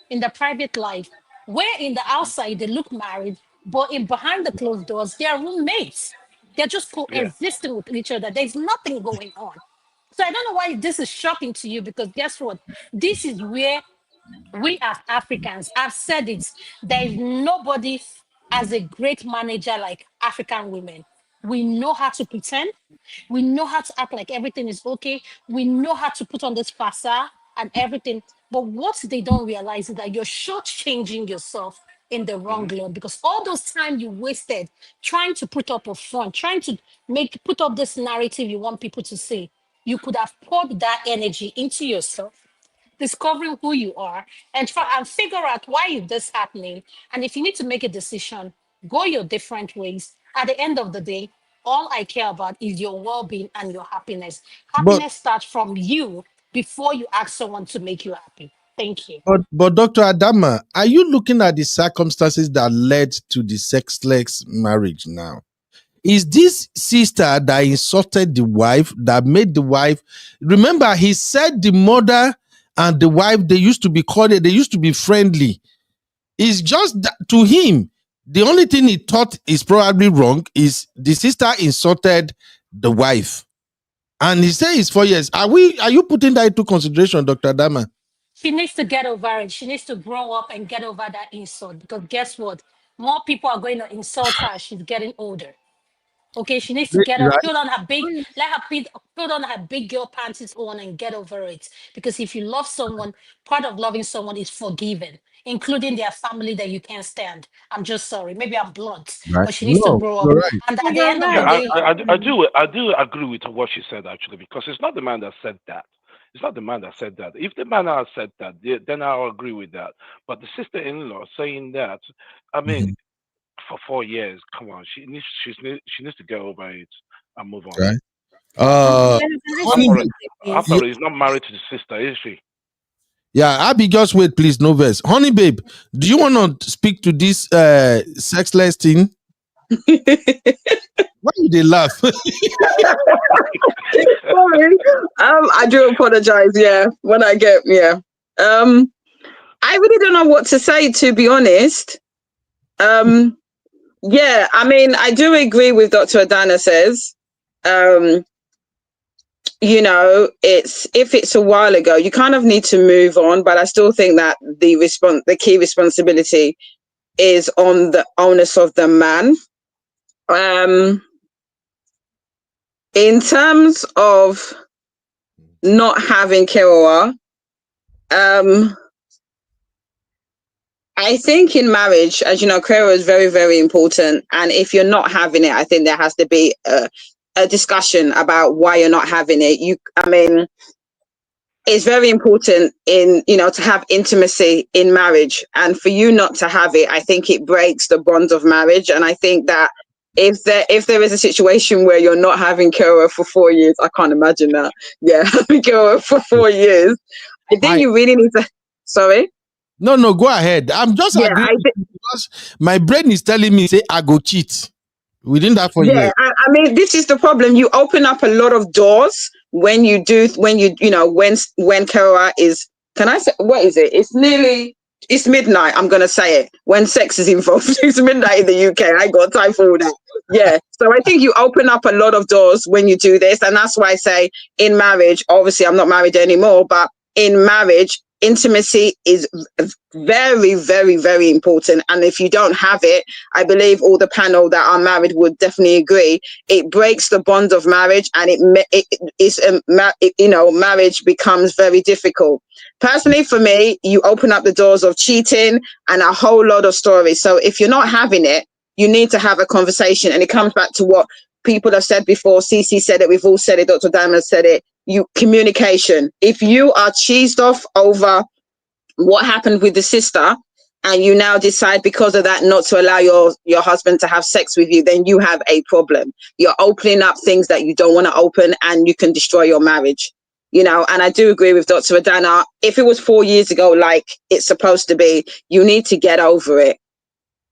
in their private life, where in the outside they look married, but in behind the closed doors they are roommates. They're just Yeah, coexisting with each other. There's nothing going on. So I don't know why this is shocking to you, because guess what? This is where we as Africans, I've said it, there is nobody as a great manager like African women. We know how to pretend, we know how to act like everything is okay, we know how to put on this facade and everything. But what they don't realize is that you're shortchanging yourself in the wrong hmm lane, because all those time you wasted trying to put up a front, trying to put up this narrative you want people to see, you could have poured that energy into yourself, discovering who you are, and try and figure out why is this happening. And if you need to make a decision, go your different ways. At the end of the day, All I care about is your well-being and your happiness. But Happiness starts from you before you ask someone to make you happy. Thank you. but Dr. Adama, are you looking at the circumstances that led to the sexless marriage now? Is this sister that insulted the wife, that made the wife? Remember, he said the mother and the wife, they used to be cordial, they used to be friendly. It's just that to him, the only thing he thought is probably wrong is the sister insulted the wife. And he says it's 4 years. Are you putting that into consideration, Dr. Adama? She needs to get over it. She needs to grow up and get over that insult. Because guess what? More people are going to insult her as she's getting older. Okay, she needs to get up, Right? put on her big, let her put on her big girl panties on and get over it. Because if you love someone, part of loving someone is forgiving, including their family that you can't stand. I'm just sorry. Maybe I'm blunt, Right. but she needs to No, grow up. you're right. And at the You're end of Yeah, the right. day, I do agree with what she said actually, because it's not the man that said that. It's not the man that said that. If the man had said that, then I'll agree with that. But the sister-in-law saying that, I mean, for 4 years, come on, she needs to get over it and move on. Right. Listen Honey, to this. After all, he's not married to the sister, is she? yeah, Abby, just wait, please, no verse. Honey, babe, do you want to speak to this sexless thing? Why do they laugh? Sorry. I do apologize. Yeah, when I get I really don't know what to say, to be honest. Yeah, I mean, I do agree with Dr. Adana says. You know, if it's a while ago, you kind of need to move on, but I still think that the key responsibility is on the onus of the man. In terms of not having Keroa, I think in marriage, as you know, Keroa is very, very important. And if you're not having it, I think there has to be a discussion about why you're not having it. It's very important to have intimacy in marriage, and for you not to have it, I think it breaks the bond of marriage. And I think that if there is a situation where you're not having Keroa for 4 years, I can't imagine that. Yeah, having Keroa for 4 years, I think you really need to. Sorry. No, go ahead. I'm just agreeing because my brain is telling me, say, I go cheat within that 4 years. I mean, this is the problem. You open up a lot of doors when when Keroa is. Can I say what is it? It's midnight. I'm gonna say it when sex is involved. It's midnight in the UK. I ain't got time for all that. Yeah. So I think you open up a lot of doors when you do this, and that's why I say in marriage. Obviously, I'm not married anymore, but in marriage, intimacy is very, very, very important. And if you don't have it, I believe all the panel that are married would definitely agree. It breaks the bond of marriage, and marriage becomes very difficult. Personally, for me, you open up the doors of cheating and a whole lot of stories. So if you're not having it, you need to have a conversation. And it comes back to what people have said before. Cece said it. We've all said it. Dr. Diamond said it. Communication. If you are cheesed off over what happened with the sister, and you now decide because of that not to allow your husband to have sex with you, then you have a problem. You're opening up things that you don't want to open, and you can destroy your marriage. And I do agree with Dr. Adana. If it was 4 years ago, like it's supposed to be, you need to get over it.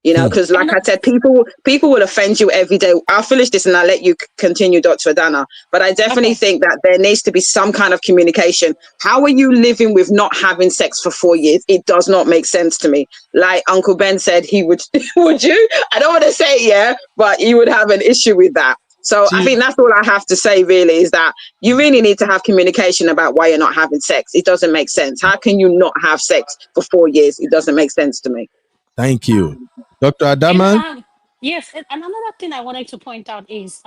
Because like I said, people will offend you every day. I'll finish this and I'll let you continue, Dr. Adana. But I definitely think that there needs to be some kind of communication. How are you living with not having sex for 4 years? It does not make sense to me. Like Uncle Ben said, he would. Would you? I don't want to say but you would have an issue with that. So I think that's all I have to say really, is that you really need to have communication about why you're not having sex. It doesn't make sense. How can you not have sex for 4 years? It doesn't make sense to me. Thank you. Dr. Adama? Yes, and another thing I wanted to point out is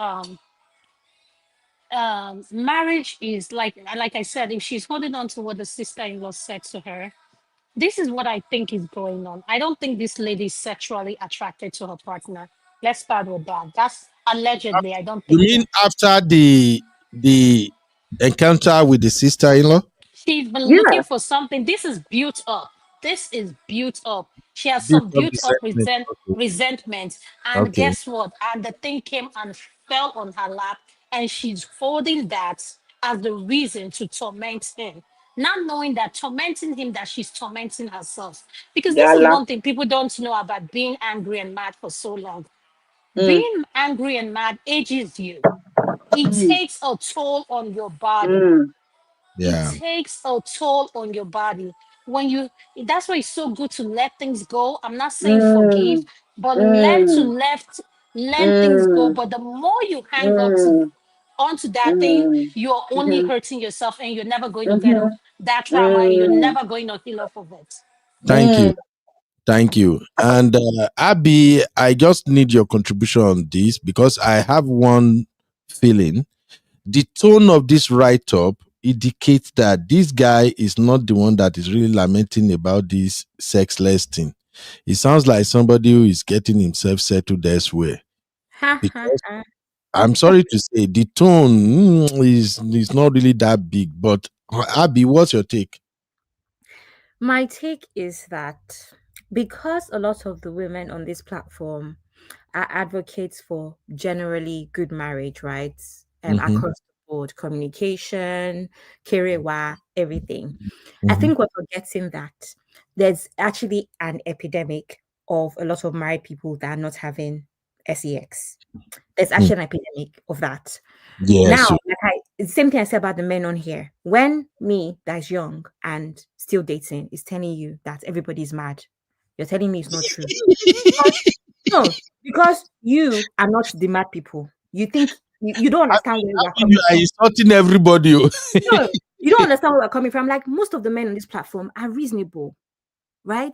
marriage is like I said, if she's holding on to what the sister-in-law said to her, this is what I think is going on. I don't think this lady is sexually attracted to her partner. Let's start with that. That's allegedly. I don't think You mean after the encounter with the sister-in-law? she's been looking for something. This is built up. This is built up. She has some built up resentment. And Okay. guess what? And the thing came and fell on her lap and she's holding that as the reason to torment him, not knowing that tormenting him, that she's tormenting herself. Because this is Gala. one thing people don't know about being angry and mad for so long. Mm, Being angry and mad ages you. It mm, takes a toll on your body. mm, It Yeah. takes a toll on your body. When you, that's why it's so good to let things go. I'm not saying forgive, mm, but learn to mm, let things go. mm, But the more you hang up to mm, onto that thing, mm, you're only mhm, hurting yourself, and you're never going to get mhm, that trauma, and you're mm, never going to heal off of it. Thank mm. you. Thank you. And Abby, I just need your contribution on this because I have one feeling. The tone of this write up indicates that this guy is not the one that is really lamenting about this sexless thing. It sounds like somebody who is getting himself settled elsewhere. Ha, ha, Because ha. I'm sorry to say the tone is not really that big. But Abby, what's your take? My take is that because a lot of the women on this platform are advocates for generally good marriage, right? Mm-hmm, Across the board, communication, career, everything. I mm-hmm, think we're forgetting that there's actually an epidemic of a lot of married people that are not having sex. There's mm. actually an epidemic of that. Yes. Now, it's the same thing I said about the men on here. When me, that's young and still dating, is telling you that everybody's mad, you're telling me it's not true. Because, no, because you are not the mad people. You think you don't understand where we're You coming are from. insulting everybody. Oh. No, you don't understand where we're coming from. Like most of the men on this platform are reasonable, right?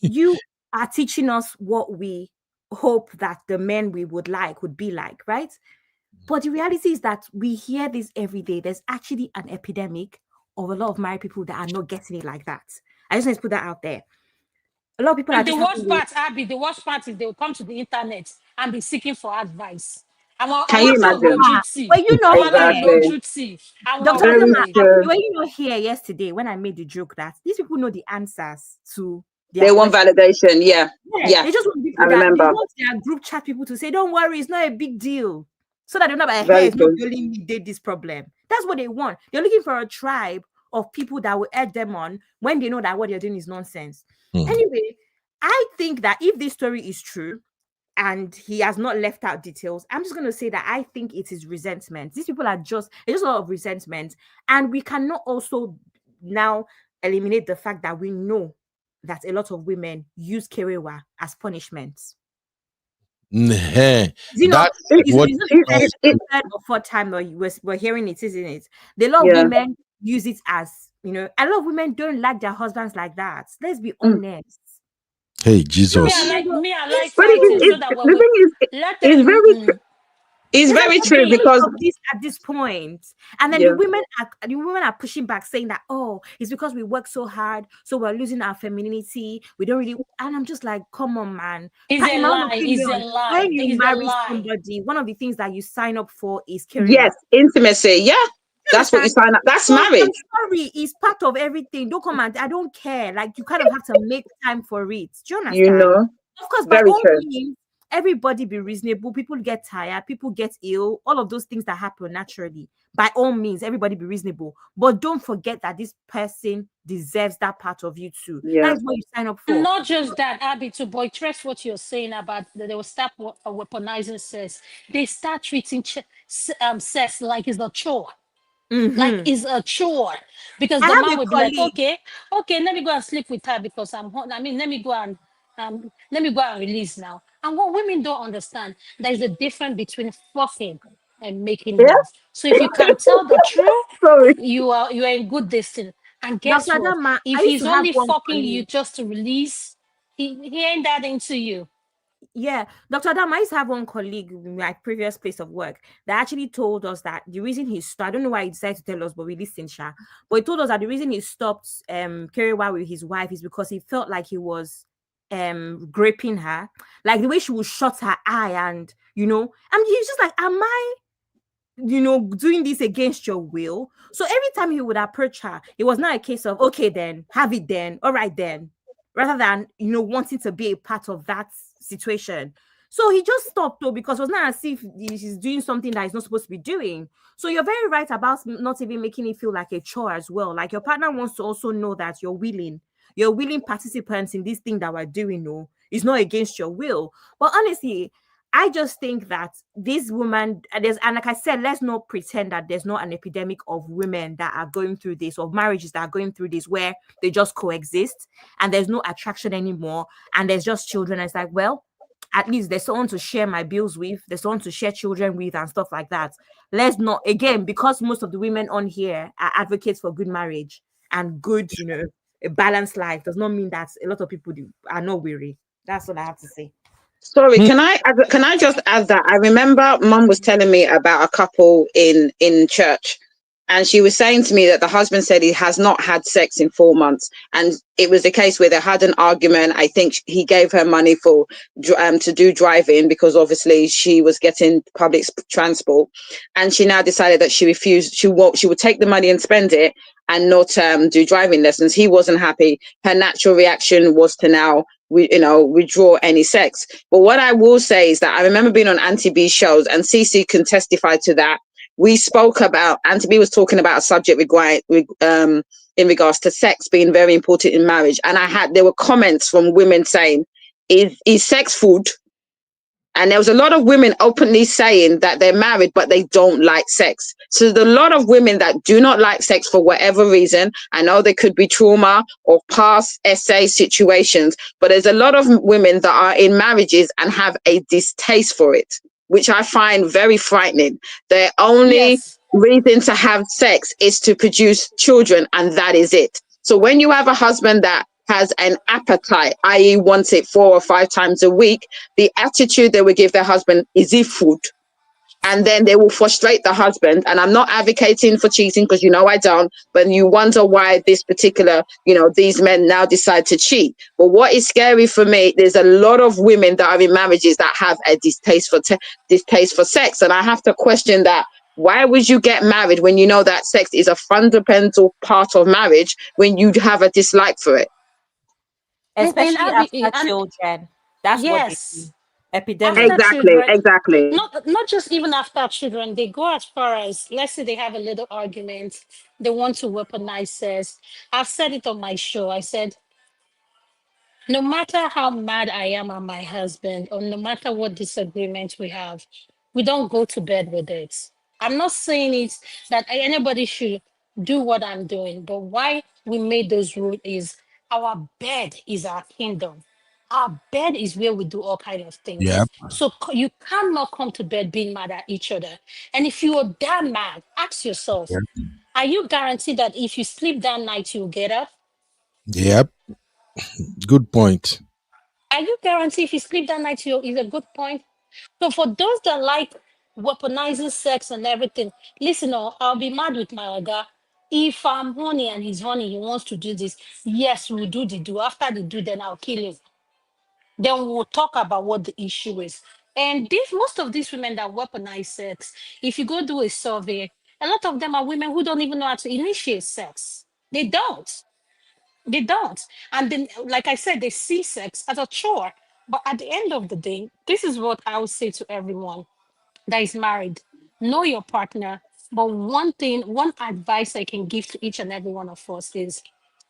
You are teaching us what we hope that the men we would like would be like, right? But the reality is that we hear this every day. There's actually an epidemic of a lot of married people that are not getting it like that. I just want to put that out there. A lot of people are And the just happy worst with, part, Abby, the worst part is they will come to the internet and be seeking for advice. Can you Àwọn imagine? were you not here? Exactly. Dr. Very Adama, true. were you not here yesterday when I made the joke that these people know the answers to their They want questions? validation. Yeah. Yeah, Yeah. they just want I people that they remember. want their group chat people to say, "Don't worry, it's not a big deal," so that they're not like, "Hey, Very it's not true. only me did this problem." That's what they want. They're looking for a tribe of people that will egg them on when they know that what they're doing is nonsense. Mm. Anyway, I think that if this story is true and he has not left out details, I'm just going to say that I think it is resentment. These people are just, it's just a lot of resentment, and we cannot also now eliminate the fact that we know that a lot of women use kerewa as punishment. That You know, It, what it's not it, the it, first, it, third or fourth time that we're hearing it, isn't it? A lot of yeah. women use it as, a lot of women don't like their husbands like that. Let's be Mm. honest. Hey A lot of Jesus. women don't- I like it's But fighting true. so that when the we thing is, let it's them it's There's an very true Abby, epidemic because, of this at this point. And then yeah. the women are pushing back, saying that, oh, it's because we work so hard, so we're losing our femininity. We don't really, and I'm just like, come on, man. is In a my own lie, is a opinion, lie, when you is a marry lie. somebody, one of the things that you sign up for is career. Yes, intimacy. Yeah. You That's what you understand? sign up. That's So I'm marriage. sorry, it's part of everything. Don't come and I don't care. Like you kind of have to make time for it. Do you You understand? know, Of course, by very all true. means, everybody be reasonable. People get tired, people get ill, all of those things that happen naturally. By all means, everybody be reasonable. But don't forget that this person deserves that part of you too. Yeah. That is what you sign up And for. not just that, Abby, to buttress what you're saying about that they will start weaponizing sex. They start treating sex like it's a chore. Like Mhm. it's a chore. Because I the have man a will be like, colleague. okay, let me go and sleep with her because I'm hot. I mean, let me go and release now. And what women don't understand, there is a difference between fucking and making Yeah. love. So if you can tell the truth, Sorry. you are in good distance. And guess Dr. what? Adama, I If used he's to have only one fucking you colleague. just to release, he ain't that into you. Yeah, Dr. Adam, I used to have one colleague in my previous place of work that actually told us that the reason he stopped, I don't know why he decided to tell us, but we listened, Sha. But he told us that the reason he stopped carrying on with his wife is because he felt like he was gripping her, like the way she would shut her eye, and and he's just like, am I doing this against your will? So every time he would approach her, it was not a case of, okay, then have it then, all right then, rather than wanting to be a part of that situation. So he just stopped though, because it was not as if he's doing something that he's not supposed to be doing. So you're very right about not even making it feel like a chore as well. Like your partner wants to also know that you're willing participants in this thing that we're doing. No, it's not against your will. But honestly, I just think that this woman, and like I said, let's not pretend that there's not an epidemic of women that are going through this, of marriages that are going through this, where they just coexist and there's no attraction anymore, and there's just children. And it's like, well, at least there's someone to share my bills with, there's someone to share children with, and stuff like that. Let's not, again, because most of the women on here are advocates for good marriage and good, a balanced life, does not mean that a lot of people are not weary. That's what I have to say. Sorry, can I just add that I remember Mum was telling me about a couple in church, and she was saying to me that the husband said he has not had sex in 4 months, and it was a case where they had an argument. I think he gave her money for to do driving, because obviously she was getting public transport, and she now decided that she refused. She would take the money and spend it and not do driving lessons. He wasn't happy. Her natural reaction was to now withdraw any sex. But what I will say is that I remember being on Auntie B's shows, and Cece can testify to that. We spoke about, Auntie B was talking about a subject in regards to sex being very important in marriage, and there were comments from women saying, "Is sex food?" And there was a lot of women openly saying that they're married, but they don't like sex. So there's a lot of women that do not like sex for whatever reason. I know there could be trauma or past SA situations, but there's a lot of women that are in marriages and have a distaste for it, which I find very frightening. Their only reason to have sex is to produce children, and that is it. So when you have a husband that has an appetite, i.e. wants it 4 or 5 times a week, the attitude they will give their husband is it food? And then they will frustrate the husband. And I'm not advocating for cheating, because I don't, but you wonder why this particular, these men now decide to cheat. But what is scary for me, there's a lot of women that are in marriages that have a distaste for sex. And I have to question that. Why would you get married when you know that sex is a fundamental part of marriage, when you have a dislike for it? Especially after children. That's what they do. Epidemic. Exactly. Not just even after children. They go as far as, let's say they have a little argument, they want to weaponize sex. I've said it on my show. I said, no matter how mad I am at my husband, or no matter what disagreement we have, we don't go to bed with it. I'm not saying it that anybody should do what I'm doing, but why we made those rules is our bed is our kingdom. Our bed is where we do all kinds of things. Yeah. So you cannot come to bed being mad at each other. And if you are that mad, ask yourself, are you guaranteed that if you sleep that night, you'll get up? Yep. Good point. Are you guaranteed if you sleep that night, is a good point? So for those that like weaponizing sex and everything, listen, I'll be mad with my other. If I'm horny and he's horny, he wants to do this. Yes, we'll do the do. After the do, then I'll kill him. Then we'll talk about what the issue is. And most of these women that weaponize sex, if you go do a survey, a lot of them are women who don't even know how to initiate sex. They don't. They don't. And then, like I said, they see sex as a chore. But at the end of the day, this is what I would say to everyone that is married. Know your partner. But one advice I can give to each and every one of us is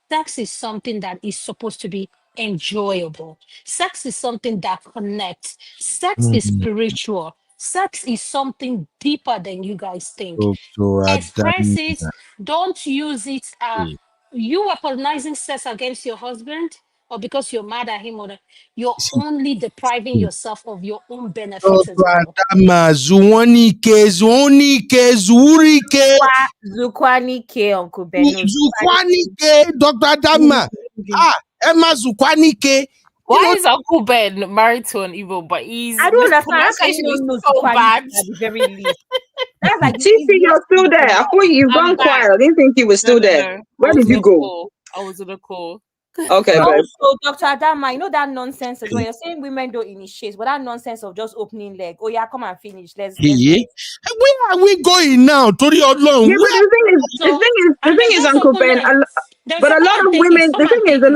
sex is something that is supposed to be enjoyable. Sex is something that connects. Sex is spiritual. Sex is something deeper than you guys think. Express it. Don't use it. You weaponizing sex against your husband, or because you're mad at him, or you're only depriving yourself of your own benefits as well. Zukwanike, Uncle Ben. Zukwanike, Dr. Dama. Emma Zukwanike. Why is Uncle Ben married to an evil? But I don't understand. How can you know so bad? At the very least. That's like you're still there. I thought you've gone quiet. I didn't think you were still there. Where did you go? I was in a call. Okay, babe. Also, Dr. Adama, you know that nonsense as well. You're saying women don't initiate, but that nonsense of just opening leg. Oh yeah, come and finish. Let's Where are we going now? Tori Odlong, Yeah, but where? So, the and thing they is, just Uncle open Ben. like, they'll But say, a come lot and of take women. this, come The thing and is, take this.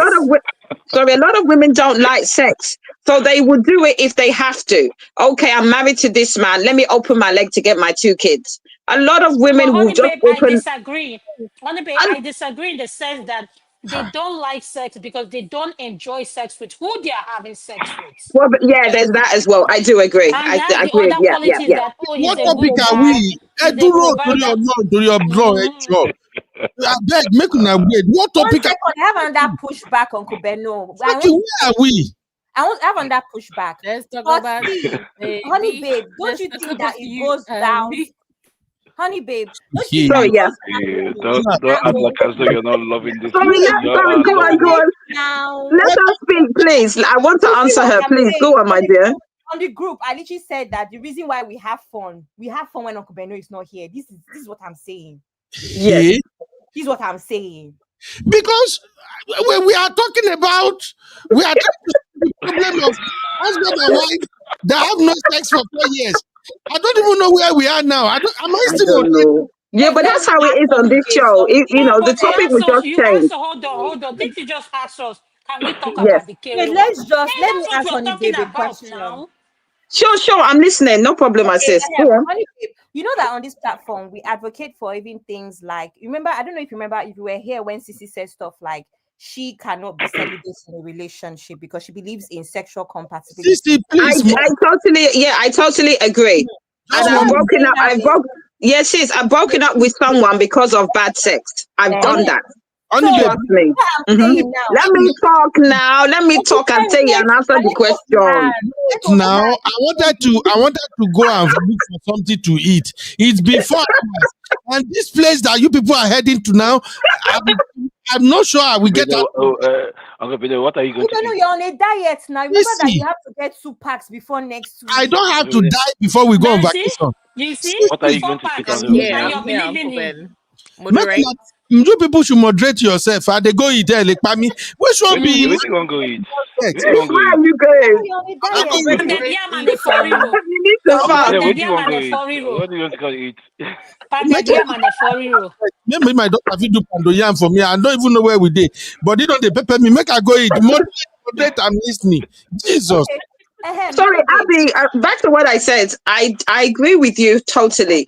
a lot of women don't like sex, so they will do it if they have to. Okay, I'm married to this man. Let me open my leg to get my 2 kids. A lot of But women will honey just babe, I open. disagree. Honey babe, I disagree in the sense that they don't like sex because they don't enjoy sex with who they are having sex with. Well, but yeah, there's that as well. I do agree. And I that's the agree. other Yeah, yeah, qualities yeah. that, oh, he's What a topic good are guy, we? he's a Duro, Tori provider. Odlong, Tori Odlong, sure. I beg, make una wait. What 1 topic? second, I have another pushback, Uncle Ben. No, Okay, where are we? I want to have on that pushback. Let's talk But about see, baby. honey babe, don't Let's you talk think that about it you goes and down? me. Honey babe, don't you think Sorry, that it yeah. goes down Yeah, to don't that act like whole as though you're not loving this Sorry, lady. You sorry. are Go on, loving go it. on. now? Let her speak, please. I want to You see answer what her. I'm Please saying? go on, my dear. On the group, I literally said that the reason why we have fun when Uncle Beno is not here. This is what I'm saying. Yes. Yeah. This is what I'm saying. Because we are talking about, we are talking the problem of husband and wife that have no sex for 4 years. I don't even know where we are now. Am I I still don't okay? know. Yeah, but that's how it is on this show. You know, the But you topic will asked us, just change. hold on. Didn't you just ask us, can we talk Yes. about the Wait, carry one? let me That's what ask we're Honey talking Babe a about question. now. Sure. I'm listening. No problem, my sis. Go on. Honey Babe, you know that on this platform we advocate for even things like, remember, I don't know if you remember, if you were here when Sissy said stuff like she cannot be celibate in a relationship because she believes in sexual compatibility. Sister, please. I totally agree. Just And I've one broken up. Yes, sis, I've broken up with someone because of bad sex. I've done that. Honey babe, Trust me. What I'm saying now, Let me talk now. Let me talk and tell you and answer the question. now I wanted to go and look for something to eat. It's before hours. And this place that you people are heading to now, I'm not sure I will get out. Uncle Peter, what are you going to No, eat? you're on a diet now. Remember that you have to get 2 packs before next week. I don't have to die before we go on vacation. You see? What are you going to eat? I'm Uncle here. Peter? I'm you're here, believing Uncle him. Ben. Moderate. You people should moderate yourself. They go eat there, like me. We should be. Where do you want to go eat? Where do Sex. you want to go Where are eat? you going? You're on a I'm diet. going Break, with Pounded break, yam and eat a foreign roll. You need to Yeah, fast. where Pounded do you yam want to and go a eat? foreign roll. What do you want to go eat? Pounded yam and a foreign roll. maybe my daughter will do pando yam for me. I don't even know where we did. But they don't they pepper me. Make I go eat. Moderate, I'm listening. Jesus. Sorry, Abby, back to what I said. I agree with you totally.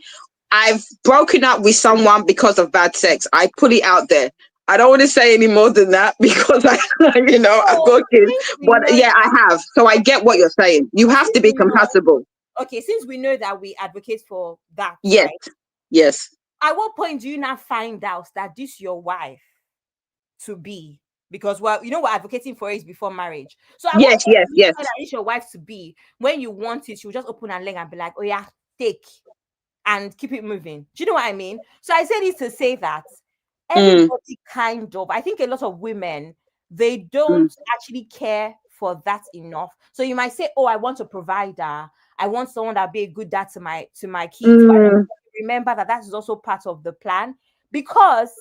I've broken up with someone because of bad sex. I put it out there. I don't want to say any more than that because I've got kids. But yeah, I have. So I get what you're saying. You have to be compatible. Okay, since we know that we advocate for that, Yes. right? Yes. At what point do you not find out that this your wife to be? Because we're advocating for it before marriage. So at what point do you find out it's your wife to be? When you want it, she'll just open her leg and be like, oh yeah, take, and keep it moving. Do you know what I mean? So I said it to say that everybody I think a lot of women, they don't actually care for that enough. So you might say, oh, I want a provider. I want someone that'll be a good dad to my kids. But remember that is also part of the plan, because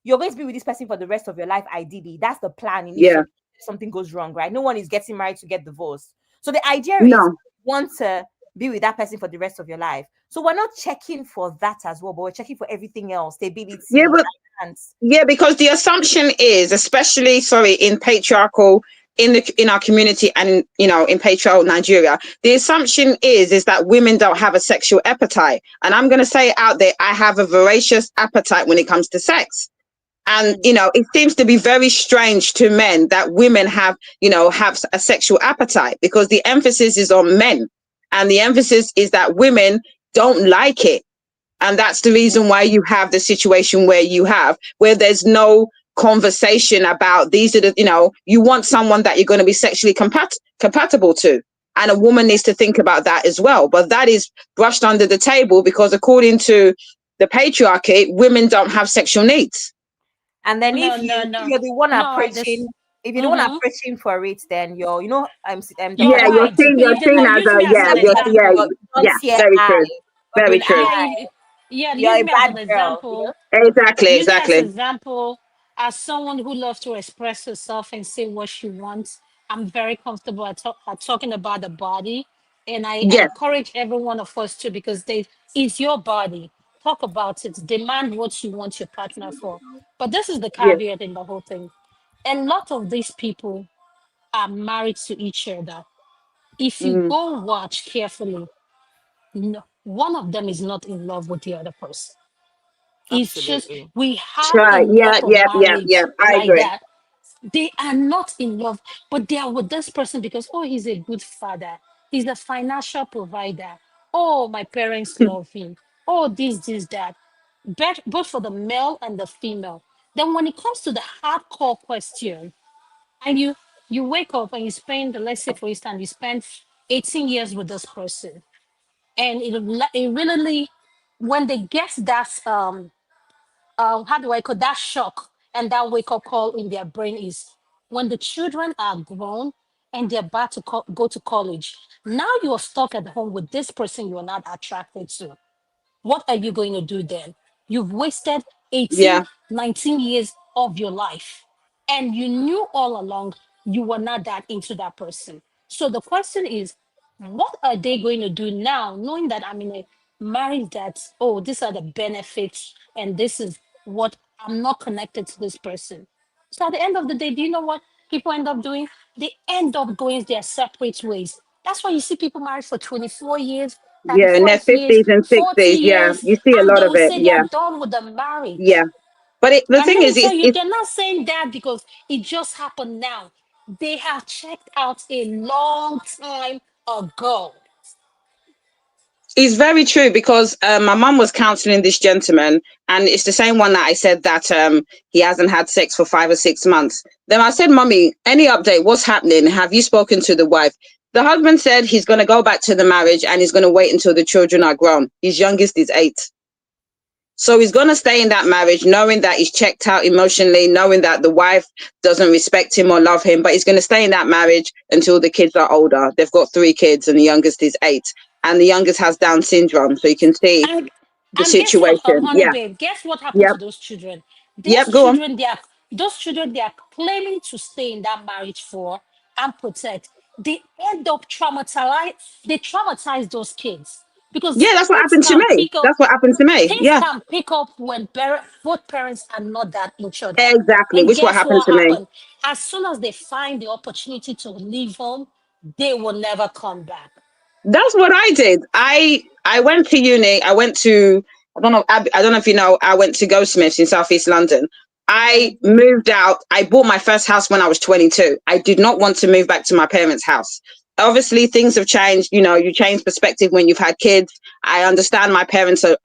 you're going to be with this person for the rest of your life. Ideally, that's the plan. Initially, if something goes wrong, right? No one is getting married to get divorced. So the idea is you want to be with that person for the rest of your life. So we're not checking for that as well, but we're checking for everything else, stability. Yeah, because the assumption is, especially in patriarchal in our community and in patriarchal Nigeria, the assumption is that women don't have a sexual appetite. And I'm going to say it out there, I have a voracious appetite when it comes to sex. And it seems to be very strange to men that women have a sexual appetite, because the emphasis is on men, and the emphasis is that women don't like it. And that's the reason why you have the situation where there's no conversation about these are you want someone that you're going to be sexually compatible to. And a woman needs to think about that as well. But that is brushed under the table because according to the patriarchy, women don't have sexual needs. And then if you're the one approaching, if you're the one approaching for it, then you're you're seen as very true. Yeah, use me as an example. Exactly. As an example, as someone who loves to express herself and say what she wants, I'm very comfortable at talking about the body. And I Yes. encourage every one of us to, because it's your body. Talk about it. Demand what you want your partner for. But this is the Yes. caveat in the whole thing. A lot of these people are married to each other. If you Mm. go watch carefully, no, one of them is not in love with the other person. It's just Absolutely. we have a Try. Yeah. lot of Yeah. Yeah. Yeah. marriage I like agree. that. They are not in love, but they are with this person because, oh, he's a good father, he's a financial provider, oh, my parents love him, oh, this that. Both for the male and the female. Then when it comes to the hardcore question, and you wake up and you spend, let's say for instance, you spend 18 years with this person, and it really, when they get that how do I call that shock and that wake up call in their brain is when the children are grown and they're about to go to college. Now you are stuck at home with this person you are not attracted to. What are you going to do then? You've wasted 18, Yeah. 19 years of your life. And you knew all along you were not that into that person. So the question is, what are they going to do now, knowing that I'm in a marriage that, oh, these are the benefits and this is what I'm not connected to this person. So at the end of the day, do you know what people end up doing? They end up going their separate ways. That's why you see people married for 24 years, Yeah. In their 35 years, 50s and 40 60s. Yeah. years, You see a and lot they of will it. say they are Yeah. done with the marriage. Yeah. But the And thing let me is, tell you, it's they're not saying that because it just happened now. They have checked out a long time ago. It's very true because my mum was counselling this gentleman, and it's the same one that I said that he hasn't had sex for 5 or 6 months. Then I said, "Mummy, any update? What's happening? Have you spoken to the wife?" The husband said he's going to go back to the marriage and he's going to wait until the children are grown. His youngest is 8. So he's going to stay in that marriage knowing that he's checked out emotionally, knowing that the wife doesn't respect him or love him, but he's going to stay in that marriage until the kids are older. They've got 3 kids and the youngest is 8. And the youngest has Down syndrome. So you can see And the guess what, situation. honey Yeah. babe, guess what happened Yep. to those children? Yep. Go on. Those children they are claiming to stay in that marriage for and protect. They end up they traumatize those kids because Yeah, that's what happened to me. That's what happened to me. things Yeah. can pick up when both parents are not that each other. Exactly. And Which what guess happened what to me. happened? As soon as they find the opportunity to leave home, they will never come back. That's what I did. I went to uni. I went to I don't know if you know. I went to Goldsmiths in Southeast London. I moved out. I bought my first house when I was 22. I did not want to move back to my parents' house. Obviously, things have changed. You know, you change perspective when you've had kids. I understand my parents a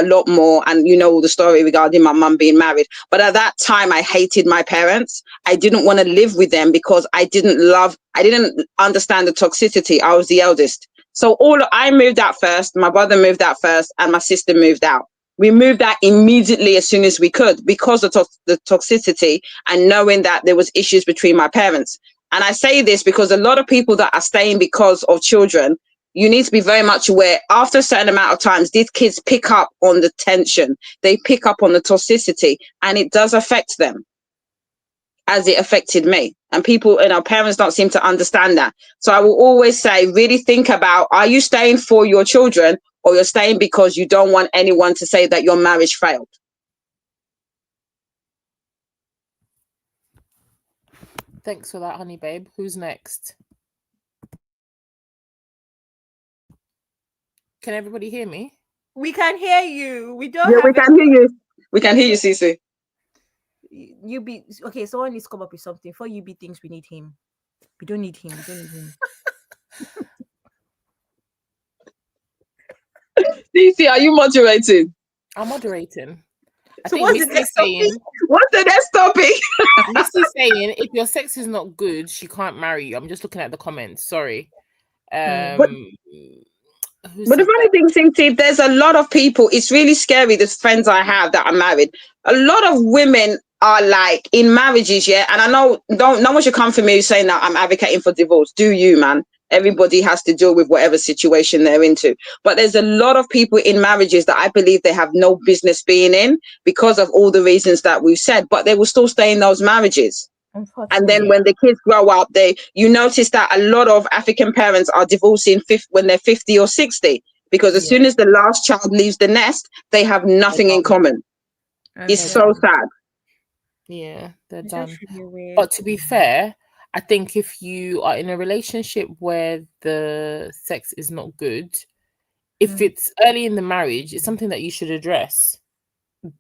lot more, and you know all the story regarding my mum being married. But at that time, I hated my parents. I didn't want to live with them because I didn't understand the toxicity. I was the eldest. So I moved out first, my brother moved out first, and my sister moved out. We moved out immediately as soon as we could because of the toxicity and knowing that there was issues between my parents. And I say this because a lot of people that are staying because of children, you need to be very much aware after a certain amount of times, these kids pick up on the tension, they pick up on the toxicity, and it does affect them as it affected me. And people and our parents don't seem to understand that. So I will always say, really think about, are you staying for your children or you're staying because you don't want anyone to say that your marriage failed? Thanks for that, honey babe. Who's next? Can everybody hear me? We can hear you. We don't Yeah, have we can hear you. We can hear you, Cece. You be okay. Someone needs to come up with something. For you be thinks we need him. We don't need him. We don't need him. Cece, are you moderating? I'm moderating. I So think what's the Missy's next saying, What's the next topic? Missy's saying if your sex is not good, she can't marry you. I'm just looking at the comments. Sorry. But Who But the said funny that? thing, Steve, there's a lot of people. It's really scary. There's friends I have that are married. A lot of women are like in marriages, yeah. And I know no one should come for me saying that I'm advocating for divorce. Do you, man? Everybody has to deal with whatever situation they're into. But there's a lot of people in marriages that I believe they have no business being in because of all the reasons that we've said, but they will still stay in those marriages. And then when the kids grow up, you notice that a lot of African parents are divorcing when they're 50 or 60, because as soon as the last child leaves the nest, they have nothing in common. It's so sad. Yeah, they're done. Really weird. But to be fair, I think if you are in a relationship where the sex is not good, if it's early in the marriage, it's something that you should address.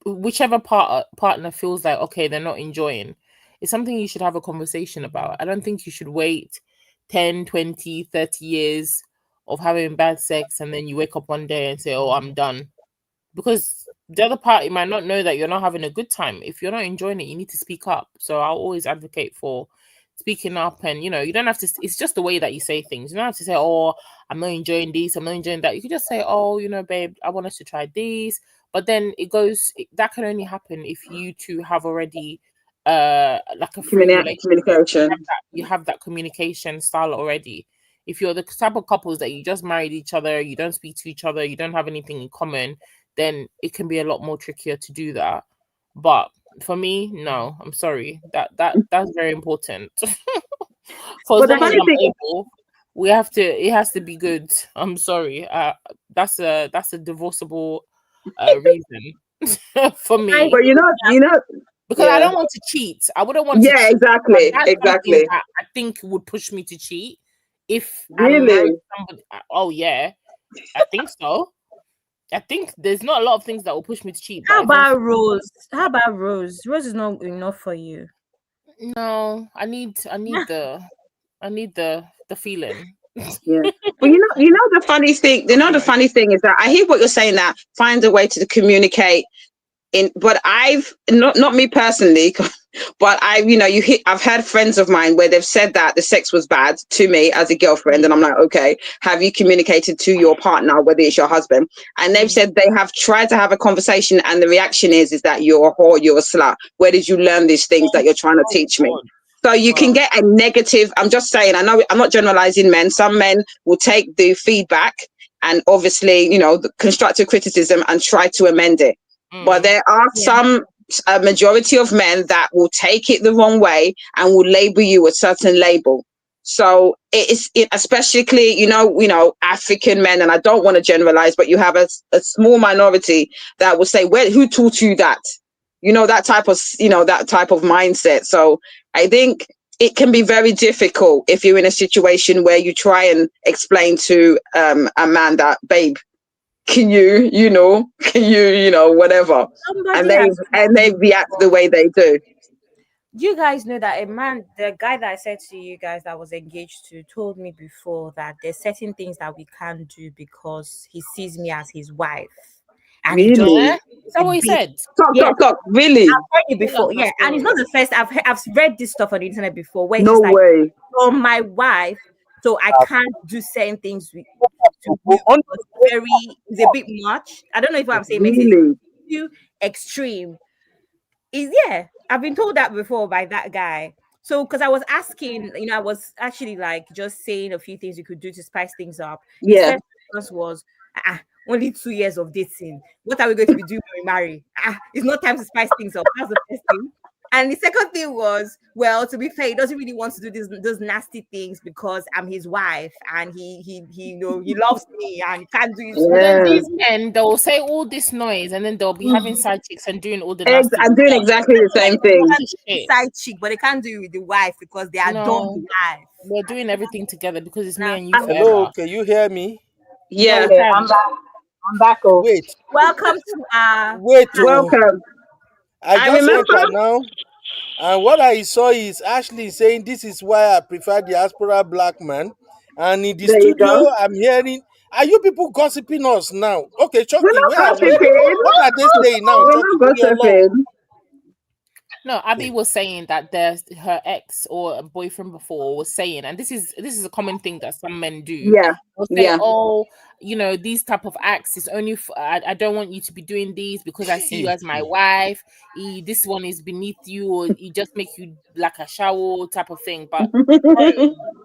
Whichever partner feels like, okay, they're not enjoying, it's something you should have a conversation about. I don't think you should wait 10, 20, 30 years of having bad sex and then you wake up one day and say, oh, I'm done. Because the other party might not know that you're not having a good time. If you're not enjoying it, you need to speak up. So I'll always advocate for speaking up. And, you know, you don't have to, it's just the way that you say things. You don't have to say, oh, I'm not enjoying this, I'm not enjoying that. You can just say, oh, you know, babe, I want us to try this. But then that can only happen if you two have already like a free relationship. Communication. You have that communication style already. If you're the type of couples that you just married each other, you don't speak to each other, you don't have anything in common, then it can be a lot more trickier to do that. But for me, no, I'm sorry. That's very important. For as long as I'm able, it has to be good. I'm sorry. That's a divorceable reason for me. But you know, because I don't want to cheat. I wouldn't want to cheat. Exactly. Exactly. That I think would push me to cheat if really? I'm married to somebody. Oh yeah, I think so. I think there's not a lot of things that will push me to cheat. How about Rose? How about Rose? Rose is not enough for you. No, I need the feeling. Yeah. Well, you know the funny thing. The funny thing is that I hear what you're saying. That find a way to communicate. But I've not me personally, but I've heard friends of mine where they've said that the sex was bad to me as a girlfriend, and I'm like, okay, have you communicated to your partner, whether it's your husband? And they've said they have tried to have a conversation, and the reaction is that you're a whore, you're a slut. Where did you learn these things that you're trying to teach me? So you can get a negative. I'm just saying. I know I'm not generalizing men. Some men will take the feedback and obviously, the constructive criticism and try to amend it. But there are a majority of men that will take it the wrong way and will label you a certain label. So especially, African men, and I don't want to generalize, but you have a small minority that will say, who taught you that? That type of mindset. So I think it can be very difficult if you're in a situation where you try and explain to a man that, babe, can you whatever, and they react the way they do. You guys know that the guy that I said to you guys that was engaged to, told me before that there's certain things that we can't do because he sees me as his wife. And really? Is that what he said? Talk. Really? I've heard it before. Yeah, and it's not the first. I've read this stuff on the internet before. Where no it's way. Oh, my wife, so I can't do certain things with you. It's a bit much. I don't know if what I'm saying makes it too extreme. I've been told that before by that guy. So, because I was asking, I was actually like just saying a few things you could do to spice things up. Yeah. His first was only 2 years of dating. What are we going to be doing when we marry? It's not time to spice things up. That's the first thing. And the second thing was, well, to be fair, he doesn't really want to do those nasty things because I'm his wife and he loves me and he can't do it. These men, they'll say all this noise and then they'll be having side chicks and doing all the nasty I'm doing exactly the same thing. Side chick, but they can't do it with the wife because they are done with life. We're doing everything together because it's me and you. Hello, can you hear me? Yeah, I'm back. I'm back. Oh. Wait. Welcome to welcome. I just remember now. And what I saw is Ashley saying this is why I prefer diaspora black man. And in the studio, I'm hearing, are you people gossiping us now? Okay, Chucky, what are they saying now? Chucky, no, Abby was saying that her ex or a boyfriend before was saying, and this is a common thing that some men do. Yeah. They'll say, oh, these type of acts is only I don't want you to be doing these because I see you as my wife. This one is beneath you, or it just make you like a shower type of thing. But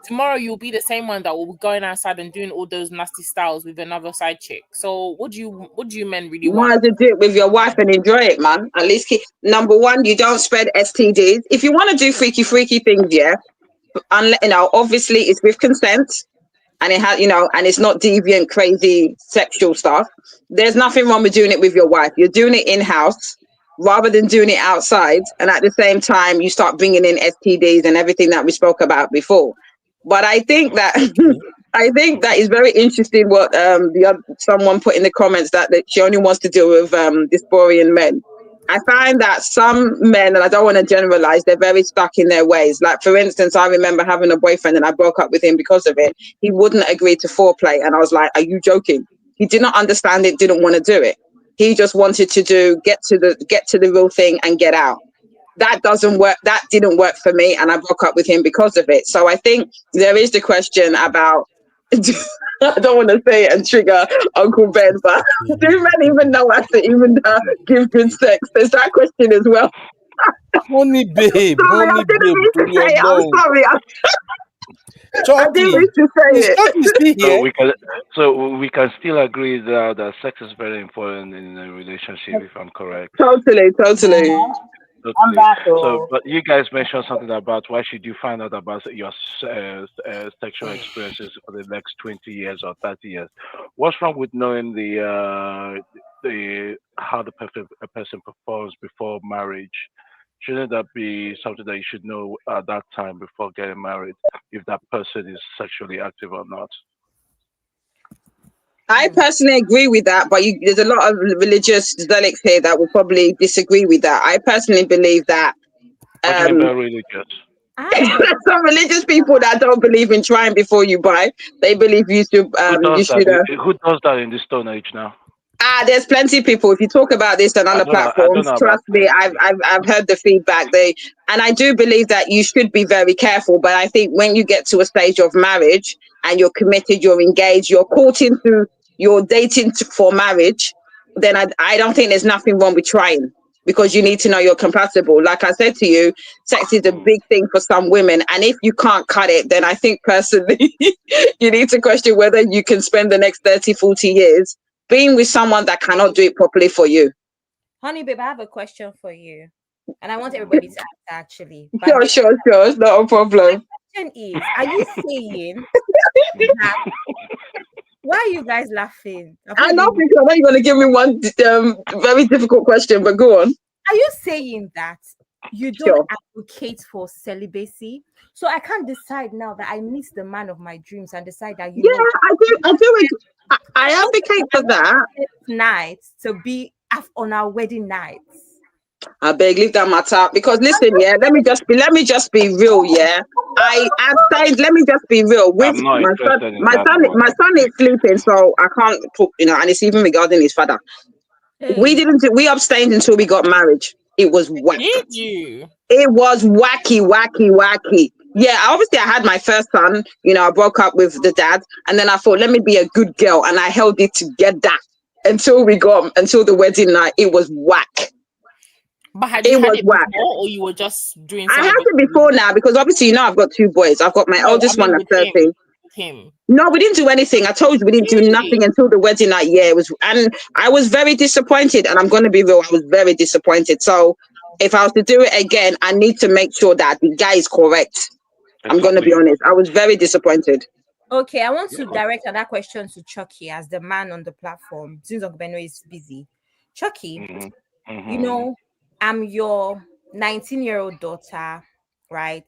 tomorrow you'll be the same one that will be going outside and doing all those nasty styles with another side chick. So what do you men really You want? might as well do it with your wife and enjoy it, man. At least number one, you don't spread STDs. If you want to do freaky things, yeah, obviously it's with consent, and it has, and it's not deviant, crazy sexual stuff. There's nothing wrong with doing it with your wife. You're doing it in house rather than doing it outside, and at the same time you start bringing in STDs and everything that we spoke about before. But I think that I think that is very interesting what someone put in the comments that she only wants to deal with dysphoria men. I find that some men, and I don't want to generalize, they're very stuck in their ways. Like, for instance, I remember having a boyfriend and I broke up with him because of it. He wouldn't agree to foreplay. And I was like, are you joking? He didn't understand it, didn't want to do it. He just wanted to get to the real thing and get out. That doesn't work. That didn't work for me. And I broke up with him because of it. So I think there is the question about, I don't want to say it and trigger Uncle Ben, but do men even know how to even give good sex? There's that question as well. Honey babe, sorry, I didn't mean to say it. I'm sorry. I didn't mean to say it. So we can still agree that sex is very important in a relationship, if I'm correct. Totally. I'm back. So, but you guys mentioned something about why should you find out about your sexual experiences for the next 20 years or 30 years? What's wrong with knowing how the person performs before marriage? Shouldn't that be something that you should know at that time before getting married, if that person is sexually active or not? I personally agree with that, but there's a lot of religious zealots here that will probably disagree with that. I personally believe that What do you mean by religious? some religious people that don't believe in trying before you buy. They believe you should. Who does that in this stone age now? There's plenty of people. If you talk about this on other platforms, trust me, I've heard the feedback. And I do believe that you should be very careful. But I think when you get to a stage of marriage and you're committed, you're engaged, you're courting through, you're dating for marriage, then I don't think there's nothing wrong with trying, because you need to know you're compatible. Like I said to you, sex is a big thing for some women. And if you can't cut it, then I think personally, you need to question whether you can spend the next 30, 40 years being with someone that cannot do it properly for you. Honey, babe, I have a question for you. And I want everybody to answer, actually. Sure. It's not a problem. My question is, are you saying that... Why are you guys laughing? I know, because I know you're going to give me one very difficult question, but go on. Are you saying that you don't advocate for celibacy? So I can't decide now that I miss the man of my dreams and decide that you I do. I advocate for that. Nights to be on our wedding nights. I beg, leave that matter, because listen, let me just be real, I abstained. Let me just be real. With my son is sleeping, so I can't talk, and it's even regarding his father. Hey. We abstained until we got married. It was wacky. Did you? It was wacky. Yeah, obviously I had my first son, I broke up with the dad, and then I thought, let me be a good girl, and I held it together until the wedding night. It was whack. But had you had it before, or you were just doing something? I had it before now, because obviously, I've got two boys. I've got my oldest one at 13. Him. No, we didn't do anything. I told you we didn't do nothing until the wedding night. Yeah, and I was very disappointed, and I'm going to be real, I was very disappointed. So if I was to do it again, I need to make sure that the guy is correct. I'm going to be honest. I was very disappointed. Okay, I want to direct that question to Chucky as the man on the platform, since Uncle Beno is busy. Chucky, I'm your 19-year-old daughter, right?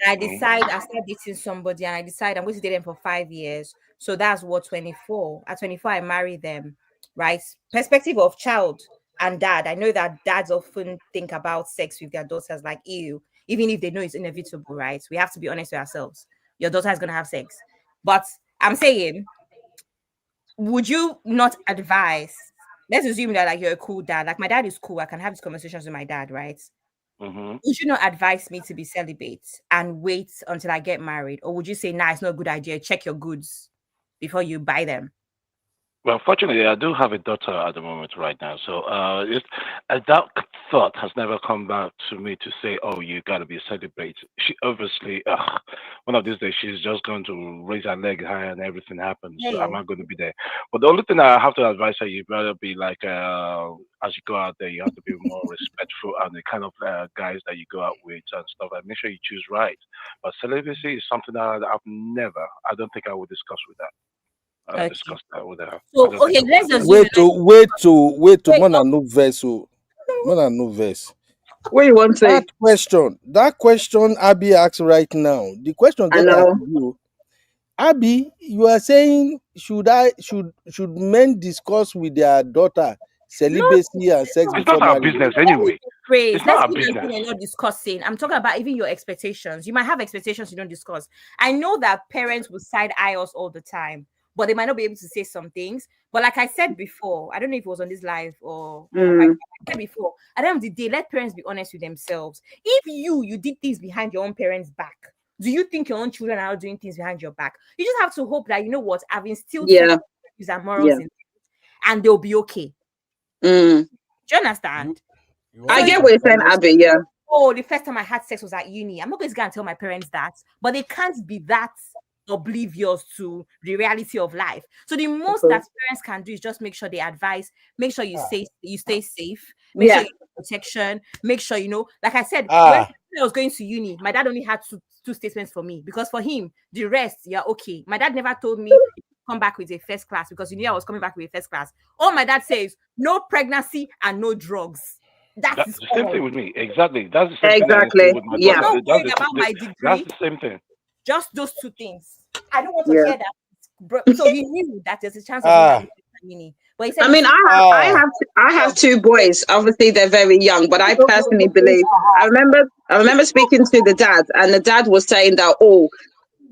I decide I start dating somebody, and I decide I'm going to date them for 5 years. So that's what, 24. At 24, I marry them, right? Perspective of child and dad. I know that dads often think about sex with their daughters like, ew, even if they know it's inevitable, right? We have to be honest with ourselves. Your daughter is going to have sex. But I'm saying, would you not advise? Let's assume that you're a cool dad. Like, my dad is cool. I can have these conversations with my dad, right? Would you not advise me to be celibate and wait until I get married? Or would you say, nah, it's not a good idea. Check your goods before you buy them? Well, fortunately, I do have a daughter at the moment right now. So that thought has never come back to me to say, oh, you got to be celebrated. She obviously, one of these days, she's just going to raise her leg high and everything happens. So I'm Hey. not going to be there. But the only thing I have to advise her, you better be like, as you go out there, you have to be more respectful and the kind of guys that you go out with and stuff. And make sure you choose right. But celibacy is something that I don't think I would discuss with that. Okay. Discuss that with her. I So don't think okay, I would let's do that. assume Wait to wait, more than no verse. So more than no verse. What you want to say? That question Abby asks right now. The question I get asked know. to you. Abby, you are saying should men discuss with their daughter no, celibacy and sex no. It's not before our marriage? business Let me anyway. rephrase. It's Let's not our even business. assume you're not discussing. I'm talking about even your expectations. You might have expectations you don't discuss. I know that parents will side eye us all the time, but they might not be able to say some things. But like I said before, I don't know if it was on this live or if I said before, at the end of the day, let parents be honest with themselves. If you did things behind your own parents' back, do you think your own children are doing things behind your back? You just have to hope that, you know what, I've instilled some Yeah, values and morals yeah. in them, and they'll be okay. Mm. Do you understand? You I So want it's get to what you're saying, advise? Abby. Yeah. oh, the first time I had sex was at uni. I'm not going to go and tell my parents that, but they can't be that oblivious to the reality of life. So the most that parents can do is just make sure they advise, make sure you stay safe, make sure Yeah. you have protection, make sure you know, like I said, when Ah, I was going to uni, my dad only had two statements for me because for him, the rest, yeah, okay. My dad never told me come back with a first class because you knew I was coming back with a first class. All my dad says, no pregnancy and no drugs. That That's is the same thing all. with me. Exactly. That's the same thing I Exactly. instill with my I'm Yeah. daughter. not worried about my That's degree. the same thing. Just those two things. I don't want to Yeah. hear that. So he knew that there's a chance of me ah, having uni, but he said I you mean, should. ah. I have two boys. Obviously, they're very young, but I personally believe. I remember speaking to the dad, and the dad was saying that, oh,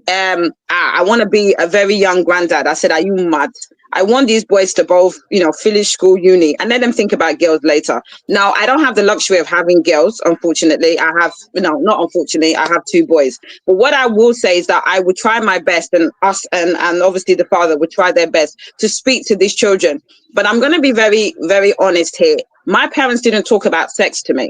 I want to be a very young granddad. I said, are you mad? I want these boys to both, finish school, uni, and let them think about girls later. Now, I don't have the luxury of having girls, unfortunately. I have, not unfortunately, I have two boys. But what I will say is that I would try my best, and us and obviously the father would try their best to speak to these children. But I'm going to be very, very honest here. My parents didn't talk about sex to me.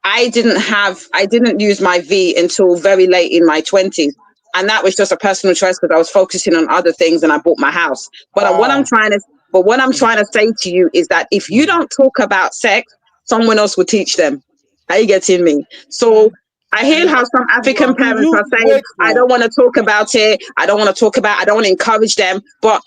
I didn't use my V until very late in my 20s. And that was just a personal choice because I was focusing on other things and I bought my house. But what I'm trying to say to you is that if you don't talk about sex, someone else will teach them. Are you getting me? So I hear how some African Do parents you are saying, wait I to don't want to talk about it. I don't want to encourage them, but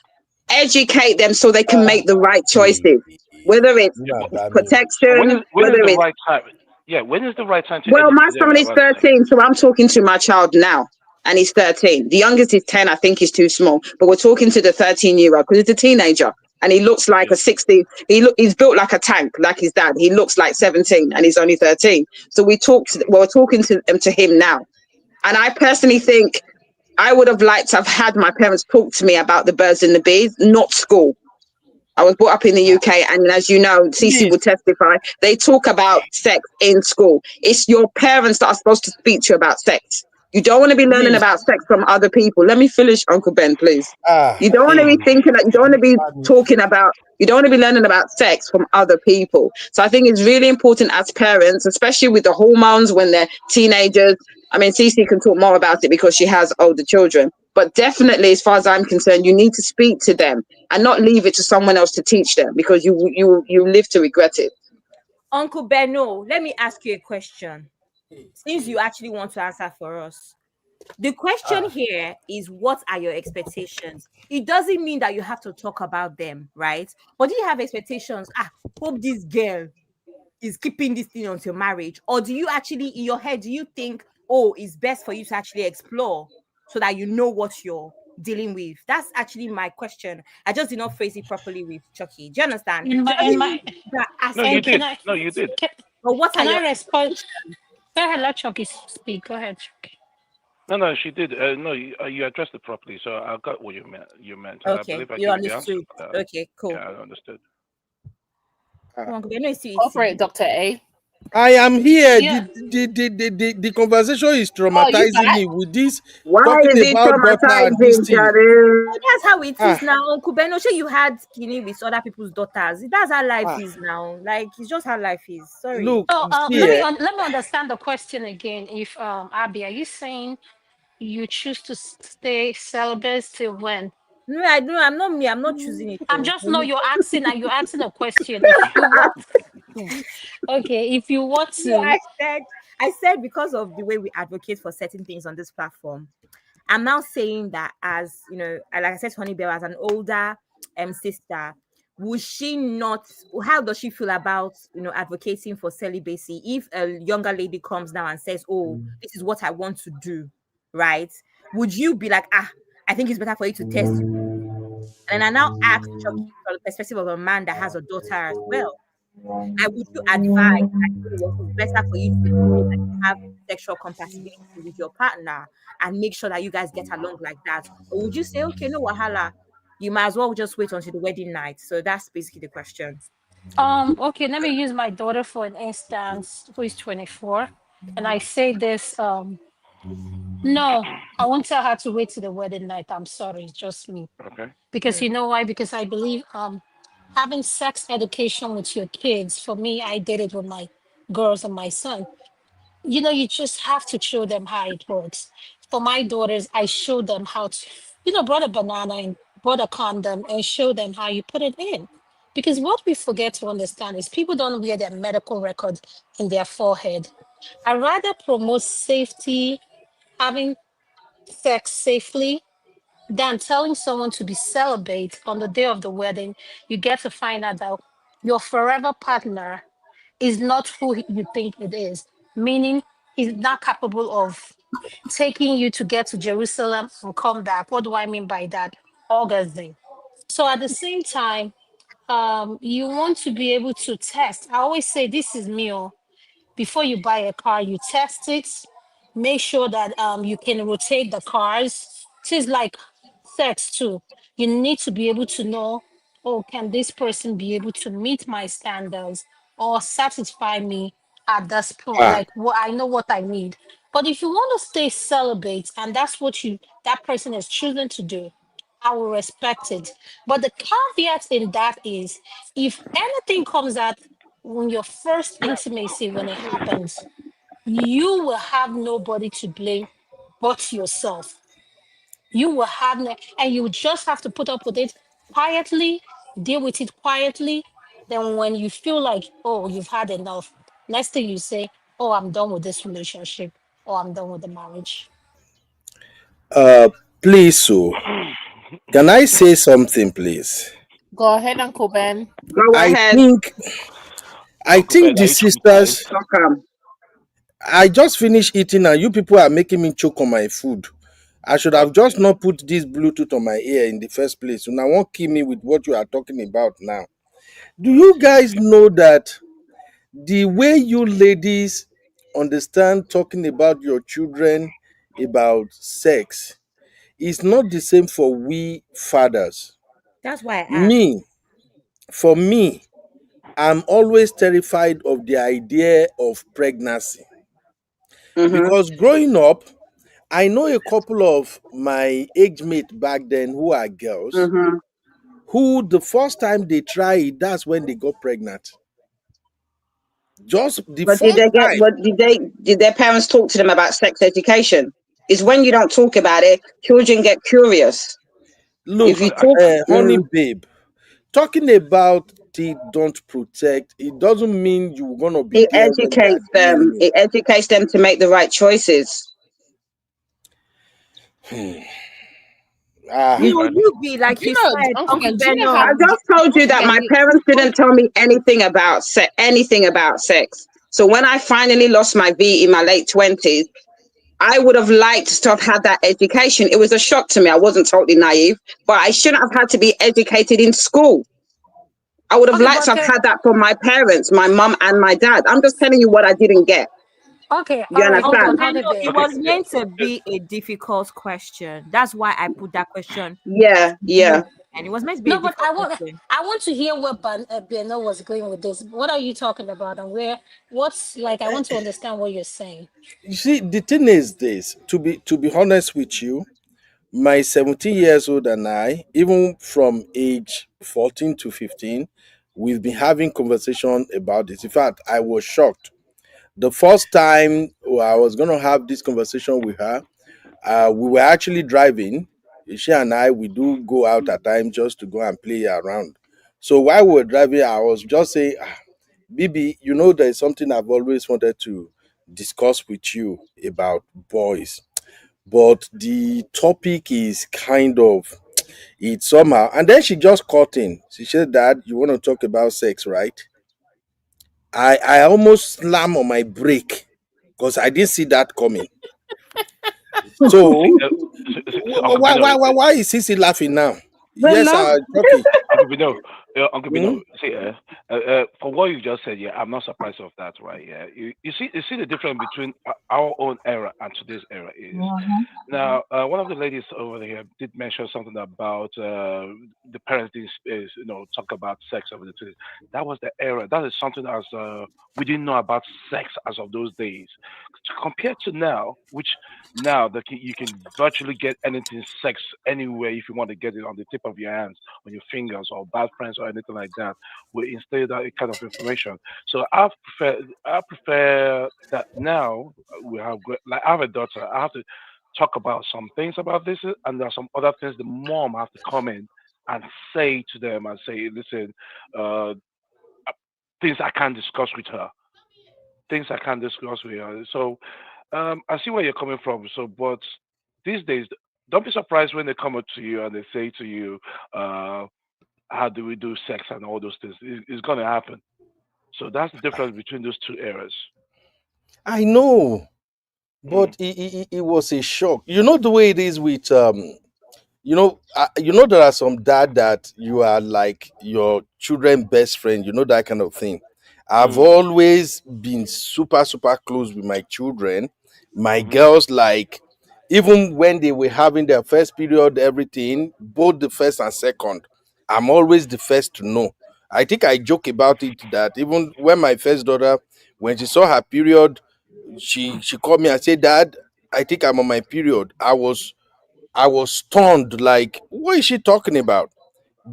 educate them so they can make the right choices, whether it's But when is protection, when is whether the it's right time? Yeah, when is the right time to well, my educate them son is about sex? 13, so I'm talking to my child now, and he's 13. The youngest is 10, I think he's too small, but we're talking to the 13-year-old because he's a teenager and he looks like Yeah. a 60. He's built like a tank, like his dad. He looks like 17 and he's only 13. So we're talking to him now. And I personally think I would have liked to have had my parents talk to me about the birds and the bees, not school. I was brought up in the UK, and as you know, Cece please? will testify, they talk about sex in school. It's your parents that are supposed to speak to you about sex. You don't want to be learning Please. about sex from other people. Let me finish, Uncle Ben, please. Ah, You don't want to hey. be thinking that you don't want to be you don't want to be learning about sex from other people. So I think it's really important as parents, especially with the hormones when they're teenagers. I mean, Cece can talk more about it because she has older children. But definitely, as far as I'm concerned, you need to speak to them and not leave it to someone else to teach them because you live to regret it. Uncle Benno, let me ask you a question. Since you actually want to answer for us, the question here is what are your expectations? It doesn't mean that you have to talk about them, right? But do you have expectations? Hope this girl is keeping this thing until marriage, or do you actually in your head do you think, oh, it's best for you to actually explore so that you know what you're dealing with? That's actually my question. I just did not phrase it properly with Chucky. Do you understand? In So my it in doesn't my mean that No, asking, you and did. No, you did. can, but what are can your I respond? expectations? Go ahead, let Chucky speak. Go ahead, Chucky. No, she did. No, you addressed it properly. So I got what you meant. And I Okay, believe I you gave you the answer understood. for that. Okay, Yeah, cool. I understood. Come on, Uncle Benno is still Go for eating. it, Dr. A. I am here. Yeah. The conversation is Oh, you traumatizing back? me with this Why talking is it about daughter, this traumatizing, thing. But that's how it is now. Kubeno, sure you had skinny with other people's daughters. That's how life is now. Like it's just how life is. Sorry. Look, So see, let me understand the question again. If Abby, are you saying you choose to stay celibate till when? No, I don't. I'm not me. I'm not choosing it I'm though. just know you're asking and you're asking a question. If you want, okay, if you want No, to, I said because of the way we advocate for certain things on this platform. I'm now saying that as you know, like I said, Honey Bear, as an older sister, would she not? How does she feel about advocating for celibacy? If a younger lady comes now and says, "Oh, this is what I want to do," right? Would you be like, I think it's better for you to test? And I now ask Chucky from the perspective of a man that has a daughter as well. And would you advise that it's better for you to ensure that you have sexual compatibility with your partner and make sure that you guys get along like that? Or would you say, okay, no wahala, you might as well just wait until the wedding night? So that's basically the question. okay, let me use my daughter for an instance, who is 24, and I say this, no, I won't tell her to wait till the wedding night. I'm sorry, it's just me. Okay. Because you know why? Because I believe having sex education with your kids, for me, I did it with my girls and my son. You just have to show them how it works. For my daughters, I show them how to, brought a banana and brought a condom and show them how you put it in. Because what we forget to understand is people don't wear their medical record in their forehead. I rather promote safety, having sex safely, than telling someone to be celibate on the day of the wedding. You get to find out that your forever partner is not who you think it is, meaning he's not capable of taking you to get to Jerusalem and come back. What do I mean by that? Orgasm. So at the same time, you want to be able to test. I always say, this is me. Before you buy a car, you test it, make sure that you can rotate the cars. It is like sex too. You need to be able to know, oh, can this person be able to meet my standards or satisfy me at this point? ah, Like, what I know what I need. But if you want to stay celibate and that's what that person is choosing to do, I will respect it. But the caveat in that is, if anything comes out when your first intimacy, when it happens, you will have nobody to blame but yourself. You will have and you just have to put up with it quietly, deal with it quietly. Then when you feel like, oh, you've had enough, next thing you say, oh, I'm done with this relationship, or I'm done with the marriage. please, so can I say something, please? Go ahead, Uncle Ben. Go I ahead. think I Uncle think Ben, the are you traumatized? sisters. Welcome. I just finished eating, and you people are making me choke on my food. I should have just not put this Bluetooth on my ear in the first place. So now won't kill me with what you are talking about now. Do you guys know that the way you ladies understand talking about your children about sex is not the same for we fathers? That's why I asked. Me, for me, I'm always terrified of the idea of pregnancy Mm-hmm. because growing up, I know a couple of my age mate back then who are girls Mm-hmm. who the first time they try it, that's when they got pregnant. Just the But did first they get? time. What did their parents talk to them about sex education? It's when you don't talk about it, children get curious. If Look, you talk, honey babe, talking about it don't protect, it doesn't mean you're gonna be it there when they are educates them. delivering it. It educates them to make the right choices. Ah, You, No, Ben. you be like Do you you know, said, Uncle Uncle Ben? Do you know how? I Beno. just told you Uncle that Ben, my you, parents didn't tell me anything about sex. So when I finally lost my V in my late 20s, I would have liked to have had that education. It was a shock to me. I wasn't totally naive, but I shouldn't have had to be educated in school. I would have Okay, liked to but have had that from my parents, my mum and my dad. I'm just telling you what I didn't get. okay, You all right, hold Uncle on, understand? honey Beno, bear. it Okay. was Yeah. meant to be a difficult question. That's why I put that question. Yeah, yeah. And it was meant to be a No, but different question. I want to hear where Biano was going with this. What are you talking about, and where? What's like? I want to understand what you're saying. You see, the thing is this: to be honest with you, my 17 years old and I, even from age 14 to 15, we've been having conversation about this. In fact, I was shocked the first time I was going to have this conversation with her. We were actually driving. She and I, we do go out at times just to go and play around. So while we were driving, I was just saying, Bibi, there's something I've always wanted to discuss with you about boys, but the topic is kind of it somehow. And then she just caught in. She said, Dad, you want to talk about sex, right? I almost slam on my brake because I didn't see that coming. So Uncle Bino, why is Sissy laughing now? But Yes, no, Chucky. Uncle Bino, Uncle Hmm? Bino. See, for what you just said, yeah, I'm not surprised of that, right? Yeah, you see the difference between our own era and today's era is now. One of the ladies over here did mention something about the parents is talk about sex over the two. That was the era. That is something as we didn't know about sex as of those days. Compared to now, which now that you can virtually get anything sex anywhere if you want to get it on the tip of your hands, on your fingers, or bad friends or anything like that. We instead that kind of information. So I prefer that now we have like I have a daughter. I have to talk about some things about this, and there are some other things the mom have to come in and say to them and say, listen, uh, things I can't discuss with her, things I can't discuss with her. So I see where you're coming from. So, but these days, don't be surprised when they come up to you and they say to you, uh, "How do we do sex and all those things?" It's gonna happen. So that's the difference between those two eras. I know, Mm, but it was a shock. You know the way it is with there are some dad that you are like your children best friend, that kind of thing. I've mm, always been super super close with my children, my mm-hmm. girls, like even when they were having their first period, everything, both the first and second, I'm always the first to know. I think I joke about it that even when my first daughter, when she saw her period, she called me and said, Dad, I think I'm on my period. I was stunned, like, what is she talking about?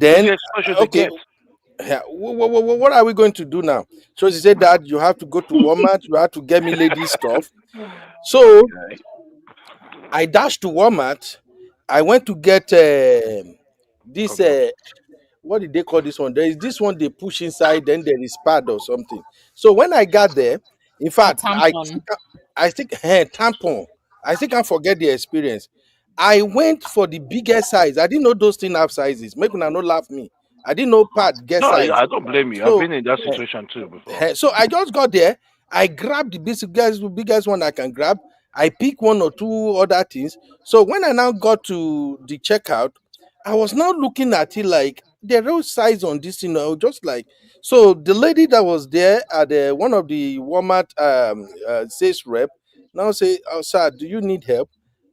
It's the Then, exposure they okay, get. what are we going to do now? So she said that you have to go to Walmart, you have to get me ladies stuff. So Okay, I dashed to Walmart. I went to get this condoms. what did they call this one? There is this one they push inside, then there is pad or something. So when I got there, in A fact, tampon. I think tampon. I still can't forget the experience. I went for the biggest size. I didn't know those things have sizes. Make una no laugh me. I didn't know pad get No, size. I don't blame you. I've So been in that eh, situation too before. so I just got there. I grabbed the biggest one I can grab. I pick one or two other things. So when I now got to the checkout, I was now looking at it like the real size on this thing. I was just like, so the lady that was there at one of the Walmart sales rep now say, "Oh, sir, do you need help?"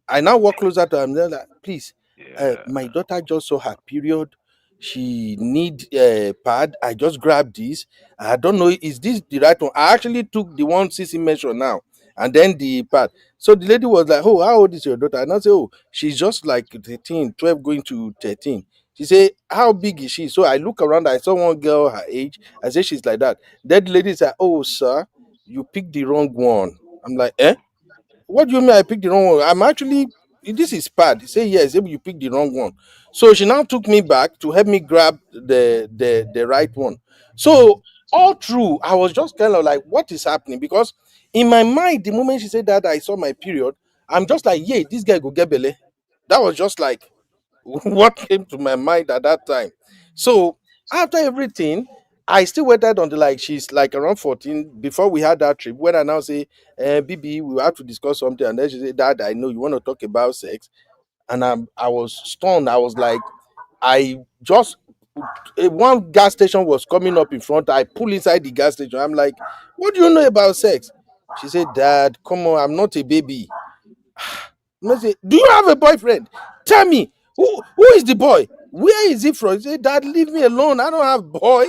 I now walk closer to her and they're like, please, Yeah. my daughter just saw her period. She need pad. I just grabbed this. I don't know, is this the right one? I actually took the one CC measure now and then the pad. So the lady was like, oh, how old is your daughter? And I say, oh, she's just like 13, 12 going to 13. She say, how big is she? So I look around, I saw one girl her age. I say she's like that. Then the lady said, oh, sir, you picked the wrong one. I'm like, eh? What do you mean I picked the wrong one? I'm actually, this is bad. He said, yes, maybe you picked the wrong one. So she now took me back to help me grab the right one. So all through, I was just kind of like, what is happening? Because in my mind, the moment she said that I saw my period, I'm just like, yeah, this guy go get belly. That was just like what came to my mind at that time. So after everything, I still waited until like she's like around 14 before we had that trip. When I now say, BB, we have to discuss something, and then she said, Dad, I know you want to talk about sex, and I was stunned. I was like, I just one gas station was coming up in front. I pull inside the gas station. I'm like, what do you know about sex? She said, Dad, come on, I'm not a baby. I say, do you have a boyfriend? Tell me, Who is the boy? Where is he from? He said, Dad, leave me alone. I don't have boy.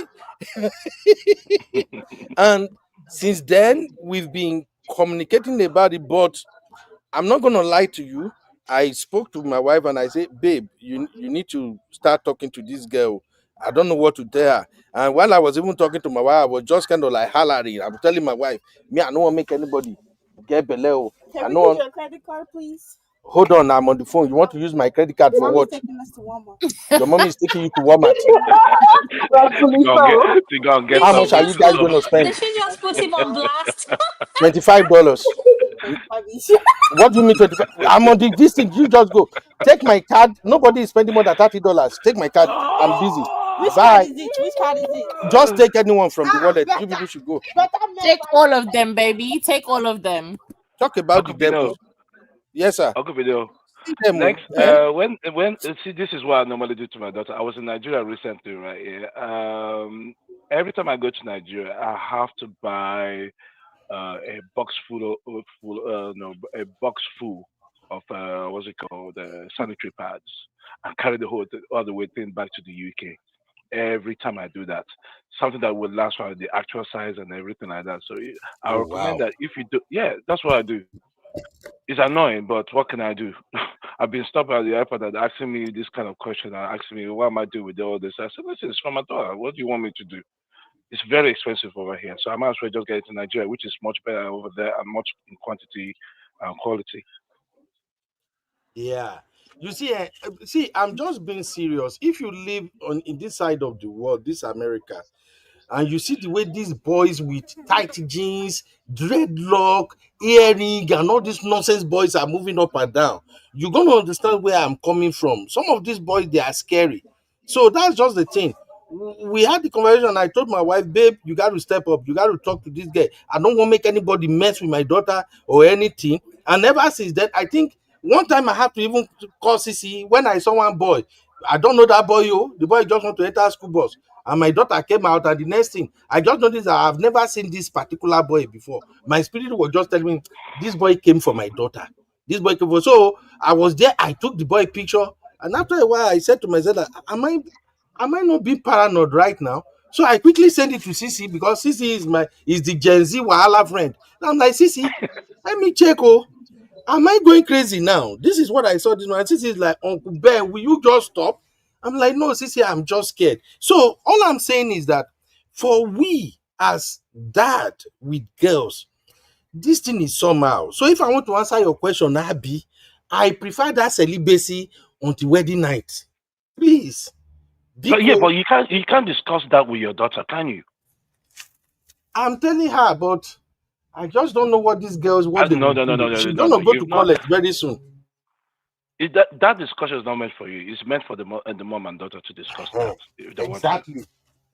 And since then, we've been communicating about it, but I'm not gonna lie to you. I spoke to my wife and I said, babe, you need to start talking to this girl. I don't know what to tell her. And while I was even talking to my wife, I was just kind of like hollering. I was telling my wife, me, I don't want to make anybody get below. Can we use your credit card, please? Hold on, I'm on the phone. You want to use my credit card for Mommy's what? taking us to Walmart. Your mommy is taking you to Walmart. Rightfully so. You gonna get How some. much are you guys going to spend? Did she just put him on blast? $25. What do you mean 25? I'm on this thing. You just go. Take my card. Nobody is spending more than $30. Take my card. I'm busy. Which Bye. card is it? Which card is it? Just take anyone from the wallet. You people should go. Take all of them, baby. Take all of them. Talk about the Uncle Vino, devils. Yes, sir. Uncle Vino. Them, Next, eh? when see, this is what I normally do to my daughter. I was in Nigeria recently, right? Yeah. Every time I go to Nigeria, I have to buy a box a box full of what's it called, sanitary pads, and carry the whole all the way thing back to the UK. Every time I do that, something that would last for the actual size and everything like that. So I Oh, recommend wow. that if you do, yeah, that's what I do. It's annoying, but what can I do? I've been stopped at the airport and asking me this kind of question and asking me, what am I doing with all this? I said, listen, it's from my daughter. What do you want me to do? It's very expensive over here. So I might as well just get it to Nigeria, which is much better over there and much in quantity and quality. Yeah. You see, I'm just being serious. If you live in this side of the world, this America, and you see the way these boys with tight jeans, dreadlock, earring, and all these nonsense boys are moving up and down, you're gonna understand where I'm coming from. Some of these boys, they are scary. So that's just the thing. We had the conversation, and I told my wife, babe, you got to step up. You got to talk to this guy. I don't want to make anybody mess with my daughter or anything. And ever since that, I think one time I had to even call CC when I saw one boy. I don't know that boy, the boy just want to enter school bus. And my daughter came out, and the next thing, I just noticed that I've never seen this particular boy before. My spirit was just telling me, this boy came for my daughter. This boy came for. So I was there, I took the boy picture, and after a while, I said to myself, am I not being paranoid right now? So I quickly sent it to CC because CC is the Gen Z Wahala friend. And I'm like, CC, let me check. Oh, am I going crazy now? This is what I saw this one. CC is like, Uncle Ben, will you just stop? I'm like, no, CC, I'm just scared. So all I'm saying is that for we as dad with girls, this thing is somehow. So if I want to answer your question, Abby, I prefer that celibacy on the wedding night. Please. But yeah, but you can't discuss that with your daughter, can you? I'm telling her, but I just don't know what these girls what they No, will no, no, no, do. no, She's no, gonna no. go You've to not. college very soon. That discussion is not meant for you. It's meant for the mom and daughter to discuss that. If they want to. Exactly.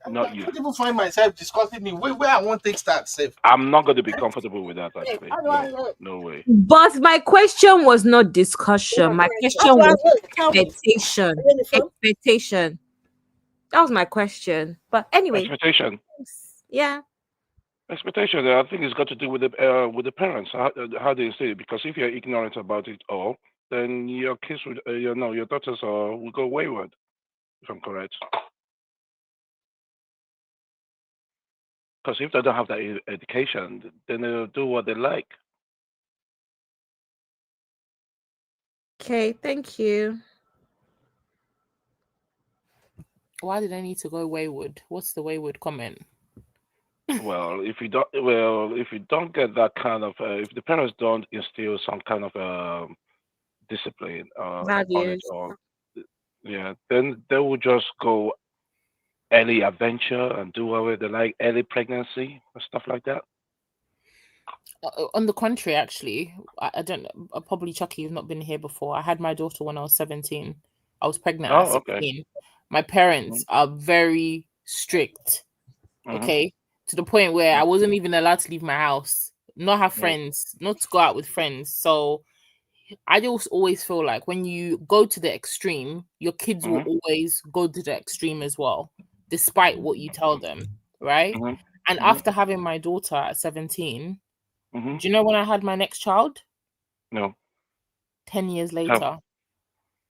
Not I you. can't even find myself discussing it. Where I want to start safe. I'm not going to be comfortable with that. Actually, no way. But my question was not discussion. My question was expectation. Expectation. That was my question. But anyway, Expectation. yeah. Expectation. I think it's got to do with the parents. How they say it. Because if you're ignorant about it all, then your kids would, your daughters will go wayward. If I'm correct. Because if they don't have that education, then they'll do what they like. Okay, thank you. Why did I need to go wayward? What's the wayward comment? Well, if you don't get that kind of, if the parents don't instill some kind of discipline upon it, Values. or yeah, then they will just go early adventure and do whatever they like, early pregnancy and stuff like that. On the contrary, actually, I don't know. Probably Chucky, you've not been here before. I had my daughter when I was 17. I was pregnant at 16. Okay. My parents are very strict. Okay, to the point where I wasn't even allowed to leave my house, not have friends, not to go out with friends. So I just always feel like when you go to the extreme, your kids will always go to the extreme as well, despite what you tell them, right? And after having my daughter at 17, do you know when I had my next child? No. 10 years later.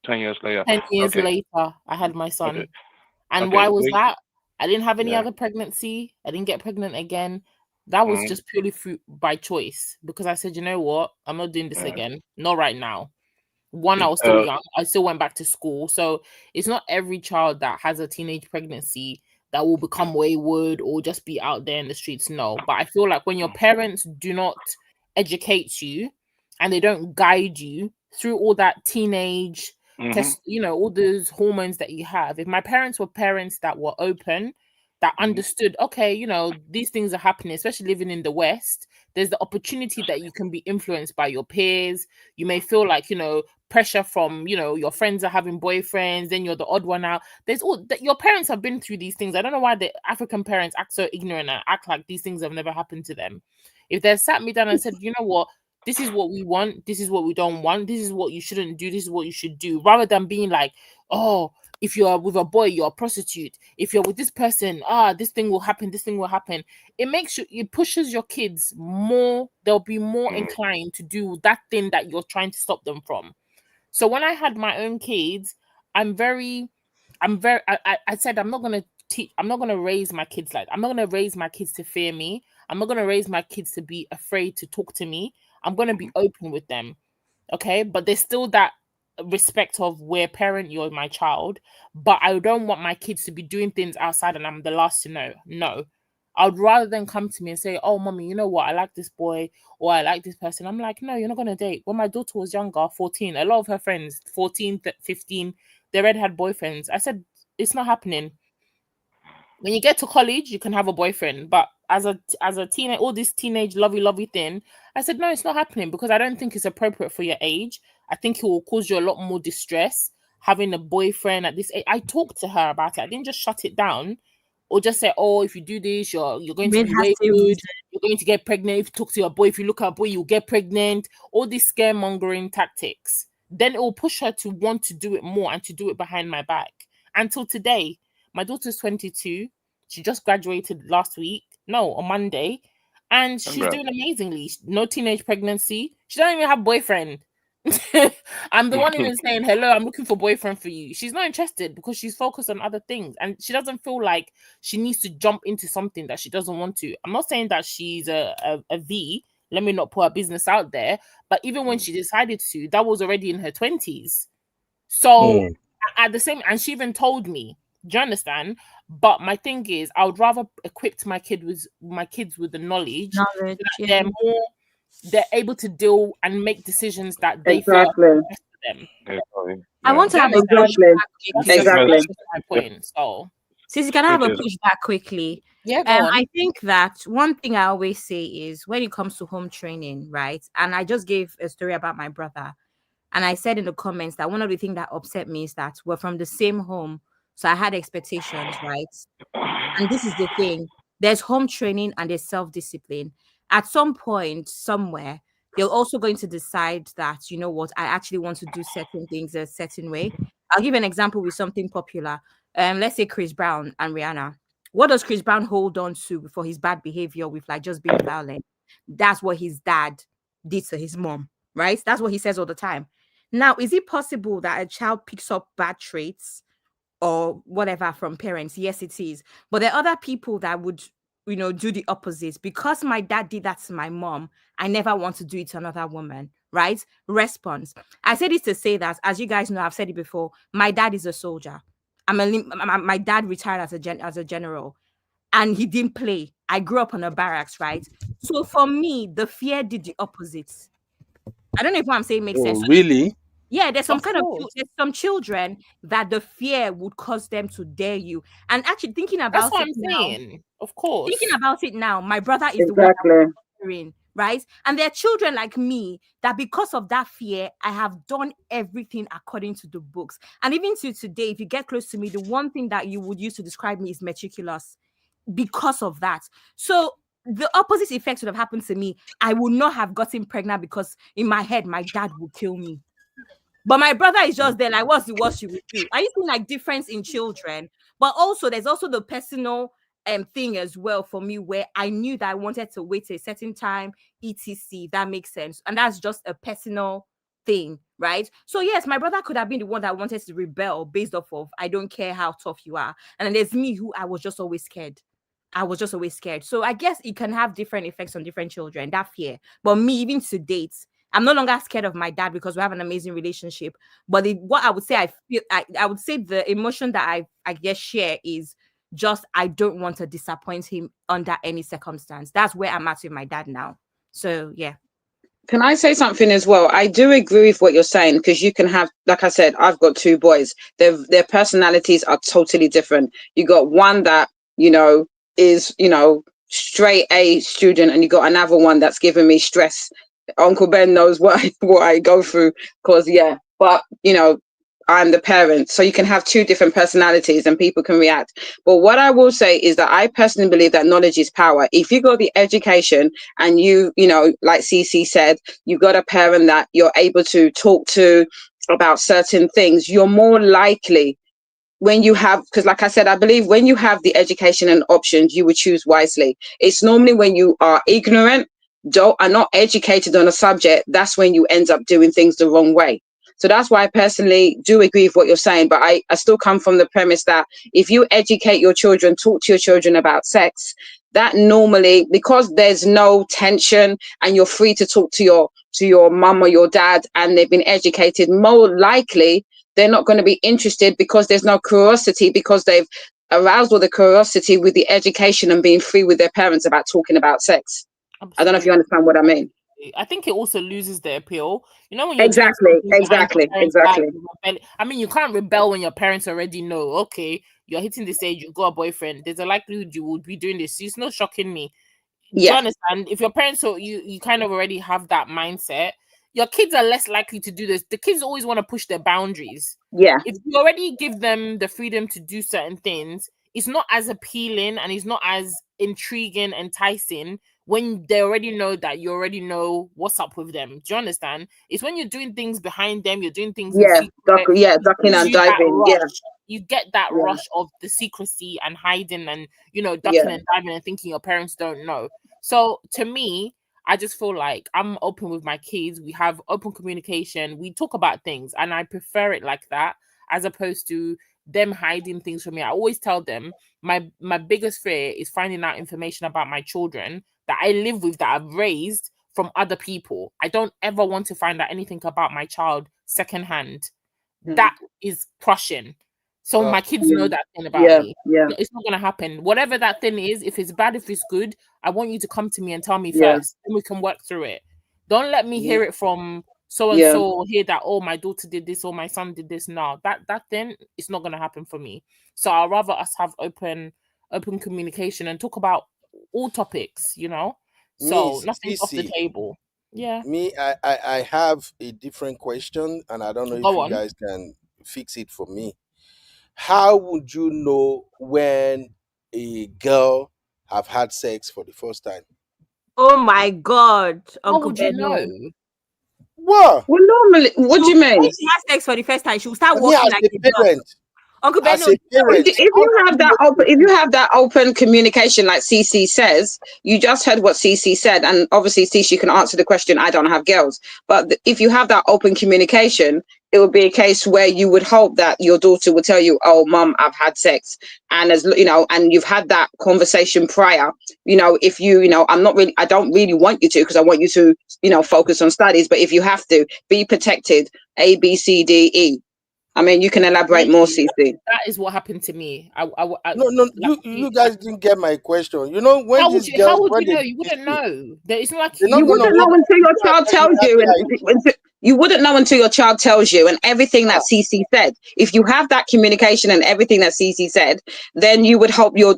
10 years later. 10 years Okay. later, I had my son. Okay. And Okay. why was Wait. that? I didn't have any Yeah. other pregnancy. I didn't get pregnant again. That was Mhm. just purely by choice, because I said, you know what? I'm not doing this Mhm. again. Not right now. One, I Is was still young. I still went back to school. So it's not every child that has a teenage pregnancy that will become wayward or just be out there in the streets. No. But I feel like when your parents do not educate you and they don't guide you through all that teenage Mhm. test, all those hormones that you have. If my parents were parents that were open, that Mhm. understood, okay, these things are happening, especially living in the West, there's the opportunity that you can be influenced by your peers. You may feel like, pressure from, your friends are having boyfriends, then you're the odd one out. There's all that your parents have been through these things. I don't know why the African parents act so ignorant and act like these things have never happened to them. If they sat me down and said, you know what, this is what we want, this is what we don't want, this is what you shouldn't do, this is what you should do, rather than being like, oh, if you're with a boy, you're a prostitute. If you're with this person, this thing will happen, this thing will happen. It pushes your kids more, they'll be more inclined to do that thing that you're trying to stop them from. So when I had my own kids, I said I'm not gonna raise my kids I'm not gonna raise my kids to fear me. I'm not gonna raise my kids to be afraid to talk to me. I'm gonna be open with them. Okay, but there's still that respect of we're parent, you're my child, but I don't want my kids to be doing things outside and I'm the last to know. No, I'd rather than come to me and say, oh mommy, you know what, I like this boy or I like this person. I'm like, no, you're not gonna date. When my daughter was younger, 14, a lot of her friends 14 15, they already had boyfriends. I said, it's not happening. When you get to college, you can have a boyfriend, but as a teenage, all this teenage lovey thing, I said no, it's not happening, because I don't think it's appropriate for your age. I think it will cause you a lot more distress having a boyfriend at this age. I talked to her about it. I didn't just shut it down or just say, oh, if you do this, you're going to Made be her stay wayward, reason. you're going to get pregnant. If you talk to your boy, if you look at a boy, you'll get pregnant. All these scaremongering tactics. Then it will push her to want to do it more and to do it behind my back. Until today, my daughter's 22. She just graduated last week. No, on Monday. And she's Congrats. doing amazingly. No teenage pregnancy. She doesn't even have a boyfriend. I'm the one even saying, hello, I'm looking for a boyfriend for you. She's not interested because she's focused on other things. And she doesn't feel like she needs to jump into something that she doesn't want to. I'm not saying that she's a V. Let me not put her business out there. But even when she decided to, that was already in her 20s. So at the same, and she even told me, do you understand? But my thing is, I would rather equip my kids with the knowledge, so Knowledge, that they're able to deal and make decisions that they feel are Exactly. best for them. I want to Do you have a understand? Exactly. That's Exactly. just my point. So, Since you can have a Which is pushback quickly. yeah, go on. I think that one thing I always say is when it comes to home training, right? And I just gave a story about my brother. And I said in the comments that one of the things that upset me is that we're from the same home. So I had expectations, right? And this is the thing. There's home training and there's self-discipline. At some point, somewhere, they're also going to decide that, you know what, I actually want to do certain things a certain way. I'll give an example with something popular. Let's say Chris Brown and Rihanna. What does Chris Brown hold on to for his bad behavior with like just being violent? That's what his dad did to his mom, right? That's what he says all the time. Now, is it possible that a child picks up bad traits or whatever from parents? Yes, it is. But there are other people that would, do the opposite. Because my dad did that to my mom, I never want to do it to another woman, right? Response. I said this to say that, as you guys know, I've said it before, my dad is a soldier. My dad retired as a general, and he didn't play. I grew up on a barracks, right? So for me, the fear did the opposite. I don't know if what I'm saying makes sense. Really? Yeah, there's Of course. there's some children that the fear would cause them to dare you. And actually thinking That's about what it I'm now, saying. Of course. thinking about it now, my brother is the one Exactly. suffering, right? And there are children like me that because of that fear, I have done everything according to the books. And even to today, if you get close to me, the one thing that you would use to describe me is meticulous because of that. So the opposite effect would have happened to me. I would not have gotten pregnant because in my head, my dad would kill me. But my brother is just there, like, what's the worst you would do? Are you seeing like difference in children? But also, there's also the personal thing as well for me, where I knew that I wanted to wait a certain time, etc. That makes sense, and that's just a personal thing, right? So yes, my brother could have been the one that wanted to rebel based off of I don't care how tough you are, and then there's me who I was just always scared. I was just always scared. So I guess it can have different effects on different children, that fear. But me, even to date, I'm no longer scared of my dad because we have an amazing relationship. But what I would say, I would say the emotion that I guess share is just I don't want to disappoint him under any circumstance. That's where I'm at with my dad now. So yeah. Can I say something as well? I do agree with what you're saying, because you can have, like I said, I've got two boys. Their personalities are totally different. You got one that, is, straight A student, and you got another one that's giving me stress. Uncle Ben knows what I go through, because but I'm the parent, so you can have two different personalities and people can react. But what I will say is that I personally believe that knowledge is power. If you got the education and like CC said, you got a parent that you're able to talk to about certain things, you're more likely, when you have, because like I said, I believe when you have the education and options, you would choose wisely. It's normally when you are ignorant, are not educated on a subject, that's when you end up doing things the wrong way. So that's why I personally do agree with what you're saying. But I still come from the premise that if you educate your children, talk to your children about sex, that normally, because there's no tension and you're free to talk to your mum or your dad and they've been educated, more likely they're not going to be interested, because there's no curiosity, because they've aroused all the curiosity with the education and being free with their parents about talking about sex. Absolutely. I don't know if you understand what I mean. I think it also loses the appeal. When you're exactly. I mean, you can't rebel when your parents already know, okay, you're hitting this age, you've got a boyfriend, there's a likelihood you would be doing this. It's not shocking me. Do you understand? If your parents, so you kind of already have that mindset, your kids are less likely to do this. The kids always want to push their boundaries. Yeah. If you already give them the freedom to do certain things, it's not as appealing and it's not as intriguing, enticing when they already know that you already know what's up with them. Do you understand? It's when you're doing things behind them, you're doing things ducking and diving. You get that rush of the secrecy and hiding and ducking and diving and thinking your parents don't know. So to me, I just feel like I'm open with my kids. We have open communication. We talk about things, and I prefer it like that as opposed to them hiding things from me. I always tell them my biggest fear is finding out information about my children that I live with, that I've raised, from other people. I don't ever want to find out anything about my child secondhand. That is crushing. So my kids know that thing about me. It's not going to happen. Whatever that thing is, if it's bad, if it's good, I want you to come to me and tell me first, and we can work through it. Don't let me hear it from so-and-so, or hear that, oh, my daughter did this, or my son did this. No, that thing, it's not going to happen for me. So I'd rather us have open communication and talk about all topics, so nothing's off the table. I have a different question, and I don't know if you guys can fix it for me. How would you know when a girl have had sex for the first time? Oh my God, Uncle How would you know? What? Well, normally, what do you mean? When she has sex for the first time, she will start walking like a parent. Uncle Benno, if you have that open communication, like CC says, you just heard what CC said, and obviously CC can answer the question. I don't have girls, but if you have that open communication, it would be a case where you would hope that your daughter would tell you, "Oh, mum, I've had sex," and and you've had that conversation prior. If I don't really want you to, because I want you to, focus on studies. But if you have to, be protected. A, B, C, D, E. I mean, you can elaborate more, CC. That is what happened to me. No, you guys didn't get my question. When how would you know? You wouldn't know. It's not like you wouldn't know until your child tells you, and you wouldn't know until your child tells you, and everything that CC said. If you have that communication and everything that CC said, then you would hope your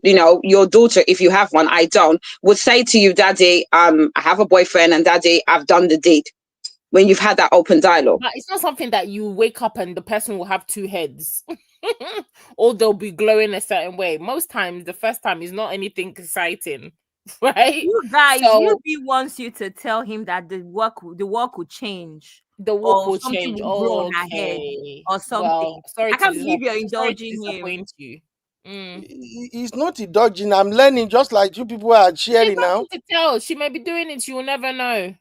daughter, if you have one, I don't, would say to you, "Daddy, I have a boyfriend, and Daddy, I've done the deed." When you've had that open dialogue. But it's not something that you wake up and the person will have two heads or they'll be glowing a certain way. Most times, the first time is not anything exciting, right? You guys, Yubi wants you to tell him that the work will change. The work will change. Ahead or something. Well, sorry, I can't believe you're indulging him. He's not indulging. I'm learning, just like you people are sharing now. To tell. She may be doing it. She will never know.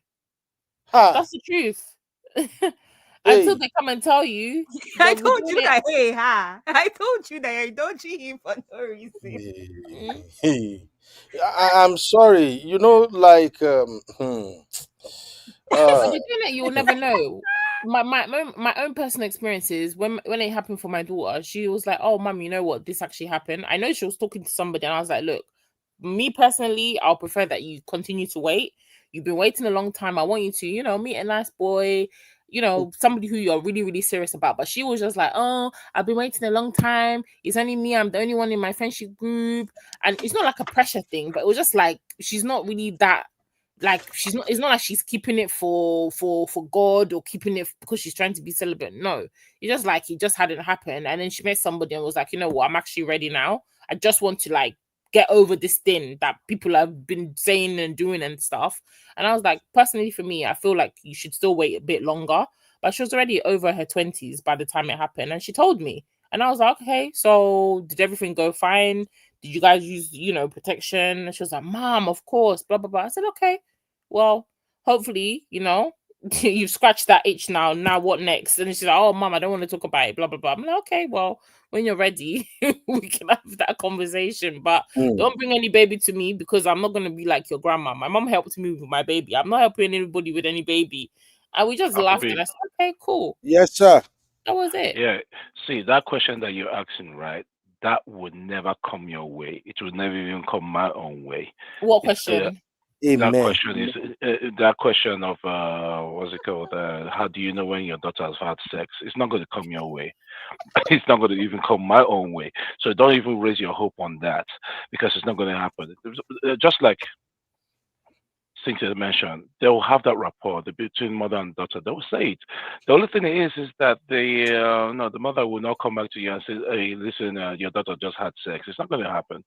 That's the truth. Until they come and tell you. I They'll be told doing you it. that. Hey, I told you that you're indulging him for no reason. I'm sorry, like They'll be doing it. You'll never know. My own personal experiences when it happened for my daughter, she was like, "Oh, mum, you know what? This actually happened." I know she was talking to somebody, and I was like, "Look, me personally, I'll prefer that you continue to wait. You've been waiting a long time. I want you to, meet a nice boy, somebody who you're really, really serious about." But she was just like, "Oh, I've been waiting a long time. It's only me. I'm the only one in my friendship group." And it's not like a pressure thing, but it was just like she's not really that. Like it's not like she's keeping it for God or keeping it because she's trying to be celibate. No, it's just like it just hadn't happened. And then she met somebody and was like, "You know what? I'm actually ready now. I just want to like get over this thing that people have been saying and doing and stuff." And I was like, personally for me, I feel like you should still wait a bit longer. But she was already over her 20s by the time it happened. And she told me. And I was like, "Okay, so did everything go fine? Did you guys use, protection?" And she was like, "Mom, of course, blah, blah, blah." I said, "Okay, well, hopefully, you've scratched that itch now. Now what next?" And she's like, "Oh, Mom, I don't want to talk about it, blah, blah, blah." I'm like, "Okay, well, when you're ready, we can have that conversation. But don't bring any baby to me because I'm not going to be like your grandma. My mom helped me with my baby. I'm not helping anybody with any baby." And we just laughed and I said, "Okay, cool." Yes, sir. That was it. Yeah. See, that question that you're asking, right? That would never come your way. It would never even come my own way. What It's question? that Amen. question is that question of what's it called? How do you know when your daughter has had sex? It's not going to come your way. It's not going to even come my own way. So don't even raise your hope on that because it's not going to happen. Just like Cynthia mentioned, they will have that rapport between mother and daughter. They will say it. The only thing is that the mother will not come back to you and say, "Hey, listen, your daughter just had sex." It's not going to happen.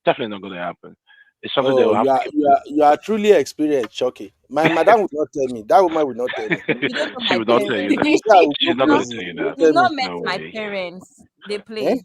Definitely not going to happen. It's something they Oh, will have you to are keep. you are truly experienced, Chucky. My madam would not tell me. That woman would not tell me. You don't know She my will not tell you parents. that. You say I will She's go not going to crazy. tell you You that. won't You've tell me. not met No my way. parents. They Eh? play.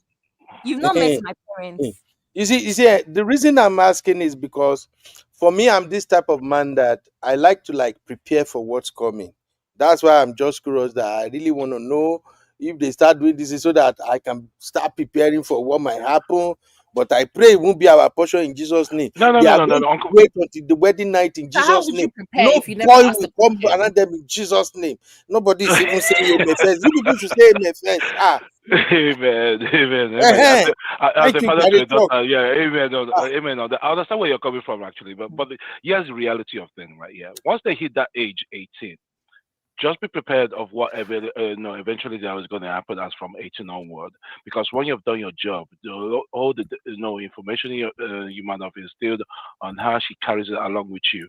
You've not met my parents. You see, the reason I'm asking is because for me, I'm this type of man that I like to like prepare for what's coming. That's why I'm just curious that I really want to know if they start doing this so that I can start preparing for what might happen. But I pray it won't be our portion in Jesus' name. No, no, They no, are no, no, going no, to Uncle. wait until the wedding night in So how Jesus' would you name. prepare No if you never boy asked the will come question? around them in Jesus' name. Nobody is even saying amen first. You people should say amen first. Amen, amen, amen. Eh, As I a think father that to they a talk. daughter, yeah, amen, no, Ah, amen. No, I understand where you're coming from, actually, but here's the reality of things, right? Yeah, once they hit that age, 18, just be prepared of whatever no eventually that is going to happen as from 18 onward, because when you've done your job, all the information you might have instilled on her, she carries it along with you.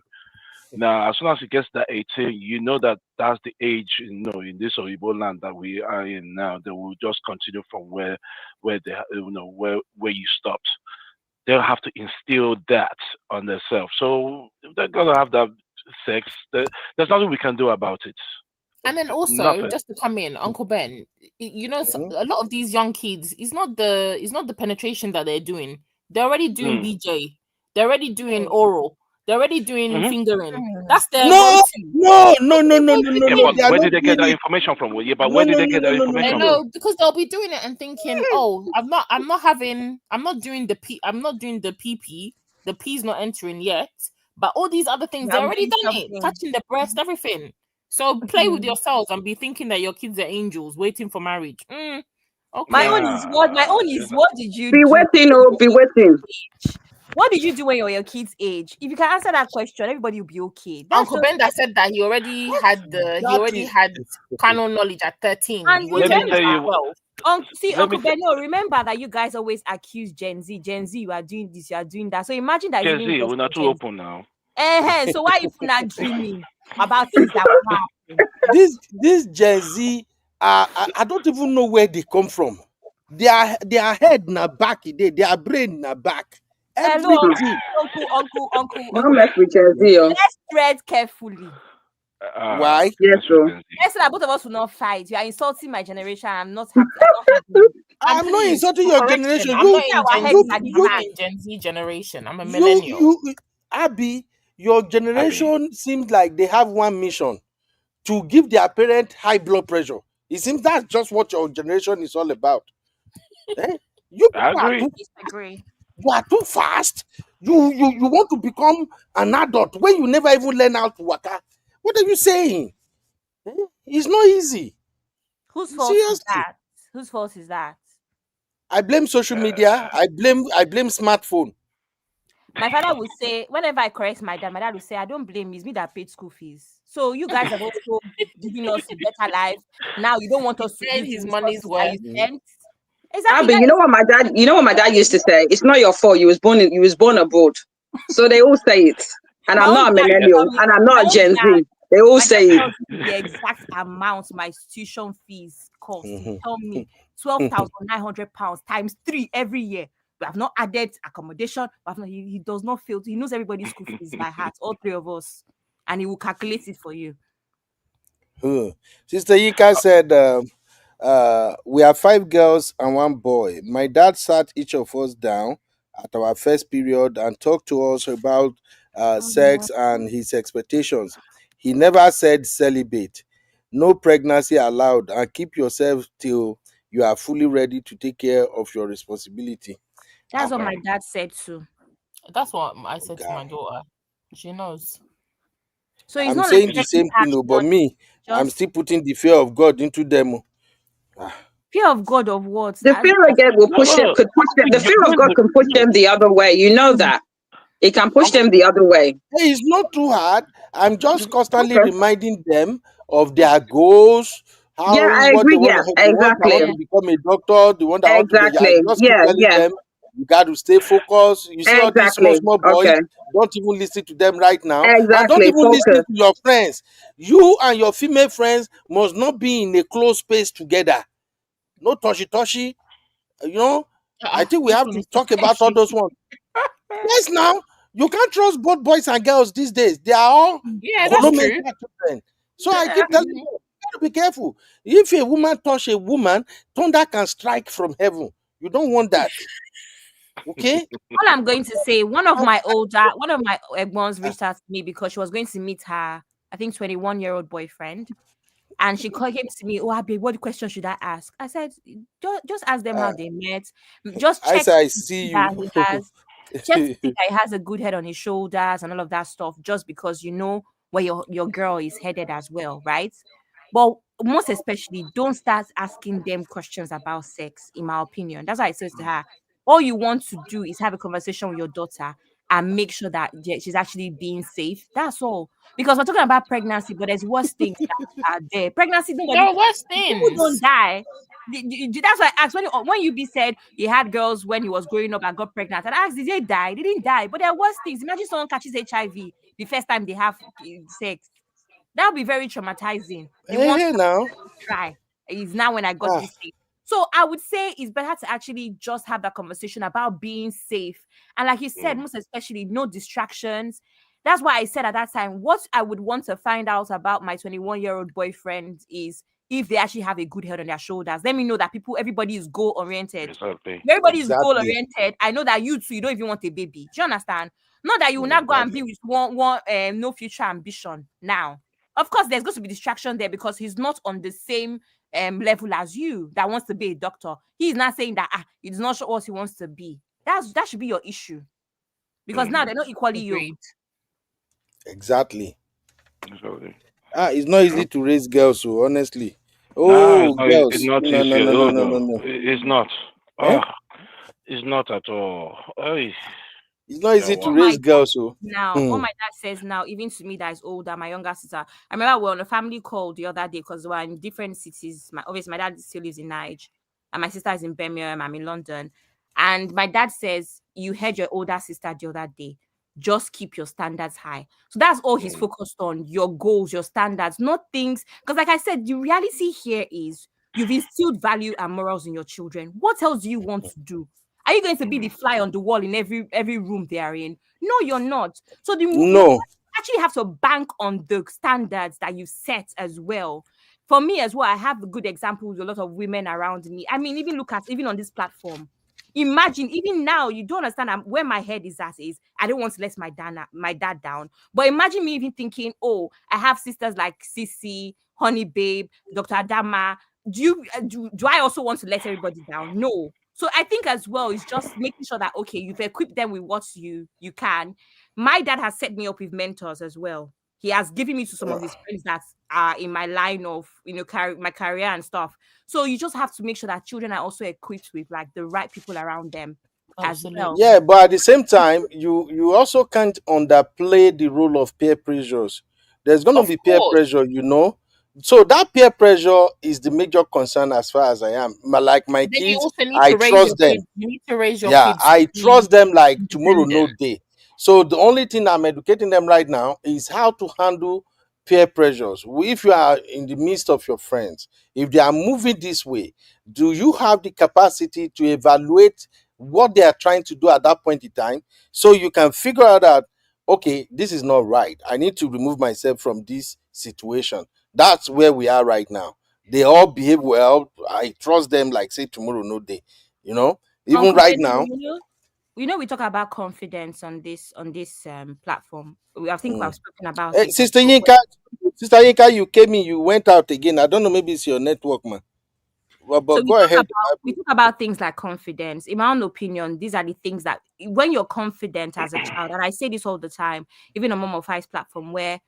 Now, as soon as it gets that 18, you know that that's the age, in this Oyibo land that we are in now. They will just continue from where they, where you stopped. They'll have to instill that on themselves. So if they're gonna have that sex, there's nothing we can do about it. And then also, Nothing. just to come in, Uncle Ben, mhm. a lot of these young kids, it's not the penetration that they're doing. They're already doing Mm. BJ. They're already doing oral. They're already doing Hmm. fingering. That's their No, go-to. no, no, That's no, their no, no, go-to no, Yeah, no. but They thing. are where not did they get doing that it. information from? Yeah, but No, where did no, they no, get no, that no, no, I no, information no. from? know because they'll be doing it and thinking, "Oh, I'm not doing the PP. The P's not entering yet." But all these other things, they You're already doing done it, something. touching the breast, everything. So play with yourselves and be thinking that your kids are angels waiting for marriage. My Okay. own is what? My Nah, own is what did you Be do waiting, when you oh, be were waiting. your age? What did you do when you were your kid's age? If you can answer that question, everybody will be okay. That's Uncle just Benda said that he That already is had canon knowledge at 13. He and was let me ready tell at remember. you. 12. See, Let me Uncle tell Benio, remember that you guys always accuse Gen Z. Gen Z, you are doing this, you are doing that. So imagine that it's Gen even Z. worse We're for not too Gen Z. open now. So why if you're not dreaming about things that will happen? this Gen Z, I don't even know where they come from. Their head na back, their brain na back. Hello, Everything. Don't uncle. mess with Gen Z, oh. Let's tread carefully. Why? Yes, Mess with so. Gen Z. Let's say that both of us will not fight. You are insulting my generation. I'm not happy. I'm not having it. I'm I'm telling not you. insulting your Correction. generation. I'm not in Our Gen heads Z. in the I'm not sand. in Gen Z generation. I'm a You, millennial. you, Abby, your Abby. generation seems like they have one mission to give their parent high blood pressure. It seems that's just what your generation is all about. Eh? You I people are agree. too, Disagree. you are too fast. You want to become an adult when you never even learn how to work. What are you saying? Eh? It's not easy. Whose fault is Seriously. that? Whose fault is that? I blame social media. I blame smartphone. My father would say, whenever I correct my dad would say, I don't blame you, it's me that paid school fees. So you guys have also given us a better life. Now you don't want us to Said eat the his money's resources that worth. you spent. Exactly. Abby, That you know is what my dad, used to say? It's not your fault. You was born abroad. So they all say it. And my I'm own not a dad will tell millennial me, and I'm my not a own Gen dad, Z. They all my dad say it. tells me the exact amount my tuition fees cost. He Mhm. tell me £12,900 times 3 every year. We have not added accommodation. We have not, he does not fail. He knows everybody's school fees by heart, all 3 of us. And he will calculate it for you. Sister Yika said, we are 5 girls and 1 boy. My dad sat each of us down at our first period and talked to us about sex and his expectations. He never said celibate, no pregnancy allowed, and keep yourself till you are fully ready to take care of your responsibility. That's what my dad said too. That's what I said to God. my daughter. She knows. So it's I'm not like saying the getting same thing, cash but money. me, I'm Just still putting the fear of God into them. fear of God of what? The fear of God will No, push them, no. could push them. The fear of God can push No. them the other way. You know that. It can push them the other way. Hey, it's not too hard. I'm just constantly Okay. reminding them of their goals, Yeah, how I what they agree. want Yeah, to have, the ones that want exactly. to become a doctor, the one that want to be. I Exactly. just keep Yeah, telling yeah. them, you got to stay focused. You see all these small Exactly. small boys, Okay. don't even listen to them right now, and don't Exactly. even listen Focus. to your friends. You and your female friends must not be in a closed space together. No touchy touchy. You know, I think we Which have one to is talk about all touchy? those ones. Yes, now you can't trust both boys and girls these days. They are all Yeah, that's monumental true. children. So I keep telling you, you gotta be careful. If a woman touch a woman, thunder can strike from heaven. You don't want that. Okay? all I'm going to say, one of my egbons reached out to me because she was going to meet her, I think 21-year-old boyfriend. And she came to me, oh, Abby, what question should I ask? I said, just ask them how Uh, they met. Just I check say I see that you. he has, just see that he has a good head on his shoulders and all of that stuff, just because you know where your girl is headed as well, right? But most especially, don't start asking them questions about sex, in my opinion. That's why I says to her, all you want to do is have a conversation with your daughter and make sure that she's actually being safe. That's all. Because we're talking about pregnancy, but there's worse things that are there. Pregnancy, There nobody, are worse people don't things. die. That's why I asked when you said he had girls when he was growing up and got pregnant. And I asked, did they die? They didn't die, but there are worse things. Imagine someone catches HIV the first time they have sex. That would be very traumatizing. The one Hey, now. try is now when I got Ah, this thing. So I would say it's better to actually just have that conversation about being safe. And like you said, most especially no distractions. That's why I said at that time, what I would want to find out about my 21-year-old boyfriend is if they actually have a good head on their shoulders. Let me know that everybody is goal oriented. Exactly. Everybody is goal exactly. oriented. I know that you too, you don't even want a baby. Do you understand? Not that you will not go and Exactly. be with one no future ambition now. Of course, there's going to be distraction there because he's not on the same level as you that wants to be a doctor. He's not saying that it's not sure what he wants to be. That should be your issue because now they're not equally yoked. Agreed. Exactly. Exactly. It's not easy to raise girls, so honestly. Nah, Oh, it's girls. not No, no, easy. no, no, Oh no, no, no, no. it's not. Eh? Ah, it's not at all. Ay, It's not that easy to one. My raise girls, so. Now, what my dad says now, even to me that is older, my younger sister. I remember we were on a family call the other day because we're in different cities. Obviously, my dad still lives in Niger, and my sister is in Birmingham. I'm in London. And my dad says, you heard your older sister the other day. Just keep your standards high. So that's all he's focused on, your goals, your standards, not things. Because, like I said, the reality here is you've instilled value and morals in your children. What else do you want to do? Are you going to be the fly on the wall in every room they are in? No, you're not. So you No. actually have to bank on the standards that you set as well. For me as well, I have a good example with a lot of women around me. I mean, even on this platform, Imagine, even now, you don't understand where my head is at is I don't want to let my dad down. But imagine me even thinking, oh, I have sisters like Sissy, Honey Babe, Dr. Adama. Do I also want to let everybody down? No. So I think as well, it's just making sure that, okay, you've equipped them with what you can. My dad has set me up with mentors as well. He has given me to some of his friends that are in my line of, my career and stuff. So you just have to make sure that children are also equipped with like the right people around them as well. Yeah, but at the same time, you also can't underplay the role of peer pressures. There's going to Of be peer course. pressure, So that peer pressure is the major concern as far as I am. Like my Then you kids, also need I to raise your trust them. kids. You need to raise your Yeah, kids to I be trust them like tomorrow, no independent. day. So the only thing I'm educating them right now is how to handle peer pressures. If you are in the midst of your friends, if they are moving this way, do you have the capacity to evaluate what they are trying to do at that point in time, so you can figure out that, okay, this is not right. I need to remove myself from this situation. That's where we are right now. They all behave well. I trust them like say tomorrow, no day. Even Uncle right Benny, now. we talk about confidence on this platform. I think Mm. I've spoken about Hey, it as Sister well. Yinka, you came in, you went out again. I don't know, maybe it's your network, man. But So go ahead. we talk about things like confidence. In my own opinion, these are the things that when you're confident as a child, and I say this all the time, even on Mom of Ice platform, where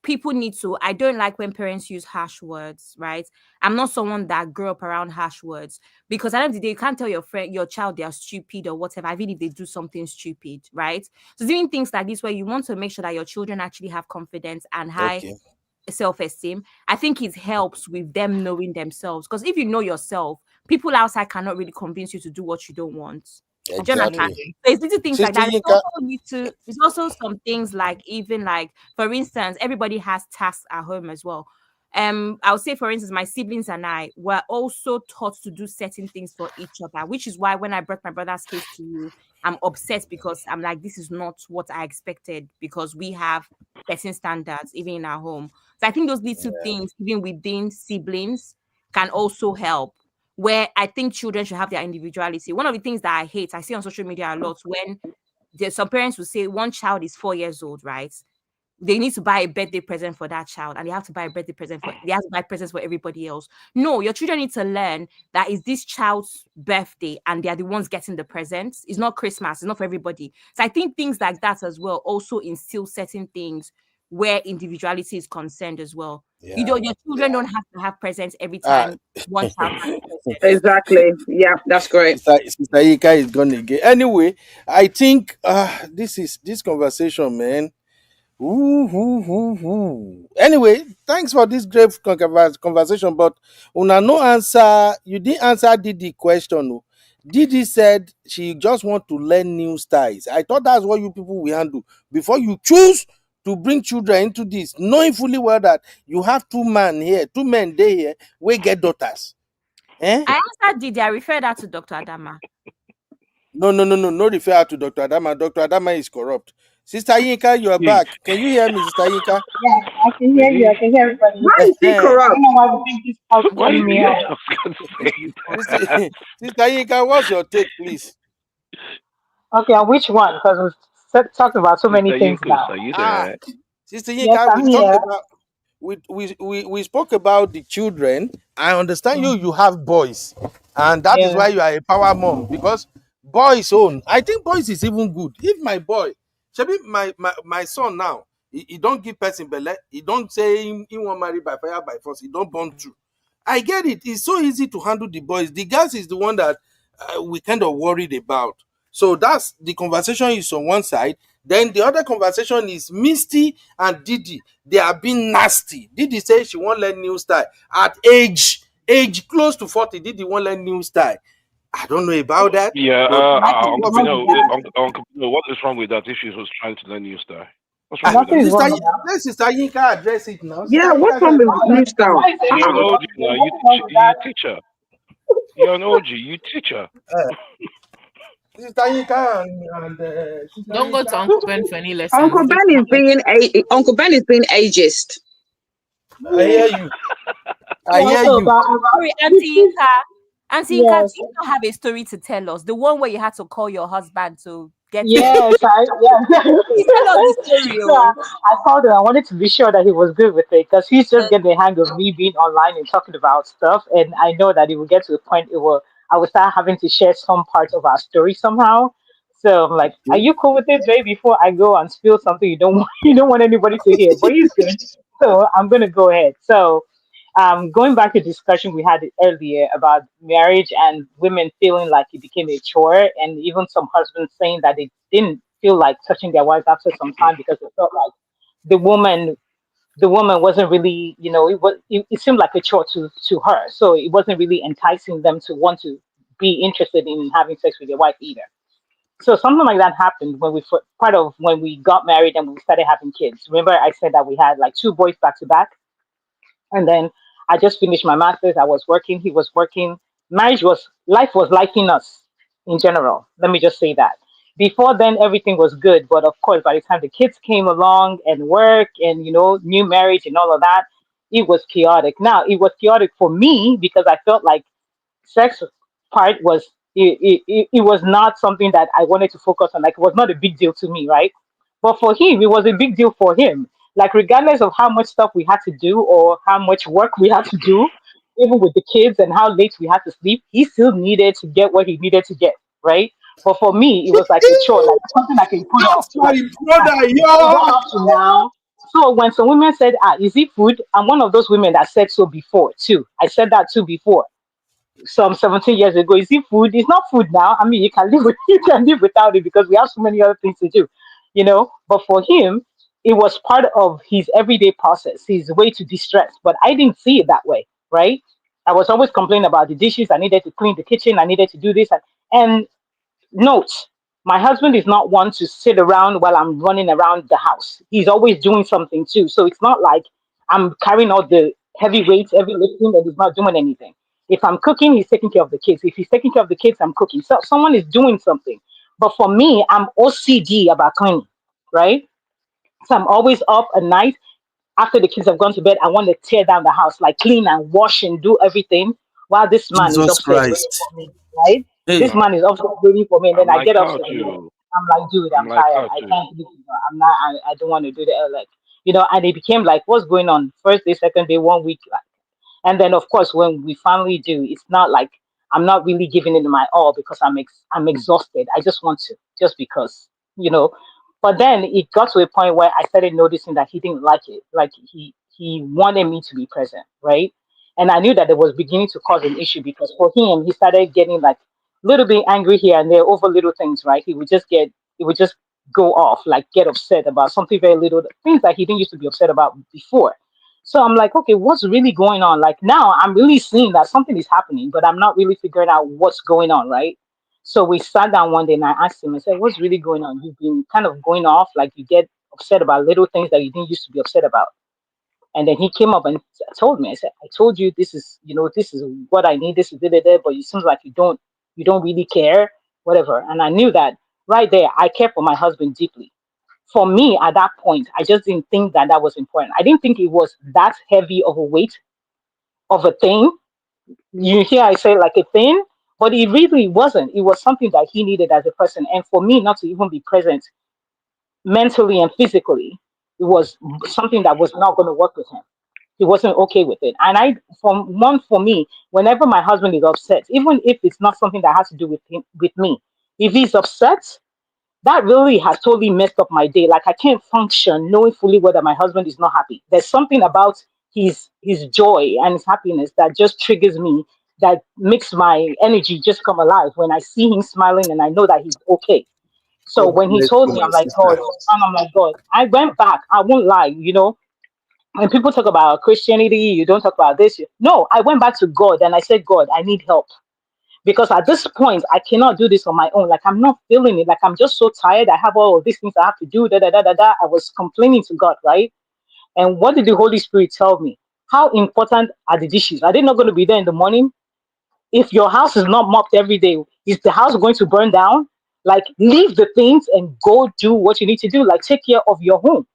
people need to. I don't like when parents use harsh words, right? I'm not someone that grew up around harsh words because at the end of the day, you can't tell your child they are stupid or whatever, even if they do something stupid, right? So doing things like this where you want to make sure that your children actually have confidence and high Okay. self-esteem. I think it helps with them knowing themselves, because if you know yourself, people outside cannot really convince you to do what you don't want. Do you understand? Exactly. So it's little things like Sister that. Yinka. It's also some things like, even like, for instance, everybody has tasks at home as well. I would say, for instance, my siblings and I were also taught to do certain things for each other, which is why when I brought my brother's case to you, I'm upset because I'm like, this is not what I expected, because we have certain standards even in our home. So I think those little things, even within siblings, can also help. Where I think children should have their individuality. One of the things that I hate, I see on social media a lot, when there's some parents will say one child is 4 years old, right? They need to buy a birthday present for that child, and they have to buy a birthday present they have to buy presents for everybody else. No, your children need to learn that is this child's birthday and they are the ones getting the presents. It's not Christmas, it's not for everybody. So I think things like that as well also instill certain things where individuality is concerned as well. Yeah. Your children don't have to have presents every Uh, time one child has presents. Exactly. Yeah, that's great. Sister Yinka is gone again. Anyway, I think this conversation, man. Ooh, ooh, ooh, ooh. Anyway, thanks for this great conversation. But una no answer. You didn't answer Didi question. Oh. Didi said she just want to learn new styles. I thought that's what you people will handle before you choose to bring children into this, knowing fully well that you have two men there here, we get daughters. Eh? I answered Didi, I refer that to Dr. Adama. No, no refer her to Dr. Adama. Dr. Adama is corrupt. Sister Yinka, you are Please. back. Can you hear me, Sister Yinka? Yeah, I can hear you. I can hear everybody. Why is he I corrupt? don't know why we think this house Why calling you me you're out. just gonna say Sister, that? Sister Yinka, what's your take, please? Okay, on which one? Because we've talked about so many Sister things Yinkus, now. are you Ah, there? Sister Yes, Yinka, I'm we've talked here. about we spoke about the children. I understand Mhm. you have boys, and that is Yeah. why you are a power mom, because boys own. I think boys is even good. If my boy, Shebi, my son now, he don't give person belle, he don't say he won't marry by fire by force, he don't born true. I get it. It's so easy to handle the boys. The girls is the one that we kind of worried about. So that's the conversation is on one side. Then the other conversation is Misty and Didi. They are being nasty. Didi says she won't learn new style at age close to 40. Didi won't learn new style. I don't know about that, Yeah, but Nothing is Uncle what's wrong your with Pino, opinion? that. Uncle Pino, what is wrong with that if she was trying to learn new style? What's wrong Ah, with Nothing that? is sister, wrong with that. let Sister Yinka address it now. Sister Yeah, what's Yinka wrong said, with new style? Why is You're an anything OG wrong? There's now. nothing wrong with You that. teach her. You're an OG. You teach her. Sister Yinka and Sister Don't go to Yinka. Uncle Ben for any lessons. Uncle Just Ben is being Uncle Ben is being ageist. I hear you. I Yeah, hear so you. about Sorry, Auntie Inka. And Tinka, Yes. do you not have a story to tell us? The one where you had to call your husband to get Yes, Please tell us the story. So I called him. I wanted to be sure that he was good with it because he's just getting the hang of me being online and talking about stuff. And I know that it will get to the point I will start having to share some parts of our story somehow. So I'm like, are Okay. you cool with it, babe? Before I go and spill something you don't want, you don't want anybody to hear, but he's good. So I'm gonna go ahead. So going back to the discussion we had earlier about marriage and women feeling like it became a chore, and even some husbands saying that they didn't feel like touching their wives after some time because they felt like the woman the woman wasn't really, it seemed like a chore to her, so it wasn't really enticing them to want to be interested in having sex with their wife either. So something like that happened when part of when we got married and we started having kids. Remember, I said that we had like two boys back to back, and then I just finished my master's. I was working, he was working. Life was liking us in general. Let me just say that. Before then, everything was good. But of course, by the time the kids came along and work and, new marriage and all of that, it was chaotic. Now, it was chaotic for me because I felt like sex part it was not something that I wanted to focus on. Like, it was not a big deal to me, right? But for him, it was a big deal for him. Like, regardless of how much stuff we had to do or how much work we had to do, even with the kids and how late we had to sleep, he still needed to get what he needed to get, right? But for me, it was like a chore, like something I can put off. That's my Like, brother, hold yo. on up to now. So when some women said, is it food? I'm one of those women that said so before too. I said that too before some 17 years ago. Is it food? It's not food now. I mean, you can live you can live without it because we have so many other things to do. But for him, it was part of his everyday process, his way to distress. But I didn't see it that way, right? I was always complaining about the dishes. I needed to clean the kitchen. I needed to do this. And note, my husband is not one to sit around while I'm running around the house. He's always doing something too. So it's not like I'm carrying out the heavy weights, heavy lifting, and he's not doing anything. If I'm cooking, he's taking care of the kids. If he's taking care of the kids, I'm cooking. So someone is doing something. But for me, I'm OCD about cleaning, right? So I'm always up at night after the kids have gone to bed. I want to tear down the house, like clean and wash and do everything while this man is Jesus upstairs waiting Christ. for me, right? Hey, This man is upstairs waiting for me, and then I'm I like get that upstairs and then too. I'm like, dude, I'm I'm like tired. that I too. can't do it. I'm not, I don't want to do that. Like, and it became like, what's going on? First day, second day, 1 week. And then, of course, when we finally do, it's not like I'm not really giving it my all because I'm exhausted. I just want to, just because, you know. But then it got to a point where I started noticing that he didn't like it. Like he wanted me to be present, right? And I knew that it was beginning to cause an issue because for him, he started getting like a little bit angry here and there over little things, right? He would just go off, like get upset about something very little, things that he didn't used to be upset about before. So I'm like, okay, what's really going on? Like now I'm really seeing that something is happening, but I'm not really figuring out what's going on, right? So we sat down one day and I asked him, I said, what's really going on? You've been kind of going off, like you get upset about little things that you didn't used to be upset about. And then he came up and told me, I said, I told you this is what I need, this is da, but it seems like you don't really care, whatever. And I knew that right there, I care for my husband deeply. For me at that point, I just didn't think that that was important. I didn't think it was that heavy of a weight of a thing. You hear I say like a thing, but it really wasn't. It was something that he needed as a person. And for me not to even be present mentally and physically, it was something that was not going to work with him. He wasn't okay with it. And for me, whenever my husband is upset, even if it's not something that has to do with him, with me, if he's upset, that really has totally messed up my day. Like I can't function knowing fully well that my husband is not happy. There's something about his joy and his happiness that just triggers me, that makes my energy just come alive when I see him smiling and I know that he's okay. So God when he bless told you, me, my I'm like, God, sister. and I'm like, God, I went back. I won't lie. When people talk about Christianity, you don't talk about this. No, I went back to God and I said, God, I need help because at this point I cannot do this on my own. Like I'm not feeling it. Like I'm just so tired. I have all of these things I have to do. Da da da da da. I was complaining to God, right? And what did the Holy Spirit tell me? How important are the dishes? Are they not going to be there in the morning? If your house is not mopped every day, is the house going to burn down? Like leave the things and go do what you need to do. Like take care of your home.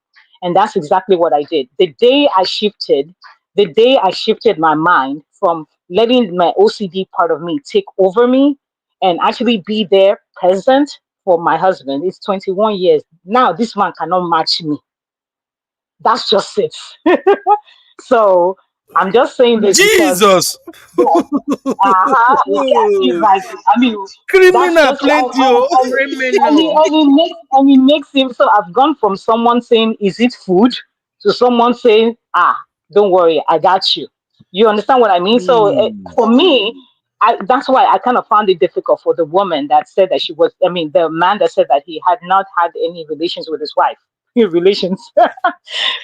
And that's exactly what I did. The day I shifted, The day I shifted my mind from letting my OCD part of me take over me and actually be there present for my husband, it's 21 years. Now this man cannot match me. That's just it. So I'm just saying this because Jesus. he's like, I mean, that's Criminal just plenty. Oh. Criminal. and it makes him. So I've gone from someone saying, "Is it food?" to someone saying, don't worry, I got you. You understand what I mean? So for me, that's why I kind of found it difficult for the woman that said that she was. I mean, the man that said that he had not had any relations with his wife, relations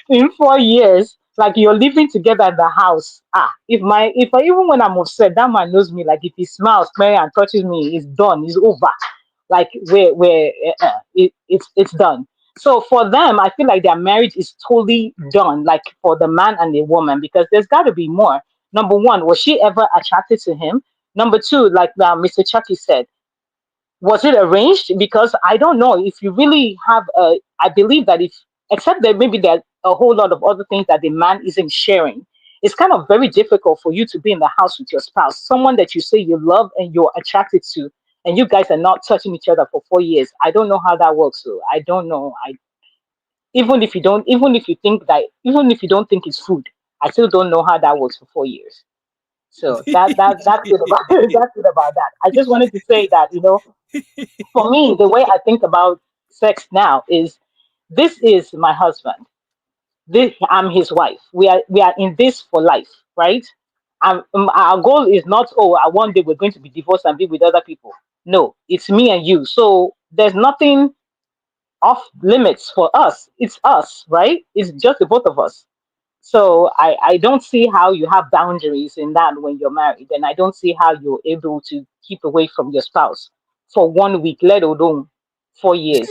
in 4 years. Like you're living together in the house. If I even when I'm upset, that man knows me. Like if he smiles, smells, and touches me, it's done. It's over. Like it's done. So for them, I feel like their marriage is totally done. Like for the man and the woman, because there's got to be more. Number one, was she ever attracted to him? Number two, like Mr. Chucky said, was it arranged? Because I don't know if you really have a. I believe that if, except that maybe there's a whole lot of other things that the man isn't sharing, it's kind of very difficult for you to be in the house with your spouse, someone that you say you love and you're attracted to, and you guys are not touching each other for 4 years. I don't know how that works. So I don't know. Even if you don't, even if you don't think it's food, I still don't know how that works for 4 years. So that's it about that's it about that. I just wanted to say that for me, the way I think about sex now is this is my husband. I'm his wife. We are in this for life, right? Our goal is not, one day we're going to be divorced and be with other people. No, it's me and you. So there's nothing off limits for us. It's us, right? It's just the both of us. So I don't see how you have boundaries in that when you're married, and I don't see how you're able to keep away from your spouse for 1 week, let alone 4 years,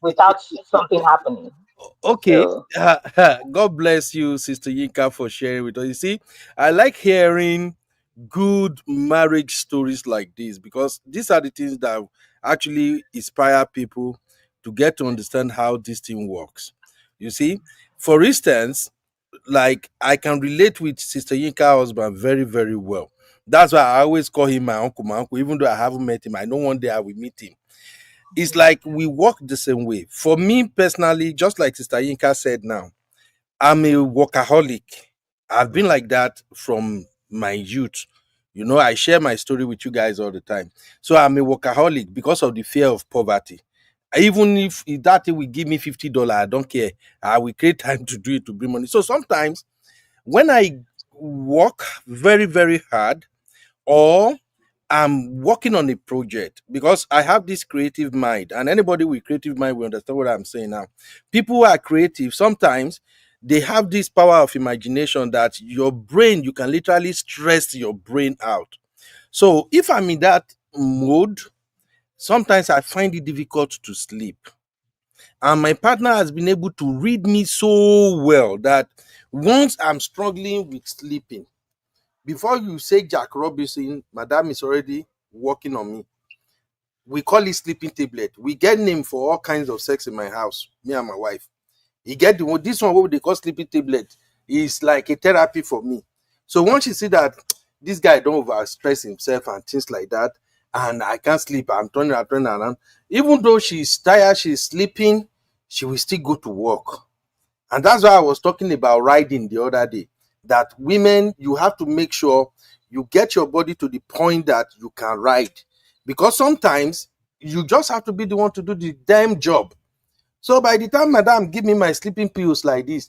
without something happening. Okay. So God bless you, Sister Yinka, for sharing with us. You see, I like hearing good marriage stories like this because these are the things that actually inspire people to get to understand how this thing works. You see, for instance, like I can relate with Sister Yinka husband very, very well. That's why I always call him my uncle, even though I haven't met him. I know one day I will meet him. It's like we work the same way. For me personally, just like Sister Yinka said now, I'm a workaholic. I've been like that from my youth. I share my story with you guys all the time. So I'm a workaholic because of the fear of poverty. Even if that thing will give me $50, I don't care. I will create time to do it to bring money. So sometimes when I work very, very hard, or I'm working on a project because I have this creative mind, and anybody with creative mind will understand what I'm saying now. People who are creative, sometimes they have this power of imagination that your brain, you can literally stress your brain out. So if I'm in that mode, sometimes I find it difficult to sleep. And my partner has been able to read me so well that once I'm struggling with sleeping, before you say Jack Robinson, Madam is already working on me. We call it sleeping tablet. We get name for all kinds of sex in my house, me and my wife. You get the one, this one what they call sleeping tablet is like a therapy for me. So once you see that this guy don't overstress himself and things like that, and I can't sleep, I'm turning around. Even though she's tired, she's sleeping, she will still go to work. And that's why I was talking about riding the other day. That women, you have to make sure you get your body to the point that you can ride. Because sometimes you just have to be the one to do the damn job. So by the time Madam give me my sleeping pills like this,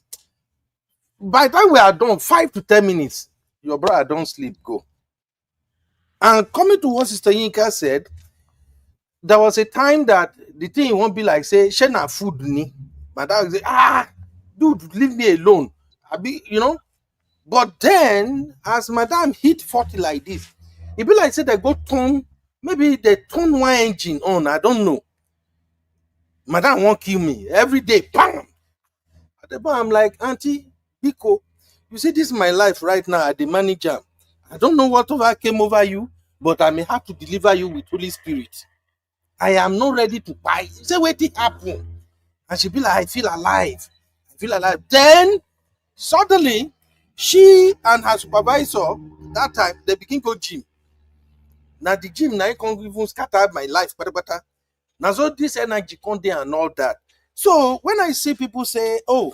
by the time we are done, 5 to 10 minutes, your brother don't sleep, go. And coming to what Sister Yinka said, there was a time that the thing won't be like, say, share food ni. Madam will say, dude, leave me alone. But then, as Madam hit 40 like this, it be like say they go turn, maybe they turn one engine on, I don't know. Madam won't kill me. Every day, bam! At the bar, I'm like, Auntie, Biko, you see, this is my life right now at the manager. I don't know whatever came over you, but I may have to deliver you with Holy Spirit. I am not ready to buy. You say, wait, it happen. And she be like, I feel alive. I feel alive. Then, suddenly, She and her supervisor that time they begin go gym. Now the gym now can't even scatter my life. Now so this energy come there and all that. So when I see people say, "Oh,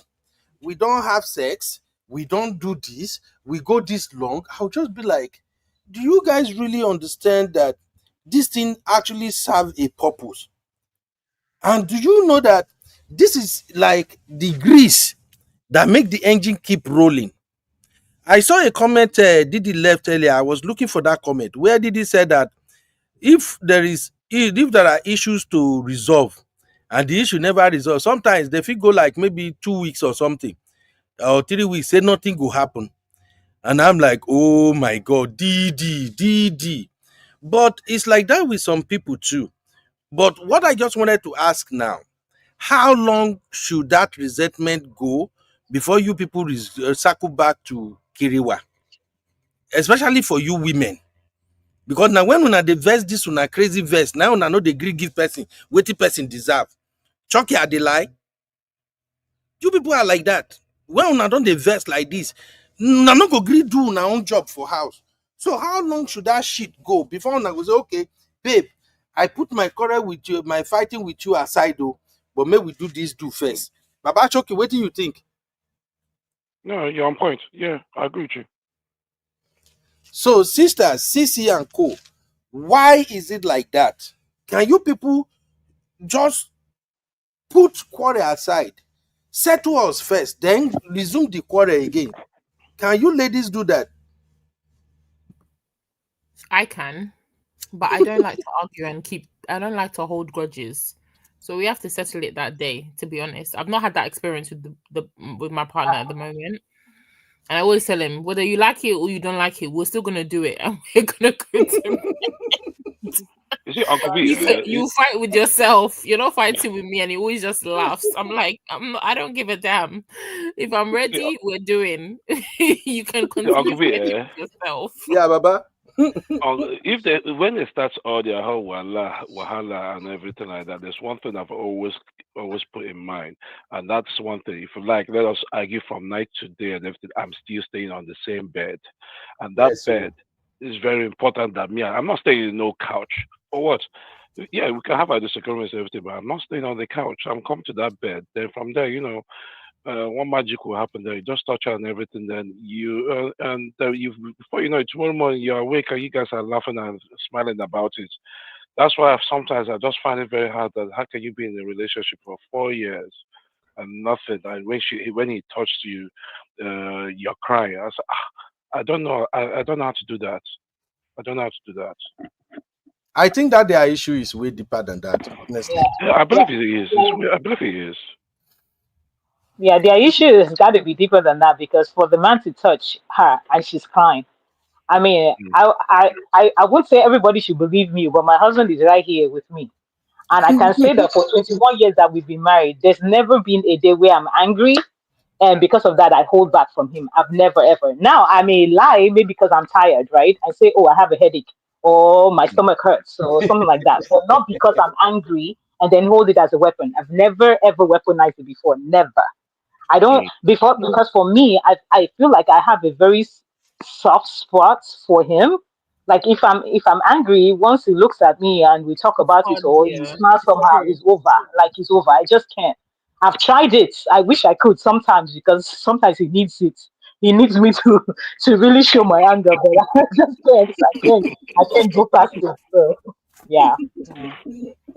we don't have sex, we don't do this, we go this long," I'll just be like, "Do you guys really understand that this thing actually serves a purpose? And do you know that this is like the grease that make the engine keep rolling?" I saw a comment Didi left earlier. I was looking for that comment where Didi said that if there are issues to resolve and the issue never resolved, sometimes they feel go like maybe 2 weeks or something or 3 weeks, say nothing will happen. And I'm like, oh my God, Didi. But it's like that with some people too. But what I just wanted to ask now, how long should that resentment go before you people circle back to Kiriwa? Especially for you women. Because now when una dey vex this una crazy vex, now una no dey gree give person wetin person deserve. Chucky are dey lie. You people are like that. When una don dey vex like this, una no go gree do una own job for house. So how long should that shit go before una go say, okay, babe, I put my quarrel with you, my fighting with you aside though, but may we do this do first. Baba Chucky, what do you think? No, you're on point. Yeah, I agree with you. So sisters, CC and Co, why is it like that? Can you people just put quarrel aside, settle us first, then resume the quarrel again? Can you ladies do that? I can, but I don't like to argue and I don't like to hold grudges. So we have to settle it that day, to be honest. I've not had that experience with my partner at the moment. And I always tell him, whether you like it or you don't like it, we're still gonna do it, and we're gonna go to You see, Uncle B, you fight with yourself. You're not fighting with me, and he always just laughs. I'm like, I don't give a damn. If I'm ready, we're doing. You can continue Uncle B, fighting with yourself. Yeah, Baba. When it starts all their whole wahala and everything like that, there's one thing I've always put in mind, and that's one thing. If you like, let us argue from night to day and everything. I'm still staying on the same bed, and that Yes, bed is very important. That me, I'm not staying in no couch or what. Yeah, we can have our disagreements and everything, but I'm not staying on the couch. I'm coming to that bed. Then from there, one magic will happen there. You just touch her and everything. Then you before you know it, tomorrow morning you're awake and you guys are laughing and smiling about it. That's why sometimes I just find it very hard that how can you be in a relationship for 4 years and nothing? And when he touched you, you're crying. I said, I don't know. I don't know how to do that. I don't know how to do that. I think that their issue is way deeper than that, honestly. Yeah, I believe it is. I believe it is. Yeah, their issue has got to be deeper than that because for the man to touch her and she's crying. I mean, I would say everybody should believe me, but my husband is right here with me. And I can say that for 21 years that we've been married, there's never been a day where I'm angry. And because of that, I hold back from him. I've never, ever. Now, I may lie, maybe because I'm tired, right? I say, oh, I have a headache or my stomach hurts or something like that. But not because I'm angry and then hold it as a weapon. I've never, ever weaponized it before. Never. I don't before because for me, I feel like I have a very soft spot for him. Like if I'm angry, once he looks at me and we talk about it or he Yeah. smiles somehow, it's over. Like it's over. I just can't. I've tried it. I wish I could sometimes because sometimes he needs it. He needs me to really show my anger, but I just can't. I can't go past it. So yeah.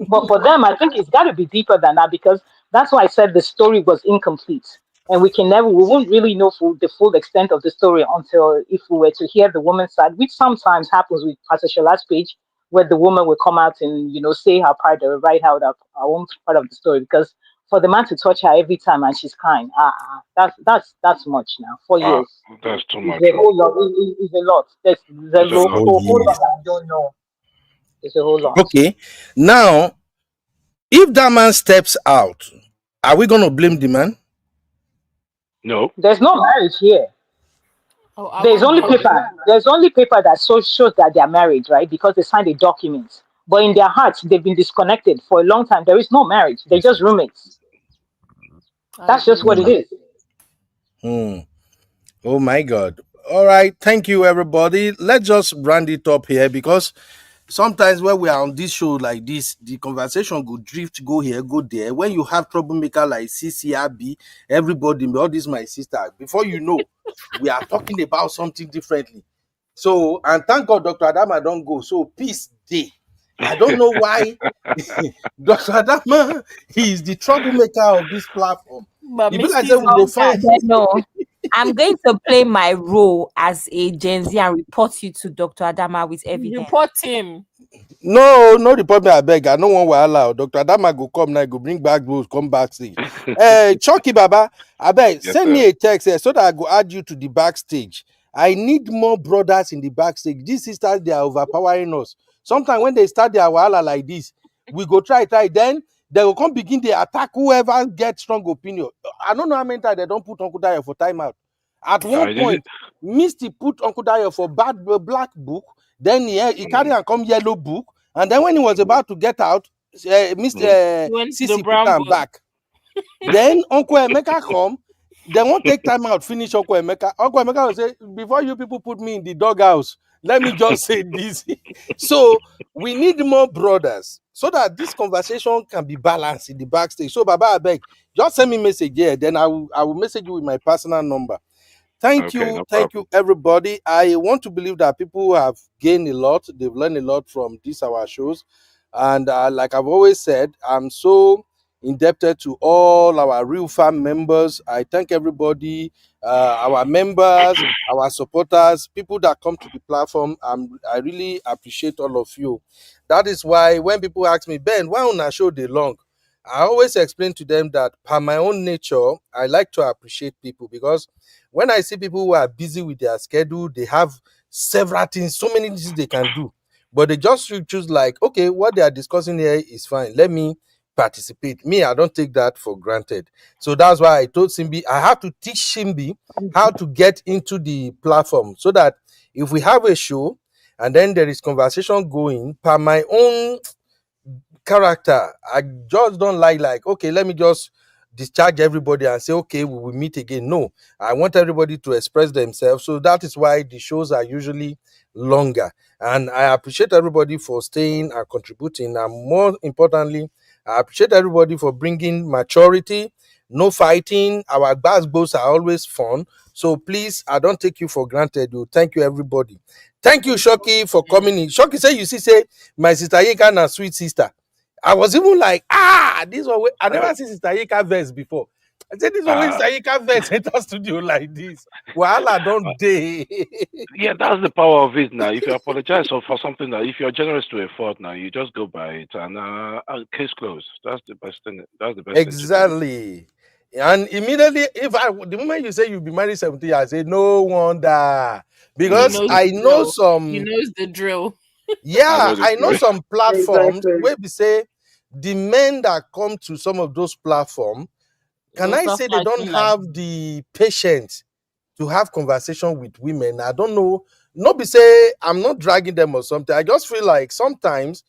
But for them, I think it's got to be deeper than that because that's why I said the story was incomplete. And we won't really know the full extent of the story until if we were to hear the woman's side, which sometimes happens with Pastor Shola's page, where the woman will come out and, say her part or write out her own part of the story. Because for the man to touch her every time and she's crying, that's much now. 4 years. That's too much. It's a whole lot. It's a lot. There's a whole lot I don't know. It's a whole lot. Okay. Now, if that man steps out, are we going to blame the man? No. There's no marriage here. Oh, There's only paper. There's only paper that shows that they are married, right? Because they signed a document. But in their hearts, they've been disconnected for a long time. There is no marriage. They're just roommates. That's just what it is. Oh my God. All right. Thank you, everybody. Let's just round it up here because sometimes when we are on this show like this, the conversation go drift, go here, go there. When you have troublemaker like CCRB, everybody, all this my sister, before you know, we are talking about something differently. So, and thank God Dr. Adama don't go. So, peace day. I don't know why Dr. Adama, he is the troublemaker of this platform. But It be like Misty say we go find. No, I'm going to play my role as a Gen Z and report you to Dr. Adama with evidence. report him. No, no report me, I beg. I no one will allow. Dr. Adama go come now, go bring back rules, come backstage. Chucky Baba, I beg, Yes, send sir. me a text here so that I go add you to the backstage. I need more brothers in the backstage. These sisters, they are overpowering us. Sometimes when they start their wahala like this, we go try, then they will come begin to attack whoever gets strong opinion. I don't know how many times they don't put Uncle Dayo for timeout. At one point, Misty put Uncle Dayo for black book. Then he carry and come yellow book, and then when he was about to get out, Mr. Sisi put him back. Then Uncle Emeka come. They won't take time out, finish Uncle Emeka. Uncle Emeka will say, before you people put me in the doghouse, let me just say this. So we need more brothers so that this conversation can be balanced in the backstage. So Baba, I beg, just send me message here. Then I will message you with my personal number. Thank you, everybody. I want to believe that people have gained a lot. They've learned a lot from these our shows, and like I've always said, I'm so indebted to all our real fan members. I thank everybody, our members, our supporters, people that come to the platform. I really appreciate all of you. That is why when people ask me, Ben, why on a show they long? I always explain to them that by my own nature, I like to appreciate people because when I see people who are busy with their schedule, they have several things, so many things they can do, but they just choose like, okay, what they are discussing here is fine. Let me participate. Me, I don't take that for granted. So that's why I told Simbi, I have to teach Simbi how to get into the platform so that if we have a show and then there is conversation going, per my own character, I just don't like, okay, let me just discharge everybody and say, okay, we will meet again. No, I want everybody to express themselves. So that is why the shows are usually longer. And I appreciate everybody for staying and contributing. And more importantly, I appreciate everybody for bringing maturity, no fighting. Our basketballs are always fun. So please, I don't take you for granted. Thank you, everybody. Thank you, Shoki, for coming in. Shoki say you say my sister Yinka na sweet sister. I was even like, this one. I never seen Sister Yinka verse before. I said, this one when Sister Yinka verse enter studio like this. Wahala don't day. Yeah, that's the power of it now. If you apologize for something, that if you're generous to a fault now, you just go by it and case closed. That's the best thing. That's the best exactly. And immediately, the moment you say you'll be married 70 years, I say, no wonder. Because I know some. He knows the drill. Yeah, I know some platforms where we say the men that come to some of those platforms, can I say they don't have the patience to have conversation with women? I don't know. Not be say I'm not dragging them or something. I just feel like sometimes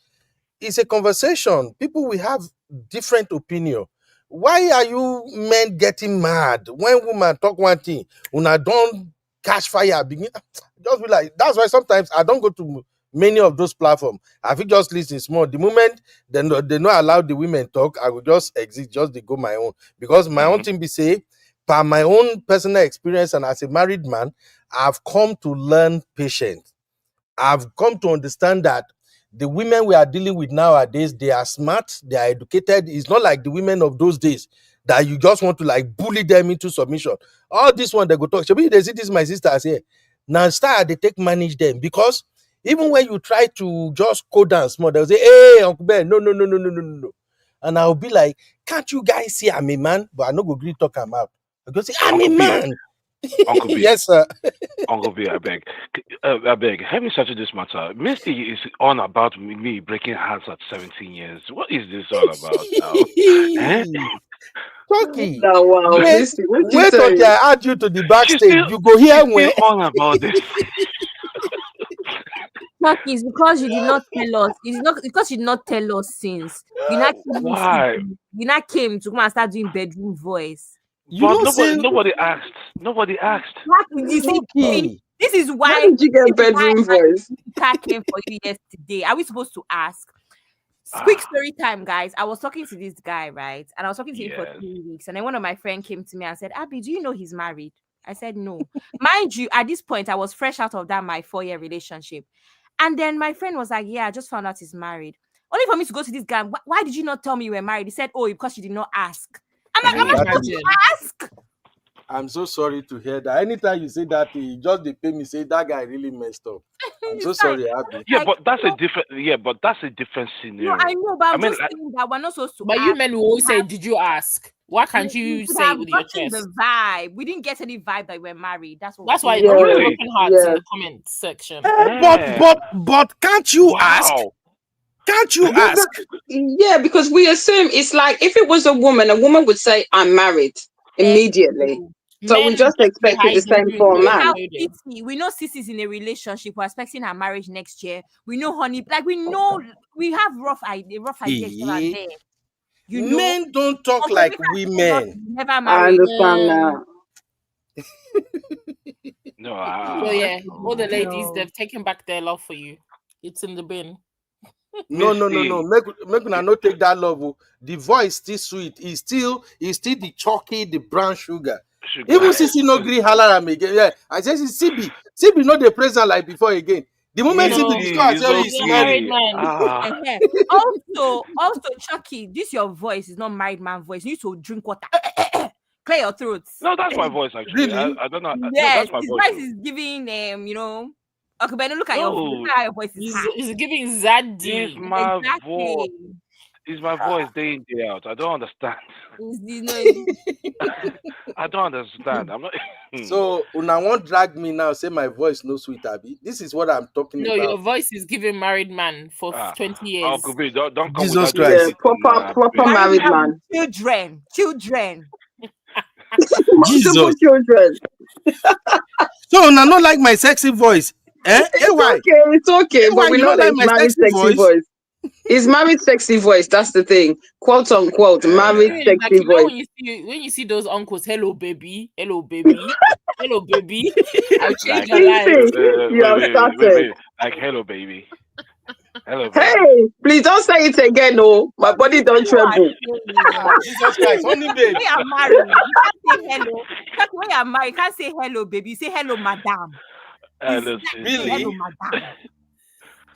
it's a conversation. People will have different opinion. Why are you men getting mad when women talk one thing? When I don't catch fire, begin just be like, that's why sometimes I don't go to many of those platforms. I think just listen small. The moment they not allow the women talk, I will just exit, just they go my own. Because my own thing be say, by my own personal experience and as a married man, I've come to learn patience. I've come to understand that the women we are dealing with nowadays, they are smart, they are educated. It's not like the women of those days that you just want to like bully them into submission. All this one they go talk. They see this my sisters here. Now start they take manage them because even when you try to just go down small, they'll say, hey, Uncle Ben, no. And I'll be like, can't you guys see I'm a man? But I no go agree talk him out. I go say, I'm a man. Uncle B. Yes, sir. Uncle B, I beg. Help me settle this matter. Misty is on about me breaking hearts at 17 years. What is this all about now? Turkey. No, wow. Wait until I add you to the backstage. You go here when on about this. Turkey is because you did not tell us. It's not because you did not tell us since. You not Why? you not came to come and start doing bedroom voice. You But know, say nobody asked. Nobody asked. You see, okay. this is How why did you get bedroom voice? car came for you yesterday. Are we supposed to ask? Quick story time, guys. I was talking to this guy, right? And I was talking to him for Yes. 3 weeks. And then one of my friends came to me and said, Abby, do you know he's married? I said, no. Mind you, at this point, I was fresh out of that my 4-year relationship. And then my friend was like, yeah, I just found out he's married. Only for me to go to this guy. Why did you not tell me you were married? He said, oh, because you did not ask. I'm like, Can you am I supposed to imagine? ask? I'm so sorry to hear that. Anytime you say that, just they pay me say that guy really messed up. I'm so It's like, sorry, Abby. Yeah, like, but that's you a know, different. Yeah, but that's a different no, scenario. I know, but I I'm mean, just saying that we're not supposed to But ask. you men will always We say, have- "Did you ask?" Why can't we you should say it have with your gotten chest? the vibe. We didn't get any vibe that we're married. That's what That's we're why saying. put really? broken hearts in the comment section. Yeah. But can't you ask? Wow. Can't you Yeah, ask? yeah, because we assume it's like if it was a woman would say, I'm married immediately. So we Men just just be expected the hiding same through for a We color man. have coding. Sissy. We know Sissy's in a relationship. We're expecting her marriage next year. We know Honey. Like we know we have rough ideas here and there. You know, Men don't talk but for like every time someone women. never I married. understand now. No. So yeah, all the ladies, No. they've taken back their love for you. It's in the bin. No. Misty. Make una not take that love. Oh. The voice still sweet. It's still the chalky, the brown sugar. Even Sugar. Sissy no gree holler am again. Yeah, I say CB not the present like before again. The moment No, CB discover, I Misty is say, oh, he's he's a married married. okay. man. Also, Chucky, this your voice is not married man voice. You need to drink water. Clear your throat. No, that's my voice actually. Really? I don't know. No, Yes, that's my his voice. voice is giving Okay, but look at your voice. No, Look at how your voice is high. He's giving it's Zaddy. my voice. Exactly. It's my voice day in day out. I don't understand. It's I don't understand. I'm not. So una won't drag me now. Say my voice no sweet, Abby. This is what I'm talking No, your about. voice is giving married man for 20 years. Uncle B, don't come with Jesus that. Christ. Yeah, proper married man. Children. Jesus. Multiple children. So una not like my sexy voice. Eh? It's okay, but we you know not that like it's my married sexy voice. It's married sexy voice. That's the thing. Quote unquote, married Like, sexy voice. when you see those uncles, hello baby, hello baby, hello baby, I'll change your life. You have started. Like hello baby. Hello baby. Hey, please don't say it again, no. My body don't tremble. Jesus Christ, honey babe. When you are married, you can't say hello. When you are married, you can't say hello, baby. You say hello, madam. Hello, Really? Hello, madam.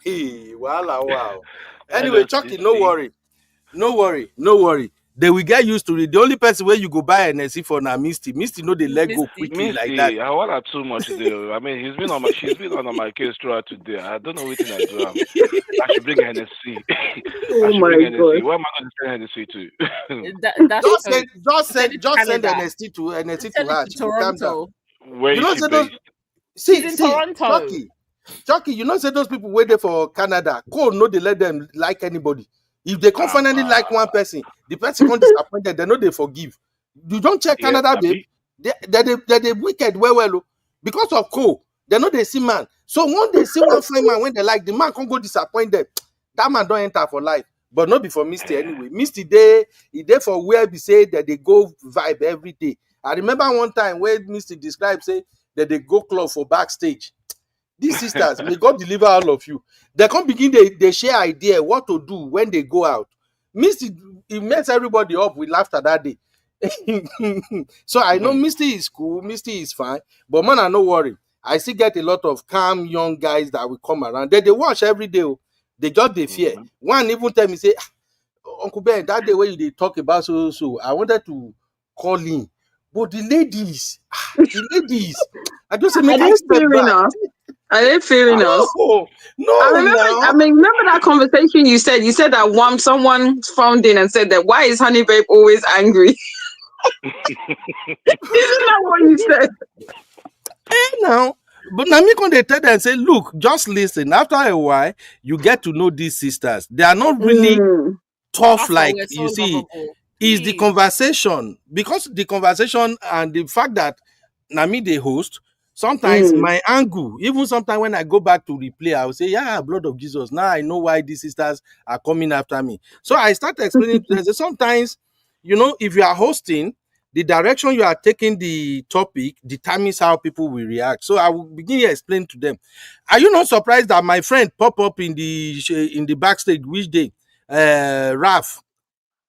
Hey, wow. Anyway, Chucky, no worry. They will get used to it. The only person where you go buy an NSC for now, Misty. Misty know they let go quickly like that. I want her too much today. I mean, she's been on my case throughout today. I don't know what I do. I should bring Hennessy. Oh my God. Where am I going to send Hennessy to? Just send NST to her. She will calm down. Where you know, is she those, based? see, Chucky, you know, say those people waiting for Canada. Cold, no, they let them like anybody. If they confidently like one person, the person can't disappointed. They know they forgive. You don't check Canada, babe. They're wicked, well, because of Cole. They know they see man. So once they see one fine man when they like, the man can't go disappoint them. That man don't enter for life. But not before Misty anyway. Misty he there for where we say that they go vibe every day. I remember one time where Misty described say that they go club for backstage. These sisters, may God deliver all of you. They come begin, they share idea what to do when they go out. Misty, it mess everybody up with laughter that day. So I know Misty is cool, Misty is fine, but man, I no worry. I still get a lot of calm young guys that will come around. They watch every day. They just they fear. One even tell me, say, Uncle Ben, that day when they talk about so I wanted to call in. But the ladies, I just say, make I step back. Are they fearing us? No. I remember that conversation you said that someone phoned in and said that why is Honey Babe always angry? Isn't that what you said? Now, but now me when they tell them say, look, just listen. After a while, you get to know these sisters. They are not really tough like you see. Is the conversation, because the conversation and the fact that Nami they host. Sometimes my angle, even sometimes when I go back to replay, I will say, yeah, blood of Jesus. Now I know why these sisters are coming after me. So I start explaining to them. Sometimes, you know, if you are hosting the direction you are taking the topic determines how people will react. So I will begin to explain to them. Are you not surprised that my friend pop up in the backstage which day? Raf,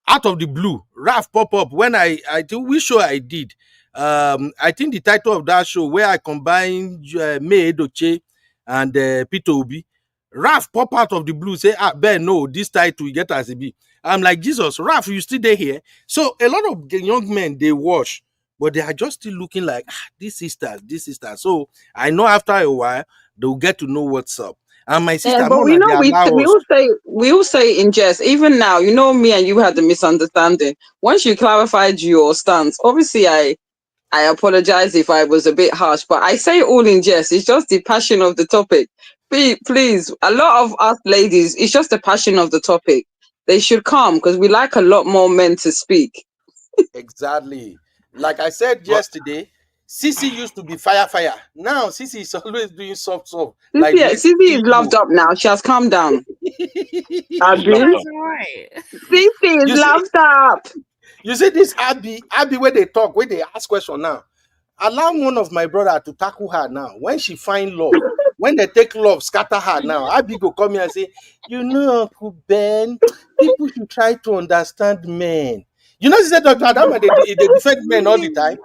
out of the blue, Raf pop up when I think which show I did. I think the title of that show where I combined May Edoche and Peter Obi. Raf pop out of the blue, say, Ben, no, this title we get as a B. I'm like, Jesus, Raf, you still there here? So a lot of the young men, they watch, but they are just still looking like, these sisters. So I know after a while, they'll get to know what's up. And my sister, But we Mona, know they we allow we us. all say in jest. Even now, you know, me and you had the misunderstanding. Once you clarified your stance, obviously I apologize if I was a bit harsh, but I say it all in jest. It's just the passion of the topic. Please, a lot of us ladies, it's just the passion of the topic. They should come because we like a lot more men to speak. Exactly. Like I said yesterday, Sisi used to be fire. Now Sisi is always doing soft. Like this Sissy is loved CEO. up now. She has calmed down. Who's loved Abi, up? Right. Sissy is You see, loved up. you see this Abby where they talk, where they ask question now. Allow one of my brother to tackle her now. When she find love, when they take love, scatter her now. Abby go come here and say, you know, Uncle Ben, people should try to understand men. You know, she said Dr. Adama, they defend men all the time.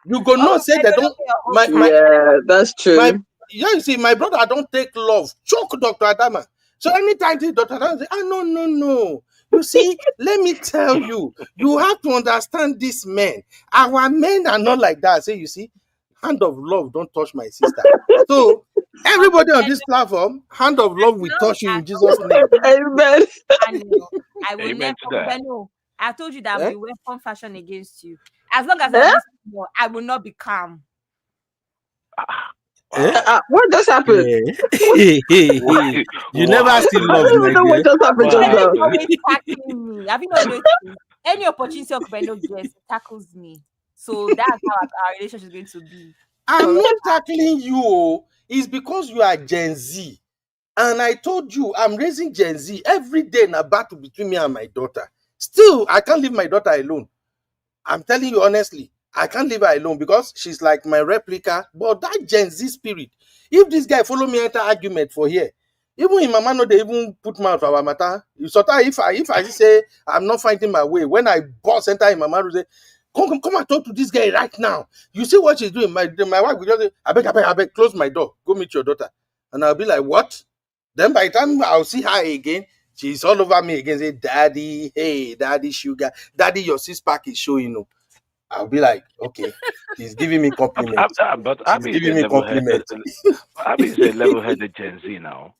You go no say they don't my Yeah, that's my true. yeah, you see, my brother don't take love. Choke Dr. Adama. So anytime the Dr. Adama say, no. You see, let me tell you, you have to understand these men. Our men are not like that. Say, you see, hand of love, don't touch my sister. So everybody on this platform, hand of love will touch you in Jesus' name. Amen. I will Amen never, to that. Beno, I told you that I'm Eh? a weapon fashion against you. As long as I Eh? listen more, I will not be calm. Eh? Wow. What just happened? You never Wow. still I love, don't even my know what dear. just happened Beno just Wow. is now. always tackling me. Have you not noticed? Any opportunity Beno gets, he tackles me. So that's how our relationship is going to be. I'm Forever. not tackling you. Oh. It's because you are Gen Z. And I told you, I'm raising Gen Z every day in a battle between me and my daughter. Still, I can't leave my daughter alone. I'm telling you honestly, I can't leave her alone because she's like my replica. But that Gen Z spirit, if this guy follow me enter argument for here, even in mama no they even put mouth for our matter. You sort of if I say I'm not finding my way, when I boss enter in mama say, come and talk to this guy right now. You see what she's doing. My wife will just say, I beg, close my door, go meet your daughter. And I'll be like, what? Then by the time I'll see her again, she's all over me again. Say, Daddy, hey, Daddy, sugar, Daddy, your six pack is showing. You. I'll be like, okay, he's giving me compliment. But She's Abby is a giving me compliment. Abby is a level-headed Gen Z now.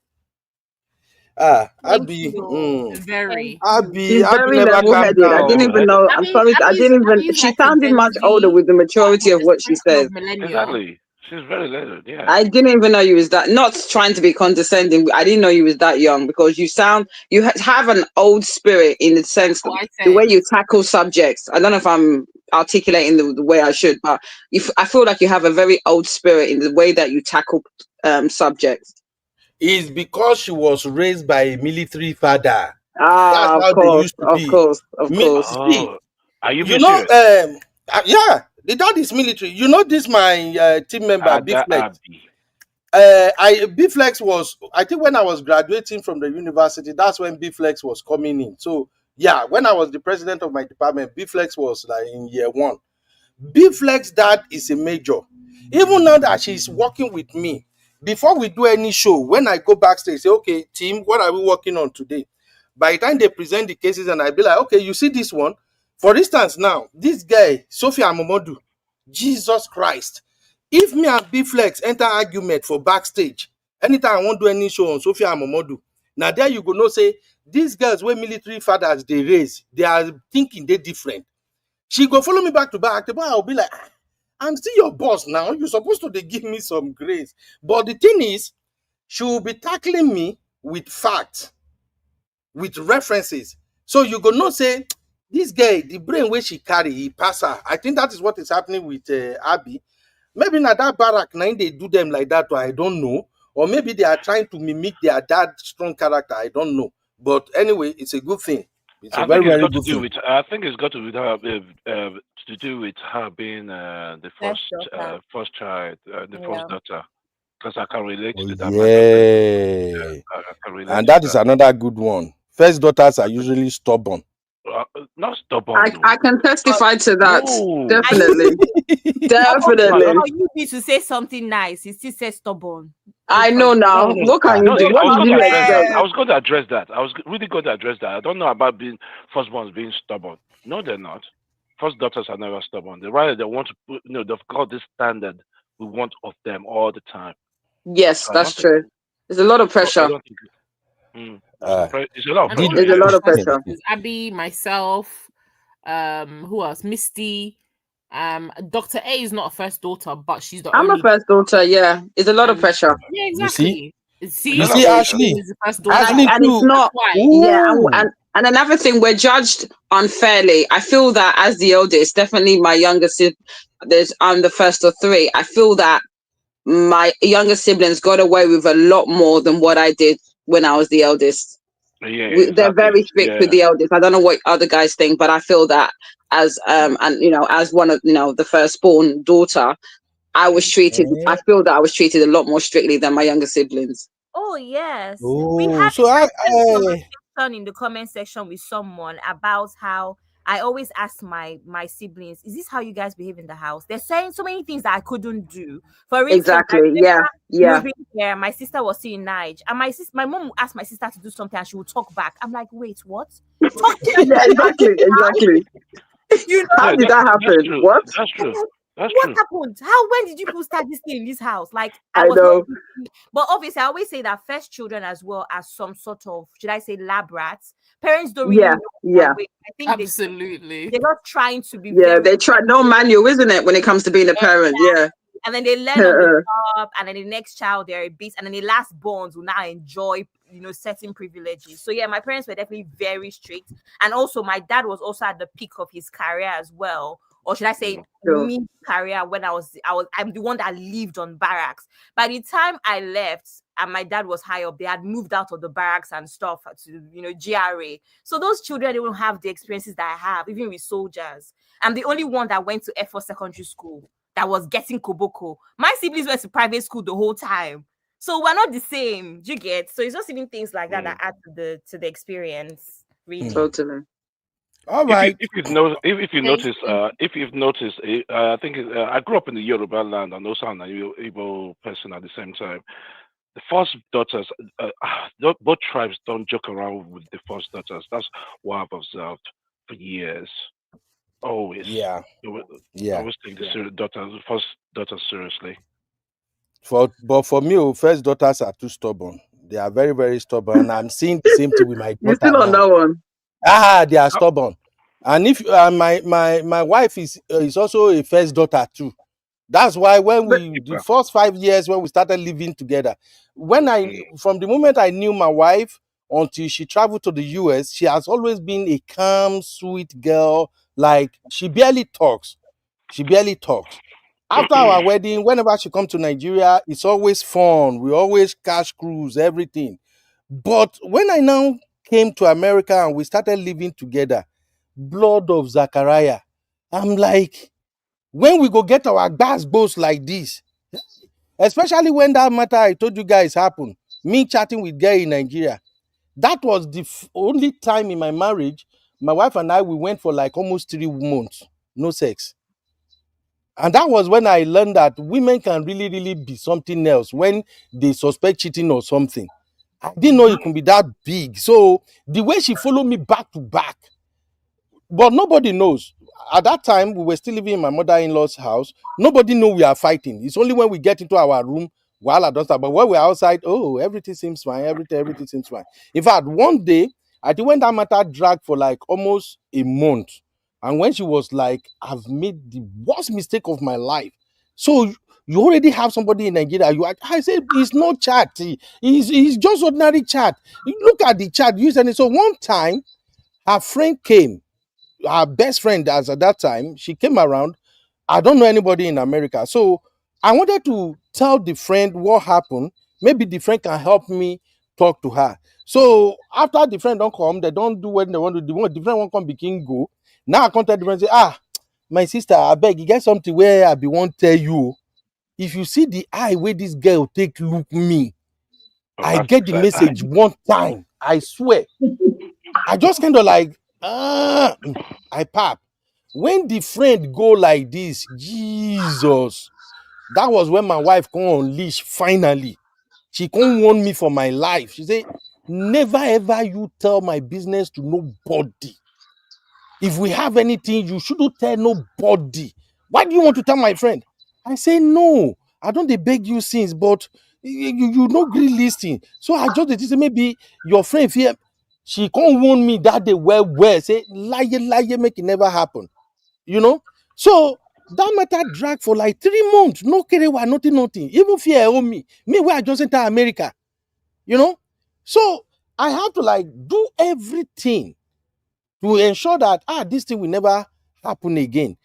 Thank Abby, you. Very. She's Abby very never calm level-headed. I down. didn't even Level-headed. know. I'm sorry. I didn't even. Abby's She like a sounded Gen much older Z, with the but maturity with of the what she sprinkle says. of millennial. Exactly. She's very level. Yeah. I didn't even know you was that. Not trying to be condescending. I didn't know you was that young because you sound. You have an old spirit in the sense What I the way say. you tackle subjects. I don't know if I'm articulating the way I should, but I feel like you have a very old spirit in the way that you tackle subjects. Is because she was raised by a military father. That's Ah, of how they course, used to of be. course, of course. See, Oh, are you you being know, serious? yeah, the dad is military. You know, this my team member, Big Ada Flex. Abby. Bflex was, I think when I was graduating from the university, that's when Bflex was coming in. So yeah, when I was the president of my department, Bflex was like in year one. Bflex dad is a major. Even now that she's working with me, before we do any show, when I go backstage, say, okay, team, what are we working on today? By the time they present the cases, and I be like, okay, you see this one? For instance, now, this guy, Sophia Amomodu, Jesus Christ. If me and Bflex enter argument for backstage, anytime I won't do any show on Sophia Amomodu, now there you go, no say, these girls where military fathers they raise, they are thinking they different. She go follow me back to back. The boy I'll be like, I'm still your boss now. You're supposed to dey give me some grace. But the thing is, she will be tackling me with facts, with references. So you go know say this guy, the brain where she carry, he pass her. I think that is what is happening with Abby. Maybe na that barrack now they do them like that, or I don't know. Or maybe they are trying to mimic their dad's strong character. I don't know. But anyway, it's a good thing. It's a very, very good thing. I think it's got to with her to do with her being the First first child, the Yeah. first daughter. Because I can relate Oh, to that matter. yeah. I can relate And to that is another good one. First daughters are usually stubborn. Not stubborn. I can testify to that. No. Definitely. Definitely. How you need to say something nice? He still says stubborn. I know now. No. What can you do? I What was did going you to address that. expect? I was going to address that. I was really going to address that. I don't know about being firstborns being stubborn. No, they're not. First daughters are never stubborn. They want to put, they've got this standard we want of them all the time. Yes, that's true. There's a lot of pressure. I don't think it's a lot of pressure. There's a lot of pressure. Abby, myself, who else? Misty. Dr. A is not a first daughter, but she's the I'm only. a first daughter, yeah. It's a lot of pressure. Yeah, exactly. You see, Ashley? And it's not, and another thing, we're judged unfairly. I feel that as the eldest, definitely my younger I'm the first of three. I feel that my younger siblings got away with a lot more than what I did when I was the eldest. Yeah, exactly. They're very strict with the eldest. I don't know what other guys think, but I feel that as as one of the firstborn daughter, I was treated. I feel that I was treated a lot more strictly than my younger siblings. Oh yes. Oh, We had so a conversation in the comment section with someone about how I always ask my siblings, "Is this how you guys behave in the house?" They're saying so many things that I couldn't do. For instance, exactly, moving here, my sister was still in Niger, and my mom would ask my sister to do something, and she would talk back. I'm like, "Wait, what?" Yeah, exactly. How did that happen? What? That's true. What happened? When did you people start this thing in this house? Like, I know. But obviously, I always say that first children as well as some sort of, should I say, lab rats. Parents don't really know. Yeah. I think absolutely. They're not trying to be. Yeah, they try. No manual, isn't it, when it comes to being a parent? Yeah. And then they learn on the job, and then the next child they're a beast, and then the last borns will now enjoy certain privileges. So yeah, my parents were definitely very strict, and also my dad was also at the peak of his career as well. Or should I say mid career, when I'm the one that lived on barracks. By the time I left and my dad was high up, they had moved out of the barracks and stuff to GRA. So those children, they don't have the experiences that I have, even with soldiers. I'm the only one that went to Air Force Secondary School that was getting koboko. My siblings went to private school the whole time. So we're not the same. Do you get? So it's just even things like that that add to the experience. Really. Totally. All right. If you've noticed, I think I grew up in the Yoruba land and also an Igbo person at the same time. The first daughters, both tribes don't joke around with the first daughters. That's what I've observed for years. Always. Yeah. I always take the first daughters seriously. But for me, first daughters are too stubborn. They are very, very stubborn. And I'm seeing the same thing with my daughter. You still on that one? They are stubborn. And if my wife is also a first daughter too. That's why when the first 5 years when we started living together, from the moment I knew my wife until she traveled to the US, she has always been a calm, sweet girl. Like she barely talks. After our wedding, whenever she comes to Nigeria, it's always fun. We always cash cruise, everything. But when I now came to America and we started living together, blood of Zachariah, I'm like, when we go get our gas boats like this, especially when that matter I told you guys happened, me chatting with girl in Nigeria, that was the only time in my marriage, my wife and I, we went for like almost 3 months, no sex. And that was when I learned that women can really, really be something else when they suspect cheating or something. I didn't know it could be that big. So the way she followed me back to back, but nobody knows. At that time, we were still living in my mother-in-law's house. Nobody knew we are fighting. It's only when we get into our room, while I don't start. But when we're outside, everything seems fine. Everything seems fine. In fact, one day, I think when that matter dragged for like almost a month, and when she was like, "I've made the worst mistake of my life." So you already have somebody in Nigeria. I said, it's not chat. It's just ordinary chat. You look at the chat. So one time, her friend came. Her best friend, as at that time, she came around. I don't know anybody in America. So I wanted to tell the friend what happened. Maybe the friend can help me talk to her. So after the friend don't come, they don't do what they want to do. The friend won't come begin go. Now I contact the friend and say, my sister, I beg you get something where I be won't tell you. If you see the eye where this girl take look me, I get the message one time. I swear. I just kind of like, I pop. When the friend go like this, Jesus, that was when my wife come unleash finally. She can't warn me for my life. She say, never ever you tell my business to nobody. If we have anything, you shouldn't tell nobody. Why do you want to tell my friend? I say, no, I don't beg you since, but you no agree listening. So I just say maybe your friend fear. She can't warn me that they well. Say, lie, make it never happen. You know? So that matter drag for like 3 months. No kerewa, nothing. Even fear owe me. Me where I just enter America. You know? So I have to like do everything to ensure that this thing will never happen again.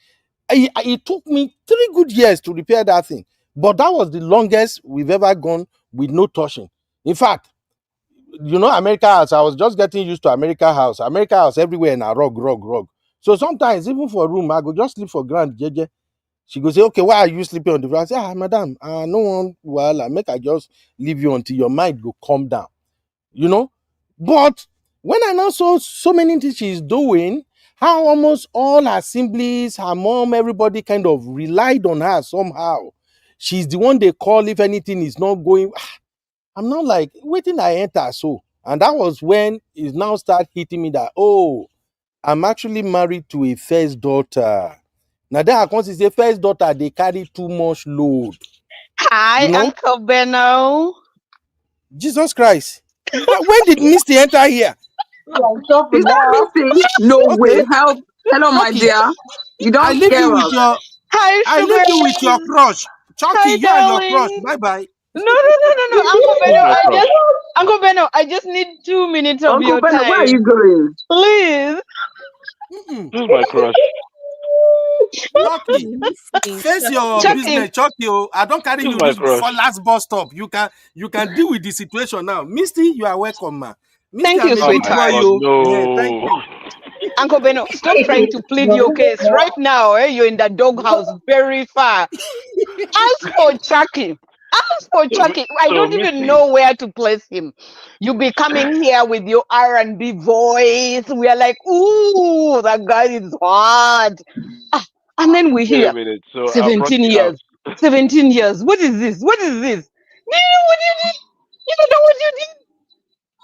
It took me 3 good years to repair that thing, but that was the longest we've ever gone with no touching. In fact, you know, America House, I was just getting used to America House everywhere in a rug. So sometimes even for a room, I go just sleep for ground, jeje. She go say, okay, why are you sleeping on the ground? I say, madam, no one will make I just leave you until your mind go calm down. You know, but when I now saw so many things she's doing, how almost all her siblings, her mom, everybody kind of relied on her somehow. She's the one they call if anything is not going. I'm not like waiting. I enter so, and that was when it now start hitting me that I'm actually married to a first daughter. Now that I can't say first daughter, they carry too much load. Hi, you know? Uncle Benno. Jesus Christ. When did Misty enter here? Is that Misty? No way. Help. Hello, my Chucky, dear. You don't I leave scare you with us. your Hi, I sugar. leave you with your crush. Chucky, Hi, you and your crush. darling. Bye. No. Uncle Benno, I just need 2 minutes of your time. Where are you going? Please. This is my crush. Chucky, face your business, Chucky. I don't carry This you is my reach crush. for last bus stop. You can deal with the situation now. Misty, you are welcome, ma. Misty, Thank you, I'm a good boy, sweetheart. Thank you. Uncle Benno, stop trying to plead your case right now. You're in the doghouse very far. Ask for Chucky. I don't even know where to place him. You be coming here with your R&B voice. We are like, ooh, that guy is hot. And then we hear 17 years. 17 years. What is this? Do you know what you did? You don't know what you did?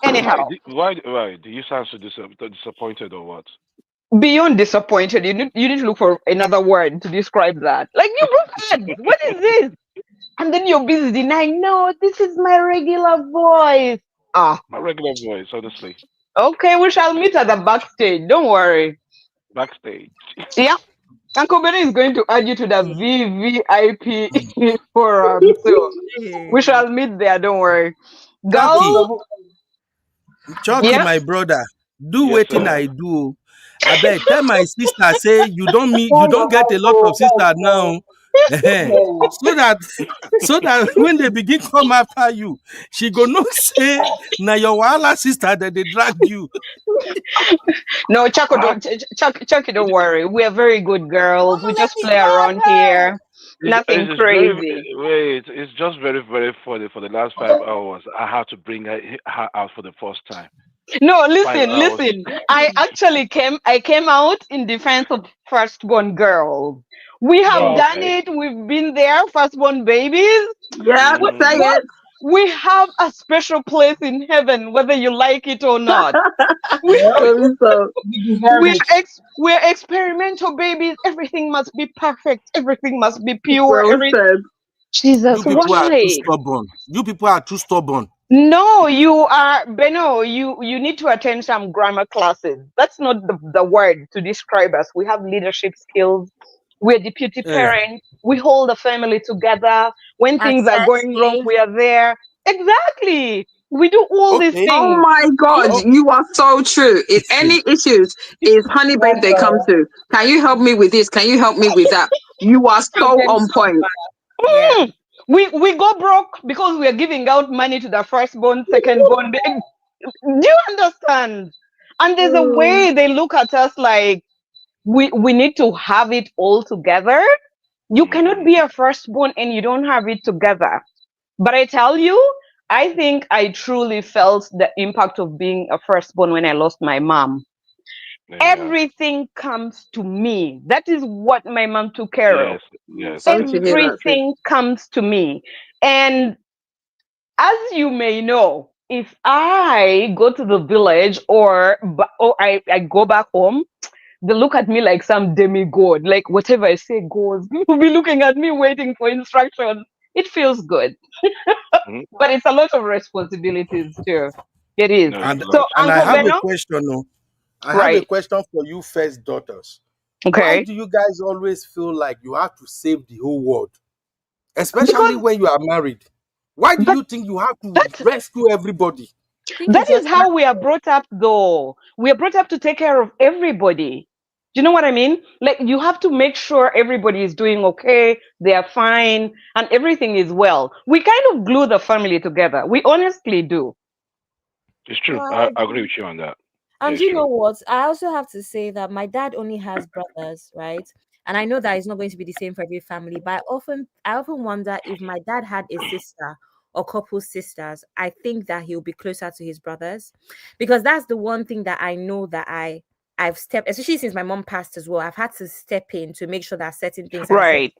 Anyhow. Why? Do you sound so disappointed or what? Beyond disappointed, you need to look for another word to describe that. Like, you broke heads. What is this? And then you're busy denying, no, this is my regular voice. My regular voice, honestly. Okay, we shall meet at the backstage. Don't worry. Backstage. Yeah. Uncle Benny is going to add you to the VVIP forum. So we shall meet there. Don't worry. Chucky, my brother, do waiting I do. I bet tell my sister say you don't get a lot of sisters now. so that when they begin come after you, she go not say now your wahala sister that they drag you. No, Chucky, don't worry. We are very good girls. We just play around here. Nothing crazy. It's just very, very funny. For the last 5 hours, I had to bring her out for the first time. No, listen. I came out in defense of firstborn girls. We have done it. We've been there, firstborn babies. Yeah, we have a special place in heaven, whether you like it or not. We're experimental babies. Everything must be perfect. Everything must be pure. Jesus, you people are too stubborn. You people are too stubborn. No, you are, Benno. You need to attend some grammar classes. That's not the word to describe us. We have leadership skills. We're deputy parents. We hold the family together. When things are going wrong, we are there. Exactly. We do all these things. Oh my God, you are so true. If any issues, is Honey Babe they come to. Can you help me with this? Can you help me with that? You are so on point. we go broke because we are giving out money to the firstborn, secondborn. Do you understand? And there's a way they look at us like we need to have it all together. You cannot be a firstborn and you don't have it together. But I tell you, I think I truly felt the impact of being a firstborn when I lost my mom. Everything comes to me. That is what my mom took care of. Sorry to hear that, sis. Everything comes to me. And as you may know, if I go to the village or I go back home, they look at me like some demigod. Like whatever I say goes. People be looking at me waiting for instructions. It feels good. But it's a lot of responsibilities too. It is. So And I Uncle have a Beno, question. No, I have a right? question for you, first daughters. Okay. Why do you guys always feel like you have to save the whole world, especially when you are married? Why do you think you have to rescue everybody? That is how we are brought up, though. We are brought up to take care of everybody. Do you know what I mean? Like, you have to make sure everybody is doing okay, they are fine, and everything is well. We kind of glue the family together. We honestly do. It's true. I agree with you on that. And you know what? I also have to say that my dad only has brothers, right? And I know that it's not going to be the same for every family, but I often wonder if my dad had a sister or couple sisters, I think that he'll be closer to his brothers. Because that's the one thing that I know that I've stepped, especially since my mom passed as well. I've had to step in to make sure that certain things are right.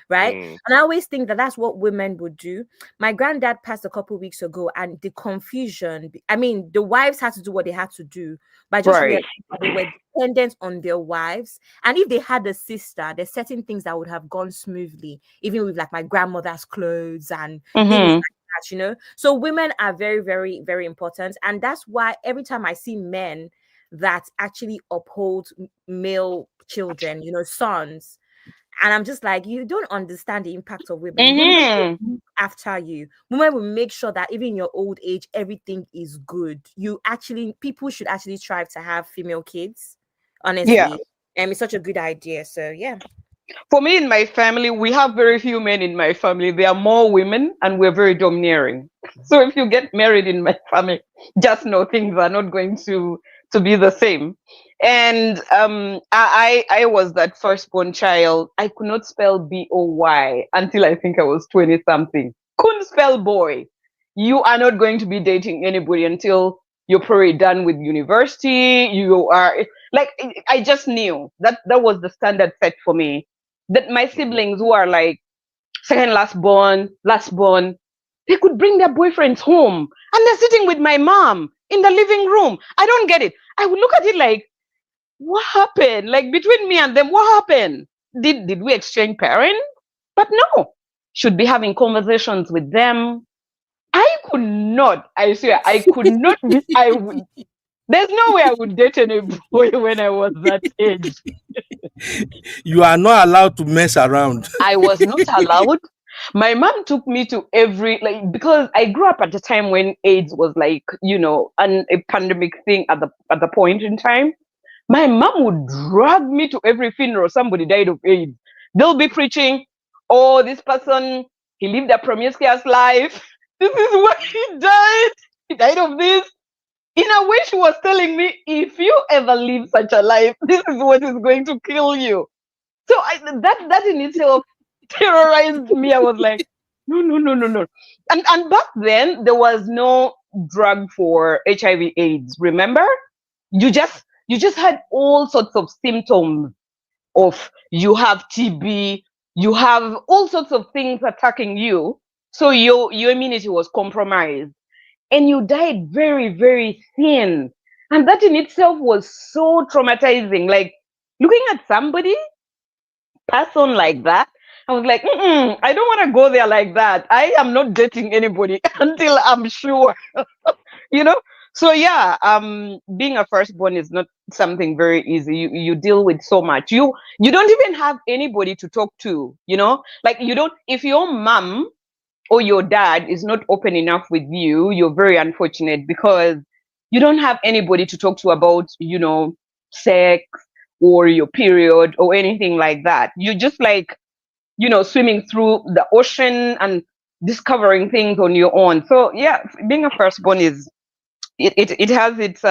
Right. And I always think that that's what women would do. My granddad passed a couple weeks ago, and the confusion, I mean, the wives had to do what they had to do, but I just realized that they were dependent on their wives. And if they had a sister, there's certain things that would have gone smoothly, even with like my grandmother's clothes and things like that, you know. So women are very, very, very important. And that's why every time I see men that actually uphold male children, you know, sons, and I'm just like, you don't understand the impact of women. Women will look after you. Women will make sure that even in your old age, everything is good. People should actually strive to have female kids. Honestly. Yeah. And it's such a good idea. So yeah. For me, in my family, we have very few men in my family. There are more women, and we're very domineering. So if you get married in my family, just know things are not going to be the same. And I was that firstborn child. I could not spell BOY until I think I was 20 something. Couldn't spell boy. You are not going to be dating anybody until you're probably done with university. You are like, I just knew that was the standard set for me. That my siblings who are like second last born, they could bring their boyfriends home and they're sitting with my mom in the living room. I don't get it. I would look at it like, what happened? Like between me and them, what happened? Did we exchange parents? But no, should be having conversations with them. I could not. I swear, I could not be. There's no way I would date any boy when I was that age. You are not allowed to mess around. I was not allowed. My mom took me to because I grew up at a time when AIDS was like, you know, a pandemic thing at the point in time. My mom would drag me to every funeral somebody died of AIDS. They'll be preaching, oh, this person, he lived a promiscuous life. This is why he died. He died of this. In a way, she was telling me, if you ever live such a life, this is what is going to kill you. So that in itself terrorized me. I was like, no. And back then, there was no drug for HIV/AIDS. Remember? You just had all sorts of symptoms of you have TB, you have all sorts of things attacking you. So your immunity was compromised. And you died very, very thin. And that in itself was so traumatizing. Like looking at somebody pass on like that, I was like, I don't want to go there like that. I am not dating anybody until I'm sure, you know? So yeah, being a firstborn is not something very easy. You deal with so much. You don't even have anybody to talk to, you know? Like you don't, if your mom or your dad is not open enough with you, you're very unfortunate because you don't have anybody to talk to about, you know, sex or your period or anything like that. You just like swimming through the ocean and discovering things on your own. So yeah, being a firstborn is it has its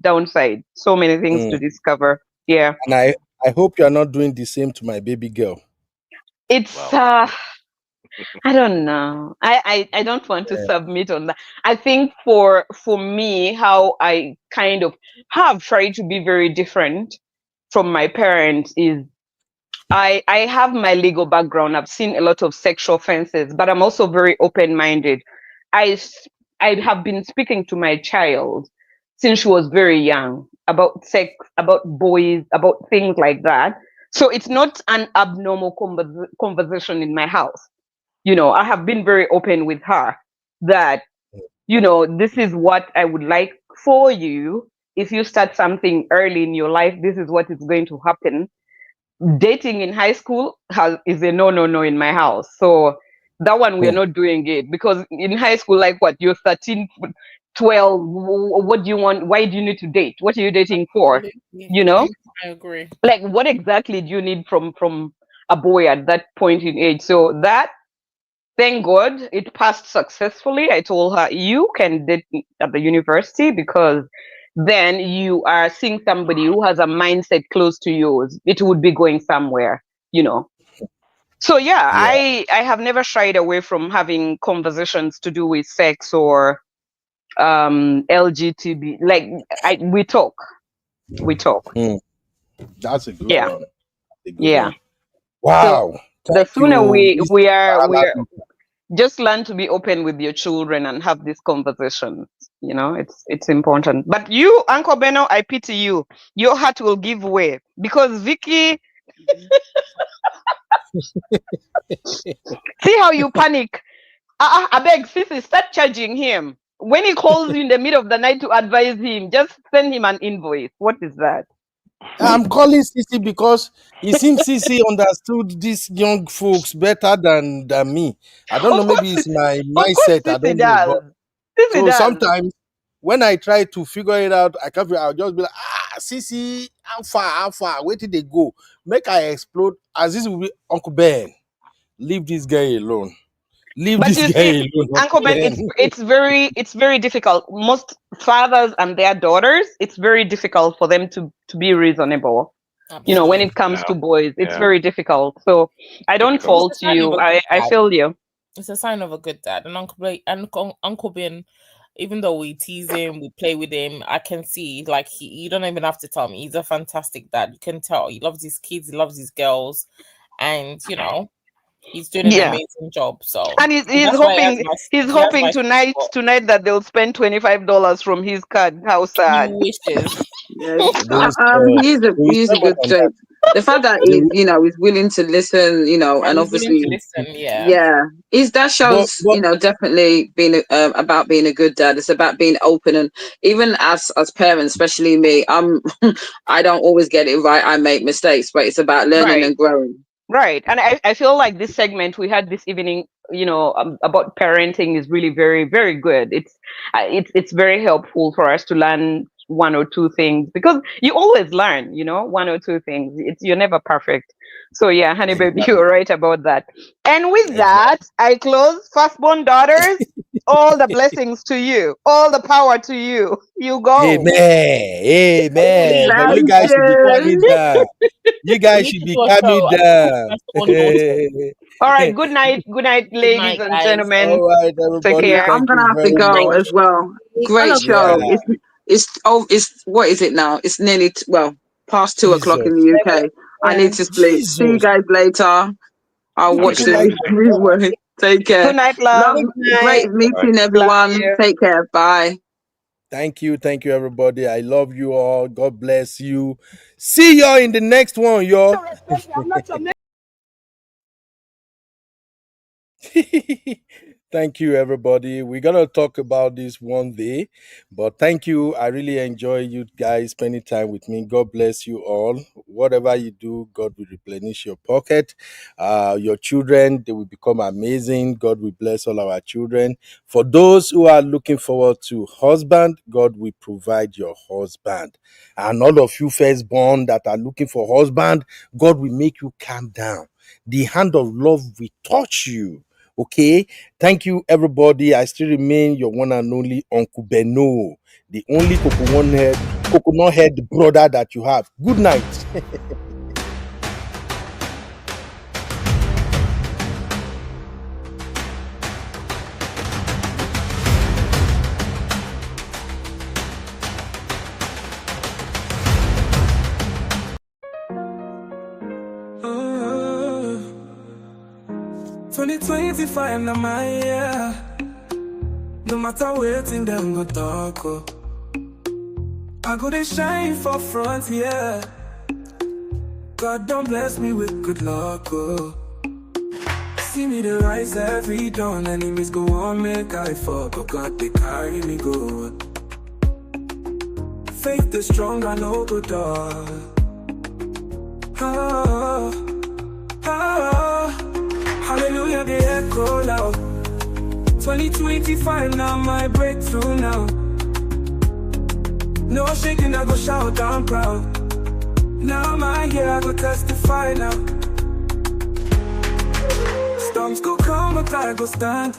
downside. So many things to discover. Yeah. And I hope you are not doing the same to my baby girl. It's I don't know. I don't want to submit on that. I think for me, how I kind of have tried to be very different from my parents is I have my legal background. I've seen a lot of sexual offenses, but I'm also very open-minded. I I have been speaking to my child since she was very young about sex, about boys, about things like that. So it's not an abnormal conversation in my house. I have been very open with her that, this is what I would like for you. If you start something early in your life, this is what is going to happen. Dating in high school is a no in my house. So that one we're not doing it, because in high school, like what, you're 13, 12, what do you want? Why do you need to date? What are you dating for? I agree. Like, what exactly do you need from a boy at that point in age? So that, thank God, it passed successfully. I told her, you can date at the university, because then you are seeing somebody who has a mindset close to yours. It would be going somewhere. So yeah, I have never shied away from having conversations to do with sex or LGTB. Like, we talk. That's a good one. A good Yeah. one. Wow. So the sooner you, we are just learn to be open with your children and have this conversation. It's important. But you, Uncle Beno, I pity you. Your heart will give way, because Vicky, see how you panic. I beg, Sissy, start charging him. When he calls you in the middle of the night to advise him, just send him an invoice. What is that? I'm calling Sissy because it seems Sissy understood these young folks better than me. I don't know, maybe it's my mindset. I don't know. But so sometimes when I try to figure it out, I can't. I'll just be like, Sissy, how far? Where did they go? Make I explode. As this will be Uncle Ben. Leave this guy alone. Leave this guy alone. Uncle Ben, it's very difficult. Most fathers and their daughters, it's very difficult for them to be reasonable. Absolutely. When it comes to boys, it's very difficult. So I don't fault you. I feel you. It's a sign of a good dad. And Uncle Ben, even though we tease him, we play with him, I can see, like, you don't even have to tell me, he's a fantastic dad. You can tell he loves his kids, he loves his girls, and he's doing an amazing job. So, and he's hoping tonight that they'll spend $25 from his card. How sad! He wishes. He's a good joke. The fact that he's willing to listen, and obviously, that shows, definitely being about being a good dad. It's about being open, and even as parents, especially me, I don't always get it right. I make mistakes, but it's about learning and growing. Right. And I feel like this segment we had this evening, about parenting is really very, very good. It's very helpful for us to learn one or two things, because you always learn, one or two things. You're never perfect. So yeah, honey baby, you're right about that. And with that, I close. Firstborn daughters, all the blessings to you, all the power to you. You go. Amen. But you guys should be coming down. You guys should be coming down. All right. Good night, ladies and gentlemen. All right, everybody. Take care. I'm gonna have to go as well. Great show. It's what is it now? It's nearly past 2 o'clock in the UK. I need to sleep. See you guys later. I'll watch the replay. Take care. Good night, love. Great meeting everyone. Take care. Bye. Thank you, everybody. I love you all. God bless you. See y'all in the next one, y'all. Thank you, everybody. We're going to talk about this one day, but thank you. I really enjoy you guys spending time with me. God bless you all. Whatever you do, God will replenish your pocket. Your children, they will become amazing. God will bless all our children. For those who are looking forward to husband, God will provide your husband. And all of you firstborn that are looking for husband, God will make you calm down. the hand of love will touch you. Okay, thank you, everybody. I still remain your one and only Uncle Beno, the only coconut head brother that you have. Good night. Uh, 2025 na my year. No matter waiting them go talk. Oh. I go to shine for front, yeah. God don't bless me with good luck. Oh. See me the rise every dawn. Enemies go on, make I fall. But God they carry me go. Faith is strong, I know good dog. Oh, oh, hallelujah, the echo loud. 2025 now my breakthrough now. No shaking, I go shout, I'm proud. Now my year, I go testify now. Storms go come, but I go stand.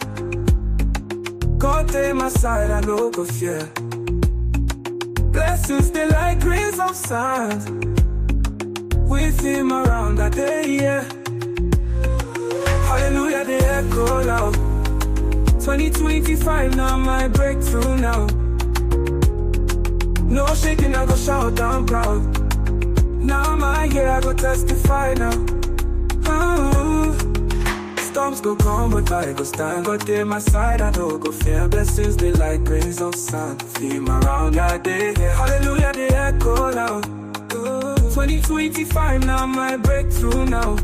God take my side, I no go fear. Blessings, they like grains of sand. With him around that day, yeah. Hallelujah, the echo loud. 2025 now my breakthrough now. No shaking, I go shout, I'm proud. Now my year, I go testify now. Oh, storms go come, but I go stand. God take my side, I don't go fear. Blessings, they like grains of sand. Him around that day, yeah. Hallelujah, the echo loud. 2025 now my breakthrough now.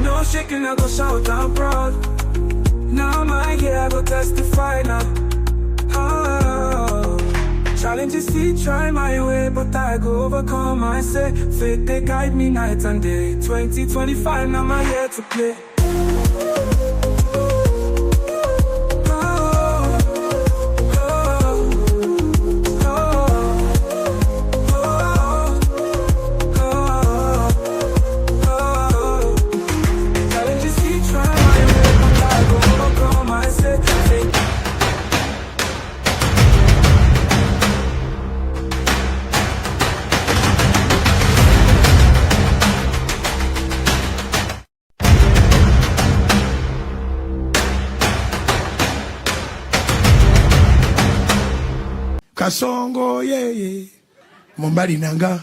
No shaking, I go shout, I'm proud. Now my year, I go testify now. Oh, challenges feet try my way, but I go overcome. I say faith they guide me night and day. 2025 now my year to play. Kasongo yeye Mombali nanga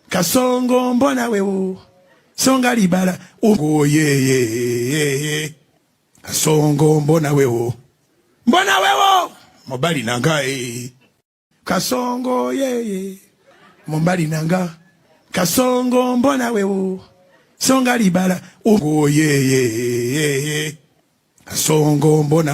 Kasongo mbona wewo Songa libala Ugo yeye Kasongo mbona wewo Mombali nanga Kasongo yeye Mombali nanga Kasongo mbona wewo Songa libala Ugo yeye Kasongo mbona